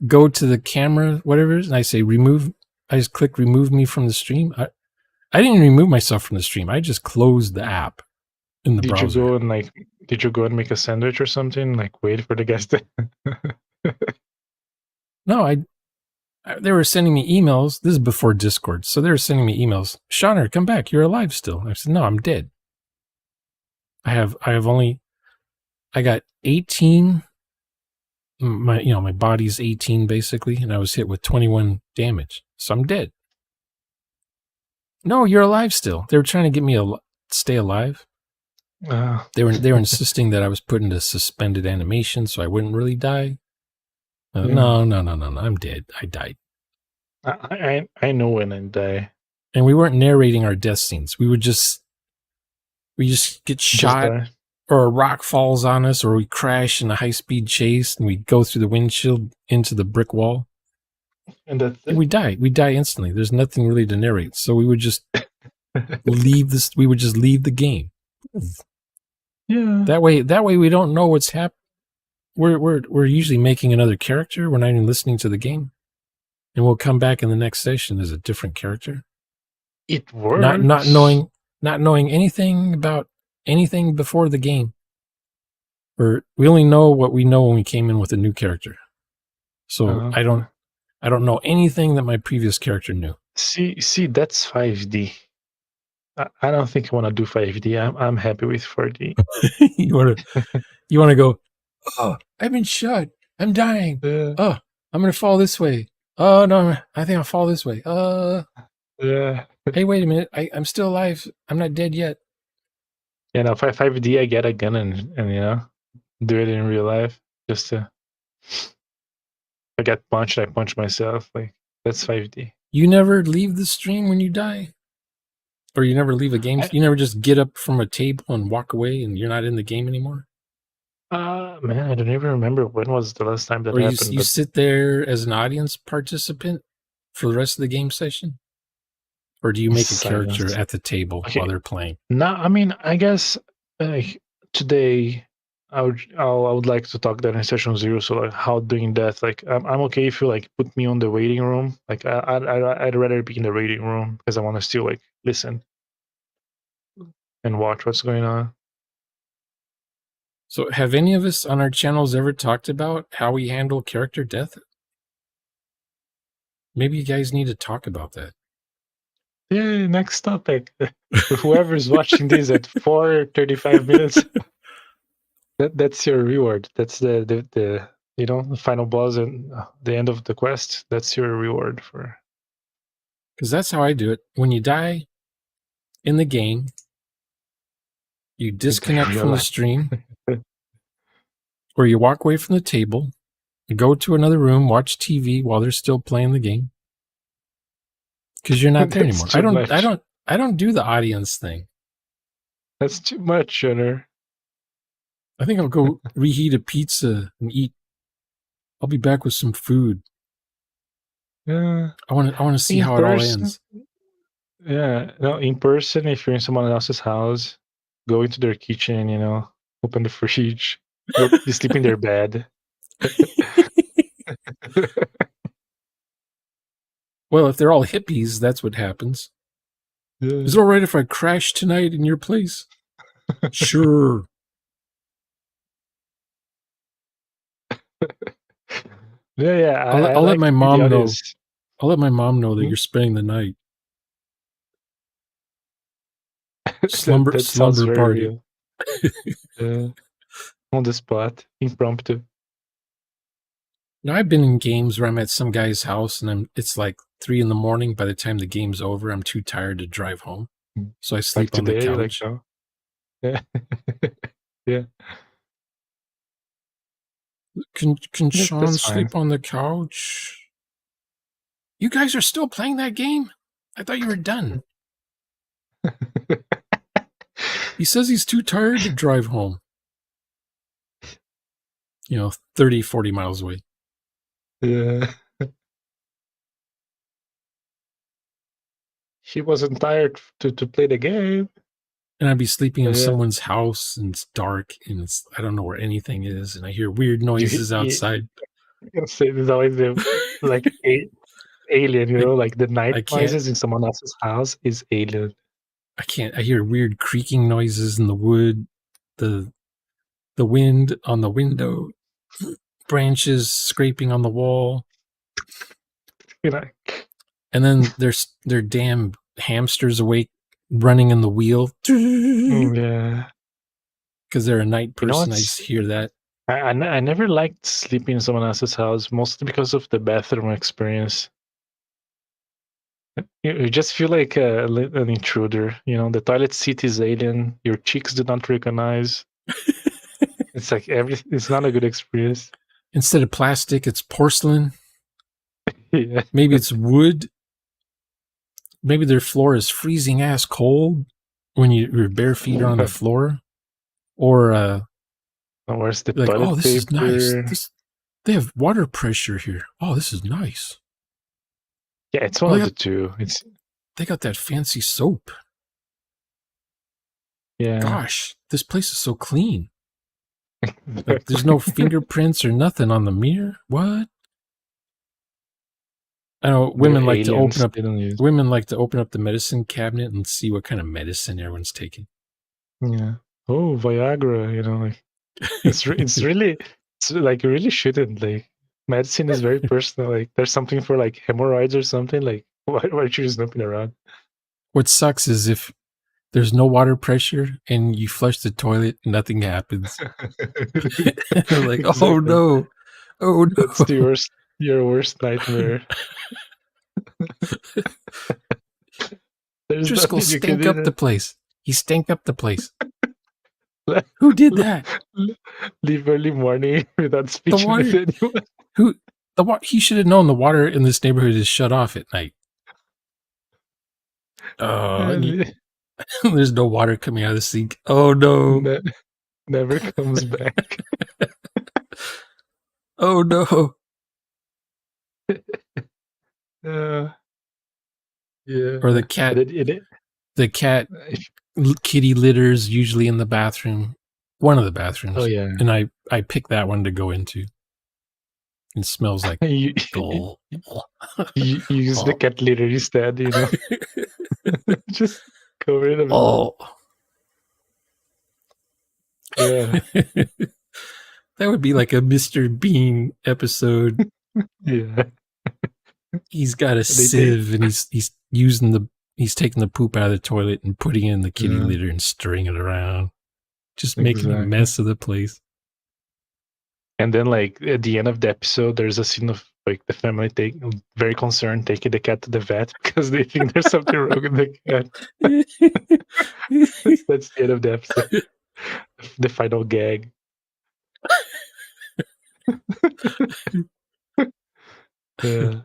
go to the camera, whatever, and I say remove. I just click remove me from the stream. I didn't remove myself from the stream. I just closed the app in the browser. Did you go and make a sandwich or something? Like wait for the guest to... No, they were sending me emails. This is before Discord. So they were sending me emails. Shauner, come back. You're alive still. I said, no, I'm dead. I got 18. My body's 18 basically. And I was hit with 21 damage. So I'm dead. No, you're alive still. They were trying to get me to stay alive. They were insisting that I was put into suspended animation so I wouldn't really die. No, I'm dead. I died. I know when I die. And we weren't narrating our death scenes. We just get shot, or a rock falls on us, or we crash in a high-speed chase, and we go through the windshield into the brick wall. And we die. We die instantly. There's nothing really to narrate. So we would just leave this. We would just leave the game. Yeah. That way we don't know what's happening. We're usually making another character. We're not even listening to the game, and we'll come back in the next session as a different character. It works. Not knowing anything about anything before the game. We only know what we know when we came in with a new character. So I don't know anything that my previous character knew. See, that's 5D. I don't think I want to do 5D. I'm happy with 4D. you want to go, oh, I've been shot. I'm dying. Oh, I'm going to fall this way. Oh, no, I think I'll fall this way. Yeah. Hey, wait a minute. I'm still alive. I'm not dead yet. You know, 5D, I get a gun and do it in real life. Just to, if I get punched, I punch myself. Like, that's 5D. You never leave the stream when you die? Or you never leave a game? You never just get up from a table and walk away and you're not in the game anymore? Man, I don't even remember when was the last time that happened. You sit there as an audience participant for the rest of the game session? Or do you make a character at the table while they're playing? No, I mean, I guess today I would like to talk that in session 0. So like how doing that, like I'm okay if you like put me on the waiting room. Like I'd rather be in the waiting room because I want to still like listen and watch what's going on. So have any of us on our channels ever talked about how we handle character death? Maybe you guys need to talk about that. Yeah, next topic. Whoever's watching this at 4:35 minutes, that's your reward. That's the the final boss and the end of the quest. That's your reward for. Because that's how I do it. When you die in the game, you disconnect from the stream, or you walk away from the table, you go to another room, watch TV while they're still playing the game. Because you're not there anymore. I don't do the audience thing. That's too much, Hunter. I think I'll go reheat a pizza and eat. I'll be back with some food. Yeah. I want to see how it all ends. Yeah. No, in person, if you're in someone else's house, go into their kitchen, open the fridge, you sleep in their bed. Well, if they're all hippies, that's what happens. Yeah. Is it all right if I crash tonight in your place? Sure. Yeah. I'll let my mom know. I'll let my mom know that you're spending the night. Slumber party. On the spot, impromptu. Now, I've been in games where I'm at some guy's house and it's like 3 a.m. By the time the game's over, I'm too tired to drive home. So I sleep on the couch. Yeah. Yeah. Can Sean sleep on the couch? You guys are still playing that game? I thought you were done. He says he's too tired to drive home. 30, 40 miles away. Yeah. He wasn't tired to play the game. And I'd be sleeping in someone's house and it's dark and I don't know where anything is and I hear weird noises outside. There's always like alien, like the night noises in someone else's house is alien. I hear weird creaking noises in the wood, the wind on the window, branches scraping on the wall. And then there's their damn hamsters awake running in the wheel. Yeah. Because they're a night person, I just hear that. I never liked sleeping in someone else's house, mostly because of the bathroom experience. You just feel like an intruder. The toilet seat is alien. Your cheeks do not recognize. It's like it's not a good experience. Instead of plastic, it's porcelain. Yeah. Maybe it's wood. Maybe their floor is freezing ass cold when your bare feet are on the floor. Or where's the like, toilet this paper? is nice. They have water pressure here. Oh, this is nice. Yeah, it's one of the two. They got that fancy soap. Yeah. Gosh, this place is so clean. Like, there's no fingerprints or nothing on the mirror. What? I know women like to open up the medicine cabinet and see what kind of medicine everyone's taking. Yeah. Oh, Viagra, like it's really like you really shouldn't, like medicine is very personal. Like there's something for like hemorrhoids or something, like why are you snooping around? What sucks is if there's no water pressure and you flush the toilet, nothing happens. Like, exactly. Oh no. That's your worst nightmare. Driscoll stank up the place. He stank up the place. Who did that? Leave early morning without The speaking with water. anyone. Who? He should have known the water in this neighborhood is shut off at night. There's no water coming out of the sink. Oh no! Never comes back. Oh no! Yeah. Or the cat. The cat kitty litters usually in the bathroom, one of the bathrooms. Oh yeah. And I pick that one to go into. It smells like you use the cat litter instead, you know. Just cover it up. Oh. Yeah. That would be like a Mr. Bean episode. Yeah. He's got a sieve and he's taking the poop out of the toilet and putting it in the kitty litter and stirring it around. Just making a mess of the place. And then, like, at the end of the episode, there's a scene of like the family very concerned taking the cat to the vet because they think there's something wrong with the cat. That's the end of the episode. The final gag. Yeah.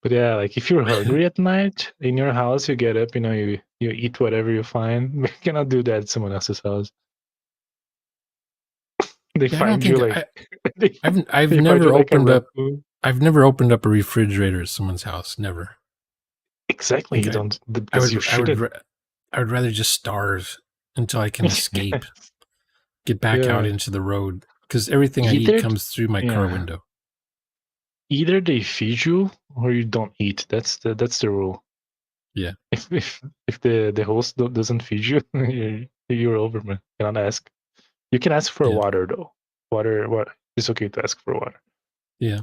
But yeah, like if you're hungry at night in your house, you get up, you know, you eat whatever you find. You cannot do that at someone else's house. They find you like I've never opened up. I've never opened up a refrigerator at someone's house. Never. Exactly. Like you don't. Because I would rather just starve until I can escape, get back out into the road, because everything I eat comes through my car window. Either they feed you or you don't eat. That's the rule. Yeah. If the host doesn't feed you, you're over, man. You cannot ask. You can ask for water though. Water. It's okay to ask for water. Yeah.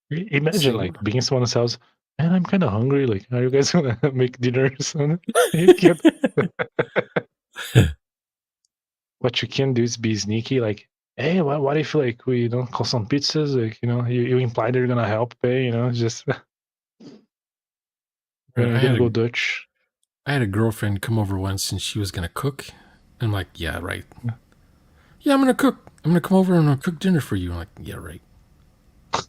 Imagine like being in someone's house. Man, I'm kind of hungry. Like, are you guys gonna make dinner or something? What you can do is be sneaky. Like, hey, what if like we don't call some pizzas? Like, you know, you imply they're gonna help pay. You know, just go Dutch. I had a girlfriend come over once, and she was gonna cook. I'm like, yeah, right. Yeah, I'm gonna cook. I'm gonna come over and I'm gonna cook dinner for you. I'm like, yeah, right.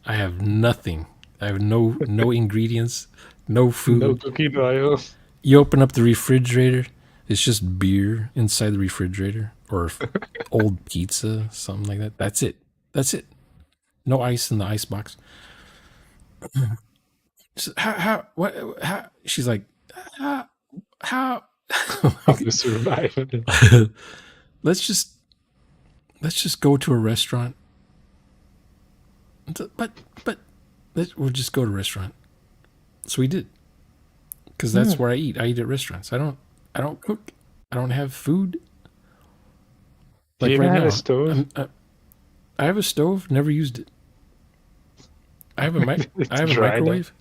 I have nothing. I have no ingredients, no food. No cooking oil. You open up the refrigerator, it's just beer inside the refrigerator or old pizza, something like that. That's it. That's it. No ice in the ice box. So how she's like, how to survive. let's just go to a restaurant. But we'll just go to a restaurant. So we did, because that's where I eat. I eat at restaurants. I don't cook. I don't have food. Like, do you have a stove? I have a stove. Never used it. I have a microwave.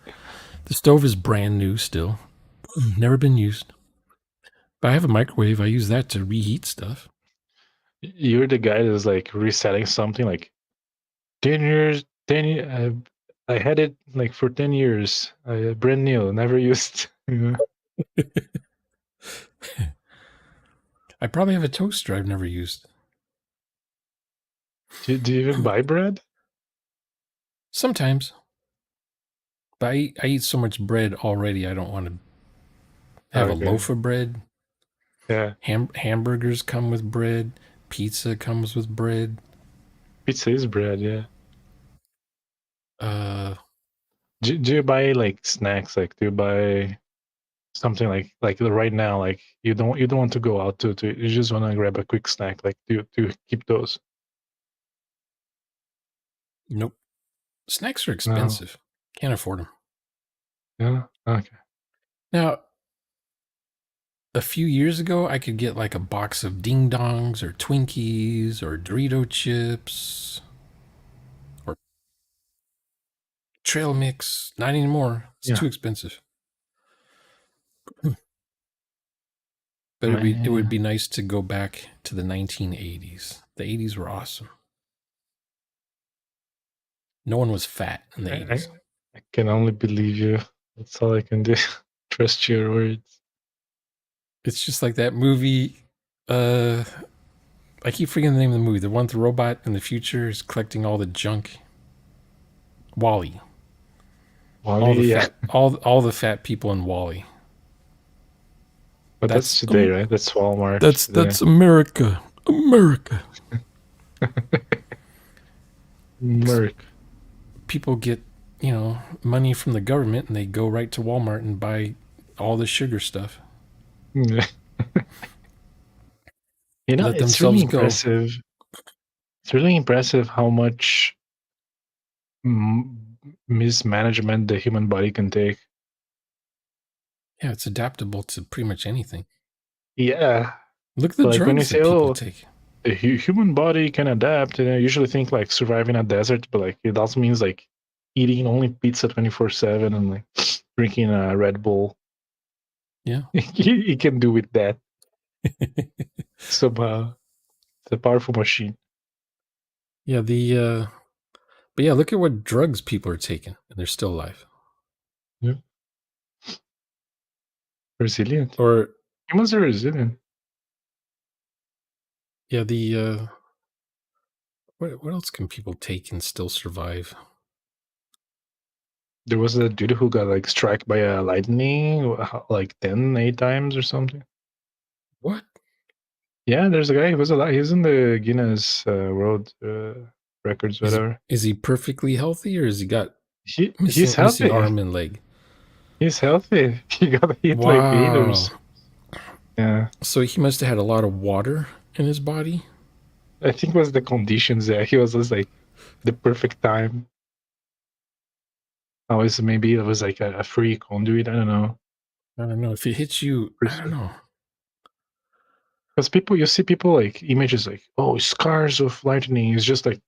The stove is brand new still. Never been used. But I have a microwave. I use that to reheat stuff. You're the guy that's like reselling something like 10 years. I had it like for 10 years. Brand new, never used. You know? I probably have a toaster I've never used. Do you even buy bread? Sometimes. But I eat so much bread already, I don't want to have a loaf of bread. Yeah. Hamburgers come with bread. Pizza comes with bread. Pizza is bread, yeah. Do you buy like snacks? Like, do you buy something like right now? Like, you don't want to go out to you just want to grab a quick snack. Like, do you keep those? Nope. Snacks are expensive. No. Can't afford them. Yeah. Okay. Now, a few years ago, I could get like a box of Ding Dongs or Twinkies or Dorito chips or trail mix. Not anymore. It's too expensive. But it would be nice to go back to the 1980s. The 80s were awesome. No one was fat in the 80s. I can only believe you. That's all I can do. Trust your words. It's just like that movie. I keep forgetting the name of the movie. The one with the robot in the future is collecting all the junk. Wall-E. All the Yeah. fat, all the fat people in Wall-E. But that's today, right? That's Walmart. That's America. America. America. People get, money from the government and they go right to Walmart and buy all the sugar stuff. Yeah. Let it's really themselves go. impressive. It's really impressive how much mismanagement the human body can take. Yeah, it's adaptable to pretty much anything. Yeah. Look at the drugs when you that say, people take. The human body can adapt, and I usually think like surviving a desert, but like it also means like eating only pizza 24/7 and like drinking a Red Bull. Yeah. You can do with that. So it's a powerful machine. Yeah, but yeah, look at what drugs people are taking and they're still alive. Yeah. Resilient. Or humans are resilient. Yeah, what else can people take and still survive? There was a dude who got like struck by a lightning like 8 times or something. What? Yeah, there's a guy who was alive. He's in the Guinness World Records, whatever. Is he perfectly healthy, or has he got he's healthy. missing arm and leg? He's healthy. He got hit like haters. Yeah. So he must have had a lot of water in his body. I think it was the conditions there. He was just like the perfect time. Maybe it was like a free conduit. I don't know. If it hits you, I don't know. Because you see people like images like, oh, scars of lightning is just like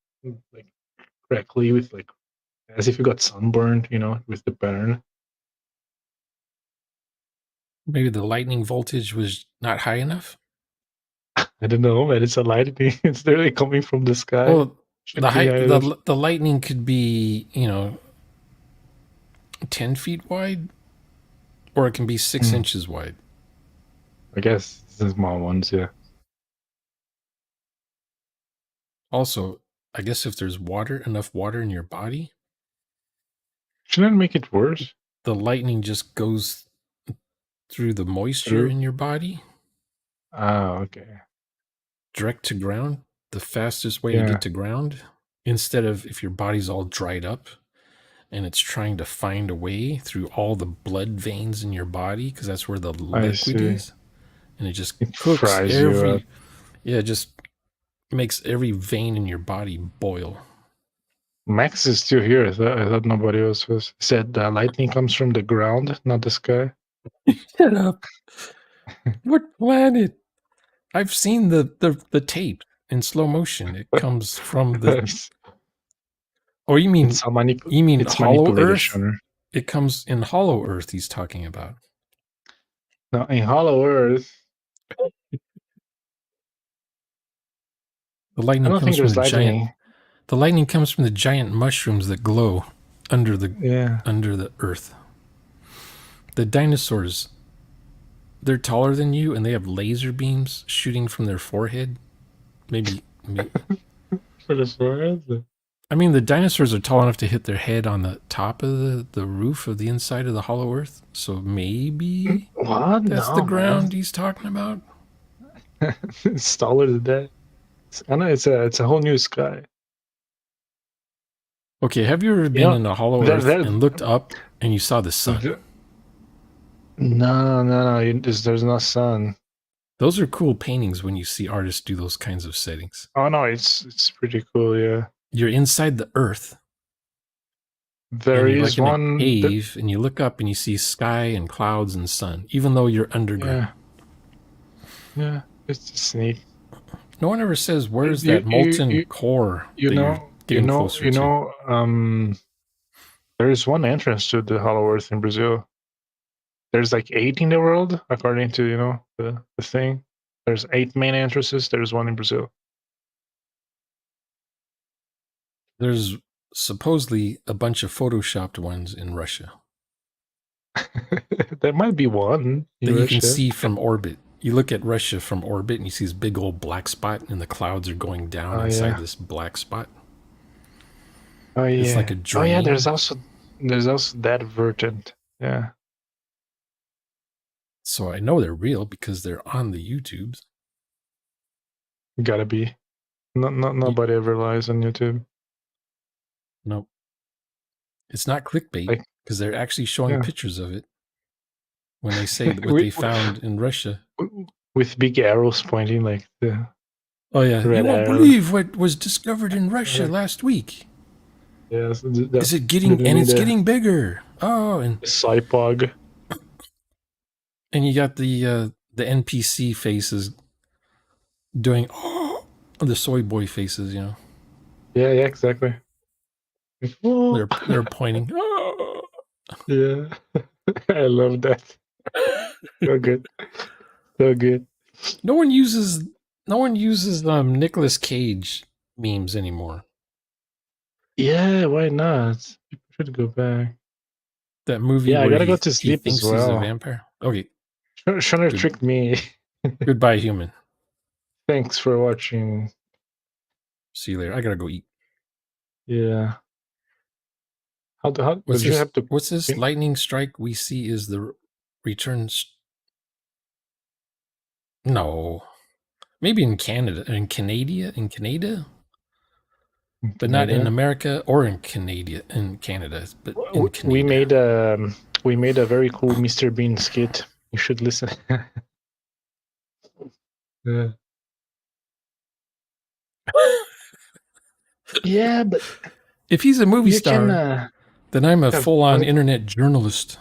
correctly with like as if you got sunburned, with the burn. Maybe the lightning voltage was not high enough. I don't know, man. It's a lightning. It's literally coming from the sky. Well, the lightning could be 10 feet wide, or it can be 6 inches wide. I guess the small ones, yeah. Also, I guess if there's enough water in your body, shouldn't make it worse. The lightning just goes through the moisture in your body. Oh, okay. Direct to ground, the fastest way to get to ground, instead of if your body's all dried up and it's trying to find a way through all the blood veins in your body, because that's where the liquid is, and it just cooks it just makes every vein in your body boil. Max is still here. I thought nobody else was. He said lightning comes from the ground, not the sky. Shut up. What planet? I've seen the tape in slow motion. It comes from the. Or you mean Hollow Earth? It comes in Hollow Earth. He's talking about. No, in Hollow Earth. The lightning comes from the giant. The lightning comes from the giant mushrooms that glow under the earth. The dinosaurs, they're taller than you, and they have laser beams shooting from their forehead. Maybe. For the forehead? I mean, the dinosaurs are tall enough to hit their head on the top of the roof of the inside of the Hollow Earth. So maybe that's the ground he's talking about. It's taller than that. I know it's a whole new sky. Okay, have you ever been in a Hollow Earth and looked up and you saw the sun? No. There's no sun. Those are cool paintings when you see artists do those kinds of settings. Oh no, it's pretty cool, yeah. You're inside the earth. There is like one cave, and you look up and you see sky and clouds and sun, even though you're underground. Yeah, it's just neat. No one ever says where's that molten core. There is one entrance to the Hollow Earth in Brazil. There's like 8 in the world, according to the thing. There's 8 main entrances. There's one in Brazil. There's supposedly a bunch of photoshopped ones in Russia. there might be one that in you can Russia. see from orbit. You look at Russia from orbit and you see this big old black spot, and the clouds are going down inside this black spot. Oh yeah. It's like a Oh yeah. drain. There's also that vertent. Yeah. So I know they're real because they're on the YouTubes. Gotta be. Nobody ever lies on YouTube. Nope. It's not clickbait because they're actually showing pictures of it when they say what they found in Russia. With big arrows pointing like the. Oh yeah, you won't believe what was discovered in Russia last week. Yeah, is it getting and it's getting bigger? Oh, and Cypog. And you got the NPC faces doing the soy boy faces, you know. Yeah, exactly. They're pointing. Yeah, I love that. So good, so good. No one uses Nicolas Cage memes anymore. Yeah, why not? People should go back. That movie. Yeah, I gotta go to sleep as well. He's a vampire. Okay. Shouldn't have tricked me. Goodbye, human. Thanks for watching. See you later. I gotta go eat. Yeah. How what's this, you have to? What's this lightning strike we see? Is the returns? No, maybe in Canada, in Canada, but not in America or in Canada, but in Canada. We made a very cool Mr. Bean skit. You should listen. Yeah. Yeah, but if he's a movie star, then I'm a full-on internet journalist.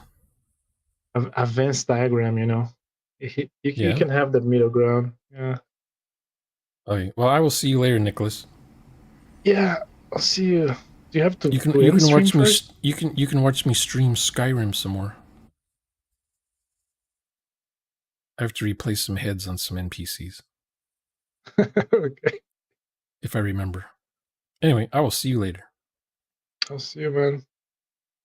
A Venn diagram, you know. You can have that middle ground. Yeah. Okay. Well, I will see you later, Nicholas. Yeah, I'll see you. Do you have to? You can watch me. You can watch me stream Skyrim some more. I have to replace some heads on some NPCs. Okay. If I remember. Anyway, I will see you later. I'll see you, man.